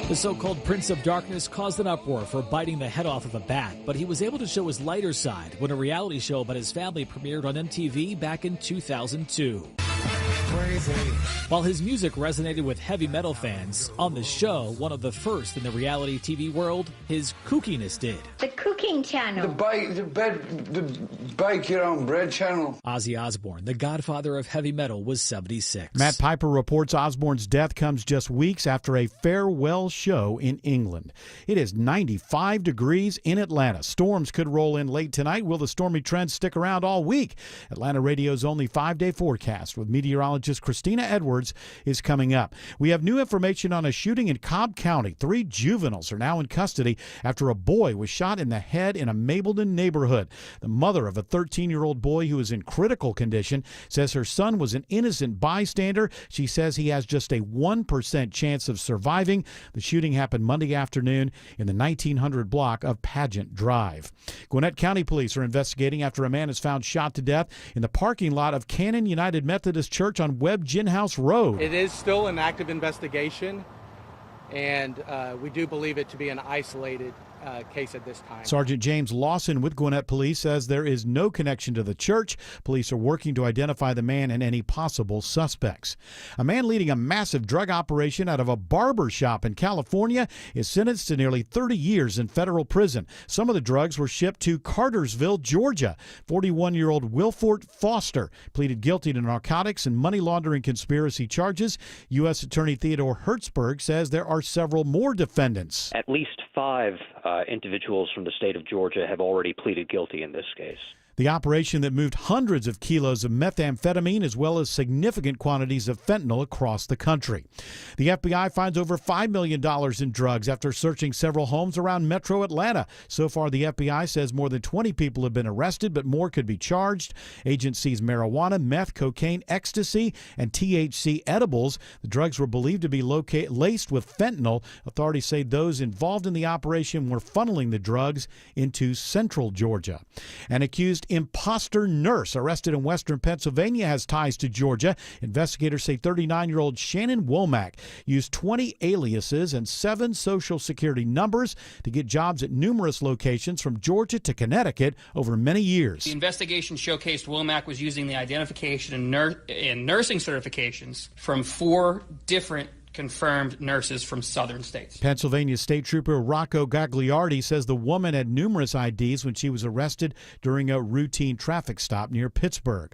The so-called Prince of Darkness caused an uproar for biting the head off of a bat, but he was able to show his lighter side when a reality show about his family premiered on MTV back in 2002. Crazy. While his music resonated with heavy metal fans, on the show, one of the first in the reality TV world, his kookiness did. The cooking channel. The bake your own bread channel. Ozzy Osbourne, the godfather of heavy metal, was 76. Matt Piper reports Osbourne's death comes just weeks after a farewell show in England. It is 95 degrees in Atlanta. Storms could roll in late tonight. Will the stormy trends stick around all week? Atlanta Radio's only 5-day forecast with meteorologist Christina Edwards is coming up. We have new information on a shooting in Cobb County. 3 juveniles are now in custody after a boy was shot in the head in a Mableton neighborhood. The mother of a 13-year-old boy who is in critical condition says her son was an innocent bystander. She says he has just a 1% chance of surviving. The shooting happened Monday afternoon in the 1900 block of Pageant Drive. Gwinnett County Police are investigating after a man is found shot to death in the parking lot of Cannon United Methodist Church on Webb Gin House Road. It is still an active investigation, and we do believe it to be an isolated case at this time. Sergeant James Lawson with Gwinnett Police says there is no connection to the church. Police are working to identify the man and any possible suspects. A man leading a massive drug operation out of a barber shop in California is sentenced to nearly 30 years in federal prison. Some of the drugs were shipped to Cartersville, Georgia. 41-year-old Wilford Foster pleaded guilty to narcotics and money laundering conspiracy charges. U.S. Attorney Theodore Hertzberg says there are several more defendants. At least 5 individuals from the state of Georgia have already pleaded guilty in this case. The operation that moved hundreds of kilos of methamphetamine as well as significant quantities of fentanyl across the country. The FBI finds over $5 million in drugs after searching several homes around metro Atlanta. So far, the FBI says more than 20 people have been arrested, but more could be charged. Agents seized marijuana, meth, cocaine, ecstasy, and THC edibles. The drugs were believed to be laced with fentanyl. Authorities say those involved in the operation were funneling the drugs into central Georgia. An accused imposter nurse arrested in western Pennsylvania has ties to Georgia. Investigators say 39-year-old Shannon Womack used 20 aliases and 7 Social Security numbers to get jobs at numerous locations from Georgia to Connecticut over many years. The investigation showcased Womack was using the identification and nursing certifications from 4 different confirmed nurses from southern states. Pennsylvania State Trooper Rocco Gagliardi says the woman had numerous IDs when she was arrested during a routine traffic stop near Pittsburgh.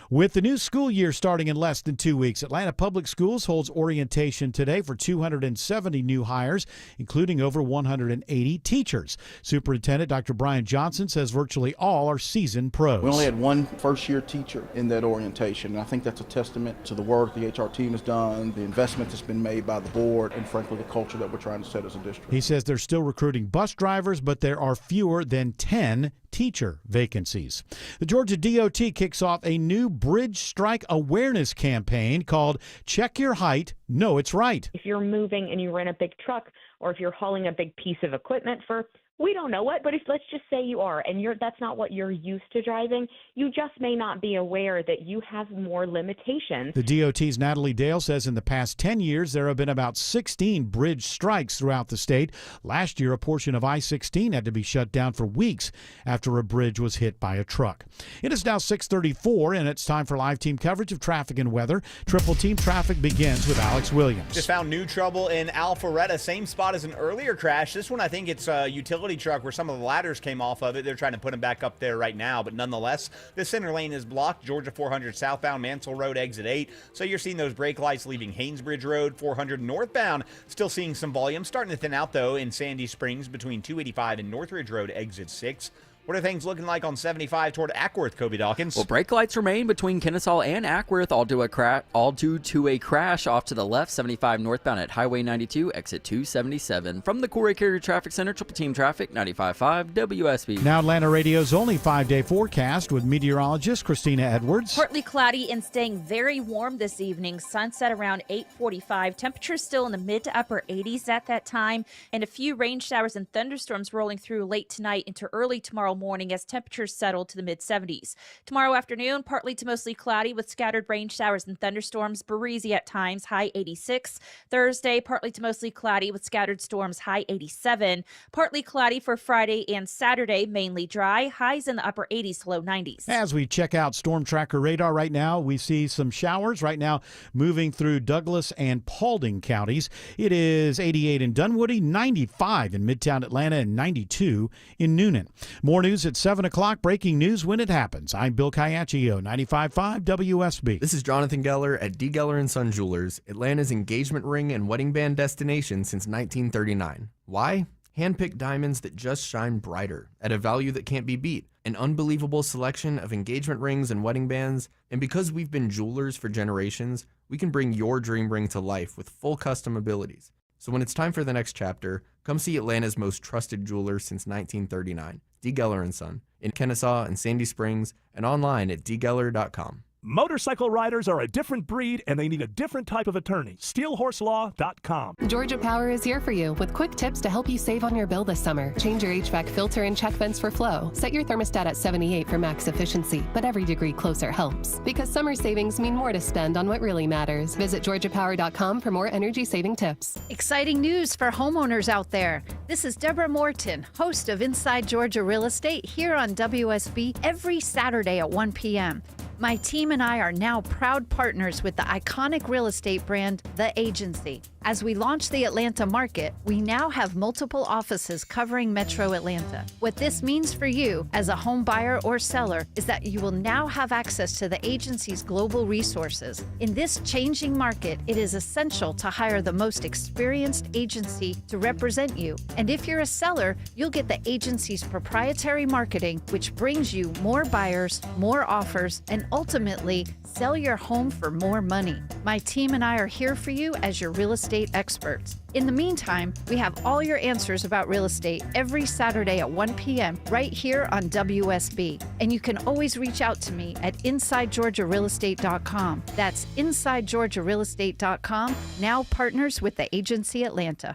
With the new school year starting in less than 2 weeks, Atlanta Public Schools holds orientation today for 270 new hires, including over 180 teachers. Superintendent Dr. Brian Johnson says virtually all are seasoned pros. We only had one first-year teacher in that orientation, and I think that's a testament to the work the HR team has done, the investment that's been made by the board, and frankly, the culture that we're trying to set as a district. He says they're still recruiting bus drivers, but there are fewer than 10 teacher vacancies. The Georgia DOT kicks off a new bridge strike awareness campaign called Check Your Height, Know It's Right. If you're moving and you rent a big truck, or if you're hauling a big piece of equipment for, we don't know what, but if let's just say you are, and that's not what you're used to driving, you just may not be aware that you have more limitations. The DOT's Natalie Dale says in the past 10 years, there have been about 16 bridge strikes throughout the state. Last year, a portion of I-16 had to be shut down for weeks after a bridge was hit by a truck. It is now 6:34, and it's time for live team coverage of traffic and weather. Triple Team Traffic begins with Alex Williams. Just found new trouble in Alpharetta, same spot as an earlier crash. This one, I think it's a utility truck where some of the ladders came off of it. They're trying to put them back up there right now, but nonetheless, the center lane is blocked. Georgia 400 southbound, Mansell Road, exit 8. So you're seeing those brake lights leaving Haynesbridge Road. 400 northbound, still seeing some volume. Starting to thin out, though, in Sandy Springs between 285 and Northridge Road, exit 6. What are things looking like on 75 toward Ackworth, Kobe Dawkins? Well, brake lights remain between Kennesaw and Ackworth, all due to a crash off to the left, 75 northbound at Highway 92, exit 277. From the Corey Carrier Traffic Center, Triple Team Traffic, 95.5 WSB. Now Atlanta Radio's only 5-day forecast with meteorologist Christina Edwards. Partly cloudy and staying very warm this evening. Sunset around 8:45. Temperatures still in the mid to upper 80s at that time, and a few rain showers and thunderstorms rolling through late tonight into early tomorrow morning as temperatures settle to the mid-70s. Tomorrow afternoon, partly to mostly cloudy with scattered rain showers and thunderstorms, breezy at times, high 86. Thursday, partly to mostly cloudy with scattered storms, high 87. Partly cloudy for Friday and Saturday, mainly dry, highs in the upper 80s to low 90s. As we check out Storm Tracker radar right now, we see some showers right now moving through Douglas and Paulding counties. It is 88 in Dunwoody, 95 in Midtown Atlanta, and 92 in Noonan. More news at 7 o'clock. Breaking news when it happens. I'm Bill Caiaccio, 95.5 WSB. This is Jonathan Geller at D. Geller & Son Jewelers, Atlanta's engagement ring and wedding band destination since 1939. Why? Hand-picked diamonds that just shine brighter at a value that can't be beat. An unbelievable selection of engagement rings and wedding bands. And because we've been jewelers for generations, we can bring your dream ring to life with full custom abilities. So when it's time for the next chapter, come see Atlanta's most trusted jeweler since 1939, D. Geller & Son, in Kennesaw and Sandy Springs, and online at dgeller.com. Motorcycle riders are a different breed and they need a different type of attorney. SteelHorseLaw.com. Georgia Power is here for you with quick tips to help you save on your bill this summer. Change your HVAC filter and check vents for flow. Set your thermostat at 78 for max efficiency, but every degree closer helps. Because summer savings mean more to spend on what really matters. Visit GeorgiaPower.com for more energy-saving tips. Exciting news for homeowners out there. This is Deborah Morton, host of Inside Georgia Real Estate here on WSB every Saturday at 1 p.m. My team and I are now proud partners with the iconic real estate brand, The Agency. As we launch the Atlanta market, we now have multiple offices covering Metro Atlanta. What this means for you as a home buyer or seller is that you will now have access to the agency's global resources. In this changing market, it is essential to hire the most experienced agency to represent you. And if you're a seller, you'll get the agency's proprietary marketing, which brings you more buyers, more offers, and ultimately sell your home for more money. My team and I are here for you as your real estate experts. In the meantime, we have all your answers about real estate every Saturday at 1 p.m. right here on WSB. And you can always reach out to me at InsideGeorgiaRealEstate.com. That's InsideGeorgiaRealEstate.com, now partners with the Agency Atlanta.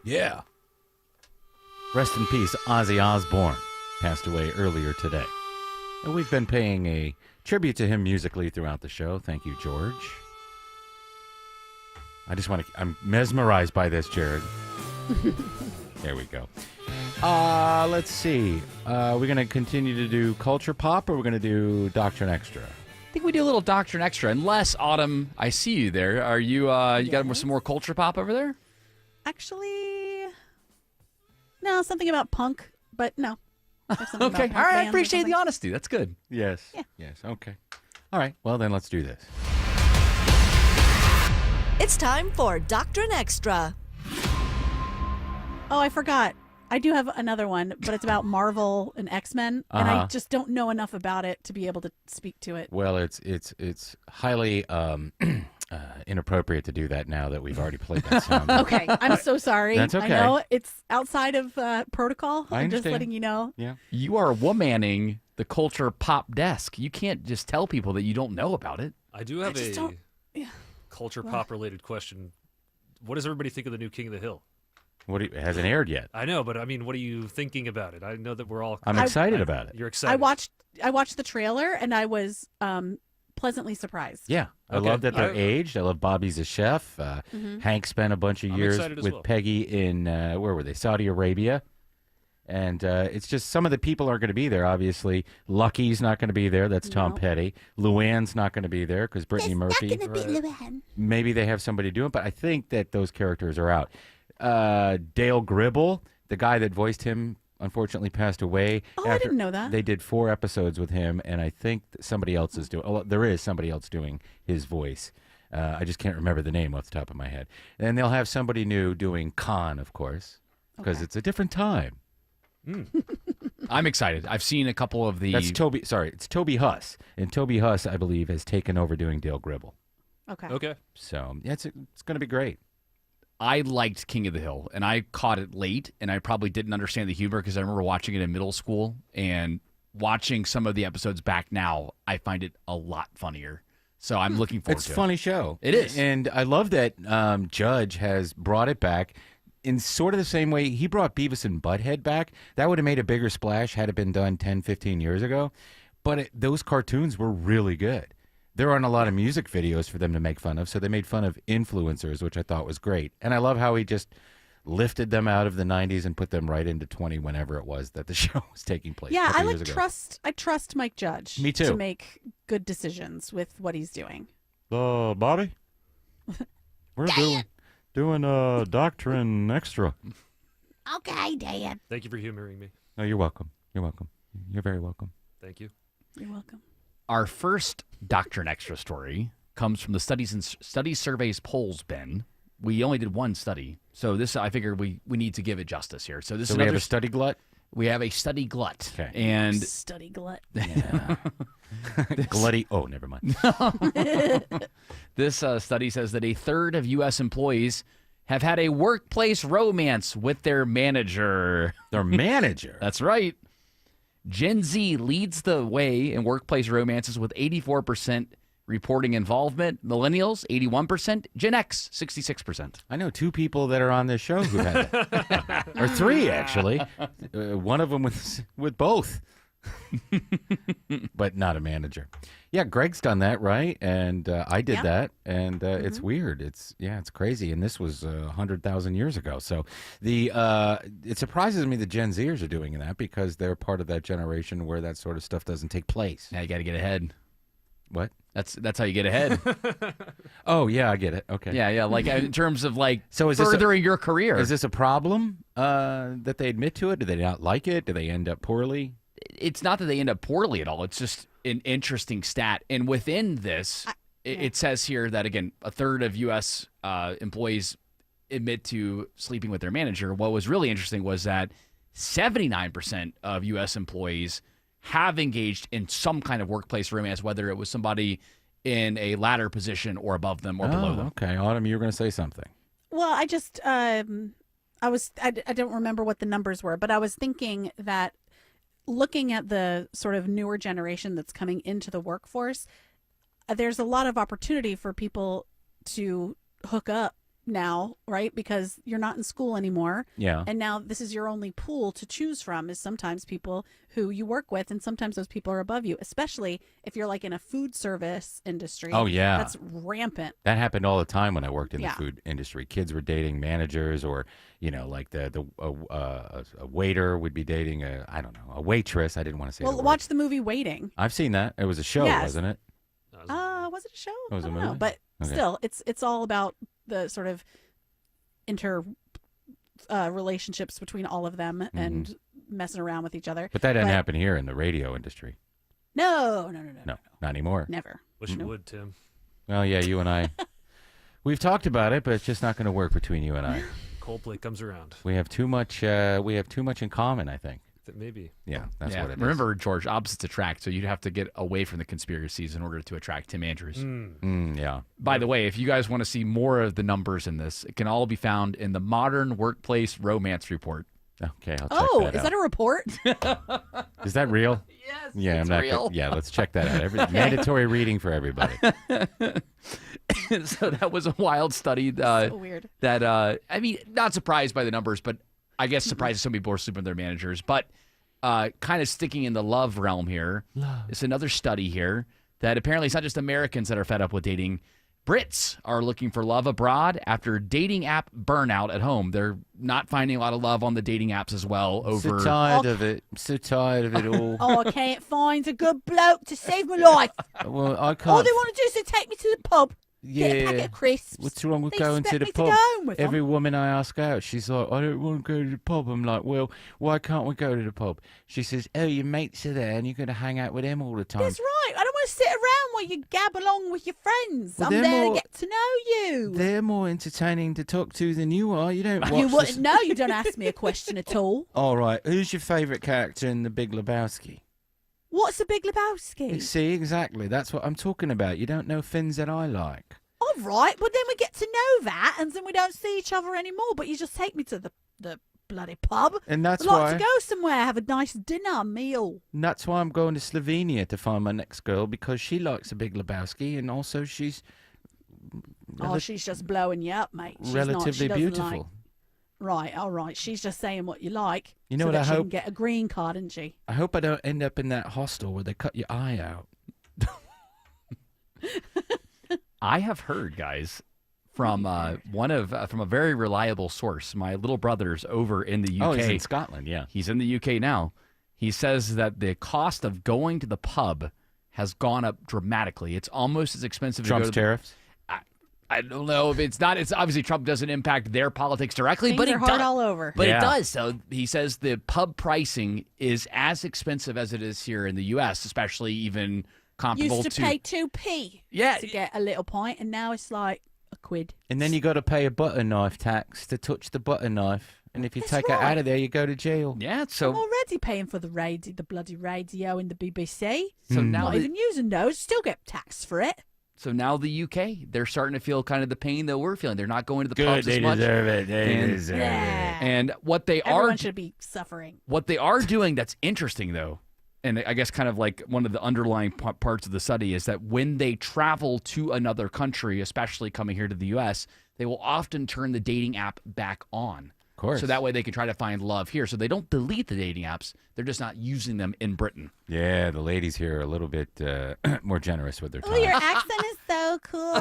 Yeah. Rest in peace, Ozzy Osbourne passed away earlier today. And we've been paying a tribute to him musically throughout the show. Thank you, George. I'm mesmerized by this, Jared. There we go. Let's see. We're going to continue to do Culture Pop, or we're going to do Doctrine Extra? I think we do a little Doctrine Extra. Unless, Autumn, I see you there. Are you, you got some more Culture Pop over there? Actually, no, something about punk, but no. Okay. All right. I appreciate the honesty. That's good. Yes. Yeah. Yes. Okay. All right. Well, then let's do this. It's time for Doctrine Extra. Oh, I forgot. I do have another one, but it's about Marvel and X-Men, and I just don't know enough about it to be able to speak to it. Well, it's highly inappropriate to do that now that we've already played that sound. Okay, I'm so sorry. That's okay. I know it's outside of protocol. I I'm just understand. letting you know. Yeah. You are womanning the Culture Pop desk. You can't just tell people that you don't know about it. I do have culture pop related question. What does everybody think of the new King of the Hill? It hasn't aired yet. I know, but I mean, what are you thinking about it? I know that we're all. I'm excited about it. You're excited. I watched the trailer and I was pleasantly surprised. Yeah, I love that they're aged. I love Bobby's a chef. Hank spent a bunch of years with Peggy in where were they? Saudi Arabia. And it's just some of the people aren't going to be there, obviously. Lucky's not going to be there. That's Tom Petty. Luann's not going to be there because Brittany Murphy. Not going to be Luann. Maybe they have somebody do it, but I think that those characters are out. Dale Gribble, the guy that voiced him, unfortunately passed away. Oh, I didn't know that. They did 4 episodes with him, and I think that somebody else is doing. Oh, there is somebody else doing his voice. I just can't remember the name off the top of my head. And they'll have somebody new doing Khan, of course, because it's a different time. I'm excited. I've seen a couple of the. That's Toby. Sorry, it's Toby Huss, and Toby Huss, I believe, has taken over doing Dale Gribble. Okay. So yeah, it's going to be great. I liked King of the Hill, and I caught it late, and I probably didn't understand the humor because I remember watching it in middle school, and watching some of the episodes back now, I find it a lot funnier. So I'm looking forward to it. It's a funny show. It is. And I love that Judge has brought it back in sort of the same way he brought Beavis and Butthead back. That would have made a bigger splash had it been done 10, 15 years ago. But those cartoons were really good. There aren't a lot of music videos for them to make fun of, so they made fun of influencers, which I thought was great. And I love how he just lifted them out of the 90s and put them right into 20 whenever it was that the show was taking place. Yeah, I trust Mike Judge. Me too. To make good decisions with what he's doing. Bobby, we're doing Doctrine Extra. Okay, Dad. Thank you for humoring me. No, you're welcome. You're welcome. You're very welcome. Thank you. You're welcome. Our first Doctrine Extra story comes from the Studies Surveys Polls bin. We only did one study, so this I figured we need to give it justice here. So this is we have a study glut? We have a study glut. Okay. And study glut. Yeah. Glutty. Oh, never mind. This study says that a third of U.S. employees have had a workplace romance with their manager. Their manager? That's right. Gen Z leads the way in workplace romances with 84% reporting involvement. Millennials, 81%. Gen X, 66%. I know 2 people that are on this show who had that. Or 3, actually. One of them with both. But not a manager. Yeah, Greg's done that, right? And I did that, and it's weird. It's crazy. And this was 100,000 years ago. So it surprises me the Gen Zers are doing that because they're part of that generation where that sort of stuff doesn't take place. Now you got to get ahead. What? That's how you get ahead. Oh, yeah, I get it. Okay. Yeah. Like in terms of like So is furthering your career. Is this a problem that they admit to it? Do they not like it? Do they end up poorly? It's not that they end up poorly at all. It's just an interesting stat. And within this, it says here that, again, a third of U.S. Employees admit to sleeping with their manager. What was really interesting was that 79% of U.S. employees have engaged in some kind of workplace romance, whether it was somebody in a ladder position or above them or below them. Okay, Autumn, you were going to say something. Well, I just I don't remember what the numbers were, but I was thinking that looking at the sort of newer generation that's coming into the workforce, there's a lot of opportunity for people to hook up now, right? Because you're not in school anymore. Yeah. And now this is your only pool to choose from, is sometimes people who you work with, and sometimes those people are above you, especially if you're like in a food service industry. Oh, yeah. That's rampant. That happened all the time when I worked in Yeah. the food industry. Kids were dating managers, or like a waiter would be dating a waitress. I didn't want to say. Well, watch the movie Waiting. I've seen that. It was a show, Yes. wasn't it? Was it a show? It was I a don't know, movie? but Okay. still, it's all about the sort of relationships between all of them and messing around with each other. But that doesn't happen here in the radio industry. No, No, not anymore. never. Wish it would, Tim. Well, yeah, you and I, we've talked about it, but it's just not going to work between you and I. Coldplay comes around. We have too much. We have too much in common, I think. Maybe. Yeah, that's what it is. Remember, George, opposites attract, so you'd have to get away from the conspiracies in order to attract Tim Andrews. Yeah. By the way, if you guys want to see more of the numbers in this, it can all be found in the Modern Workplace Romance Report. Okay, I'll check that Is out. that a report? Is that real? Yes, Yeah, it's I'm not. real. Yeah, let's check that out. Mandatory reading for everybody. So that was a wild study. So weird. That I mean, not surprised by the numbers, but I guess surprised that some people are sleeping with their managers. But kind of sticking in the love realm here, it's another study here that apparently it's not just Americans that are fed up with dating. Brits are looking for love abroad after dating app burnout at home. They're not finding a lot of love on the dating apps as well. So tired of it. I'm so tired of it all. I can't find a good bloke to save my life. Well, I can't. All they want to do is to take me to the pub. Get a packet of crisps. What's wrong with They going to expect the me pub? go home with Every them. woman I ask out, she's like, I don't want to go to the pub. I'm like, well, why can't we go to the pub? She says, oh, your mates are there and you're going to hang out with them all the time. That's right. I don't want to sit around while you gab along with your friends. Well, I'm they're there more- to get to know you. They're more entertaining to talk to than you are. You don't watch You the- wouldn't know. You don't ask me a question at all. All right, who's your favourite character in The Big Lebowski? What's a Big Lebowski? See, exactly. That's what I'm talking about. You don't know things that I like. All right, but then we get to know that, and then we don't see each other anymore. But you just take me to the bloody pub. And that's I'd like why- to go somewhere, have a nice dinner meal. And that's why I'm going to Slovenia to find my next girl, because she likes The Big Lebowski, and also she's Oh, she's just blowing you up, mate. She's relatively not, she doesn't beautiful. Like... Right, all right. She's just saying what you like. You know so what that I she hope? can get a green card, isn't she? I hope I don't end up in that hostel where they cut your eye out. I have heard, guys, from from a very reliable source. My little brother's over in the UK. Oh, he's in Scotland, yeah. He's in the UK now. He says that the cost of going to the pub has gone up dramatically. It's almost as expensive Trump's to go to tariffs? I don't know if it's not. It's obviously Trump doesn't impact their politics directly, Things but are it hard does all over. But Yeah. it does. So he says the pub pricing is as expensive as it is here in the U.S., especially even comparable Used to pay 2p Yeah. to get a little pint, and now it's like a quid. And then you got to pay a butter knife tax to touch the butter knife. And if you That's take it right. out of there, you go to jail. Yeah, I'm so already paying for the bloody radio and the BBC. So now Not the- even using those, still get taxed for it. So now the UK, they're starting to feel kind of the pain that we're feeling. They're not going to the Good, pubs they as much. deserve it. They And- deserve Yeah. And what they Everyone are should be suffering. what they are doing that's interesting though, and I guess kind of like one of the underlying parts of the study is that when they travel to another country, especially coming here to the US, they will often turn the dating app back on. Of course. So that way they can try to find love here. So they don't delete the dating apps. They're just not using them in Britain. Yeah, the ladies here are a little bit more generous with their time. Oh, your accent is so cool.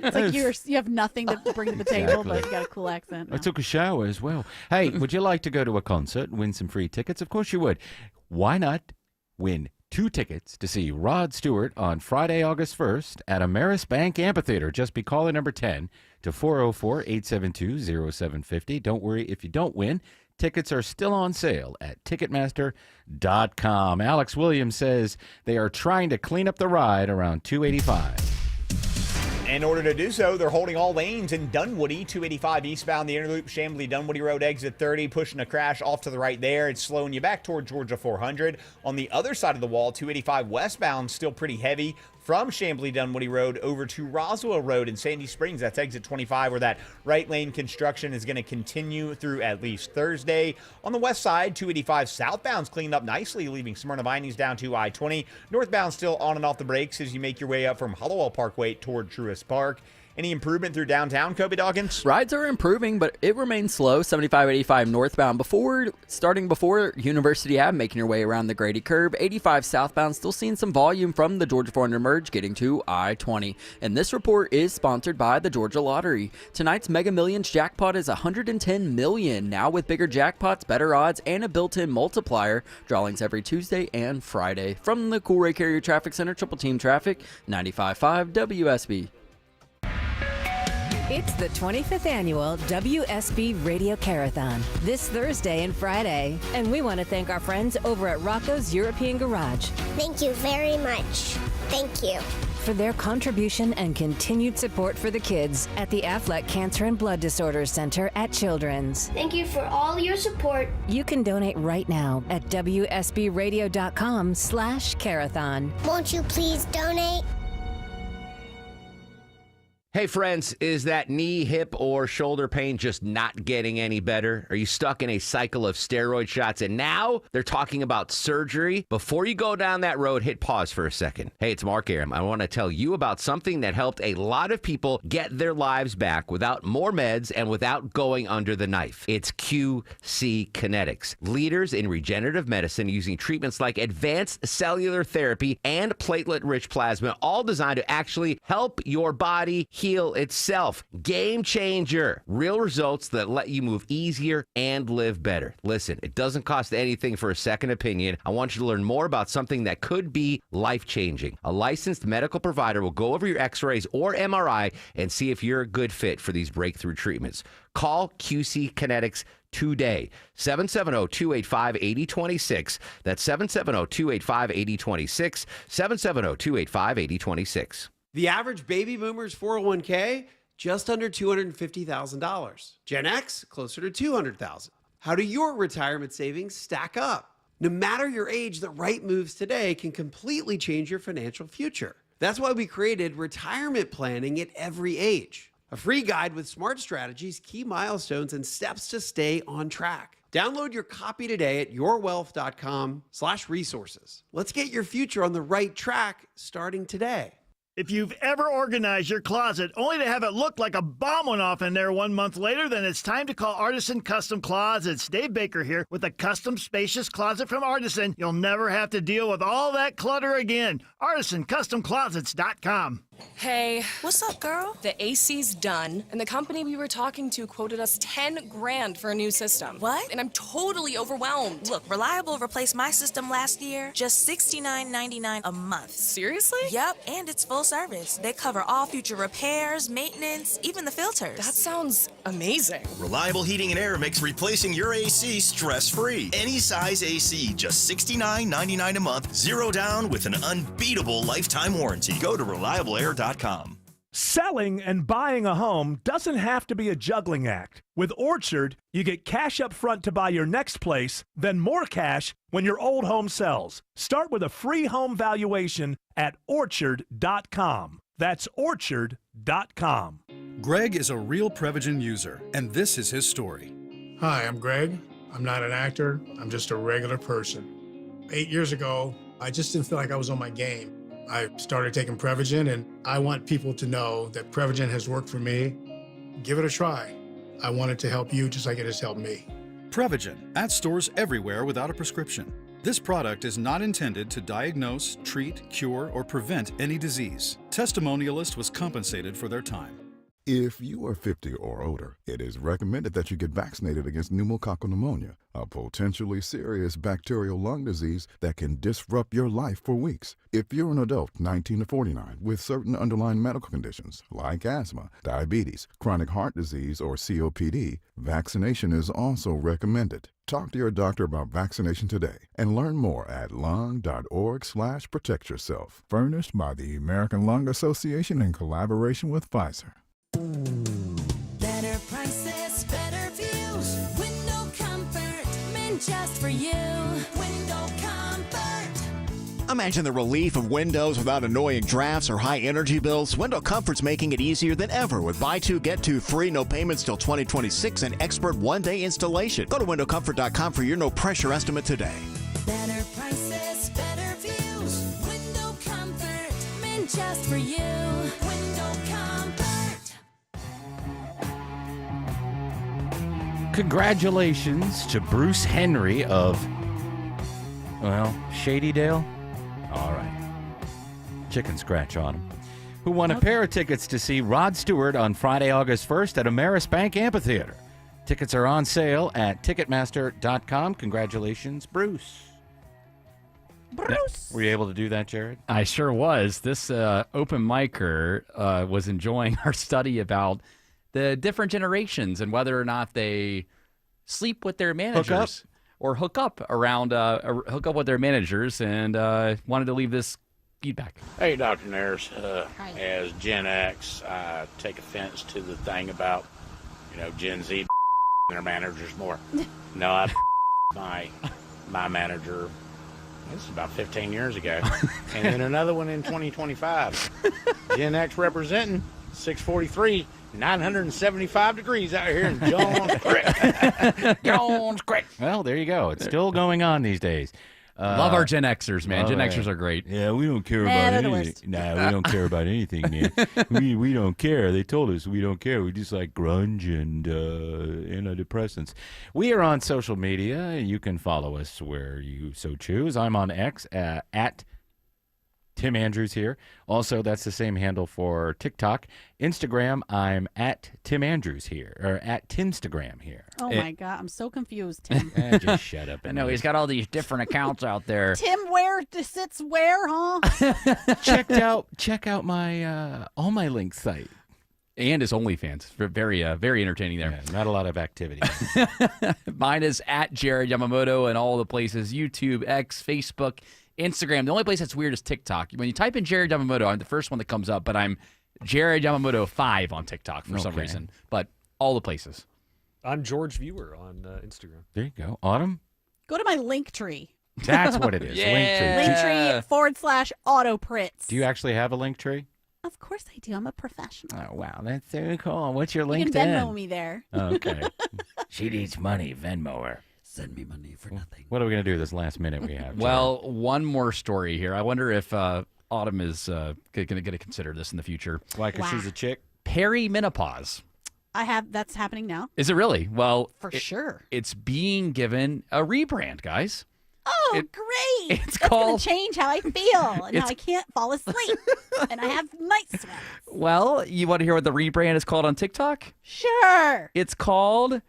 It's like you have nothing to bring to the table, Exactly. but you got a cool accent. I took a shower as well. Hey, would you like to go to a concert and win some free tickets? Of course you would. Why not win 2 tickets to see Rod Stewart on Friday, August 1st at Ameris Bank Amphitheater. Just be caller number 10 to 404-872-0750. Don't worry if you don't win. Tickets are still on sale at Ticketmaster.com. Alex Williams says they are trying to clean up the ride around 285. In order to do so, they're holding all lanes in Dunwoody, 285 eastbound, the Interloop, Chamblee, Dunwoody Road, exit 30, pushing a crash off to the right there. It's slowing you back toward Georgia 400. On the other side of the wall, 285 westbound, still pretty heavy from Chamblee, Dunwoody Road over to Roswell Road in Sandy Springs. That's exit 25, where that right lane construction is going to continue through at least Thursday. On the west side, 285 southbound's cleaned up nicely, leaving Smyrna Vinings down to I-20. Northbound still on and off the brakes as you make your way up from Hollowell Parkway toward Truist Park. Any improvement through downtown, Kobe Doggins? Rides are improving, but it remains slow. 75-85 northbound starting before University Ave, making your way around the Grady curve. 85 southbound, still seeing some volume from the Georgia 400 merge, getting to I-20. And this report is sponsored by the Georgia Lottery. Tonight's Mega Millions jackpot is $110 million. Now with bigger jackpots, better odds, and a built-in multiplier. Drawings every Tuesday and Friday. From the Coolray Carrier Traffic Center, Triple Team Traffic, 95.5 WSB. It's the 25th annual WSB Radio Carathon this Thursday and Friday. And we want to thank our friends over at Rocco's European Garage. Thank you very much. Thank you. For their contribution and continued support for the kids at the Aflac Cancer and Blood Disorders Center at Children's. Thank you for all your support. You can donate right now at WSBradio.com/carathon. Won't you please donate? Hey friends, is that knee, hip, or shoulder pain just not getting any better? Are you stuck in a cycle of steroid shots and now they're talking about surgery? Before you go down that road, hit pause for a second. Hey, it's Mark Aram. I want to tell you about something that helped a lot of people get their lives back without more meds and without going under the knife. It's QC Kinetics, leaders in regenerative medicine using treatments like advanced cellular therapy and platelet-rich plasma, all designed to actually help your body heal itself. Game changer. Real results that let you move easier and live better. Listen, it doesn't cost anything for a second opinion. I want you to learn more about something that could be life-changing. A licensed medical provider will go over your x-rays or MRI and see if you're a good fit for these breakthrough treatments. Call QC Kinetics today. 770-285-8026. That's 770-285-8026. 770-285-8026. The average baby boomer's 401k, just under $250,000. Gen X, closer to $200,000. How do your retirement savings stack up? No matter your age, the right moves today can completely change your financial future. That's why we created retirement planning at every age. A free guide with smart strategies, key milestones, and steps to stay on track. Download your copy today at yourwealth.com/resources. Let's get your future on the right track starting today. If you've ever organized your closet only to have it look like a bomb went off in there 1 month later, then it's time to call Artisan Custom Closets. Dave Baker here with a custom spacious closet from Artisan. You'll never have to deal with all that clutter again. ArtisanCustomClosets.com. Hey, what's up, girl? The AC's done, and the company we were talking to quoted us $10,000 for a new system. What? And I'm totally overwhelmed. Look, Reliable replaced my system last year, just $69.99 a month. Seriously? Yep, and it's full service. They cover all future repairs, maintenance, even the filters. That sounds amazing. Reliable Heating and Air makes replacing your AC stress-free. Any size AC, just $69.99 a month, zero down with an unbeatable lifetime warranty. Go to ReliableAir.com. Selling and buying a home doesn't have to be a juggling act. With Orchard, you get cash up front to buy your next place, then more cash when your old home sells. Start with a free home valuation at Orchard.com. That's Orchard.com. Greg is a real Prevagen user, and this is his story. Hi, I'm Greg. I'm not an actor. I'm just a regular person. 8 years ago, I just didn't feel like I was on my game. I started taking Prevagen, and I want people to know that Prevagen has worked for me. Give it a try. I want it to help you just like it has helped me. Prevagen, at stores everywhere without a prescription. This product is not intended to diagnose, treat, cure, or prevent any disease. Testimonialist was compensated for their time. If you are 50 or older, it is recommended that you get vaccinated against pneumococcal pneumonia, a potentially serious bacterial lung disease that can disrupt your life for weeks. If you're an adult 19 to 49 with certain underlying medical conditions like asthma, diabetes, chronic heart disease, or COPD, vaccination is also recommended. Talk to your doctor about vaccination today and learn more at lung.org/protectyourself. Furnished by the American Lung Association in collaboration with Pfizer. Better prices, better views. Window comfort, meant just for you. Window comfort. Imagine the relief of windows without annoying drafts or high energy bills. Window Comfort's making it easier than ever with buy two, get two free, no payments till 2026, and expert one-day installation. Go to windowcomfort.com for your no-pressure estimate today. Better prices, better views. Window comfort, meant just for you. Window comfort. Congratulations to Bruce Henry of, Shadydale? All right. Chicken scratch on him. Who won a pair of tickets to see Rod Stewart on Friday, August 1st at Ameris Bank Amphitheater. Tickets are on sale at Ticketmaster.com. Congratulations, Bruce. Were you able to do that, Jared? I sure was. This open micer was enjoying our study about the different generations and whether or not they sleep with their managers or hook up with their managers, and wanted to leave this feedback. Hey, Dr. Nares. As Gen X, I take offense to the thing about, Gen Z their managers more. No, I my manager, this is about 15 years ago. And then another one in 2025. Gen X representing 643. 975 degrees out here in Jones Creek. Jones Creek. Well, there you go. It's still going on these days. Love our Gen Xers, man. Gen Xers are great. Yeah, we don't care about anything. Nah, we don't care about anything, man. we don't care. They told us we don't care. We just like grunge and antidepressants. We are on social media. You can follow us where you so choose. I'm on X at Tim Andrews here. Also, that's the same handle for TikTok. Instagram, I'm at Tim Andrews here, or at Timstagram here. Oh, my God. I'm so confused, Tim. Just shut up. I know, he's got all these different accounts out there. Tim, where sits where, huh? Check out my all my links site. And his OnlyFans. Very, very entertaining there. Yeah, not a lot of activity. Mine is at Jared Yamamoto and all the places, YouTube, X, Facebook, Instagram. The only place that's weird is TikTok. When you type in Jared Yamamoto, I'm the first one that comes up, but I'm Jared Yamamoto 5 on TikTok for some reason. But all the places. I'm George Viewer on Instagram. There you go. Autumn? Go to my Linktree. That's what it is. Linktree /AutoPritz. Do you actually have a Linktree? Of course I do. I'm a professional. Oh, wow. That's so cool. What's your LinkedIn? You can Venmo me there. Okay. She needs money. Venmo her. Send me money for nothing. What are we going to do this last minute we have? Well, one more story here. I wonder if Autumn is going to consider this in the future. Why? Because she's a chick? Perimenopause. That's happening now. Is it really? Well, for sure. It's being given a rebrand, guys. Oh, great. It's That's called- going to change how I feel and how I can't fall asleep. And I have night sweats. Well, you want to hear what the rebrand is called on TikTok? Sure. It's called...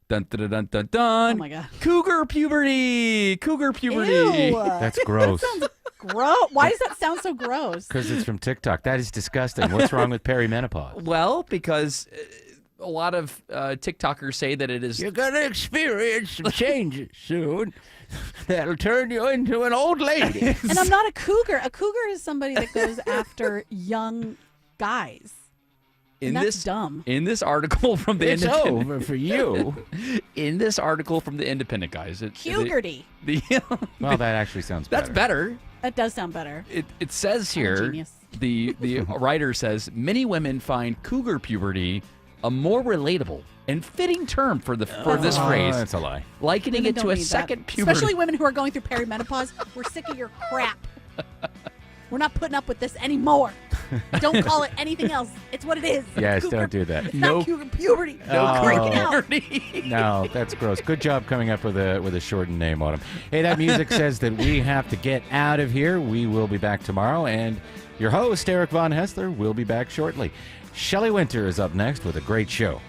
Dun, dun, dun, dun, dun. Oh, my God. Cougar puberty. Cougar puberty. Ew. That's gross. That sounds gross. Why does that sound so gross? Because it's from TikTok. That is disgusting. What's wrong with perimenopause? Well, because a lot of TikTokers say that it is... You're going to experience some changes soon. That'll turn you into an old lady. And I'm not a cougar. A cougar is somebody that goes after young guys. And that's dumb. In this article from the It's Independent... over for you. In this article from the Independent, guys. Cougarty. Well, that actually sounds better. That's better. That does sound better. It says I'm a here, genius. the writer says, many women find cougar puberty a more relatable and fitting term for this phrase. That's a lie. Likening Women it to don't a need second that. puberty. Especially women who are going through perimenopause. We're sick of your crap. We're not putting up with this anymore. Don't call it anything else. It's what it is. Yes, Cougar. don't do that. It's not cougar puberty. No Break it out. No, that's gross. Good job coming up with a shortened name, Autumn. Hey, that music says that we have to get out of here. We will be back tomorrow, and your host, Eric Von Hessler, will be back shortly. Shelley Winter is up next with a great show.